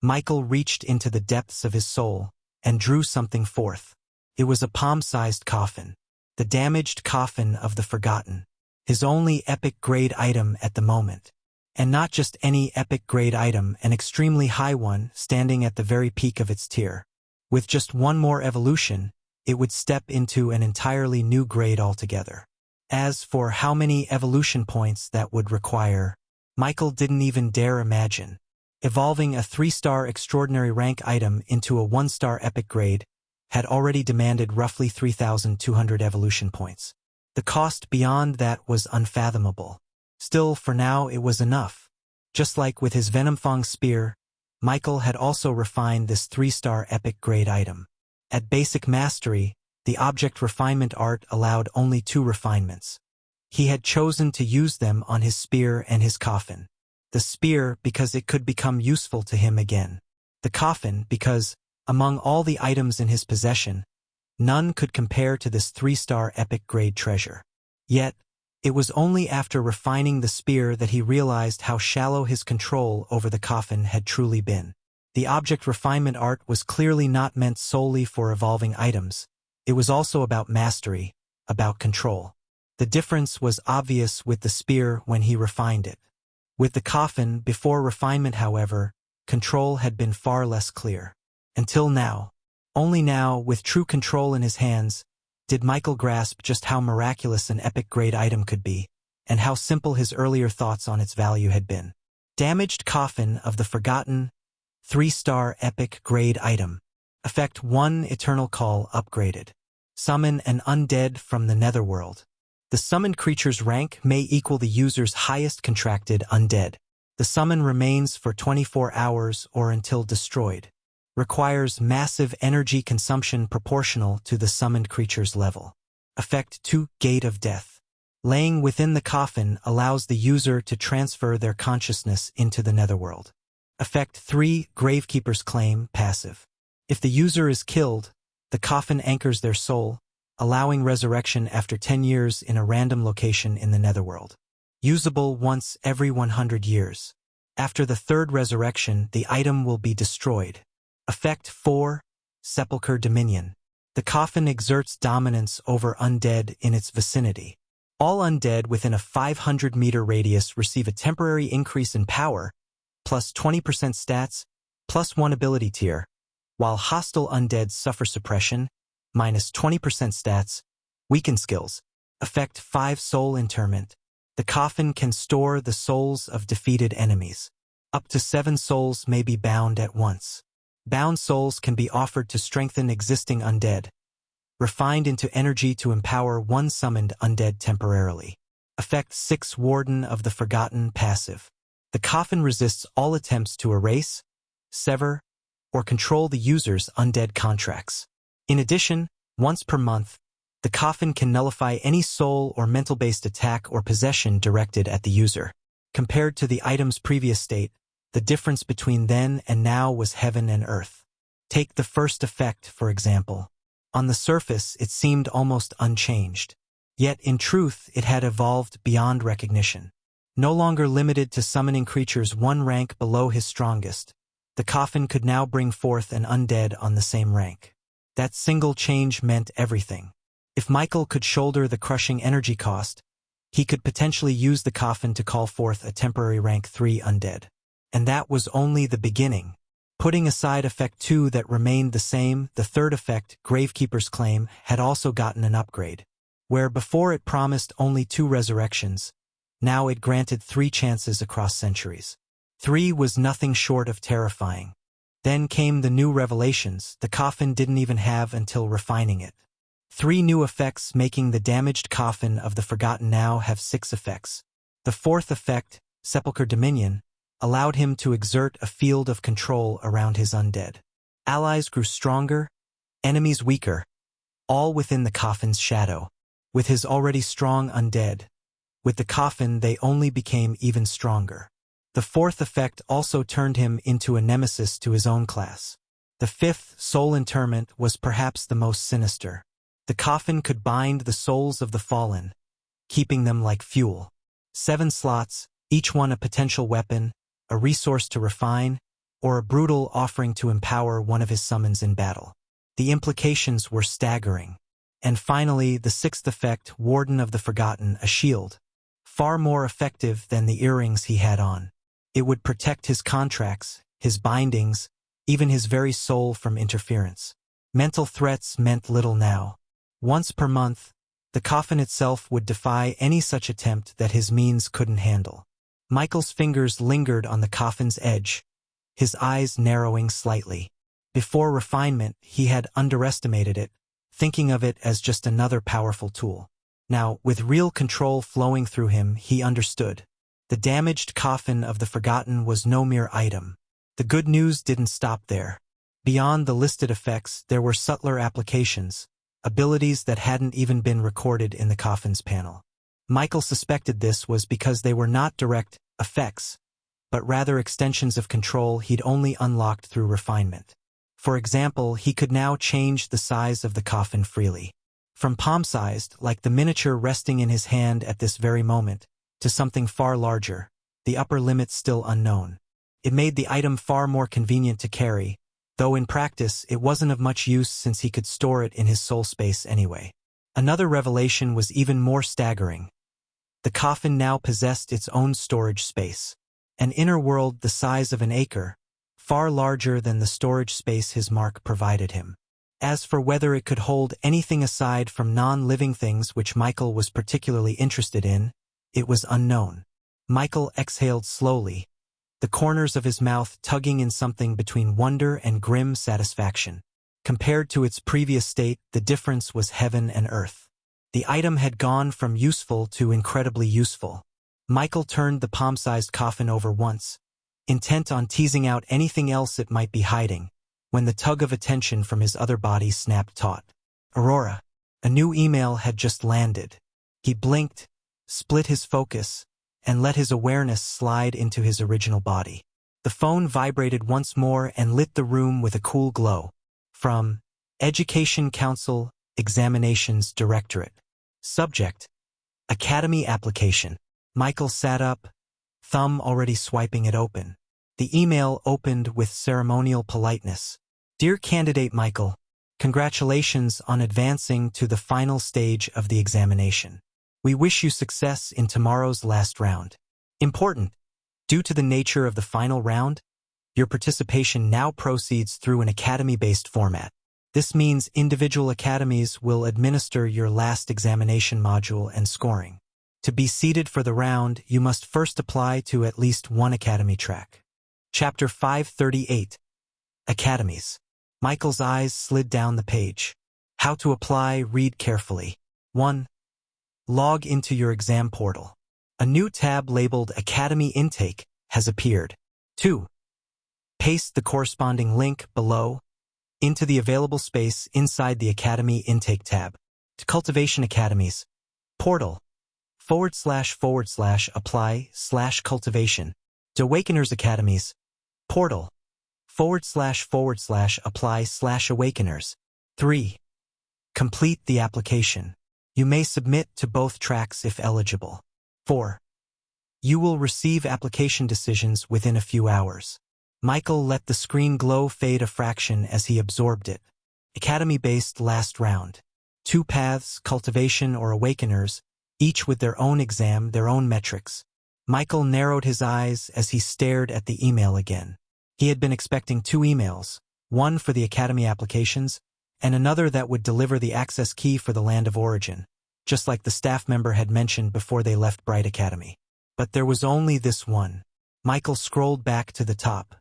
Michael reached into the depths of his soul and drew something forth. It was a palm-sized coffin. The damaged coffin of the forgotten. His only epic-grade item at the moment. And not just any epic-grade item, an extremely high one standing at the very peak of its tier. With just one more evolution, it would step into an entirely new grade altogether. As for how many evolution points that would require, Michael didn't even dare imagine. Evolving a 3-star extraordinary rank item into a 1-star epic grade had already demanded roughly 3,200 evolution points. The cost beyond that was unfathomable. Still, for now it was enough. Just like with his Venomfang spear, Michael had also refined this 3-star epic grade item. At basic mastery, the object refinement art allowed only 2 refinements. He had chosen to use them on his spear and his coffin. The spear because it could become useful to him again. The coffin because, among all the items in his possession, none could compare to this 3-star epic grade treasure. Yet, it was only after refining the spear that he realized how shallow his control over the coffin had truly been. The object refinement art was clearly not meant solely for evolving items. It was also about mastery, about control. The difference was obvious with the spear when he refined it. With the coffin, before refinement, however, control had been far less clear. Until now. Only now, with true control in his hands, did Michael grasp just how miraculous an epic-grade item could be, and how simple his earlier thoughts on its value had been. Damaged Coffin of the Forgotten, 3-star epic-grade item. Effect 1 Eternal Call upgraded. Summon an undead from the netherworld. The summoned creature's rank may equal the user's highest contracted undead. The summon remains for 24 hours or until destroyed. Requires massive energy consumption proportional to the summoned creature's level. Effect 2 Gate of Death. Laying within the coffin allows the user to transfer their consciousness into the netherworld. Effect 3 Gravekeeper's Claim passive. If the user is killed, the coffin anchors their soul, allowing resurrection after 10 years in a random location in the netherworld. Usable once every 100 years. After the 3rd resurrection, the item will be destroyed. Effect 4 Sepulchre Dominion. The coffin exerts dominance over undead in its vicinity. All undead within a 500-meter radius receive a temporary increase in power, plus 20% stats, plus 1 ability tier, while hostile undead suffer suppression, minus 20% stats, weaken skills. Effect 5 Soul Interment. The coffin can store the souls of defeated enemies. Up to 7 souls may be bound at once. Bound souls can be offered to strengthen existing undead, refined into energy to empower one summoned undead temporarily. Effect 6 Warden of the Forgotten passive. The coffin resists all attempts to erase, sever, or control the user's undead contracts. In addition, once per month, the coffin can nullify any soul or mental-based attack or possession directed at the user. Compared to the item's previous state, the difference between then and now was heaven and earth. Take the first effect, for example. On the surface, it seemed almost unchanged. Yet, in truth, it had evolved beyond recognition. No longer limited to summoning creatures 1 rank below his strongest, the coffin could now bring forth an undead on the same rank. That single change meant everything. If Michael could shoulder the crushing energy cost, he could potentially use the coffin to call forth a temporary rank 3 undead. And that was only the beginning. Putting aside effect 2 that remained the same, the third effect, Gravekeeper's Claim, had also gotten an upgrade. Where before it promised only 2 resurrections, now it granted 3 chances across centuries. 3 was nothing short of terrifying. Then came the new revelations the coffin didn't even have until refining it. 3 new effects making the damaged coffin of the Forgotten now have 6 effects. The fourth effect, Sepulchre Dominion, allowed him to exert a field of control around his undead. Allies grew stronger, enemies weaker, all within the coffin's shadow. With his already strong undead, with the coffin they only became even stronger. The fourth effect also turned him into a nemesis to his own class. The fifth, Soul Interment, was perhaps the most sinister. The coffin could bind the souls of the fallen, keeping them like fuel. 7 slots, each one a potential weapon, a resource to refine, or a brutal offering to empower one of his summons in battle. The implications were staggering. And finally, the sixth effect, Warden of the Forgotten, a shield. Far more effective than the earrings he had on. It would protect his contracts, his bindings, even his very soul from interference. Mental threats meant little now. Once per month, the coffin itself would defy any such attempt that his means couldn't handle. Michael's fingers lingered on the coffin's edge, his eyes narrowing slightly. Before refinement, he had underestimated it, thinking of it as just another powerful tool. Now, with real control flowing through him, he understood. The damaged coffin of the Forgotten was no mere item. The good news didn't stop there. Beyond the listed effects, there were subtler applications, abilities that hadn't even been recorded in the coffin's panel. Michael suspected this was because they were not direct effects, but rather extensions of control he'd only unlocked through refinement. For example, he could now change the size of the coffin freely. From palm-sized, like the miniature resting in his hand at this very moment, to something far larger, the upper limit still unknown. It made the item far more convenient to carry, though in practice it wasn't of much use since he could store it in his soul space anyway. Another revelation was even more staggering. The coffin now possessed its own storage space. An inner world the size of an acre, far larger than the storage space his mark provided him. As for whether it could hold anything aside from non-living things which Michael was particularly interested in, it was unknown. Michael exhaled slowly, the corners of his mouth tugging in something between wonder and grim satisfaction. Compared to its previous state, the difference was heaven and earth. The item had gone from useful to incredibly useful. Michael turned the palm-sized coffin over once, intent on teasing out anything else it might be hiding, when the tug of attention from his other body snapped taut. Aurora. A new email had just landed. He blinked, split his focus, and let his awareness slide into his original body. The phone vibrated once more and lit the room with a cool glow. From Education Council, Examinations Directorate. Subject: Academy Application. Michael sat up, thumb already swiping it open. The email opened with ceremonial politeness. Dear Candidate Michael, congratulations on advancing to the final stage of the examination. We wish you success in tomorrow's last round. Important. Due to the nature of the final round, your participation now proceeds through an academy-based format. This means individual academies will administer your last examination module and scoring. To be seated for the round, you must first apply to at least one academy track. Chapter 538. Academies. Michael's eyes slid down the page. How to apply, read carefully. 1. Log into your exam portal. A new tab labeled Academy Intake has appeared. 2. Paste the corresponding link below into the available space inside the Academy Intake tab. To Cultivation Academies. Portal. //apply/cultivation. To Awakeners Academies. Portal. //apply/awakeners. 3. Complete the application. You may submit to both tracks if eligible. 4. You will receive application decisions within a few hours. Michael let the screen glow fade a fraction as he absorbed it. Academy-based last round. 2 paths, cultivation or awakeners, each with their own exam, their own metrics. Michael narrowed his eyes as he stared at the email again. He had been expecting 2 emails, one for the Academy applications, and another that would deliver the access key for the land of origin, just like the staff member had mentioned before they left Bright Academy. But there was only this one. Michael scrolled back to the top.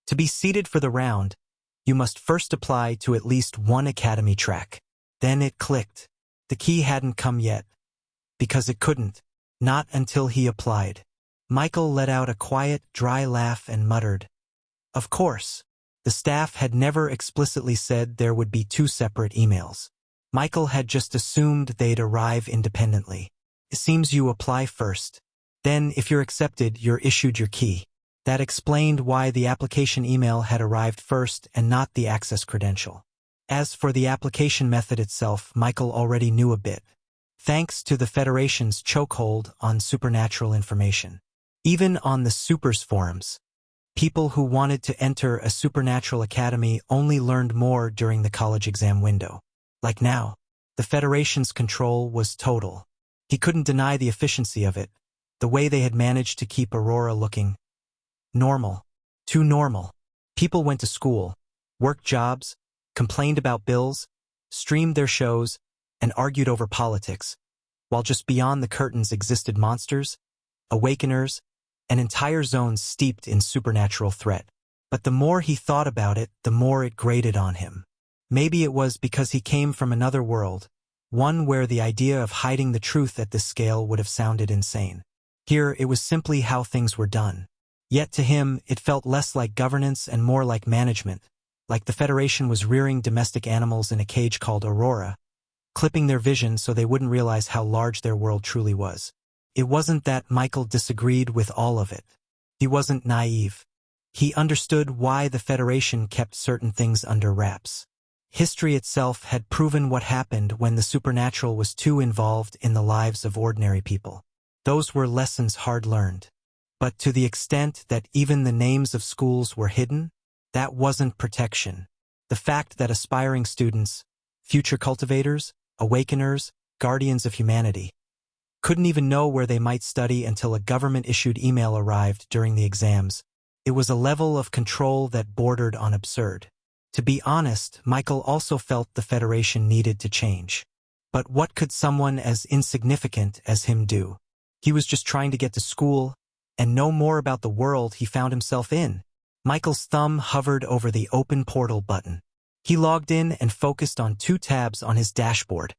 To be seated for the round, you must first apply to at least one Academy track. Then it clicked. The key hadn't come yet. Because it couldn't. Not until he applied. Michael let out a quiet, dry laugh and muttered, "Of course." The staff had never explicitly said there would be 2 separate emails. Michael had just assumed they'd arrive independently. It seems you apply first. Then, if you're accepted, you're issued your key. That explained why the application email had arrived first and not the access credential. As for the application method itself, Michael already knew a bit, thanks to the Federation's chokehold on supernatural information. Even on the Supers forums, people who wanted to enter a supernatural academy only learned more during the college exam window. Like now, the Federation's control was total. He couldn't deny the efficiency of it, the way they had managed to keep Aurora looking normal. Too normal. People went to school, worked jobs, complained about bills, streamed their shows, and argued over politics, while just beyond the curtains existed monsters, awakeners, and entire zones steeped in supernatural threat. But the more he thought about it, the more it grated on him. Maybe it was because he came from another world, one where the idea of hiding the truth at this scale would have sounded insane. Here, it was simply how things were done. Yet to him, it felt less like governance and more like management, like the Federation was rearing domestic animals in a cage called Aurora, clipping their vision so they wouldn't realize how large their world truly was. It wasn't that Michael disagreed with all of it. He wasn't naive. He understood why the Federation kept certain things under wraps. History itself had proven what happened when the supernatural was too involved in the lives of ordinary people. Those were lessons hard learned. But to the extent that even the names of schools were hidden, that wasn't protection. The fact that aspiring students, future cultivators, awakeners, guardians of humanity, couldn't even know where they might study until a government-issued email arrived during the exams, it was a level of control that bordered on absurd. To be honest, Michael also felt the Federation needed to change. But what could someone as insignificant as him do? He was just trying to get to school and know more about the world he found himself in. Michael's thumb hovered over the Open Portal button. He logged in and focused on 2 tabs on his dashboard: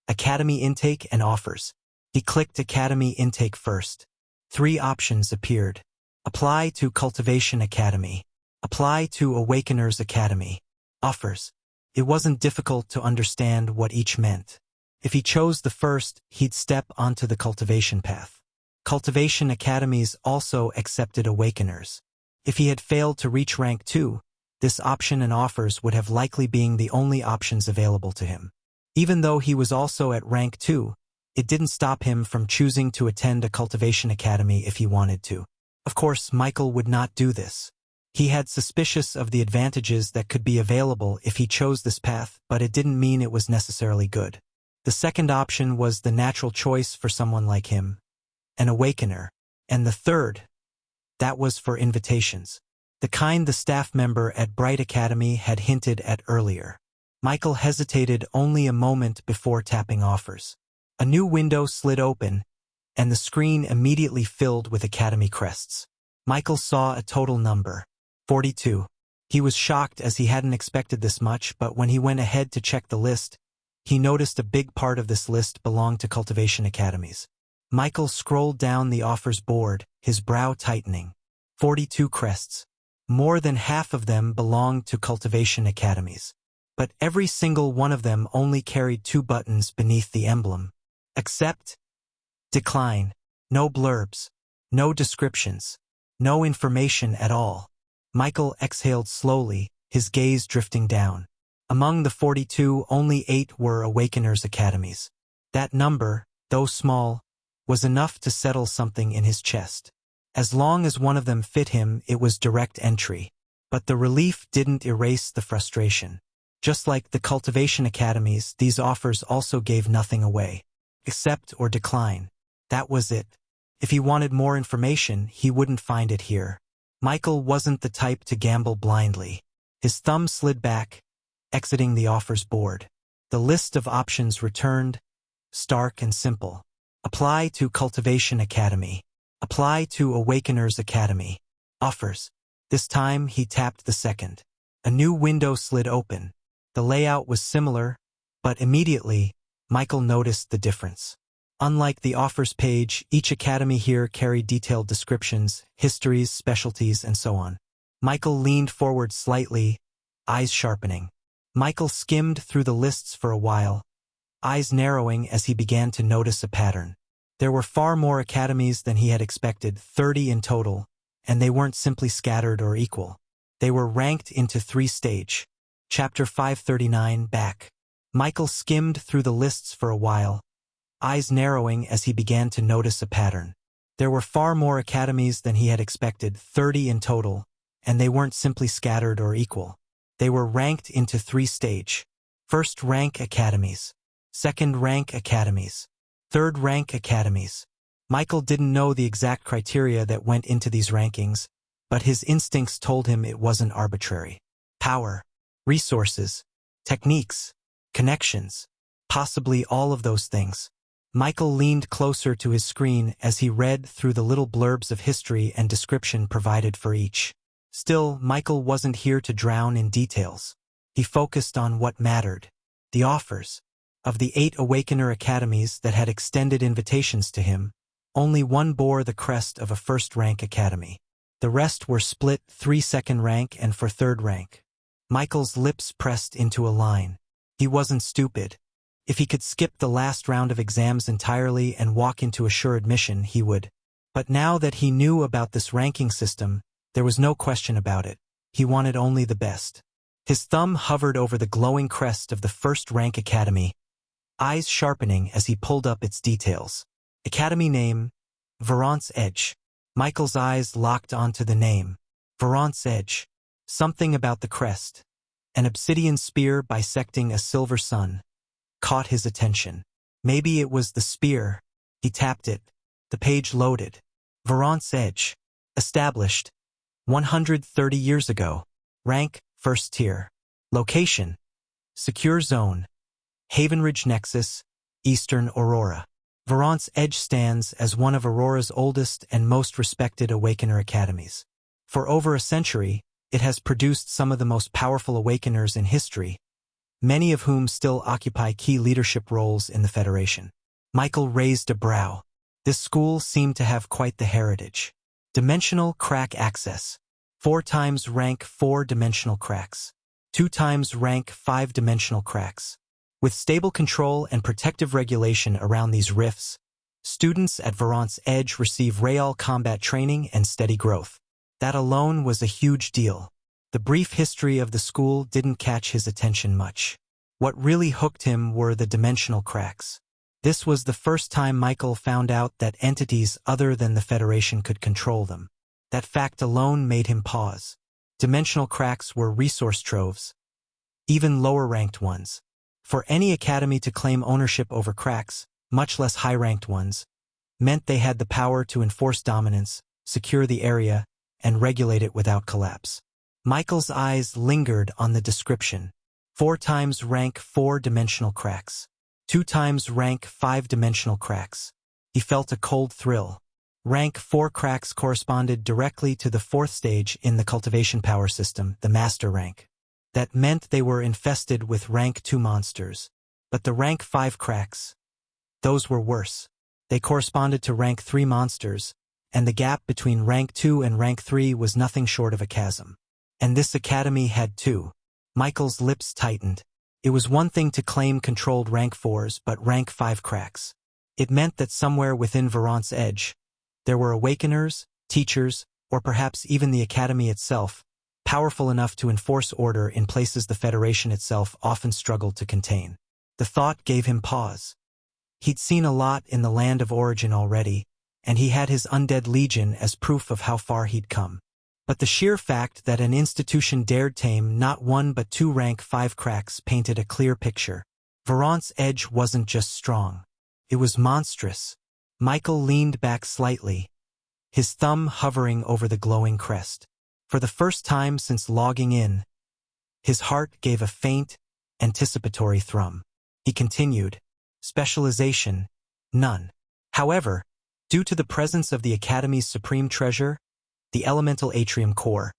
Academy Intake and Offers. He clicked Academy Intake first. 3 options appeared. Apply to Cultivation Academy. Apply to Awakeners Academy. Offers. It wasn't difficult to understand what each meant. If he chose the first, he'd step onto the cultivation path. Cultivation academies also accepted Awakeners. If he had failed to reach rank 2, this option and Offers would have likely been the only options available to him. Even though he was also at rank 2, it didn't stop him from choosing to attend a cultivation academy if he wanted to. Of course, Michael would not do this. He had suspicious of the advantages that could be available if he chose this path, but it didn't mean it was necessarily good. The second option was the natural choice for someone like him, an awakener. And the third, that was for invitations. The kind the staff member at Bright Academy had hinted at earlier. Michael hesitated only a moment before tapping Offers. A new window slid open, and the screen immediately filled with Academy crests. Michael saw a total number: 42. He was shocked as he hadn't expected this much, but when he went ahead to check the list, he noticed a big part of this list belonged to cultivation academies. Michael scrolled down the Offers board, his brow tightening. 42 crests. More than half of them belonged to cultivation academies. But every single one of them only carried 2 buttons beneath the emblem. Accept, decline, no blurbs, no descriptions, no information at all. Michael exhaled slowly, his gaze drifting down. Among the 42, only 8 were Awakeners academies. That number, though small, was enough to settle something in his chest. As long as one of them fit him, it was direct entry. But the relief didn't erase the frustration. Just like the cultivation academies, these offers also gave nothing away. Accept or decline. That was it. If he wanted more information, he wouldn't find it here. Michael wasn't the type to gamble blindly. His thumb slid back, exiting the offers board. The list of options returned, stark and simple. Apply to Cultivation Academy. Apply to Awakeners Academy. Offers. This time he tapped the second. A new window slid open. The layout was similar, but immediately, Michael noticed the difference. Unlike the offers page, each academy here carried detailed descriptions, histories, specialties, and so on. Michael leaned forward slightly, eyes sharpening. Michael skimmed through the lists for a while, eyes narrowing as he began to notice a pattern. There were far more academies than he had expected, 30 in total, and they weren't simply scattered or equal. They were ranked into 3-stage. Chapter 539, back. Michael skimmed through the lists for a while, eyes narrowing as he began to notice a pattern. There were far more academies than he had expected, 30 in total, and they weren't simply scattered or equal. They were ranked into 3-stage. First-rank academies, second-rank academies, third-rank academies. Michael didn't know the exact criteria that went into these rankings, but his instincts told him it wasn't arbitrary. Power, resources, techniques, connections, possibly all of those things. Michael leaned closer to his screen as he read through the little blurbs of history and description provided for each. Still, Michael wasn't here to drown in details. He focused on what mattered. The offers. Of the 8 Awakener academies that had extended invitations to him, only one bore the crest of a first-rank academy. The rest were split 3 second-rank and for third-rank. Michael's lips pressed into a line. He wasn't stupid. If he could skip the last round of exams entirely and walk into a sure admission, he would. But now that he knew about this ranking system, there was no question about it. He wanted only the best. His thumb hovered over the glowing crest of the first-rank academy, eyes sharpening as he pulled up its details. Academy name, Verant's Edge. Michael's eyes locked onto the name. Verant's Edge. Something about the crest, an obsidian spear bisecting a silver sun, caught his attention. Maybe it was the spear. He tapped it. The page loaded. Verant's Edge. Established 130 years ago. Rank, first tier. Location, secure zone, Havenridge Nexus, Eastern Aurora. Verant's Edge stands as one of Aurora's oldest and most respected Awakener academies. For over a century, it has produced some of the most powerful Awakeners in history, many of whom still occupy key leadership roles in the Federation. Michael raised a brow. This school seemed to have quite the heritage. Dimensional crack access. 4 times rank 4-dimensional cracks. 2 times rank 5-dimensional cracks. With stable control and protective regulation around these rifts, students at Verant's Edge receive real combat training and steady growth. That alone was a huge deal. The brief history of the school didn't catch his attention much. What really hooked him were the dimensional cracks. This was the first time Michael found out that entities other than the Federation could control them. That fact alone made him pause. Dimensional cracks were resource troves, even lower-ranked ones. For any academy to claim ownership over cracks, much less high-ranked ones, meant they had the power to enforce dominance, secure the area, and regulate it without collapse. Michael's eyes lingered on the description. 4 times rank 4-dimensional cracks. 2 times rank 5-dimensional cracks. He felt a cold thrill. Rank 4 cracks corresponded directly to the 4th stage in the cultivation power system, the master rank. That meant they were infested with rank 2 monsters. But the rank 5 cracks, those were worse. They corresponded to rank 3 monsters, and the gap between rank 2 and rank 3 was nothing short of a chasm. And this academy had 2. Michael's lips tightened. It was one thing to claim controlled rank 4s, but rank 5 cracks. It meant that somewhere within Verant's Edge, there were Awakeners, teachers, or perhaps even the academy itself, powerful enough to enforce order in places the Federation itself often struggled to contain. The thought gave him pause. He'd seen a lot in the land of origin already, and he had his Undead Legion as proof of how far he'd come. But the sheer fact that an institution dared tame not 1 but 2 rank 5 cracks painted a clear picture. Verant's Edge wasn't just strong. It was monstrous. Michael leaned back slightly, his thumb hovering over the glowing crest. For the first time since logging in, his heart gave a faint, anticipatory thrum. He continued, specialization, none. However, due to the presence of the Academy's supreme treasure, the elemental atrium core,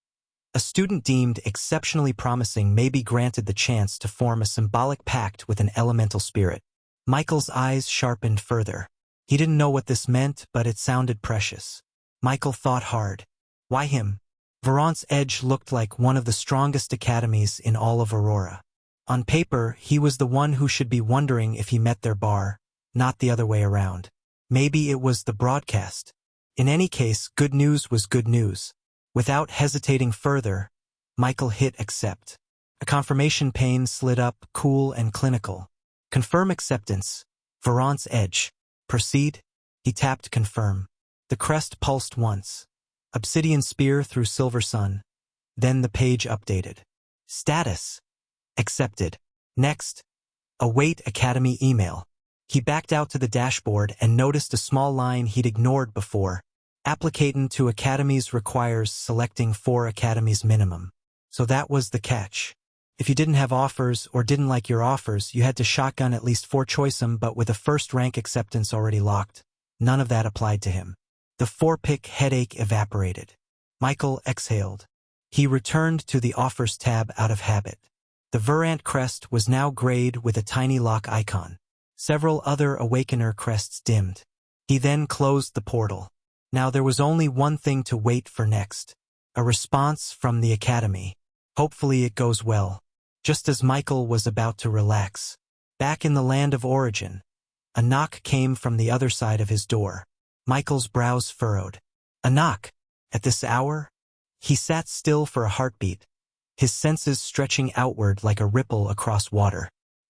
a student deemed exceptionally promising may be granted the chance to form a symbolic pact with an elemental spirit. Michael's eyes sharpened further. He didn't know what this meant, but it sounded precious. Michael thought hard. Why him? Verant's Edge looked like one of the strongest academies in all of Aurora. On paper, he was the one who should be wondering if he met their bar, not the other way around. Maybe it was the broadcast. In any case, good news was good news. Without hesitating further, Michael hit accept. A confirmation pane slid up, cool and clinical. Confirm acceptance. Verant's Edge. Proceed? He tapped confirm. The crest pulsed once. Obsidian spear through silver sun. Then the page updated. Status. Accepted. Next. Await Academy email. He backed out to the dashboard and noticed a small line he'd ignored before. Applicating to academies requires selecting 4 academies minimum. So that was the catch. If you didn't have offers or didn't like your offers, you had to shotgun at least 4 choice 'em, but with a first-rank acceptance already locked, none of that applied to him. The 4-pick headache evaporated. Michael exhaled. He returned to the offers tab out of habit. The Verant crest was now grayed with a tiny lock icon. Several other Awakener crests dimmed. He then closed the portal. Now there was only one thing to wait for next. A response from the Academy. Hopefully it goes well. Just as Michael was about to relax. Back in the land of origin, a knock came from the other side of his door. Michael's brows furrowed. A knock? At this hour? He sat still for a heartbeat, his senses stretching outward like a ripple across water.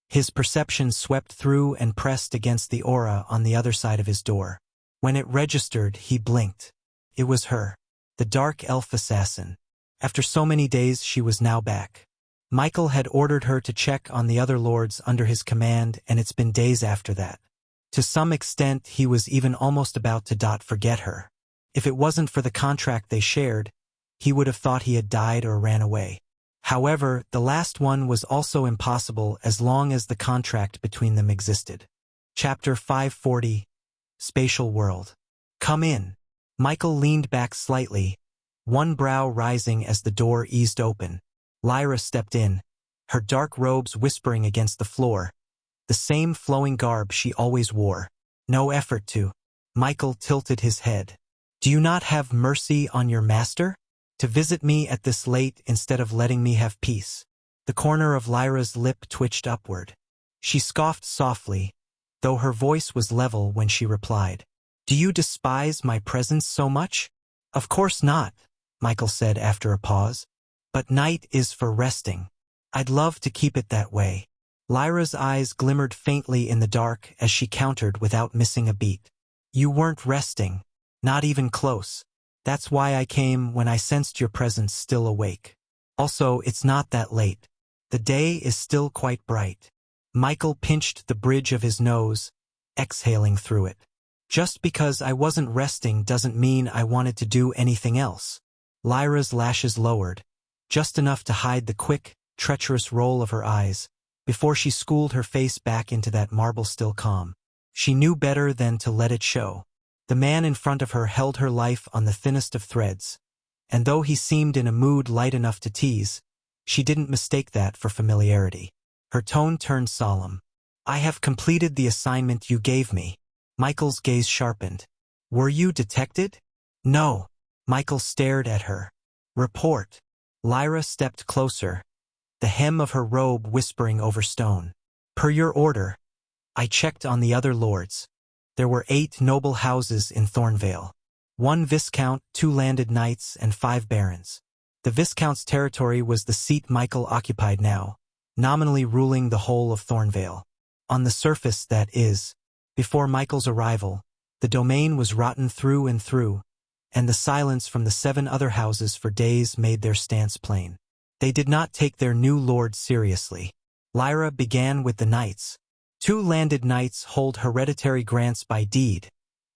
His perception swept through and pressed against the aura on the other side of his door. When it registered, he blinked. It was her, the dark elf assassin. After so many days, she was now back. Michael had ordered her to check on the other lords under his command, and it's been days after that. To some extent, he was even almost about to forget her. If it wasn't for the contract they shared, he would have thought he had died or ran away. However, the last one was also impossible as long as the contract between them existed. Chapter 540. Spatial World. Come in. Michael leaned back slightly, one brow rising as the door eased open. Lyra stepped in, her dark robes whispering against the floor, the same flowing garb she always wore. No effort to. Michael tilted his head. Do you not have mercy on your master? To visit me at this late instead of letting me have peace? The corner of Lyra's lip twitched upward. She scoffed softly, though her voice was level when she replied. Do you despise my presence so much? Of course not, Michael said after a pause. But night is for resting. I'd love to keep it that way. Lyra's eyes glimmered faintly in the dark as she countered without missing a beat. You weren't resting. Not even close. That's why I came when I sensed your presence still awake. Also, it's not that late. The day is still quite bright. Michael pinched the bridge of his nose, exhaling through it. Just because I wasn't resting doesn't mean I wanted to do anything else. Lyra's lashes lowered, just enough to hide the quick, treacherous roll of her eyes, before she schooled her face back into that marble-still calm. She knew better than to let it show. The man in front of her held her life on the thinnest of threads, and though he seemed in a mood light enough to tease, she didn't mistake that for familiarity. Her tone turned solemn. I have completed the assignment you gave me. Michael's gaze sharpened. Were you detected? No. Michael stared at her. Report. Lyra stepped closer, the hem of her robe whispering over stone. Per your order. I checked on the other lords. There were 8 noble houses in Thornvale. 1 viscount, 2 landed knights, and 5 barons. The viscount's territory was the seat Michael occupied now, nominally ruling the whole of Thornvale. On the surface, that is. Before Michael's arrival, the domain was rotten through and through, and the silence from the 7 other houses for days made their stance plain. They did not take their new lord seriously. Lyra began with the knights. 2 landed knights hold hereditary grants by deed,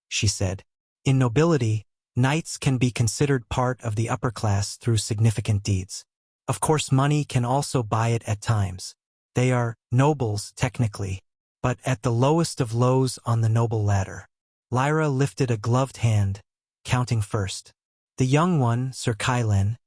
she said. In nobility, knights can be considered part of the upper class through significant deeds. Of course, money can also buy it at times. They are nobles, technically, but at the lowest of lows on the noble ladder. Lyra lifted a gloved hand, counting first. The young one, Sir Kylen,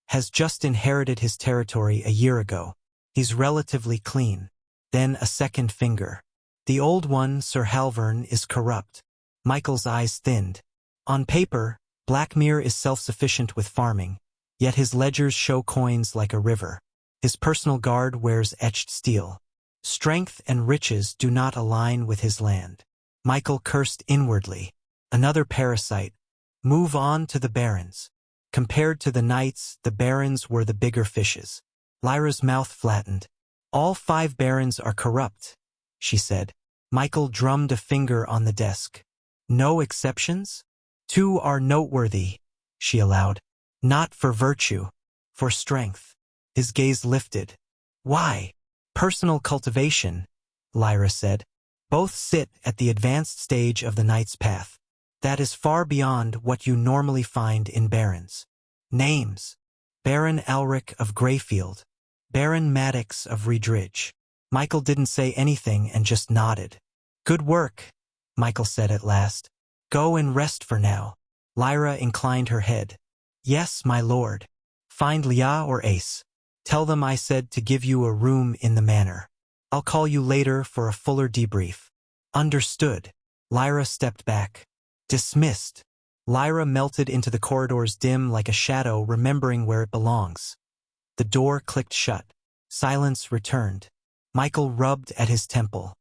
has just inherited his territory a year ago. He's relatively clean. Then a second finger. The old one, Sir Halvern, is corrupt. Michael's eyes thinned. On paper, Blackmere is self-sufficient with farming, yet his ledgers show coins like a river. His personal guard wears etched steel. Strength and riches do not align with his land. Michael cursed inwardly. Another parasite. Move on to the barons. Compared to the knights, the barons were the bigger fishes. Lyra's mouth flattened. All 5 barons are corrupt, she said. Michael drummed a finger on the desk. No exceptions? 2 are noteworthy, she allowed. Not for virtue, for strength. His gaze lifted. Why? Personal cultivation, Lyra said. Both sit at the advanced stage of the knight's path. That is far beyond what you normally find in barons. Names. Baron Alric of Greyfield. Baron Maddox of Redridge. Michael didn't say anything and just nodded. Good work, Michael said at last. Go and rest for now. Lyra inclined her head. Yes, my lord. Find Leah or Ace. Tell them I said to give you a room in the manor. I'll call you later for a fuller debrief. Understood. Lyra stepped back. Dismissed. Lyra melted into the corridors dim like a shadow, remembering where it belongs. The door clicked shut. Silence returned. Michael rubbed at his temple.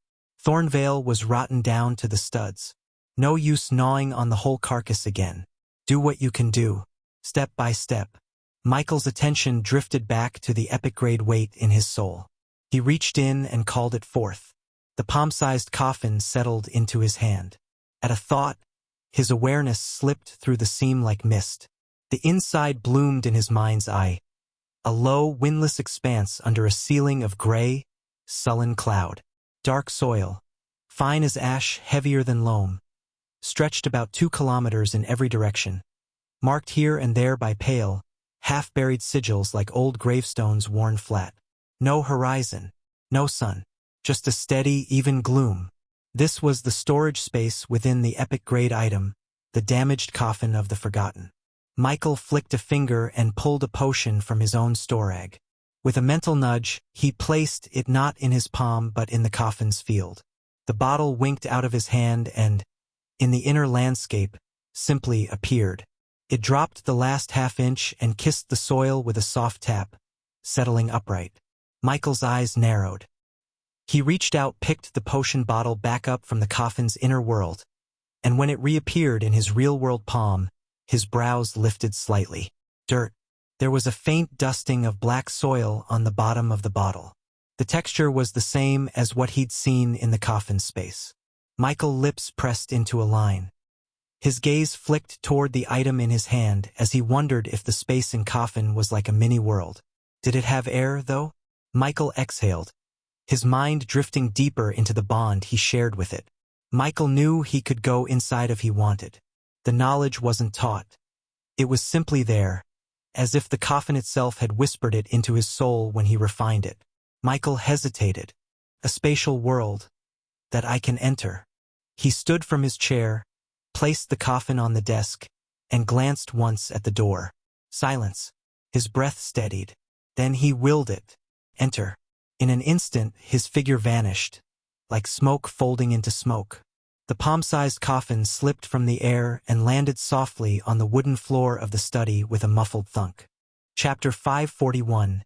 Thornvale was rotten down to the studs. No use gnawing on the whole carcass again. Do what you can do, step by step. Michael's attention drifted back to the epic-grade weight in his soul. He reached in and called it forth. The palm-sized coffin settled into his hand. At a thought, his awareness slipped through the seam like mist. The inside bloomed in his mind's eye. A low, windless expanse under a ceiling of gray, sullen cloud. Dark soil, fine as ash, heavier than loam, stretched about 2 kilometers in every direction, marked here and there by pale, half-buried sigils like old gravestones worn flat. No horizon, no sun, just a steady, even gloom. This was the storage space within the epic-grade item, the damaged coffin of the forgotten. Michael flicked a finger and pulled a potion from his own storag. With a mental nudge, he placed it not in his palm but in the coffin's field. The bottle winked out of his hand and, in the inner landscape, simply appeared. It dropped the last half-inch and kissed the soil with a soft tap, settling upright. Michael's eyes narrowed. He reached out, picked the potion bottle back up from the coffin's inner world, and when it reappeared in his real-world palm, his brows lifted slightly. Dirt. There was a faint dusting of black soil on the bottom of the bottle. The texture was the same as what he'd seen in the coffin space. Michael's lips pressed into a line. His gaze flicked toward the item in his hand as he wondered if the space in coffin was like a mini-world. Did it have air, though? Michael exhaled, his mind drifting deeper into the bond he shared with it. Michael knew he could go inside if he wanted. The knowledge wasn't taught. It was simply there, as if the coffin itself had whispered it into his soul when he refined it. Michael hesitated. A spatial world that I can enter. He stood from his chair, placed the coffin on the desk, and glanced once at the door. Silence. His breath steadied. Then he willed it. Enter. In an instant, his figure vanished, like smoke folding into smoke. The palm-sized coffin slipped from the air and landed softly on the wooden floor of the study with a muffled thunk. Chapter 541.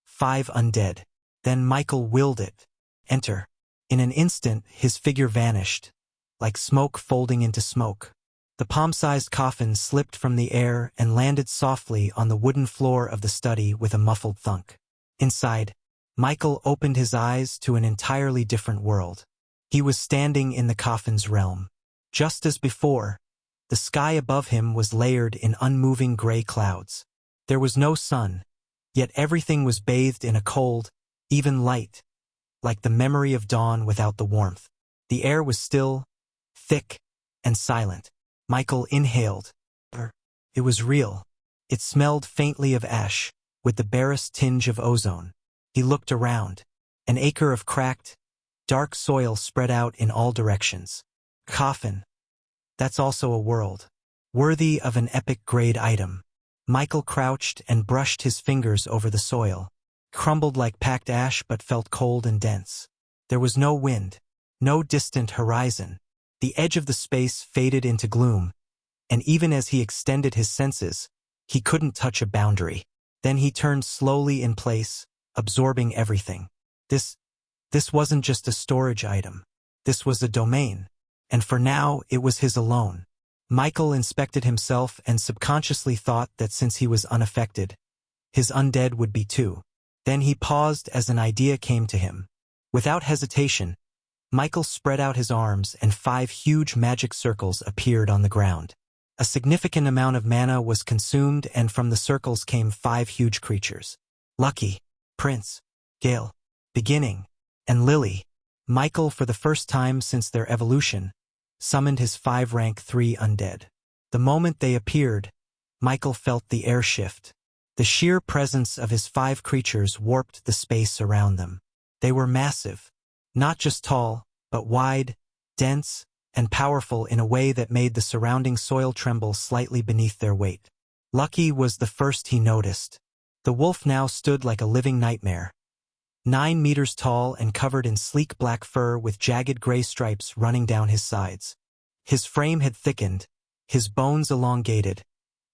5 Undead. Then Michael willed it. Enter. In an instant, his figure vanished, like smoke folding into smoke. The palm-sized coffin slipped from the air and landed softly on the wooden floor of the study with a muffled thunk. Inside, Michael opened his eyes to an entirely different world. He was standing in the coffin's realm. Just as before, the sky above him was layered in unmoving gray clouds. There was no sun, yet everything was bathed in a cold, even light, like the memory of dawn without the warmth. The air was still, thick, and silent. Michael inhaled. It was real. It smelled faintly of ash, with the barest tinge of ozone. He looked around. An acre of cracked, dark soil spread out in all directions. Coffin. That's also a world. Worthy of an epic-grade item. Michael crouched and brushed his fingers over the soil. Crumbled like packed ash but felt cold and dense. There was no wind. No distant horizon. The edge of the space faded into gloom, and even as he extended his senses, he couldn't touch a boundary. Then he turned slowly in place, absorbing everything. This wasn't just a storage item. This was a domain, and for now it was his alone. Michael inspected himself and subconsciously thought that since he was unaffected, his undead would be too. Then he paused as an idea came to him. Without hesitation, Michael spread out his arms and 5 huge magic circles appeared on the ground. A significant amount of mana was consumed, and from the circles came 5 huge creatures. Lucky, Prince, Gale, Beginning, and Lily. Michael, for the first time since their evolution, summoned his 5 rank 3 undead. The moment they appeared, Michael felt the air shift. The sheer presence of his 5 creatures warped the space around them. They were massive. Not just tall, but wide, dense, and powerful in a way that made the surrounding soil tremble slightly beneath their weight. Lucky was the first he noticed. The wolf now stood like a living nightmare. 9 meters tall and covered in sleek black fur with jagged gray stripes running down his sides. His frame had thickened, his bones elongated,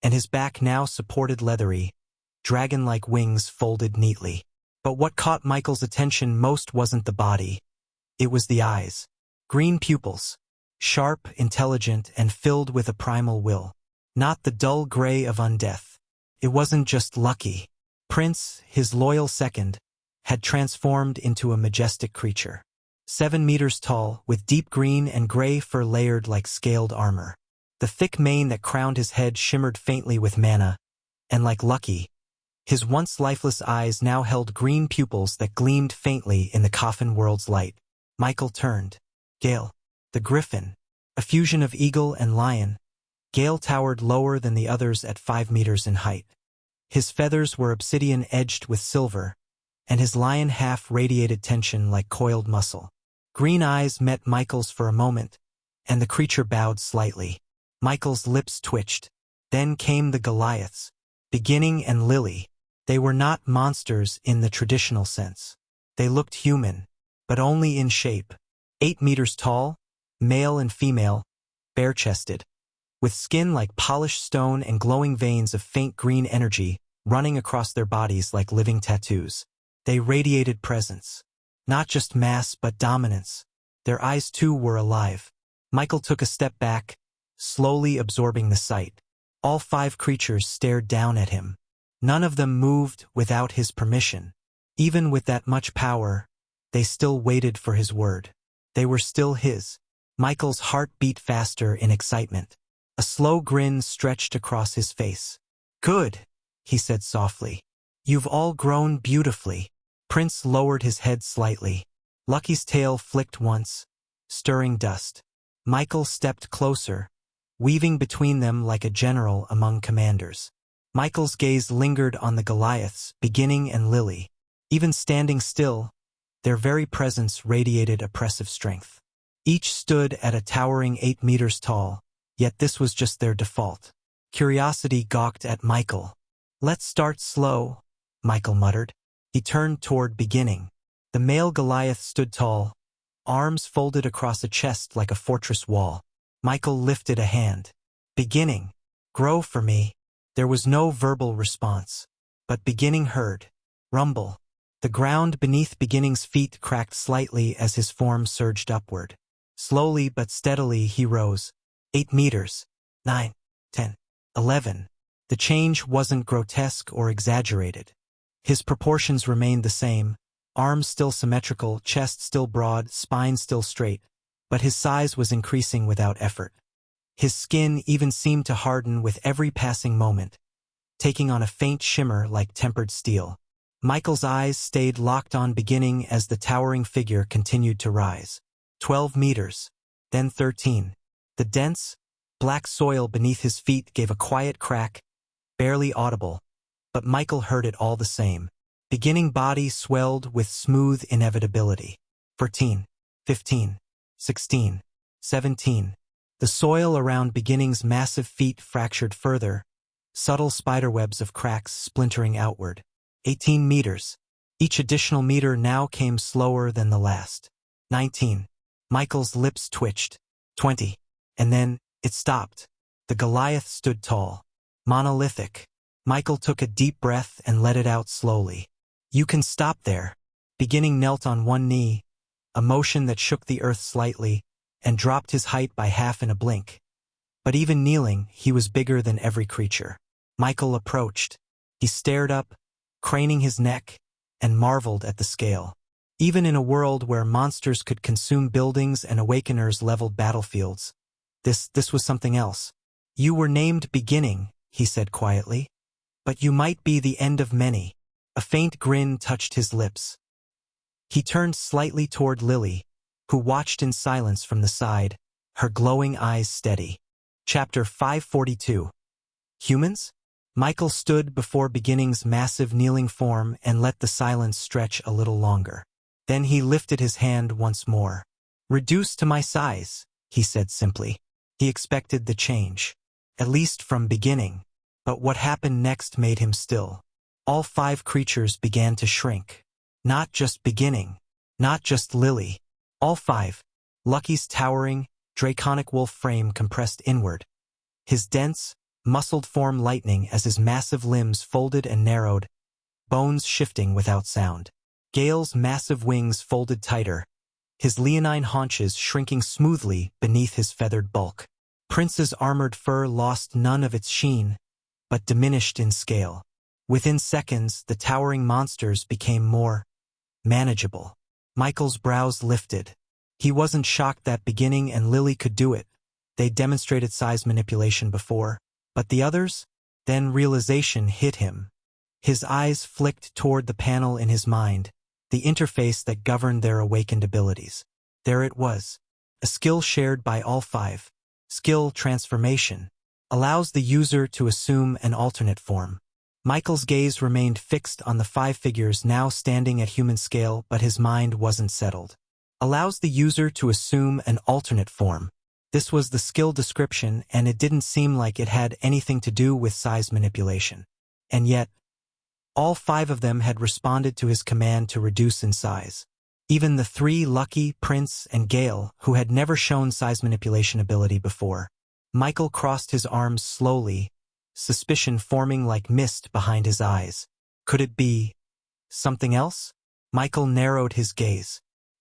and his back now supported leathery, dragon-like wings folded neatly. But what caught Michael's attention most wasn't the body. It was the eyes. Green pupils. Sharp, intelligent, and filled with a primal will. Not the dull gray of undeath. It wasn't just Lucky. Prince, his loyal second, had transformed into a majestic creature. 7 meters tall, with deep green and gray fur layered like scaled armor. The thick mane that crowned his head shimmered faintly with mana, and like Lucky, his once lifeless eyes now held green pupils that gleamed faintly in the coffin world's light. Michael turned. Gale, the griffin, a fusion of eagle and lion. Gale towered lower than the others at 5 meters in height. His feathers were obsidian edged with silver, and his lion half radiated tension like coiled muscle. Green eyes met Michael's for a moment, and the creature bowed slightly. Michael's lips twitched. Then came the Goliaths, Beginning and Lily. They were not monsters in the traditional sense. They looked human, but only in shape. 8 meters tall, male and female, bare-chested, with skin like polished stone and glowing veins of faint green energy running across their bodies like living tattoos. They radiated presence. Not just mass but dominance. Their eyes too were alive. Michael took a step back, slowly absorbing the sight. All 5 creatures stared down at him. None of them moved without his permission. Even with that much power, they still waited for his word. They were still his. Michael's heart beat faster in excitement. A slow grin stretched across his face. Good, he said softly. You've all grown beautifully. Prince lowered his head slightly. Lucky's tail flicked once, stirring dust. Michael stepped closer, weaving between them like a general among commanders. Michael's gaze lingered on the Goliaths, Beginning and Lily. Even standing still, their very presence radiated oppressive strength. Each stood at a towering 8 meters tall, yet this was just their default. Curiosity gawked at Michael. Let's start slow, Michael muttered. He turned toward Beginning. The male Goliath stood tall, arms folded across a chest like a fortress wall. Michael lifted a hand. Beginning, grow for me. There was no verbal response, but Beginning heard. Rumble. The ground beneath Beginning's feet cracked slightly as his form surged upward. Slowly but steadily he rose. 8 meters. 9, 10, 11. The change wasn't grotesque or exaggerated. His proportions remained the same, arms still symmetrical, chest still broad, spine still straight, but his size was increasing without effort. His skin even seemed to harden with every passing moment, taking on a faint shimmer like tempered steel. Michael's eyes stayed locked on Beginning as the towering figure continued to rise. 12 meters, then 13. The dense, black soil beneath his feet gave a quiet crack, barely audible, but Michael heard it all the same. Beginning body swelled with smooth inevitability. 14, 15, 16, 17. The soil around Beginning's massive feet fractured further, subtle spiderwebs of cracks splintering outward. 18 meters. Each additional meter now came slower than the last. 19. Michael's lips twitched. 20. And then, it stopped. The Goliath stood tall. Monolithic. Michael took a deep breath and let it out slowly. You can stop there. Beginning knelt on one knee, a motion that shook the earth slightly, and dropped his height by half in a blink. But even kneeling, he was bigger than every creature. Michael approached. He stared up, craning his neck, and marveled at the scale. Even in a world where monsters could consume buildings and Awakeners leveled battlefields, this was something else. You were named Beginning, he said quietly. But you might be the end of many. A faint grin touched his lips. He turned slightly toward Lily, who watched in silence from the side, her glowing eyes steady. Chapter 542. Humans? Michael stood before Beginning's massive kneeling form and let the silence stretch a little longer. Then he lifted his hand once more. Reduce to my size, he said simply. He expected the change, at least from Beginning, but what happened next made him still. All 5 creatures began to shrink. Not just Beginning, not just Lily. All 5. Lucky's towering, draconic wolf frame compressed inward. His dense, muscled form lightening as his massive limbs folded and narrowed, bones shifting without sound. Gale's massive wings folded tighter, his leonine haunches shrinking smoothly beneath his feathered bulk. Prince's armored fur lost none of its sheen, but diminished in scale. Within seconds, the towering monsters became more manageable. Michael's brows lifted. He wasn't shocked that Beginning and Lily could do it. They'd demonstrated size manipulation before. But the others? Then realization hit him. His eyes flicked toward the panel in his mind, the interface that governed their awakened abilities. There it was. A skill shared by all 5. Skill Transformation. Allows the user to assume an alternate form. Michael's gaze remained fixed on the 5 figures now standing at human scale, but his mind wasn't settled. Allows the user to assume an alternate form. This was the skill description, and it didn't seem like it had anything to do with size manipulation. And yet, all 5 of them had responded to his command to reduce in size. Even the 3 Lucky, Prince, and Gale, who had never shown size manipulation ability before. Michael crossed his arms slowly, suspicion forming like mist behind his eyes. Could it be something else? Michael narrowed his gaze.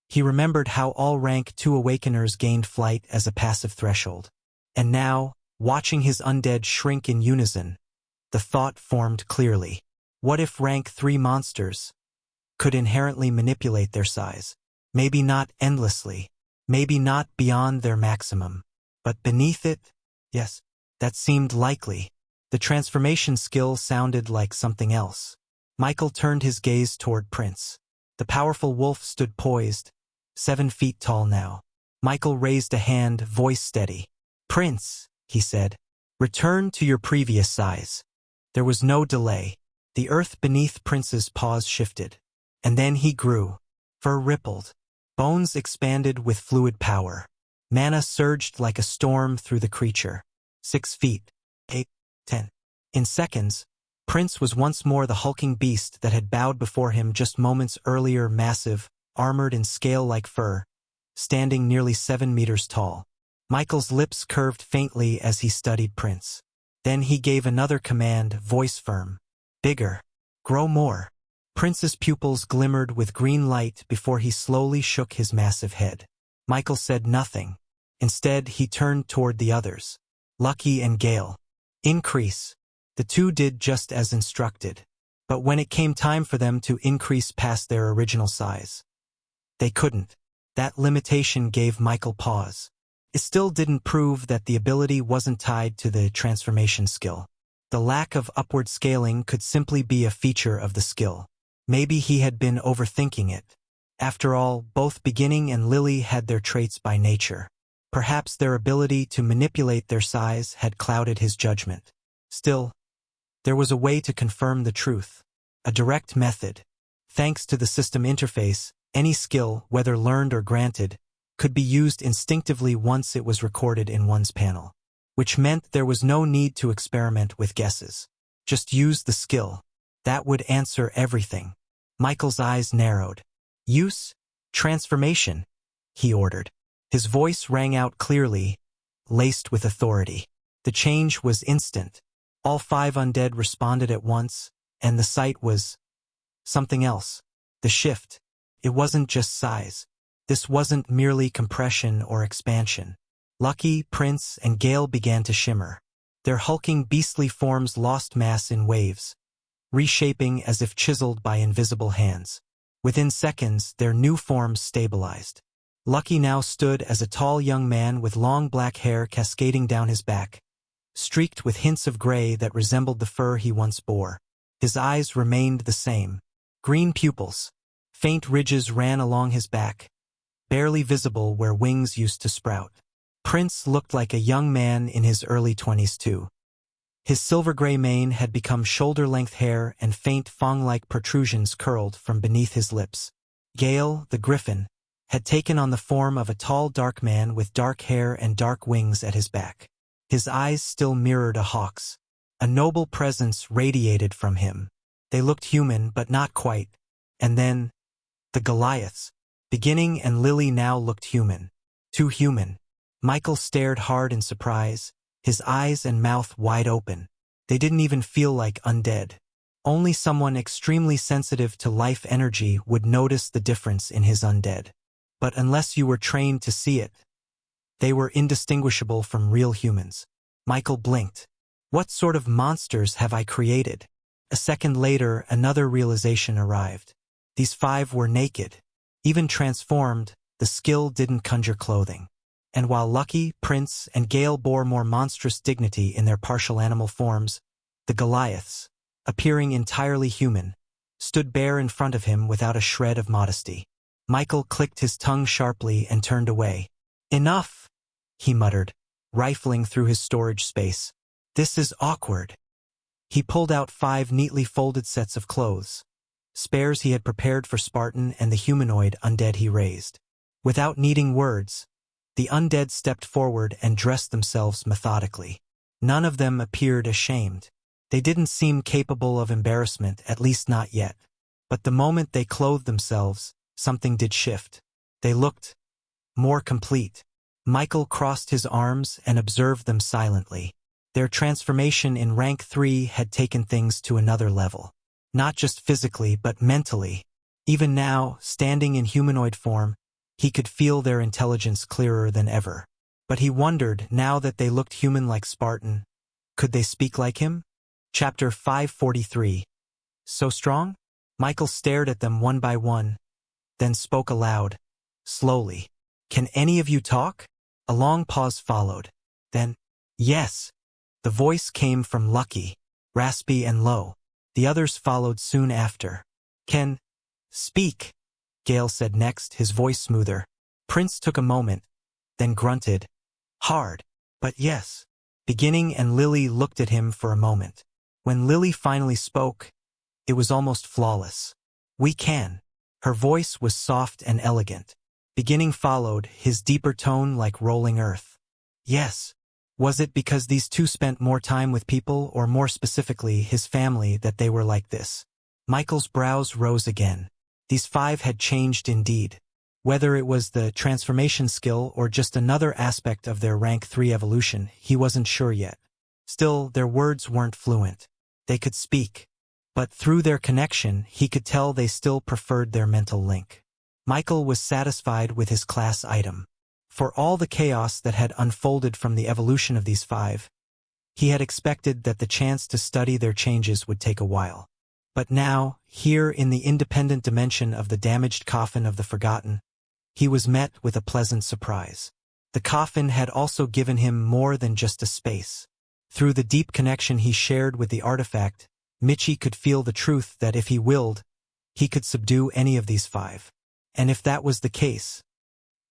He remembered how all rank 2 Awakeners gained flight as a passive threshold. And now, watching his undead shrink in unison, the thought formed clearly. What if rank 3 monsters could inherently manipulate their size? Maybe not endlessly, maybe not beyond their maximum, but beneath it? Yes, that seemed likely. The transformation skill sounded like something else. Michael turned his gaze toward Prince. The powerful wolf stood poised, 7 feet tall now. Michael raised a hand, voice steady. Prince, he said, return to your previous size. There was no delay. The earth beneath Prince's paws shifted. And then he grew. Fur rippled. Bones expanded with fluid power. Mana surged like a storm through the creature. 6 feet. 8, 10. In seconds, Prince was once more the hulking beast that had bowed before him just moments earlier, massive, armored in scale-like fur, standing nearly 7 meters tall. Michael's lips curved faintly as he studied Prince. Then he gave another command, voice firm. Bigger. Grow more. Prince's pupils glimmered with green light before he slowly shook his massive head. Michael said nothing. Instead, he turned toward the others. Lucky and Gale. Increase. The 2 did just as instructed. But when it came time for them to increase past their original size, they couldn't. That limitation gave Michael pause. It still didn't prove that the ability wasn't tied to the transformation skill. The lack of upward scaling could simply be a feature of the skill. Maybe he had been overthinking it. After all, both Beginning and Lily had their traits by nature. Perhaps their ability to manipulate their size had clouded his judgment. Still, there was a way to confirm the truth. A direct method. Thanks to the system interface, any skill, whether learned or granted, could be used instinctively once it was recorded in one's panel. Which meant there was no need to experiment with guesses. Just use the skill. That would answer everything. Michael's eyes narrowed. Use? Transformation, he ordered. His voice rang out clearly, laced with authority. The change was instant. All 5 undead responded at once, and the sight was something else. The shift. It wasn't just size. This wasn't merely compression or expansion. Lucky, Prince, and Gale began to shimmer. Their hulking beastly forms lost mass in waves, reshaping as if chiseled by invisible hands. Within seconds, their new forms stabilized. Lucky now stood as a tall young man with long black hair cascading down his back, streaked with hints of gray that resembled the fur he once bore. His eyes remained the same. Green pupils. Faint ridges ran along his back, barely visible where wings used to sprout. Prince looked like a young man in his early 20s too. His silver-gray mane had become shoulder-length hair and faint fang-like protrusions curled from beneath his lips. Gale, the griffin, had taken on the form of a tall dark man with dark hair and dark wings at his back. His eyes still mirrored a hawk's. A noble presence radiated from him. They looked human, but not quite. And then, the Goliaths. Beginning and Lily now looked human. Too human. Michael stared hard in surprise, his eyes and mouth wide open. They didn't even feel like undead. Only someone extremely sensitive to life energy would notice the difference in his undead. But unless you were trained to see it, they were indistinguishable from real humans. Michael blinked. What sort of monsters have I created? A second later, another realization arrived. These 5 were naked. Even transformed, the skill didn't conjure clothing. And while Lucky, Prince, and Gale bore more monstrous dignity in their partial animal forms, the Goliaths, appearing entirely human, stood bare in front of him without a shred of modesty. Michael clicked his tongue sharply and turned away. Enough, he muttered, rifling through his storage space. This is awkward. He pulled out 5 neatly folded sets of clothes, spares he had prepared for Spartan and the humanoid undead he raised. Without needing words, the undead stepped forward and dressed themselves methodically. None of them appeared ashamed. They didn't seem capable of embarrassment, at least not yet. But the moment they clothed themselves, something did shift. They looked more complete. Michael crossed his arms and observed them silently. Their transformation in rank 3 had taken things to another level. Not just physically, but mentally. Even now, standing in humanoid form, he could feel their intelligence clearer than ever. But he wondered, now that they looked human like Spartan, could they speak like him? Chapter 543. So strong? Michael stared at them one by one, then spoke aloud, slowly. Can any of you talk? A long pause followed. Then, yes. The voice came from Lucky, raspy and low. The others followed soon after. Can speak, Gale said next, his voice smoother. Prince took a moment, then grunted. Hard, but yes. Beginning and Lily looked at him for a moment. When Lily finally spoke, it was almost flawless. We can. Her voice was soft and elegant. Beginning followed, his deeper tone like rolling earth. Yes. Was it because these 2 spent more time with people, or more specifically his family, that they were like this? Michael's brows rose again. These 5 had changed indeed. Whether it was the transformation skill or just another aspect of their rank 3 evolution, he wasn't sure yet. Still, their words weren't fluent. They could speak. But through their connection, he could tell they still preferred their mental link. Michael was satisfied with his class item. For all the chaos that had unfolded from the evolution of these 5, he had expected that the chance to study their changes would take a while. But now, here in the independent dimension of the damaged coffin of the Forgotten, he was met with a pleasant surprise. The coffin had also given him more than just a space. Through the deep connection he shared with the artifact, Michi could feel the truth that if he willed, he could subdue any of these 5. And if that was the case,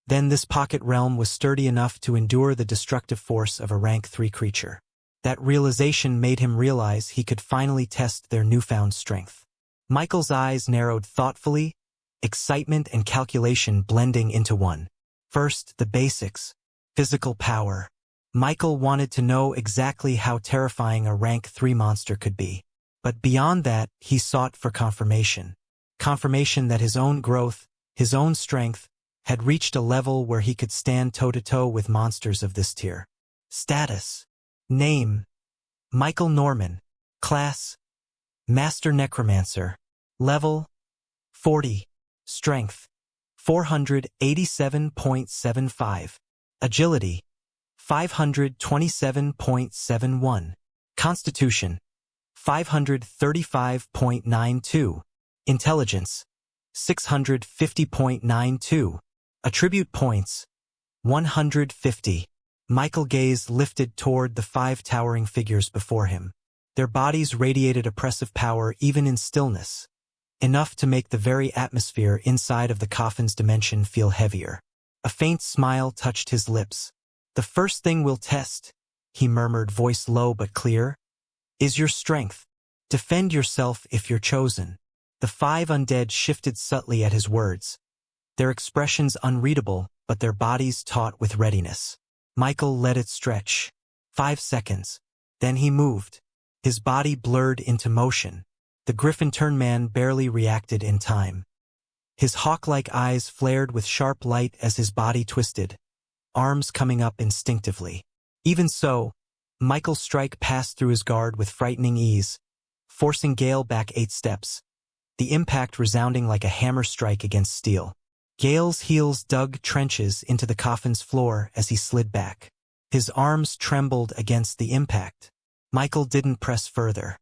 Then this pocket realm was sturdy enough to endure the destructive force of a rank 3 creature. That realization made him realize he could finally test their newfound strength. Michael's eyes narrowed thoughtfully, excitement and calculation blending into one. First, the basics. Physical power. Michael wanted to know exactly how terrifying a rank 3 monster could be. But beyond that, he sought for confirmation. Confirmation that his own growth, his own strength, had reached a level where he could stand toe-to-toe with monsters of this tier. Status. Name. Michael Norman. Class. Master Necromancer. Level. 40. Strength. 487.75. Agility. 527.71. Constitution. 535.92. Intelligence. 650.92. Attribute points. 150. Michael's gaze lifted toward the 5 towering figures before him. Their bodies radiated oppressive power even in stillness, enough to make the very atmosphere inside of the coffin's dimension feel heavier. A faint smile touched his lips. "The first thing we'll test," he murmured, voice low but clear, "is your strength. Defend yourself if you're chosen." The 5 undead shifted subtly at his words, their expressions unreadable, but their bodies taut with readiness. Michael let it stretch. 5 seconds. Then he moved. His body blurred into motion. The griffin-turned man barely reacted in time. His hawk-like eyes flared with sharp light as his body twisted, arms coming up instinctively. Even so, Michael's strike passed through his guard with frightening ease, forcing Gale back 8 steps, the impact resounding like a hammer strike against steel. Gale's heels dug trenches into the coffin's floor as he slid back. His arms trembled against the impact. Michael didn't press further.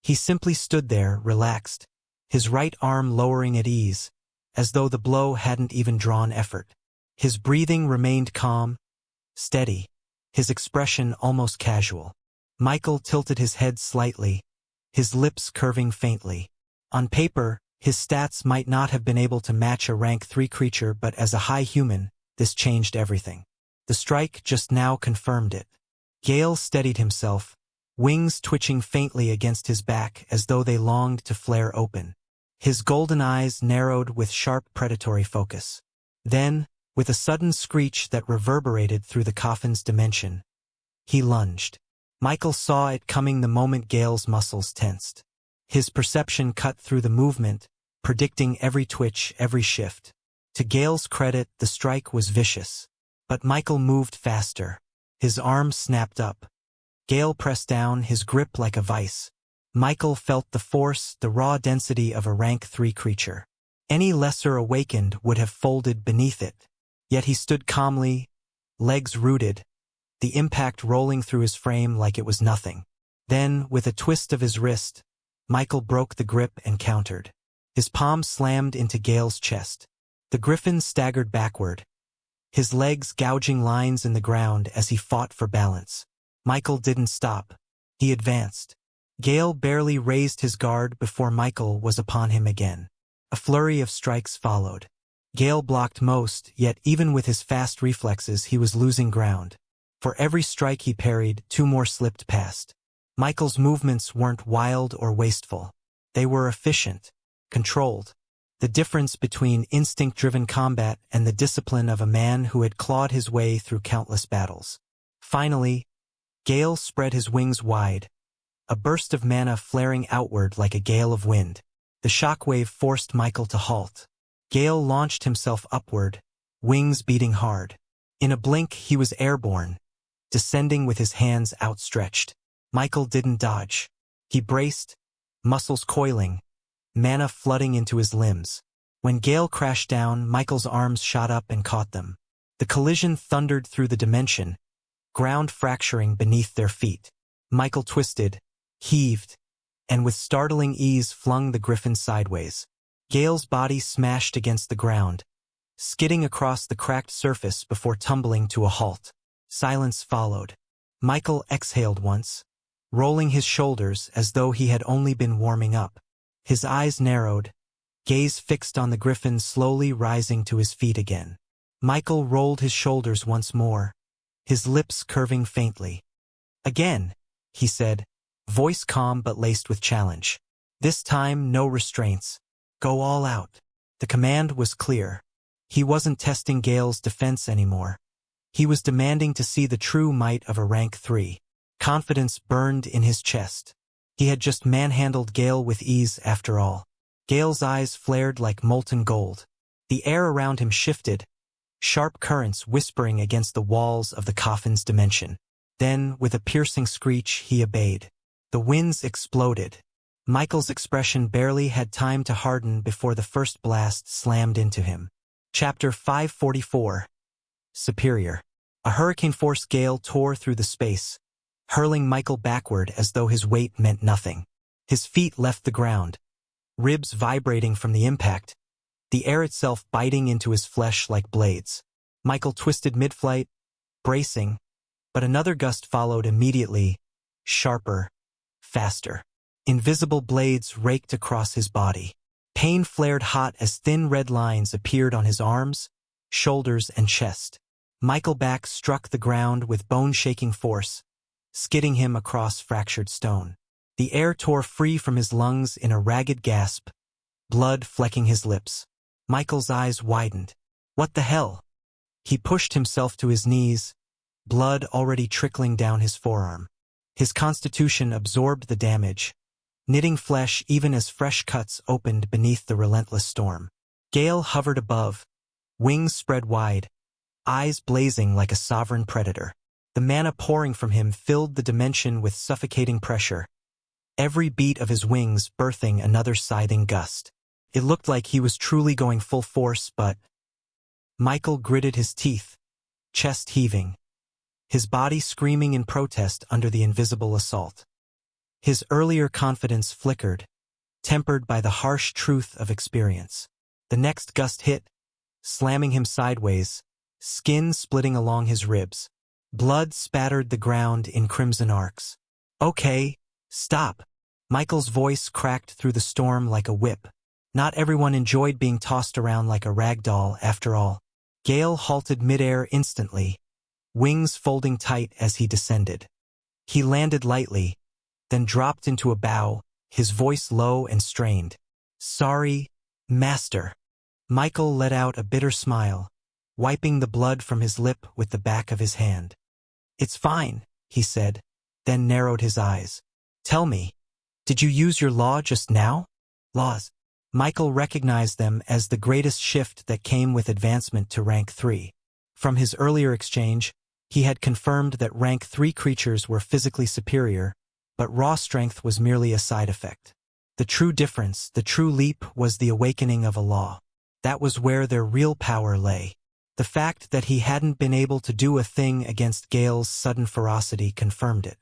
He simply stood there, relaxed, his right arm lowering at ease, as though the blow hadn't even drawn effort. His breathing remained calm, steady, his expression almost casual. Michael tilted his head slightly, his lips curving faintly. On paper, his stats might not have been able to match a rank 3 creature, but as a high human, this changed everything. The strike just now confirmed it. Gale steadied himself, wings twitching faintly against his back as though they longed to flare open. His golden eyes narrowed with sharp predatory focus. Then, with a sudden screech that reverberated through the coffin's dimension, he lunged. Michael saw it coming the moment Gale's muscles tensed. His perception cut through the movement, predicting every twitch, every shift. To Gale's credit, the strike was vicious. But Michael moved faster. His arm snapped up. Gale pressed down, his grip like a vice. Michael felt the force, the raw density of a rank 3 creature. Any lesser awakened would have folded beneath it. Yet he stood calmly, legs rooted, the impact rolling through his frame like it was nothing. Then, with a twist of his wrist, Michael broke the grip and countered. His palm slammed into Gale's chest. The griffin staggered backward, his legs gouging lines in the ground as he fought for balance. Michael didn't stop. He advanced. Gale barely raised his guard before Michael was upon him again. A flurry of strikes followed. Gale blocked most, yet even with his fast reflexes he was losing ground. For every strike he parried, 2 more slipped past. Michael's movements weren't wild or wasteful. They were efficient, controlled. The difference between instinct-driven combat and the discipline of a man who had clawed his way through countless battles. Finally, Gale spread his wings wide, a burst of mana flaring outward like a gale of wind. The shockwave forced Michael to halt. Gale launched himself upward, wings beating hard. In a blink, he was airborne, descending with his hands outstretched. Michael didn't dodge. He braced, muscles coiling, mana flooding into his limbs. When Gale crashed down, Michael's arms shot up and caught them. The collision thundered through the dimension, ground fracturing beneath their feet. Michael twisted, heaved, and with startling ease flung the griffin sideways. Gale's body smashed against the ground, skidding across the cracked surface before tumbling to a halt. Silence followed. Michael exhaled once, rolling his shoulders as though he had only been warming up. His eyes narrowed, gaze fixed on the griffin slowly rising to his feet again. Michael rolled his shoulders once more, his lips curving faintly. Again, he said, voice calm but laced with challenge. This time, no restraints. Go all out. The command was clear. He wasn't testing Gale's defense anymore. He was demanding to see the true might of a rank 3. Confidence burned in his chest. He had just manhandled Gale with ease after all. Gale's eyes flared like molten gold. The air around him shifted, sharp currents whispering against the walls of the coffin's dimension. Then, with a piercing screech, he obeyed. The winds exploded. Michael's expression barely had time to harden before the first blast slammed into him. Chapter 544. Superior. A hurricane-force gale tore through the space, hurling Michael backward as though his weight meant nothing. His feet left the ground, ribs vibrating from the impact, the air itself biting into his flesh like blades. Michael twisted mid-flight, bracing, but another gust followed immediately, sharper, faster. Invisible blades raked across his body. Pain flared hot as thin red lines appeared on his arms, shoulders, and chest. Michael's back struck the ground with bone-shaking force, skidding him across fractured stone. The air tore free from his lungs in a ragged gasp, blood flecking his lips. Michael's eyes widened. What the hell? He pushed himself to his knees, blood already trickling down his forearm. His constitution absorbed the damage, knitting flesh even as fresh cuts opened beneath the relentless storm. Gale hovered above, wings spread wide, eyes blazing like a sovereign predator. The mana pouring from him filled the dimension with suffocating pressure, every beat of his wings birthing another scything gust. It looked like he was truly going full force, but Michael gritted his teeth, chest heaving, his body screaming in protest under the invisible assault. His earlier confidence flickered, tempered by the harsh truth of experience. The next gust hit, slamming him sideways, skin splitting along his ribs. Blood spattered the ground in crimson arcs. Okay, stop. Michael's voice cracked through the storm like a whip. Not everyone enjoyed being tossed around like a rag doll, after all. Gale halted midair instantly, wings folding tight as he descended. He landed lightly, then dropped into a bow, his voice low and strained. Sorry, Master. Michael let out a bitter smile, wiping the blood from his lip with the back of his hand. It's fine, he said, then narrowed his eyes. Tell me, did you use your law just now? Laws. Michael recognized them as the greatest shift that came with advancement to rank 3. From his earlier exchange, he had confirmed that rank 3 creatures were physically superior, but raw strength was merely a side effect. The true difference, the true leap, was the awakening of a law. That was where their real power lay. The fact that he hadn't been able to do a thing against Gale's sudden ferocity confirmed it.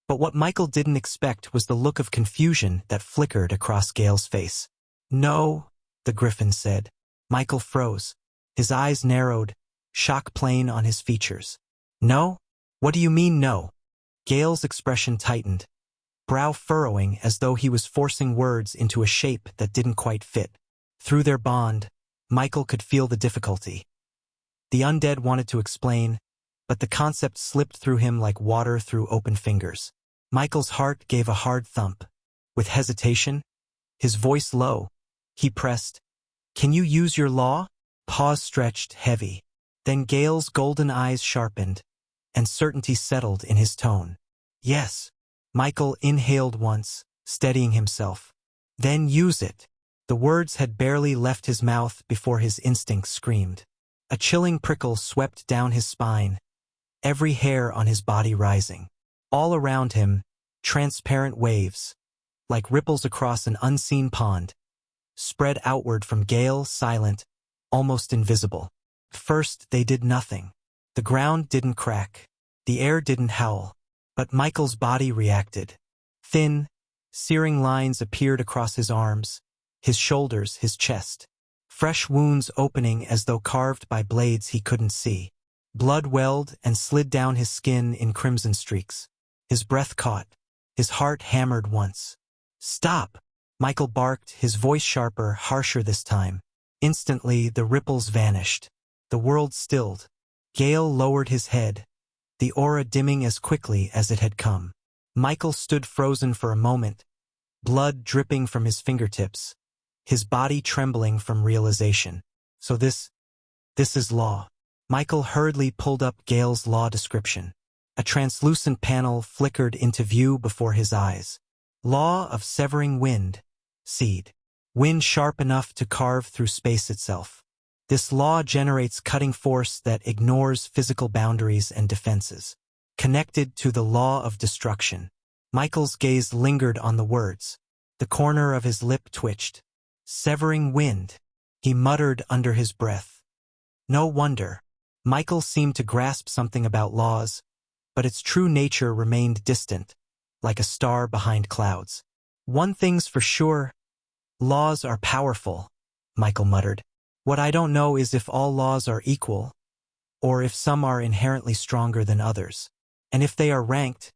But what Michael didn't expect was the look of confusion that flickered across Gale's face. No, the Griffin said. Michael froze. His eyes narrowed, shock plain on his features. No? What do you mean no? Gale's expression tightened, brow furrowing as though he was forcing words into a shape that didn't quite fit. Through their bond, Michael could feel the difficulty. The undead wanted to explain, but the concept slipped through him like water through open fingers. Michael's heart gave a hard thump. With hesitation, his voice low, he pressed, Can you use your law? Pause stretched heavy. Then Gale's golden eyes sharpened, and certainty settled in his tone. Yes. Michael inhaled once, steadying himself. Then use it. The words had barely left his mouth before his instinct screamed. A chilling prickle swept down his spine, every hair on his body rising. All around him, transparent waves, like ripples across an unseen pond, spread outward from Gale, silent, almost invisible. First, they did nothing. The ground didn't crack, the air didn't howl, but Michael's body reacted. Thin, searing lines appeared across his arms, his shoulders, his chest. Fresh wounds opening as though carved by blades he couldn't see. Blood welled and slid down his skin in crimson streaks. His breath caught. His heart hammered once. Stop! Michael barked, his voice sharper, harsher this time. Instantly, the ripples vanished. The world stilled. Gale lowered his head, the aura dimming as quickly as it had come. Michael stood frozen for a moment, blood dripping from his fingertips, his body trembling from realization. So this is law. Michael hurriedly pulled up Gale's law description. A translucent panel flickered into view before his eyes. Law of severing wind. Seed. Wind sharp enough to carve through space itself. This law generates cutting force that ignores physical boundaries and defenses. Connected to the law of destruction. Michael's gaze lingered on the words. The corner of his lip twitched. Severing wind. He muttered under his breath. No wonder. Michael seemed to grasp something about laws, but its true nature remained distant, like a star behind clouds. One thing's for sure. Laws are powerful, Michael muttered. What I don't know is if all laws are equal, or if some are inherently stronger than others. And if they are ranked,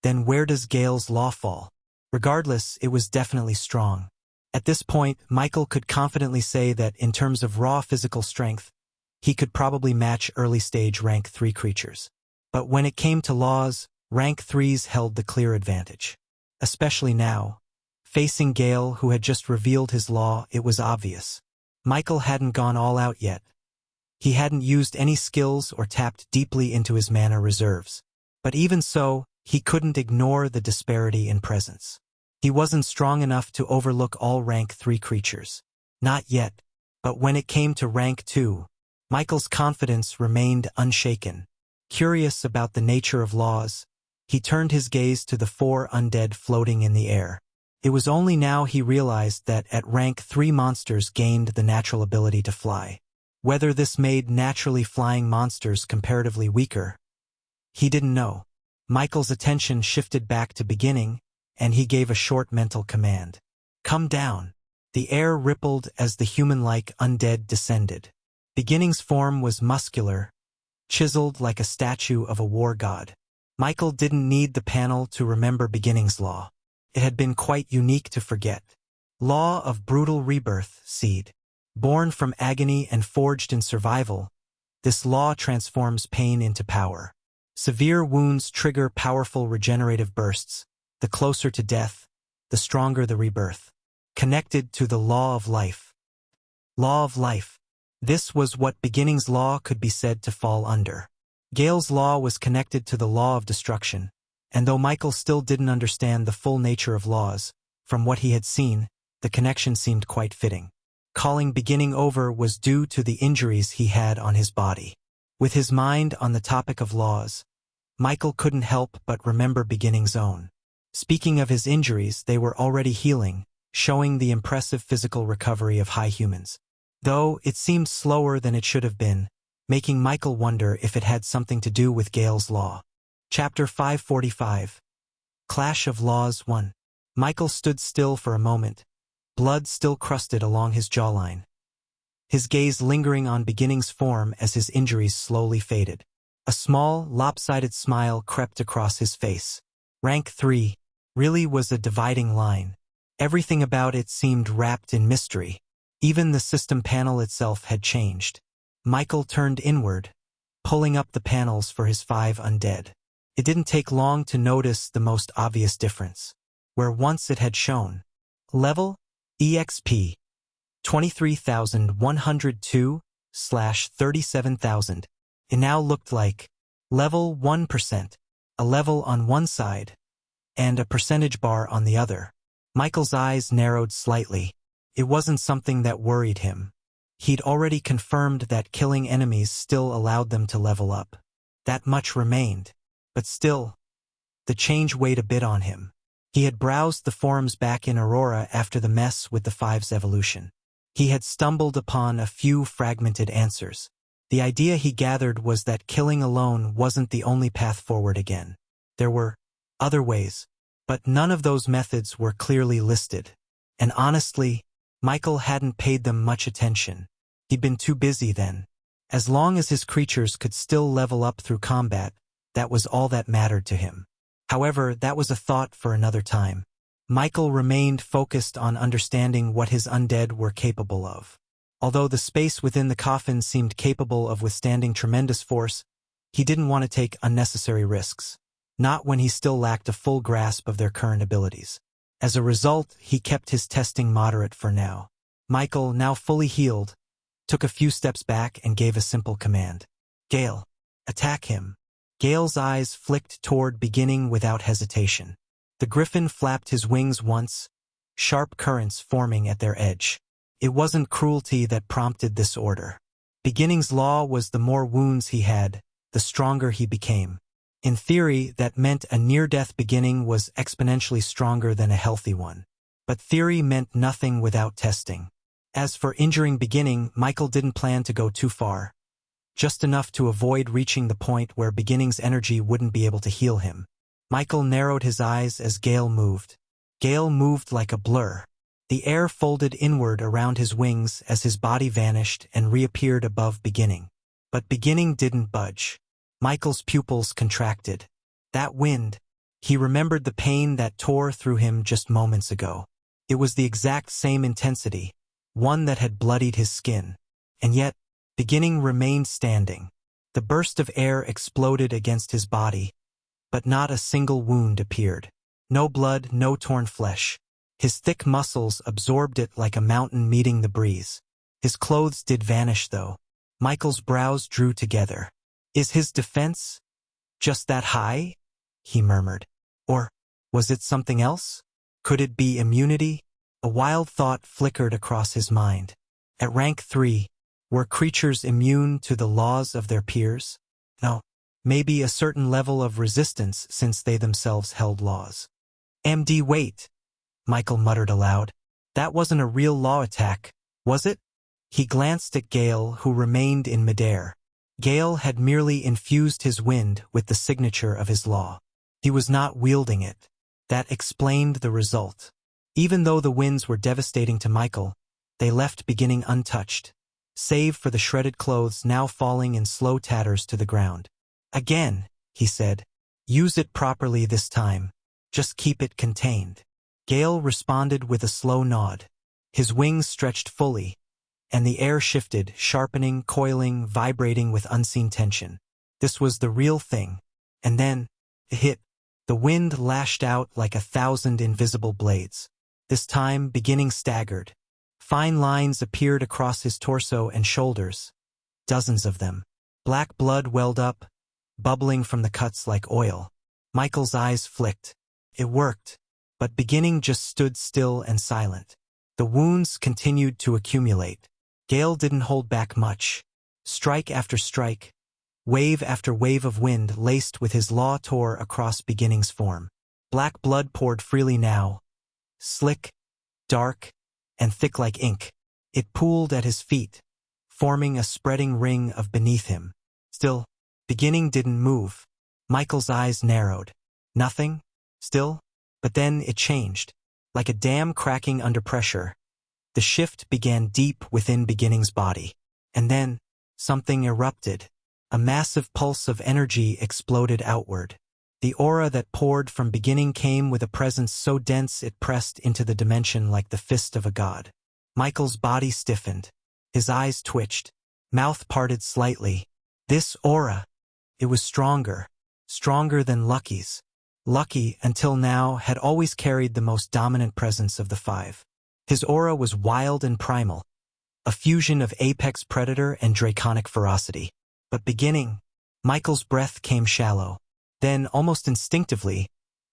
then where does Gale's law fall? Regardless, it was definitely strong. At this point, Michael could confidently say that in terms of raw physical strength, he could probably match early-stage rank 3 creatures. But when it came to laws, rank 3s held the clear advantage. Especially now. Facing Gale, who had just revealed his law, it was obvious. Michael hadn't gone all out yet. He hadn't used any skills or tapped deeply into his mana reserves. But even so, he couldn't ignore the disparity in presence. He wasn't strong enough to overlook all rank 3 creatures. Not yet. But when it came to rank 2, Michael's confidence remained unshaken. Curious about the nature of laws, he turned his gaze to the 4 undead floating in the air. It was only now he realized that at rank 3 monsters gained the natural ability to fly. Whether this made naturally flying monsters comparatively weaker, he didn't know. Michael's attention shifted back to beginning, and he gave a short mental command. Come down. The air rippled as the human-like undead descended. Beginning's form was muscular, chiseled like a statue of a war god. Michael didn't need the panel to remember Beginning's law. It had been quite unique to forget. Law of brutal rebirth, seed. Born from agony and forged in survival, this law transforms pain into power. Severe wounds trigger powerful regenerative bursts. The closer to death, the stronger the rebirth. Connected to the law of life. Law of life. This was what Beginning's law could be said to fall under. Gale's law was connected to the law of destruction, and though Michael still didn't understand the full nature of laws, from what he had seen, the connection seemed quite fitting. Calling Beginning over was due to the injuries he had on his body. With his mind on the topic of laws, Michael couldn't help but remember Beginning's own. Speaking of his injuries, they were already healing, showing the impressive physical recovery of high humans. Though it seemed slower than it should have been, making Michael wonder if it had something to do with Gale's law. Chapter 545. Clash of Laws 1. Michael stood still for a moment, blood still crusted along his jawline. His gaze lingering on Beginning's form as his injuries slowly faded. A small, lopsided smile crept across his face. Rank 3 really was a dividing line. Everything about it seemed wrapped in mystery. Even the system panel itself had changed. Michael turned inward, pulling up the panels for his 5 undead. It didn't take long to notice the most obvious difference. Where once it had shown level EXP 23,102/37,000, it now looked like level 1%, a level on one side, and a percentage bar on the other. Michael's eyes narrowed slightly. It wasn't something that worried him. He'd already confirmed that killing enemies still allowed them to level up. That much remained. But still, the change weighed a bit on him. He had browsed the forums back in Aurora after the mess with the 5's evolution. He had stumbled upon a few fragmented answers. The idea he gathered was that killing alone wasn't the only path forward again. There were other ways, but none of those methods were clearly listed. And honestly, Michael hadn't paid them much attention. He'd been too busy then. As long as his creatures could still level up through combat, that was all that mattered to him. However, that was a thought for another time. Michael remained focused on understanding what his undead were capable of. Although the space within the coffin seemed capable of withstanding tremendous force, he didn't want to take unnecessary risks. Not when he still lacked a full grasp of their current abilities. As a result, he kept his testing moderate for now. Michael, now fully healed, took a few steps back and gave a simple command. Gale, attack him. Gale's eyes flicked toward beginning without hesitation. The griffin flapped his wings once, sharp currents forming at their edge. It wasn't cruelty that prompted this order. Beginning's law was the more wounds he had, the stronger he became. In theory, that meant a near-death beginning was exponentially stronger than a healthy one. But theory meant nothing without testing. As for injuring beginning, Michael didn't plan to go too far. Just enough to avoid reaching the point where beginning's energy wouldn't be able to heal him. Michael narrowed his eyes as Gale moved. Gale moved like a blur. The air folded inward around his wings as his body vanished and reappeared above beginning. But beginning didn't budge. Michael's pupils contracted. That wind. He remembered the pain that tore through him just moments ago. It was the exact same intensity, one that had bloodied his skin. And yet, beginning remained standing. The burst of air exploded against his body, but not a single wound appeared. No blood, no torn flesh. His thick muscles absorbed it like a mountain meeting the breeze. His clothes did vanish though. Michael's brows drew together. Is his defense just that high? He murmured. Or was it something else? Could it be immunity? A wild thought flickered across his mind. At rank 3, were creatures immune to the laws of their peers? No, maybe a certain level of resistance since they themselves held laws. MD, wait, Michael muttered aloud. That wasn't a real law attack, was it? He glanced at Gale, who remained in midair. Gale had merely infused his wind with the signature of his law. He was not wielding it. That explained the result. Even though the winds were devastating to Michael, they left beginning untouched, save for the shredded clothes now falling in slow tatters to the ground. Again, he said. Use it properly this time. Just keep it contained. Gale responded with a slow nod. His wings stretched fully, and the air shifted, sharpening, coiling, vibrating with unseen tension. This was the real thing. And then, it hit. The wind lashed out like 1,000 invisible blades. This time, beginning staggered. Fine lines appeared across his torso and shoulders. Dozens of them. Black blood welled up, bubbling from the cuts like oil. Michael's eyes flicked. It worked, but beginning just stood still and silent. The wounds continued to accumulate. Gale didn't hold back much. Strike after strike, wave after wave of wind laced with his law tore across beginning's form. Black blood poured freely now, slick, dark, and thick like ink. It pooled at his feet, forming a spreading ring of beneath him. Still, beginning didn't move. Michael's eyes narrowed. Nothing? Still? But then it changed. Like a dam cracking under pressure. The shift began deep within beginning's body. And then, something erupted. A massive pulse of energy exploded outward. The aura that poured from beginning came with a presence so dense it pressed into the dimension like the fist of a god. Michael's body stiffened. His eyes twitched. Mouth parted slightly. This aura. It was stronger. Stronger than Lucky's. Lucky, until now, had always carried the most dominant presence of the 5. His aura was wild and primal, a fusion of apex predator and draconic ferocity. But beginning, Michael's breath came shallow. Then, almost instinctively,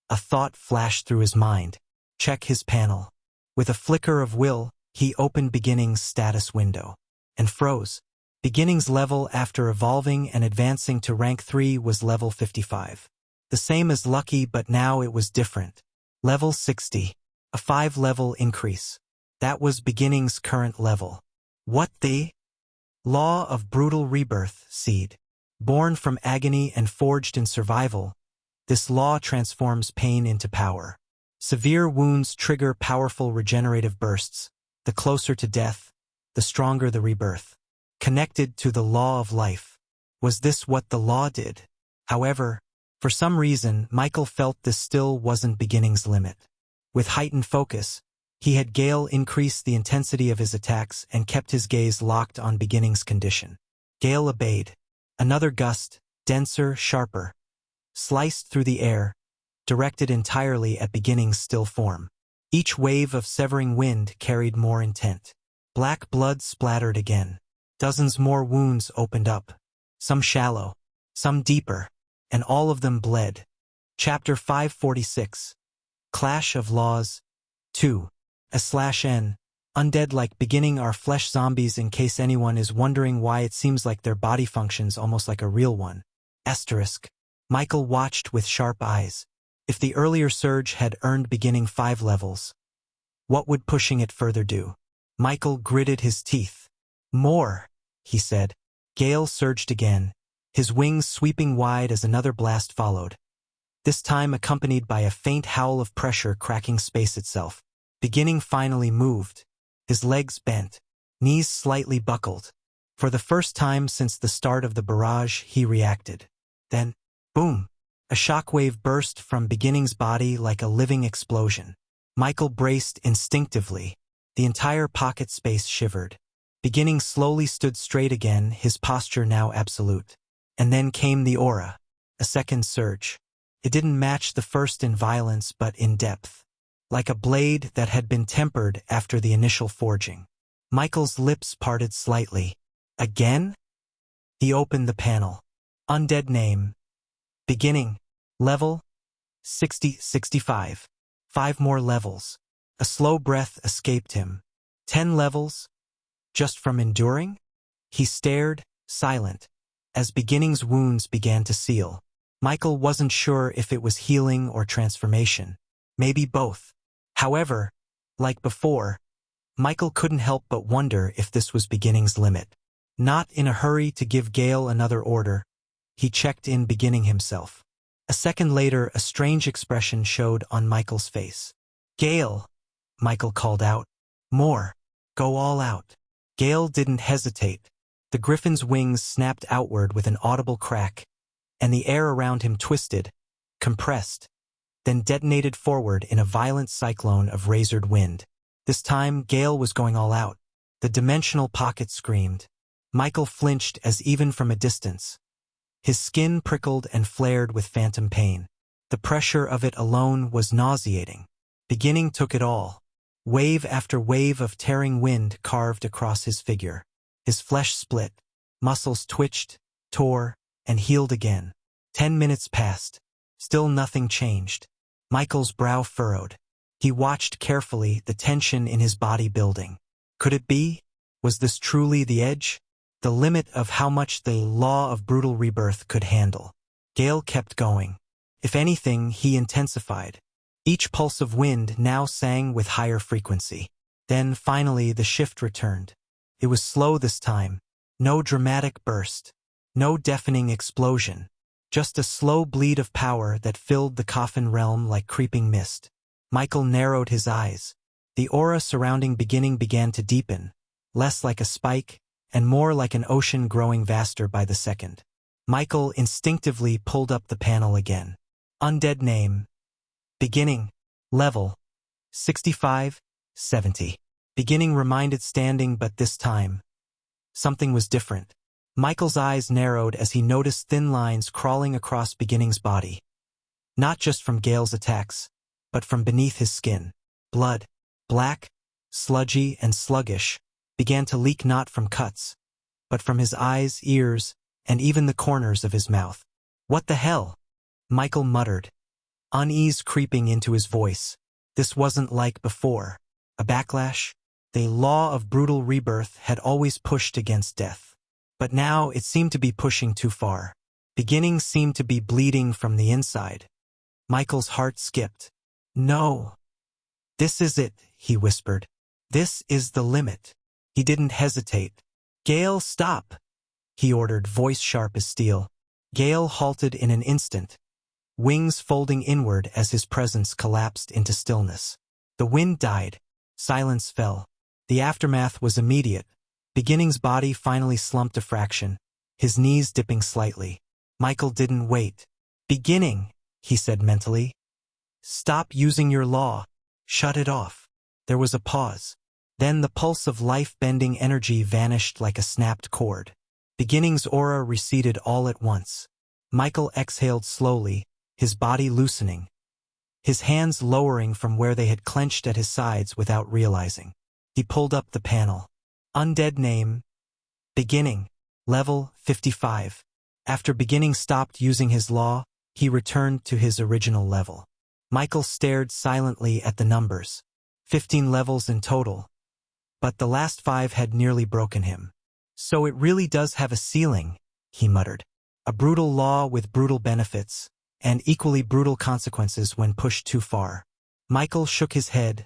a thought flashed through his mind. Check his panel. With a flicker of will, he opened beginning's status window. And froze. Beginning's level after evolving and advancing to rank 3 was level 55. The same as Lucky, but now it was different. Level 60. A 5-level increase. That was beginning's current level. What the? Law of brutal rebirth, seed. Born from agony and forged in survival, this law transforms pain into power. Severe wounds trigger powerful regenerative bursts. The closer to death, the stronger the rebirth. Connected to the law of life. Was this what the law did? However, for some reason, Michael felt this still wasn't beginning's limit. With heightened focus, He had Gale increase the intensity of his attacks and kept his gaze locked on Beginning's condition. Gale obeyed. Another gust, denser, sharper, sliced through the air, directed entirely at Beginning's still form. Each wave of severing wind carried more intent. Black blood splattered again. Dozens more wounds opened up, some shallow, some deeper, and all of them bled. Chapter 546. Clash of Laws 2. /N. Undead like Beginning are flesh zombies, in case anyone is wondering why it seems like their body functions almost like a real one. Michael watched with sharp eyes. If the earlier surge had earned Beginning 5 levels, what would pushing it further do? Michael gritted his teeth. More, he said. Gale surged again, his wings sweeping wide as another blast followed, this time accompanied by a faint howl of pressure cracking space itself. Beginning finally moved. His legs bent, knees slightly buckled. For the first time since the start of the barrage, he reacted. Then, boom! A shockwave burst from Beginning's body like a living explosion. Michael braced instinctively. The entire pocket space shivered. Beginning slowly stood straight again, his posture now absolute. And then came the aura. A second surge. It didn't match the first in violence but in depth. Like a blade that had been tempered after the initial forging. Michael's lips parted slightly. Again? He opened the panel. Undead name. Beginning. Level. 65. 5 more levels. A slow breath escaped him. 10 levels? Just from enduring? He stared, silent, as Beginning's wounds began to seal. Michael wasn't sure if it was healing or transformation. Maybe both. However, like before, Michael couldn't help but wonder if this was Beginning's limit. Not in a hurry to give Gale another order, he checked in Beginning himself. A second later, a strange expression showed on Michael's face. Gale, Michael called out. More. Go all out. Gale didn't hesitate. The griffin's wings snapped outward with an audible crack, and the air around him twisted, compressed, then detonated forward in a violent cyclone of razored wind. This time, Gale was going all out. The dimensional pocket screamed. Michael flinched as even from a distance. His skin prickled and flared with phantom pain. The pressure of it alone was nauseating. Beginning took it all. Wave after wave of tearing wind carved across his figure. His flesh split, muscles twitched, tore, and healed again. 10 minutes passed. Still nothing changed. Michael's brow furrowed. He watched carefully, the tension in his body building. Could it be? Was this truly the edge? The limit of how much the law of brutal rebirth could handle? Gale kept going. If anything, he intensified. Each pulse of wind now sang with higher frequency. Then, finally, the shift returned. It was slow this time. No dramatic burst. No deafening explosion. Just a slow bleed of power that filled the coffin realm like creeping mist. Michael narrowed his eyes. The aura surrounding Beginning began to deepen, less like a spike, and more like an ocean growing vaster by the second. Michael instinctively pulled up the panel again. Undead name. Beginning. Level. 65, 70. Beginning reminded standing, but this time, something was different. Michael's eyes narrowed as he noticed thin lines crawling across Beginning's body. Not just from Gale's attacks, but from beneath his skin. Blood, black, sludgy, and sluggish, began to leak not from cuts, but from his eyes, ears, and even the corners of his mouth. What the hell? Michael muttered, unease creeping into his voice. This wasn't like before. A backlash? The law of brutal rebirth had always pushed against death. But now it seemed to be pushing too far. Beginning seemed to be bleeding from the inside. Michael's heart skipped. No. This is it, he whispered. This is the limit. He didn't hesitate. Gale, stop, he ordered, voice sharp as steel. Gale halted in an instant, wings folding inward as his presence collapsed into stillness. The wind died. Silence fell. The aftermath was immediate. Beginning's body finally slumped a fraction, his knees dipping slightly. Michael didn't wait. Beginning, he said mentally. Stop using your law. Shut it off. There was a pause. Then the pulse of life-bending energy vanished like a snapped cord. Beginning's aura receded all at once. Michael exhaled slowly, his body loosening, his hands lowering from where they had clenched at his sides without realizing. He pulled up the panel. Undead name. Beginning. Level 55. After Beginning stopped using his law, he returned to his original level. Michael stared silently at the numbers. 15 levels in total. But the last 5 had nearly broken him. So it really does have a ceiling, he muttered. A brutal law with brutal benefits, and equally brutal consequences when pushed too far. Michael shook his head,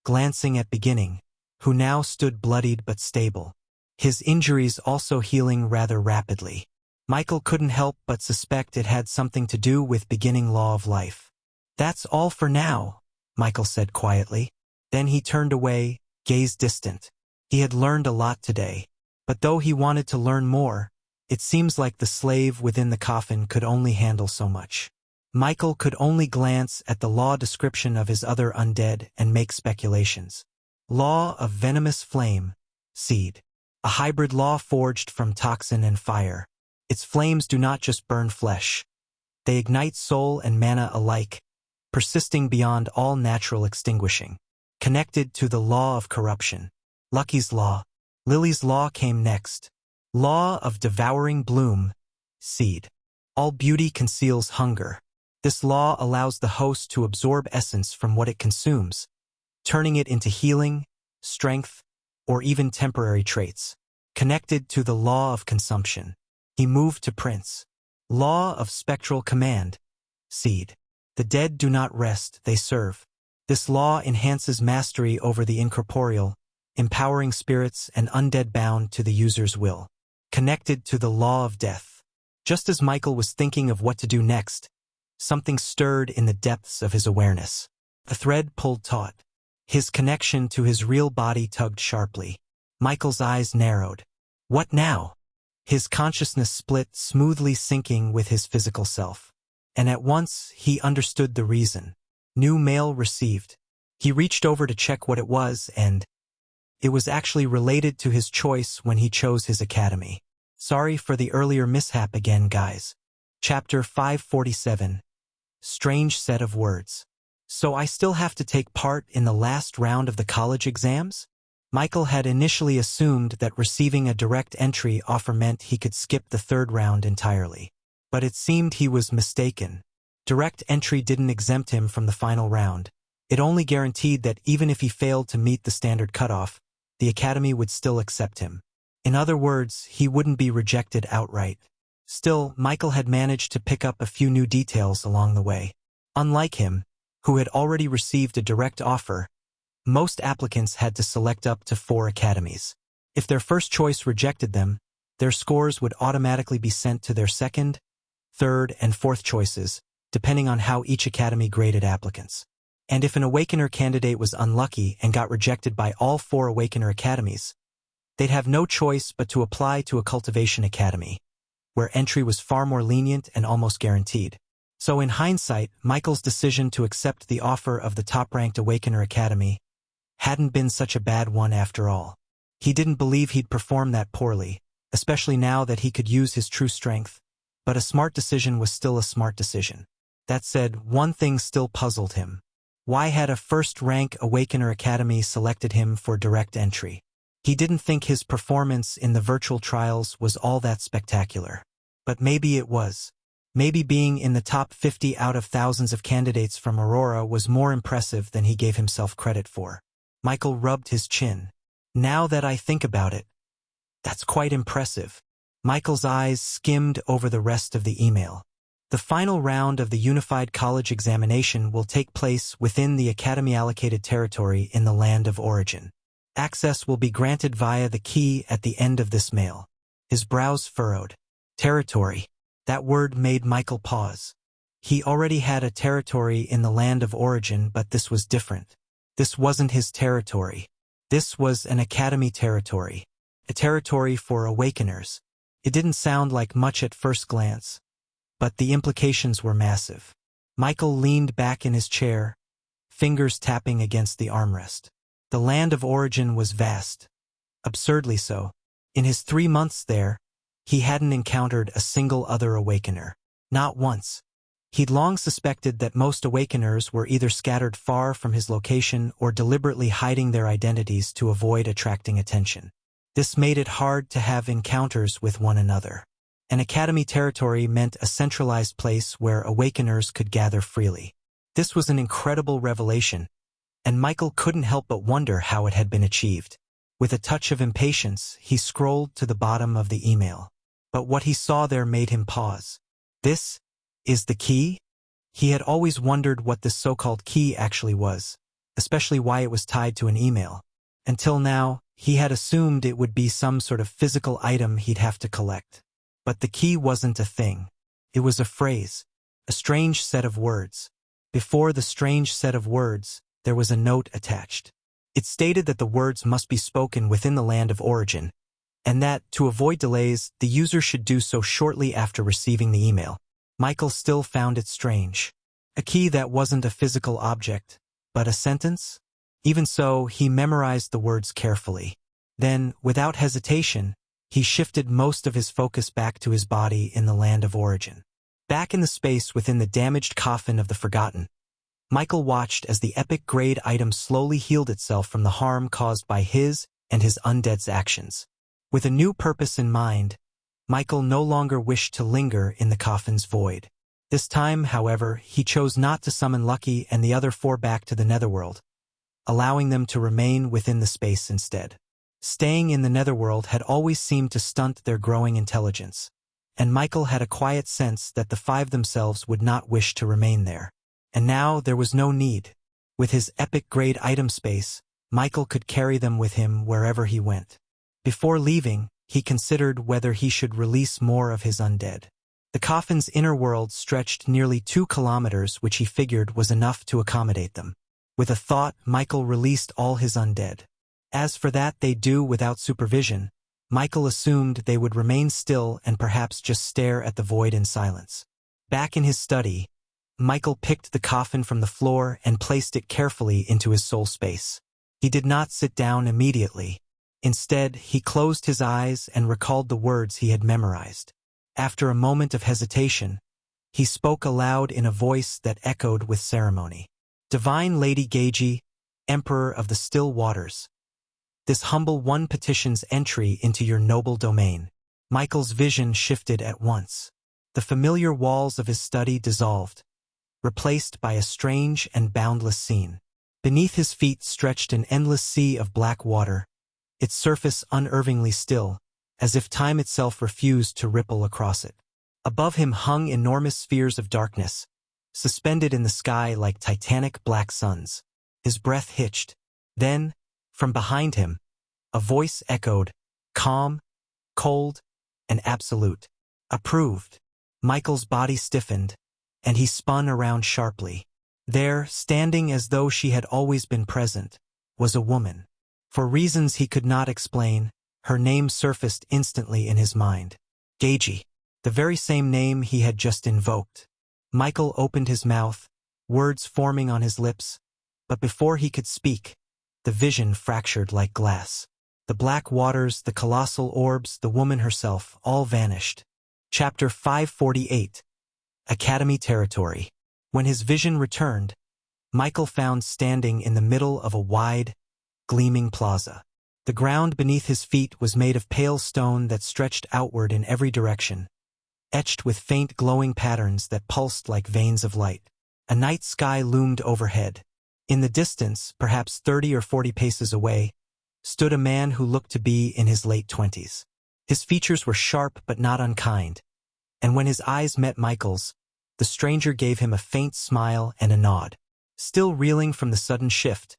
glancing at Beginning, who now stood bloodied but stable. His injuries also healing rather rapidly. Michael couldn't help but suspect it had something to do with Beginning law of life. That's all for now, Michael said quietly. Then he turned away, gaze distant. He had learned a lot today. But though he wanted to learn more, it seems like the slave within the coffin could only handle so much. Michael could only glance at the law description of his other undead and make speculations. Law of venomous flame, seed. A hybrid law forged from toxin and fire. Its flames do not just burn flesh. They ignite soul and mana alike, persisting beyond all natural extinguishing. Connected to the law of corruption. Lucky's law. Lily's law came next. Law of devouring bloom, seed. All beauty conceals hunger. This law allows the host to absorb essence from what it consumes, turning it into healing, strength, or even temporary traits. Connected to the law of consumption. He moved to Prince. Law of spectral command, seed. The dead do not rest, they serve. This law enhances mastery over the incorporeal, empowering spirits and undead bound to the user's will. Connected to the law of death. Just as Michael was thinking of what to do next, something stirred in the depths of his awareness. A thread pulled taut. His connection to his real body tugged sharply. Michael's eyes narrowed. What now? His consciousness split, smoothly syncing with his physical self. And at once, he understood the reason. New mail received. He reached over to check what it was, and it was actually related to his choice when he chose his academy. Sorry for the earlier mishap again, guys. Chapter 547. Strange set of words. So I still have to take part in the last round of the college exams? Michael had initially assumed that receiving a direct entry offer meant he could skip the third round entirely. But it seemed he was mistaken. Direct entry didn't exempt him from the final round. It only guaranteed that even if he failed to meet the standard cutoff, the academy would still accept him. In other words, he wouldn't be rejected outright. Still, Michael had managed to pick up a few new details along the way. Unlike him, who had already received a direct offer, most applicants had to select up to 4 academies. If their first choice rejected them, their scores would automatically be sent to their second, third, and fourth choices, depending on how each academy graded applicants. And if an Awakener candidate was unlucky and got rejected by all 4 Awakener academies, they'd have no choice but to apply to a Cultivation Academy, where entry was far more lenient and almost guaranteed. So in hindsight, Michael's decision to accept the offer of the top-ranked Awakener Academy hadn't been such a bad one after all. He didn't believe he'd perform that poorly, especially now that he could use his true strength, but a smart decision was still a smart decision. That said, one thing still puzzled him. Why had a first-rank Awakener Academy selected him for direct entry? He didn't think his performance in the virtual trials was all that spectacular. But maybe it was. Maybe being in the top 50 out of thousands of candidates from Aurora was more impressive than he gave himself credit for. Michael rubbed his chin. Now that I think about it, that's quite impressive. Michael's eyes skimmed over the rest of the email. The final round of the Unified College examination will take place within the Academy-allocated territory in the land of origin. Access will be granted via the key at the end of this mail. His brows furrowed. Territory. That word made Michael pause. He already had a territory in the land of origin, but this was different. This wasn't his territory. This was an academy territory. A territory for Awakeners. It didn't sound like much at first glance, but the implications were massive. Michael leaned back in his chair, fingers tapping against the armrest. The land of origin was vast. Absurdly so. In his 3 months there, he hadn't encountered a single other awakener. Not once. He'd long suspected that most awakeners were either scattered far from his location or deliberately hiding their identities to avoid attracting attention. This made it hard to have encounters with one another. An academy territory meant a centralized place where awakeners could gather freely. This was an incredible revelation, and Michael couldn't help but wonder how it had been achieved. With a touch of impatience, he scrolled to the bottom of the email. But what he saw there made him pause. This is the key? He had always wondered what this so-called key actually was, especially why it was tied to an email. Until now, he had assumed it would be some sort of physical item he'd have to collect. But the key wasn't a thing. It was a phrase, a strange set of words. Before the strange set of words, there was a note attached. It stated that the words must be spoken within the land of origin, and that, to avoid delays, the user should do so shortly after receiving the email. Michael still found it strange. A key that wasn't a physical object, but a sentence? Even so, he memorized the words carefully. Then, without hesitation, he shifted most of his focus back to his body in the land of origin. Back in the space within the damaged coffin of the Forgotten, Michael watched as the epic-grade item slowly healed itself from the harm caused by his and his undead's actions. With a new purpose in mind, Michael no longer wished to linger in the coffin's void. This time, however, he chose not to summon Lucky and the other 4 back to the netherworld, allowing them to remain within the space instead. Staying in the netherworld had always seemed to stunt their growing intelligence, and Michael had a quiet sense that the 5 themselves would not wish to remain there. And now there was no need. With his epic-grade item space, Michael could carry them with him wherever he went. Before leaving, he considered whether he should release more of his undead. The coffin's inner world stretched nearly 2 kilometers, which he figured was enough to accommodate them. With a thought, Michael released all his undead. As for that they'd do without supervision, Michael assumed they would remain still and perhaps just stare at the void in silence. Back in his study, Michael picked the coffin from the floor and placed it carefully into his soul space. He did not sit down immediately. Instead, he closed his eyes and recalled the words he had memorized. After a moment of hesitation, he spoke aloud in a voice that echoed with ceremony. "Divine Lady Gagi, Emperor of the Still Waters, this humble one petitions entry into your noble domain." Michael's vision shifted at once. The familiar walls of his study dissolved, replaced by a strange and boundless scene. Beneath his feet stretched an endless sea of black water, its surface unervingly still, as if time itself refused to ripple across it. Above him hung enormous spheres of darkness, suspended in the sky like titanic black suns. His breath hitched. Then, from behind him, a voice echoed, calm, cold, and absolute. "Approved." Michael's body stiffened, and he spun around sharply. There, standing as though she had always been present, was a woman. For reasons he could not explain, her name surfaced instantly in his mind. Gagi, the very same name he had just invoked. Michael opened his mouth, words forming on his lips, but before he could speak, the vision fractured like glass. The black waters, the colossal orbs, the woman herself, all vanished. Chapter 548. Academy Territory. When his vision returned, Michael found standing in the middle of a wide, gleaming plaza. The ground beneath his feet was made of pale stone that stretched outward in every direction, etched with faint glowing patterns that pulsed like veins of light. A night sky loomed overhead. In the distance, perhaps 30 or 40 paces away, stood a man who looked to be in his late 20s. His features were sharp but not unkind, and when his eyes met Michael's, the stranger gave him a faint smile and a nod. Still reeling from the sudden shift,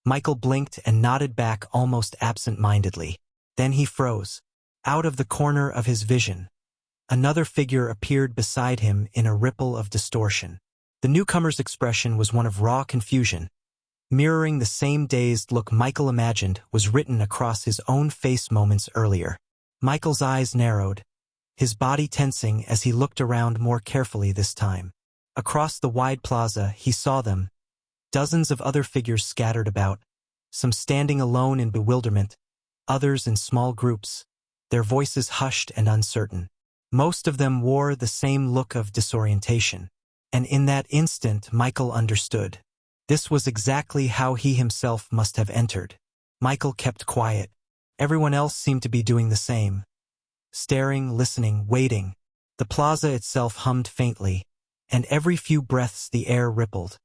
Michael blinked and nodded back almost absent-mindedly. Then he froze. Out of the corner of his vision, another figure appeared beside him in a ripple of distortion. The newcomer's expression was one of raw confusion, mirroring the same dazed look Michael imagined was written across his own face moments earlier. Michael's eyes narrowed, his body tensing as he looked around more carefully this time. Across the wide plaza, he saw them, dozens of other figures scattered about, some standing alone in bewilderment, others in small groups, their voices hushed and uncertain. Most of them wore the same look of disorientation. And in that instant, Michael understood. This was exactly how he himself must have entered. Michael kept quiet. Everyone else seemed to be doing the same. Staring, listening, waiting. The plaza itself hummed faintly, and every few breaths the air rippled,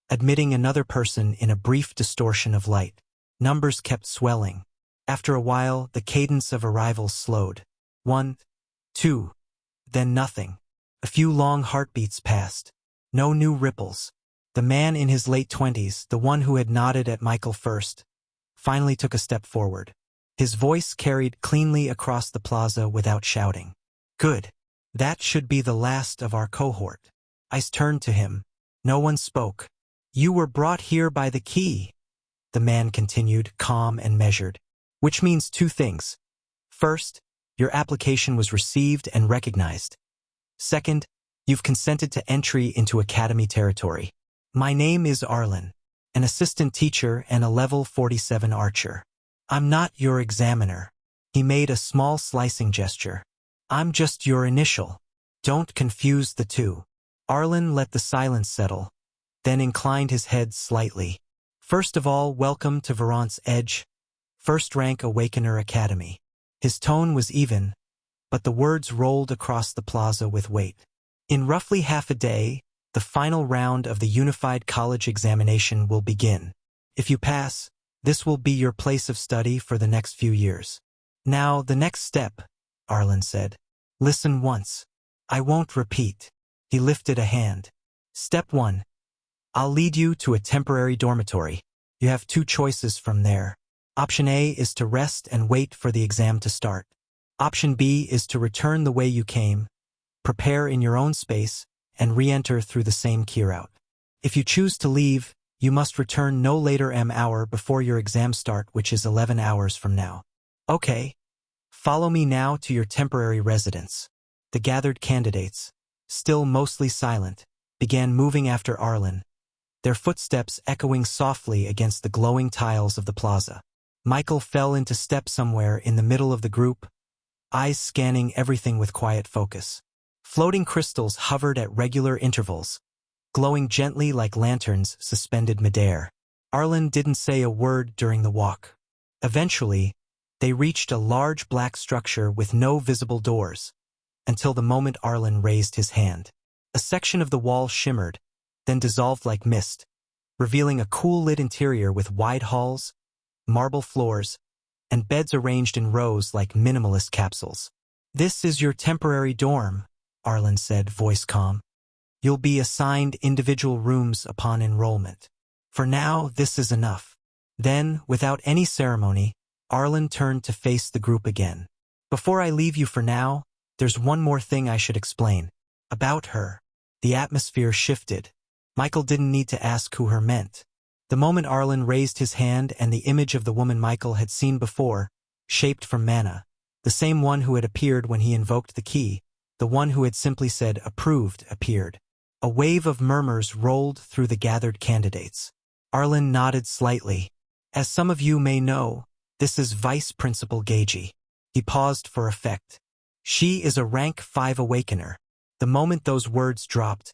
admitting another person in a brief distortion of light. Numbers kept swelling. After a while, the cadence of arrivals slowed. 1, 2, then nothing. A few long heartbeats passed. No new ripples. The man in his late 20s, the one who had nodded at Michael first, finally took a step forward. His voice carried cleanly across the plaza without shouting. Good. That should be the last of our cohort. I turned to him. No one spoke. You were brought here by the key, the man continued, calm and measured. Which means two things. First, your application was received and recognized. Second, you've consented to entry into Academy territory. My name is Arlen, an assistant teacher and a level 47 archer. I'm not your examiner. He made a small slicing gesture. I'm just your initial. Don't confuse the two. Arlen let the silence settle, then inclined his head slightly. First of all, welcome to Verant's Edge, first-rank Awakener Academy. His tone was even, but the words rolled across the plaza with weight. In roughly half a day, the final round of the Unified College examination will begin. If you pass, this will be your place of study for the next few years. Now, the next step, Arlen said. Listen once. I won't repeat. He lifted a hand. Step 1. I'll lead you to a temporary dormitory. You have two choices from there. Option A is to rest and wait for the exam to start. Option B is to return the way you came, prepare in your own space, and re-enter through the same key route. If you choose to leave, you must return no later hour before your exam start, which is 11 hours from now. Okay. Follow me now to your temporary residence. The gathered candidates, still mostly silent, began moving after Arlen, their footsteps echoing softly against the glowing tiles of the plaza. Michael fell into step somewhere in the middle of the group, eyes scanning everything with quiet focus. Floating crystals hovered at regular intervals, glowing gently like lanterns suspended midair. Arlen didn't say a word during the walk. Eventually, they reached a large black structure with no visible doors, until the moment Arlen raised his hand. A section of the wall shimmered, then dissolved like mist, revealing a cool-lit interior with wide halls, marble floors, and beds arranged in rows like minimalist capsules. This is your temporary dorm, Arlen said, voice calm. You'll be assigned individual rooms upon enrollment. For now, this is enough. Then, without any ceremony, Arlen turned to face the group again. Before I leave you for now, there's one more thing I should explain. About her. The atmosphere shifted. Michael didn't need to ask who her meant. The moment Arlen raised his hand and the image of the woman Michael had seen before, shaped from mana, the same one who had appeared when he invoked the key, the one who had simply said approved, appeared. A wave of murmurs rolled through the gathered candidates. Arlen nodded slightly. As some of you may know, this is Vice Principal Gagey. He paused for effect. She is a rank 5 awakener. The moment those words dropped,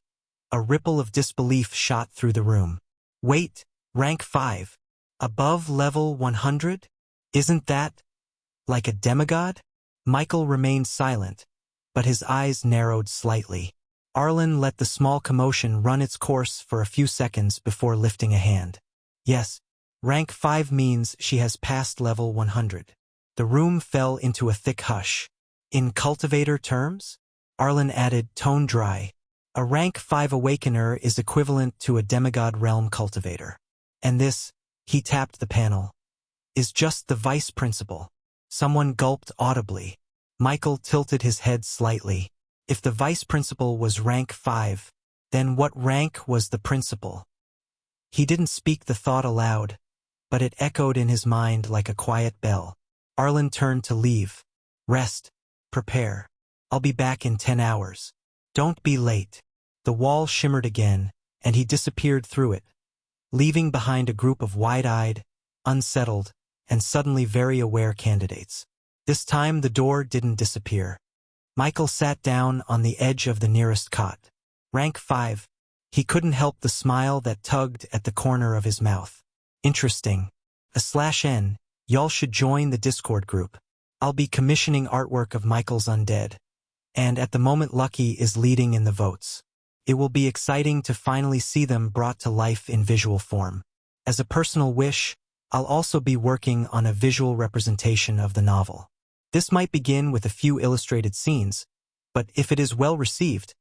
a ripple of disbelief shot through the room. Wait, rank 5? Above level 100? Isn't that like a demigod? Michael remained silent, but his eyes narrowed slightly. Arlen let the small commotion run its course for a few seconds before lifting a hand. Yes, rank 5 means she has passed level 100. The room fell into a thick hush. In cultivator terms? Arlen added, tone dry. A rank 5 awakener is equivalent to a demigod realm cultivator. And this, he tapped the panel, is just the vice principal. Someone gulped audibly. Michael tilted his head slightly. If the vice principal was rank 5, then what rank was the principal? He didn't speak the thought aloud, but it echoed in his mind like a quiet bell. Arlen turned to leave. Rest. Prepare. I'll be back in 10 hours. Don't be late. The wall shimmered again, and he disappeared through it, leaving behind a group of wide-eyed, unsettled, and suddenly very aware candidates. This time the door didn't disappear. Michael sat down on the edge of the nearest cot. Rank 5. He couldn't help the smile that tugged at the corner of his mouth. Interesting. /n, y'all should join the Discord group. I'll be commissioning artwork of Michael's undead. And at the moment Lucky is leading in the votes. It will be exciting to finally see them brought to life in visual form. As a personal wish, I'll also be working on a visual representation of the novel. This might begin with a few illustrated scenes, but if it is well received,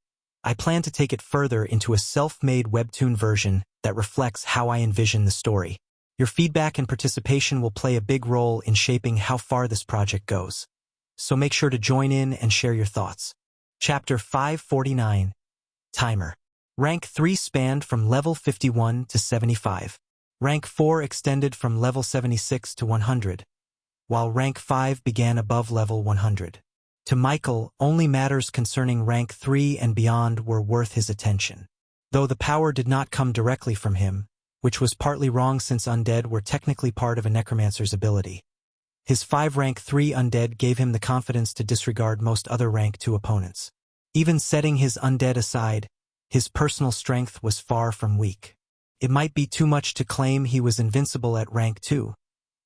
I plan to take it further into a self-made webtoon version that reflects how I envision the story. Your feedback and participation will play a big role in shaping how far this project goes. So make sure to join in and share your thoughts. Chapter 549. Timer. Rank 3 spanned from level 51 to 75. Rank 4 extended from level 76 to 100, while Rank 5 began above level 100. To Michael, only matters concerning Rank 3 and beyond were worth his attention. Though the power did not come directly from him, which was partly wrong since undead were technically part of a necromancer's ability. His 5 Rank 3 undead gave him the confidence to disregard most other Rank 2 opponents. Even setting his undead aside, his personal strength was far from weak. It might be too much to claim he was invincible at Rank 2,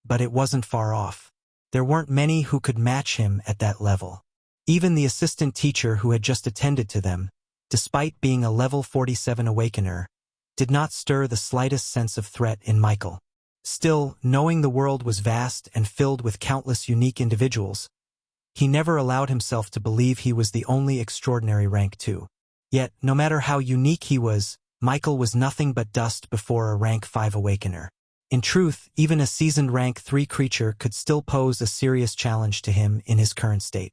but it wasn't far off. There weren't many who could match him at that level. Even the assistant teacher who had just attended to them, despite being a level 47 awakener, did not stir the slightest sense of threat in Michael. Still, knowing the world was vast and filled with countless unique individuals, he never allowed himself to believe he was the only extraordinary Rank 2. Yet, no matter how unique he was, Michael was nothing but dust before a Rank 5 awakener. In truth, even a seasoned Rank 3 creature could still pose a serious challenge to him in his current state.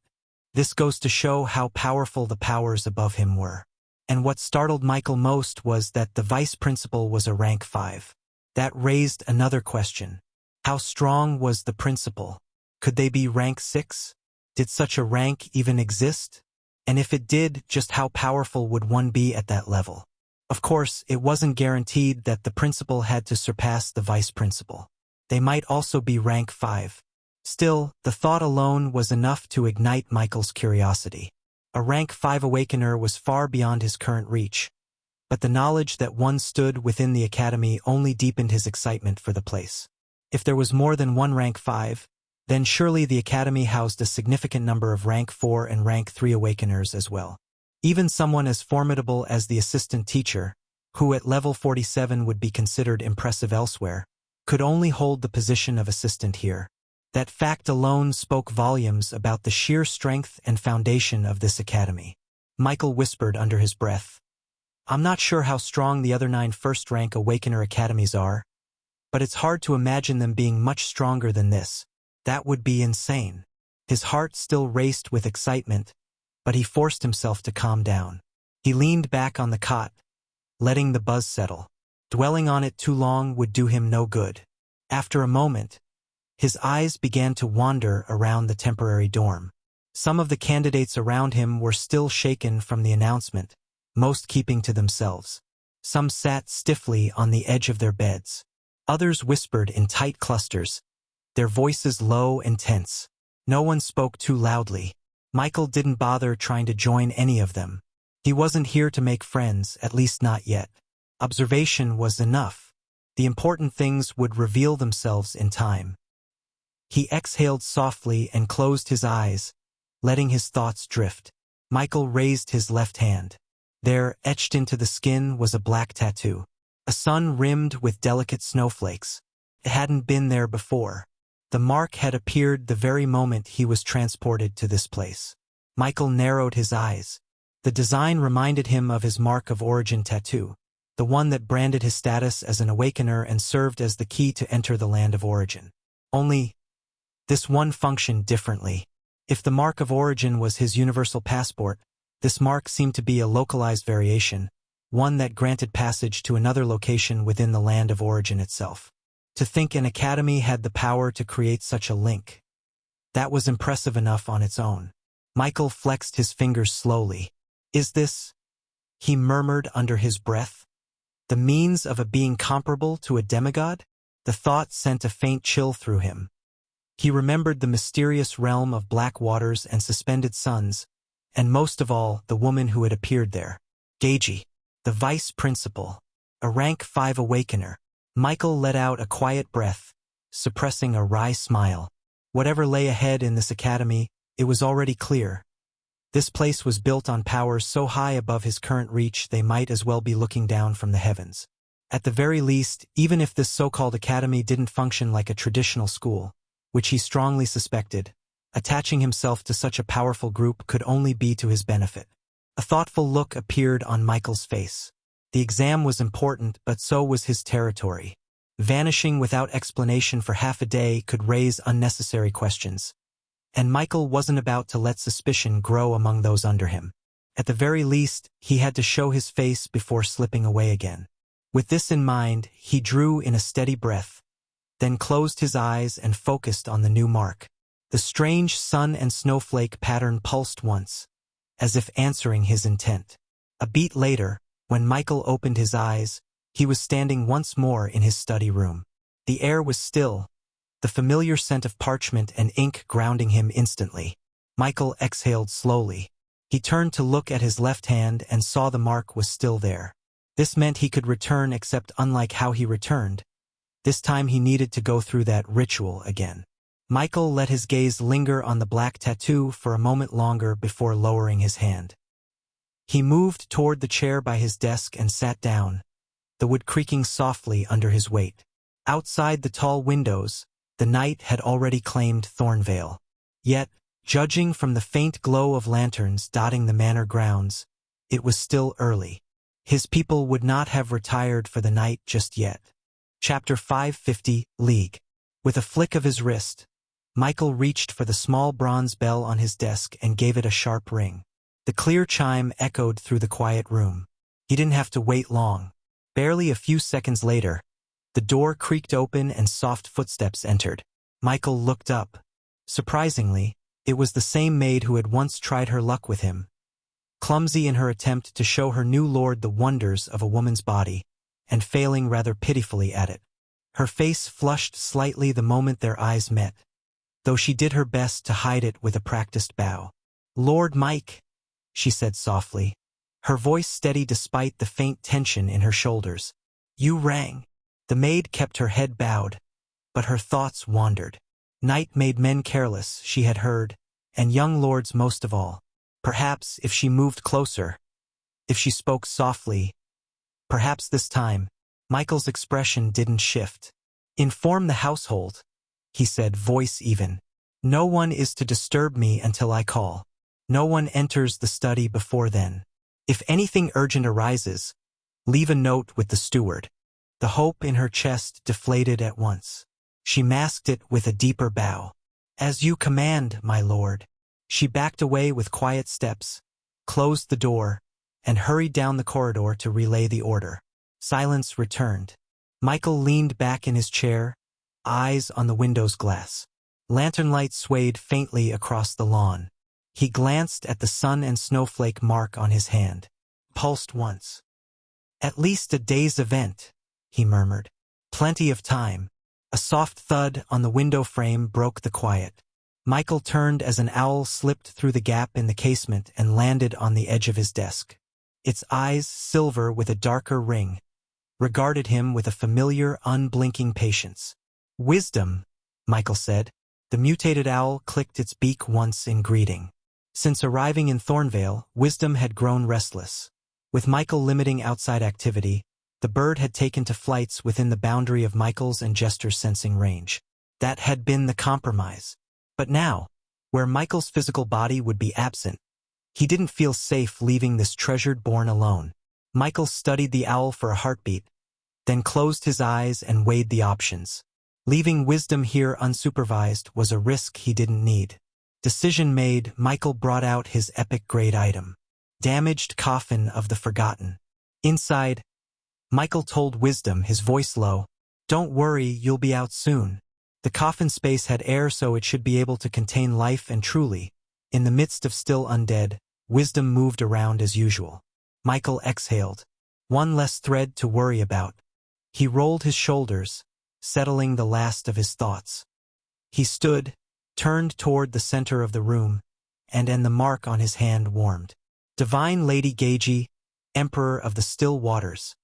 This goes to show how powerful the powers above him were. And what startled Michael most was that the vice principal was a Rank 5. That raised another question. How strong was the principal? Could they be Rank 6? Did such a rank even exist? And if it did, just how powerful would one be at that level? Of course, it wasn't guaranteed that the principal had to surpass the vice principal. They might also be Rank 5. Still, the thought alone was enough to ignite Michael's curiosity. A Rank 5 awakener was far beyond his current reach, but the knowledge that one stood within the academy only deepened his excitement for the place. If there was more than one Rank 5, then surely the academy housed a significant number of Rank 4 and Rank 3 awakeners as well. Even someone as formidable as the assistant teacher, who at level 47 would be considered impressive elsewhere, could only hold the position of assistant here. That fact alone spoke volumes about the sheer strength and foundation of this academy. Michael whispered under his breath, "I'm not sure how strong the other 9 first-rank Awakener academies are, but it's hard to imagine them being much stronger than this. That would be insane." His heart still raced with excitement, but he forced himself to calm down. He leaned back on the cot, letting the buzz settle. Dwelling on it too long would do him no good. After a moment, his eyes began to wander around the temporary dorm. Some of the candidates around him were still shaken from the announcement, most keeping to themselves. Some sat stiffly on the edge of their beds. Others whispered in tight clusters, their voices low and tense. No one spoke too loudly. Michael didn't bother trying to join any of them. He wasn't here to make friends, at least not yet. Observation was enough. The important things would reveal themselves in time. He exhaled softly and closed his eyes, letting his thoughts drift. Michael raised his left hand. There, etched into the skin, was a black tattoo. A sun rimmed with delicate snowflakes. It hadn't been there before. The mark had appeared the very moment he was transported to this place. Michael narrowed his eyes. The design reminded him of his Mark of Origin tattoo, the one that branded his status as an awakener and served as the key to enter the land of origin. Only, this one functioned differently. If the Mark of Origin was his universal passport, this mark seemed to be a localized variation, one that granted passage to another location within the land of origin itself. To think an academy had the power to create such a link. That was impressive enough on its own. Michael flexed his fingers slowly. "Is this," he murmured under his breath, "the means of a being comparable to a demigod?" The thought sent a faint chill through him. He remembered the mysterious realm of black waters and suspended suns, and most of all, the woman who had appeared there. Gagey, the vice principal, a rank 5 awakener. Michael let out a quiet breath, suppressing a wry smile. Whatever lay ahead in this academy, it was already clear. This place was built on powers so high above his current reach they might as well be looking down from the heavens. At the very least, even if this so-called academy didn't function like a traditional school, which he strongly suspected, attaching himself to such a powerful group could only be to his benefit. A thoughtful look appeared on Michael's face. The exam was important, but so was his territory. Vanishing without explanation for half a day could raise unnecessary questions. And Michael wasn't about to let suspicion grow among those under him. At the very least, he had to show his face before slipping away again. With this in mind, he drew in a steady breath, then closed his eyes and focused on the new mark. The strange sun and snowflake pattern pulsed once, as if answering his intent. A beat later, when Michael opened his eyes, he was standing once more in his study room. The air was still, the familiar scent of parchment and ink grounding him instantly. Michael exhaled slowly. He turned to look at his left hand and saw the mark was still there. This meant he could return, except unlike how he returned, this time he needed to go through that ritual again. Michael let his gaze linger on the black tattoo for a moment longer before lowering his hand. He moved toward the chair by his desk and sat down, the wood creaking softly under his weight. Outside the tall windows, the night had already claimed Thornvale. Yet, judging from the faint glow of lanterns dotting the manor grounds, it was still early. His people would not have retired for the night just yet. Chapter 550, League. With a flick of his wrist, Michael reached for the small bronze bell on his desk and gave it a sharp ring. The clear chime echoed through the quiet room. He didn't have to wait long. Barely a few seconds later, the door creaked open and soft footsteps entered. Michael looked up. Surprisingly, it was the same maid who had once tried her luck with him, clumsy in her attempt to show her new lord the wonders of a woman's body, and failing rather pitifully at it. Her face flushed slightly the moment their eyes met, though she did her best to hide it with a practiced bow. "Lord Mike," she said softly, her voice steady despite the faint tension in her shoulders. "You rang." The maid kept her head bowed, but her thoughts wandered. Night made men careless, she had heard, and young lords most of all. Perhaps if she moved closer, if she spoke softly, perhaps this time, Michael's expression didn't shift. "Inform the household," he said, voice even. "No one is to disturb me until I call. No one enters the study before then. If anything urgent arises, leave a note with the steward." The hope in her chest deflated at once. She masked it with a deeper bow. "As you command, my lord." She backed away with quiet steps, closed the door, and hurried down the corridor to relay the order. Silence returned. Michael leaned back in his chair, eyes on the window's glass. Lantern light swayed faintly across the lawn. He glanced at the sun and snowflake mark on his hand. Pulsed once. "At least a day's event," he murmured. "Plenty of time." A soft thud on the window frame broke the quiet. Michael turned as an owl slipped through the gap in the casement and landed on the edge of his desk. Its eyes, silver with a darker ring, regarded him with a familiar, unblinking patience. "Wisdom," Michael said. The mutated owl clicked its beak once in greeting. Since arriving in Thornvale, Wisdom had grown restless. With Michael limiting outside activity, the bird had taken to flights within the boundary of Michael's and Jester's sensing range. That had been the compromise. But now, where Michael's physical body would be absent, he didn't feel safe leaving this treasured bourne alone. Michael studied the owl for a heartbeat, then closed his eyes and weighed the options. Leaving Wisdom here unsupervised was a risk he didn't need. Decision made, Michael brought out his epic-grade item. Damaged Coffin of the Forgotten. Inside, Michael told Wisdom, his voice low, "Don't worry, you'll be out soon." The coffin space had air, so it should be able to contain life, and truly, in the midst of still undead, Wisdom moved around as usual. Michael exhaled. One less thread to worry about. He rolled his shoulders, settling the last of his thoughts. He stood, turned toward the center of the room, and the mark on his hand warmed. Divine Lady Geiji, Emperor of the Still Waters.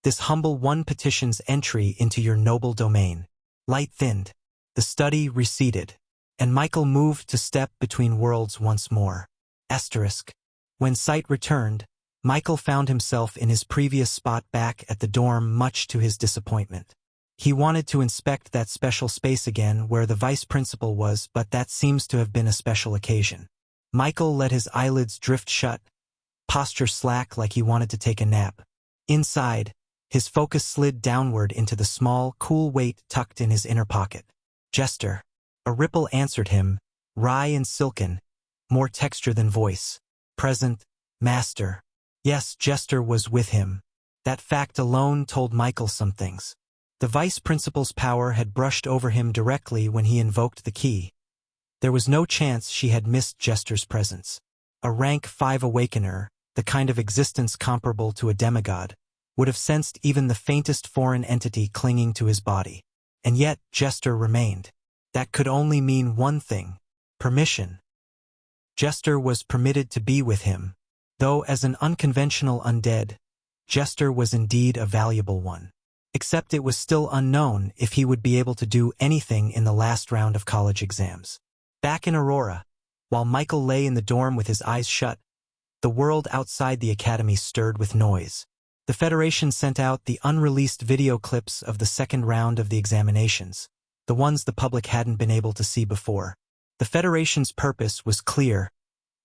This humble one petitions entry into your noble domain. Light thinned. The study receded, and Michael moved to step between worlds once more. Asterisk. When sight returned, Michael found himself in his previous spot back at the dorm, much to his disappointment. He wanted to inspect that special space again where the vice principal was, but that seems to have been a special occasion. Michael let his eyelids drift shut, posture slack like he wanted to take a nap. Inside, his focus slid downward into the small, cool weight tucked in his inner pocket. Jester. A ripple answered him, wry and silken, more texture than voice. Present, master. Yes, Jester was with him. That fact alone told Michael some things. The vice principal's power had brushed over him directly when he invoked the key. There was no chance she had missed Jester's presence. A rank 5 awakener, the kind of existence comparable to a demigod, would have sensed even the faintest foreign entity clinging to his body. And yet, Jester remained. That could only mean one thing: permission. Jester was permitted to be with him. Though as an unconventional undead, Jester was indeed a valuable one. Except it was still unknown if he would be able to do anything in the last round of college exams. Back in Aurora, while Michael lay in the dorm with his eyes shut, the world outside the academy stirred with noise. The Federation sent out the unreleased video clips of the second round of the examinations, the ones the public hadn't been able to see before. The Federation's purpose was clear: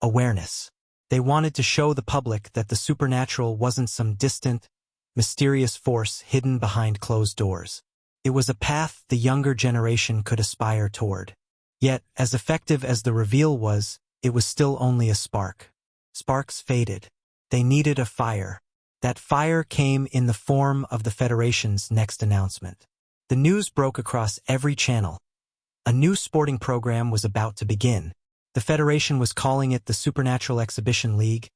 awareness. They wanted to show the public that the supernatural wasn't some distant, mysterious force hidden behind closed doors. It was a path the younger generation could aspire toward. Yet, as effective as the reveal was, it was still only a spark. Sparks faded. They needed a fire. That fire came in the form of the Federation's next announcement. The news broke across every channel. A new sporting program was about to begin. The Federation was calling it the Supernatural Exhibition League,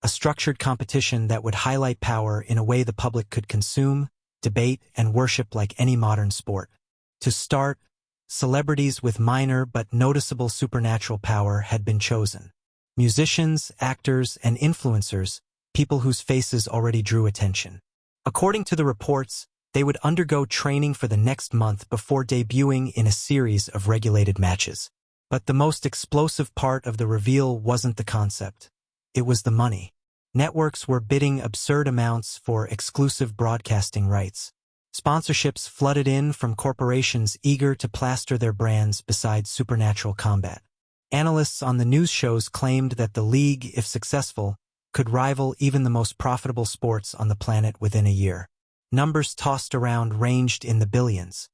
a structured competition that would highlight power in a way the public could consume, debate, and worship like any modern sport. To start, celebrities with minor but noticeable supernatural power had been chosen. Musicians, actors, and influencers, people whose faces already drew attention. According to the reports, they would undergo training for the next month before debuting in a series of regulated matches. But the most explosive part of the reveal wasn't the concept. It was the money. Networks were bidding absurd amounts for exclusive broadcasting rights. Sponsorships flooded in from corporations eager to plaster their brands beside supernatural combat. Analysts on the news shows claimed that the league, if successful, could rival even the most profitable sports on the planet within a year. Numbers tossed around ranged in the billions.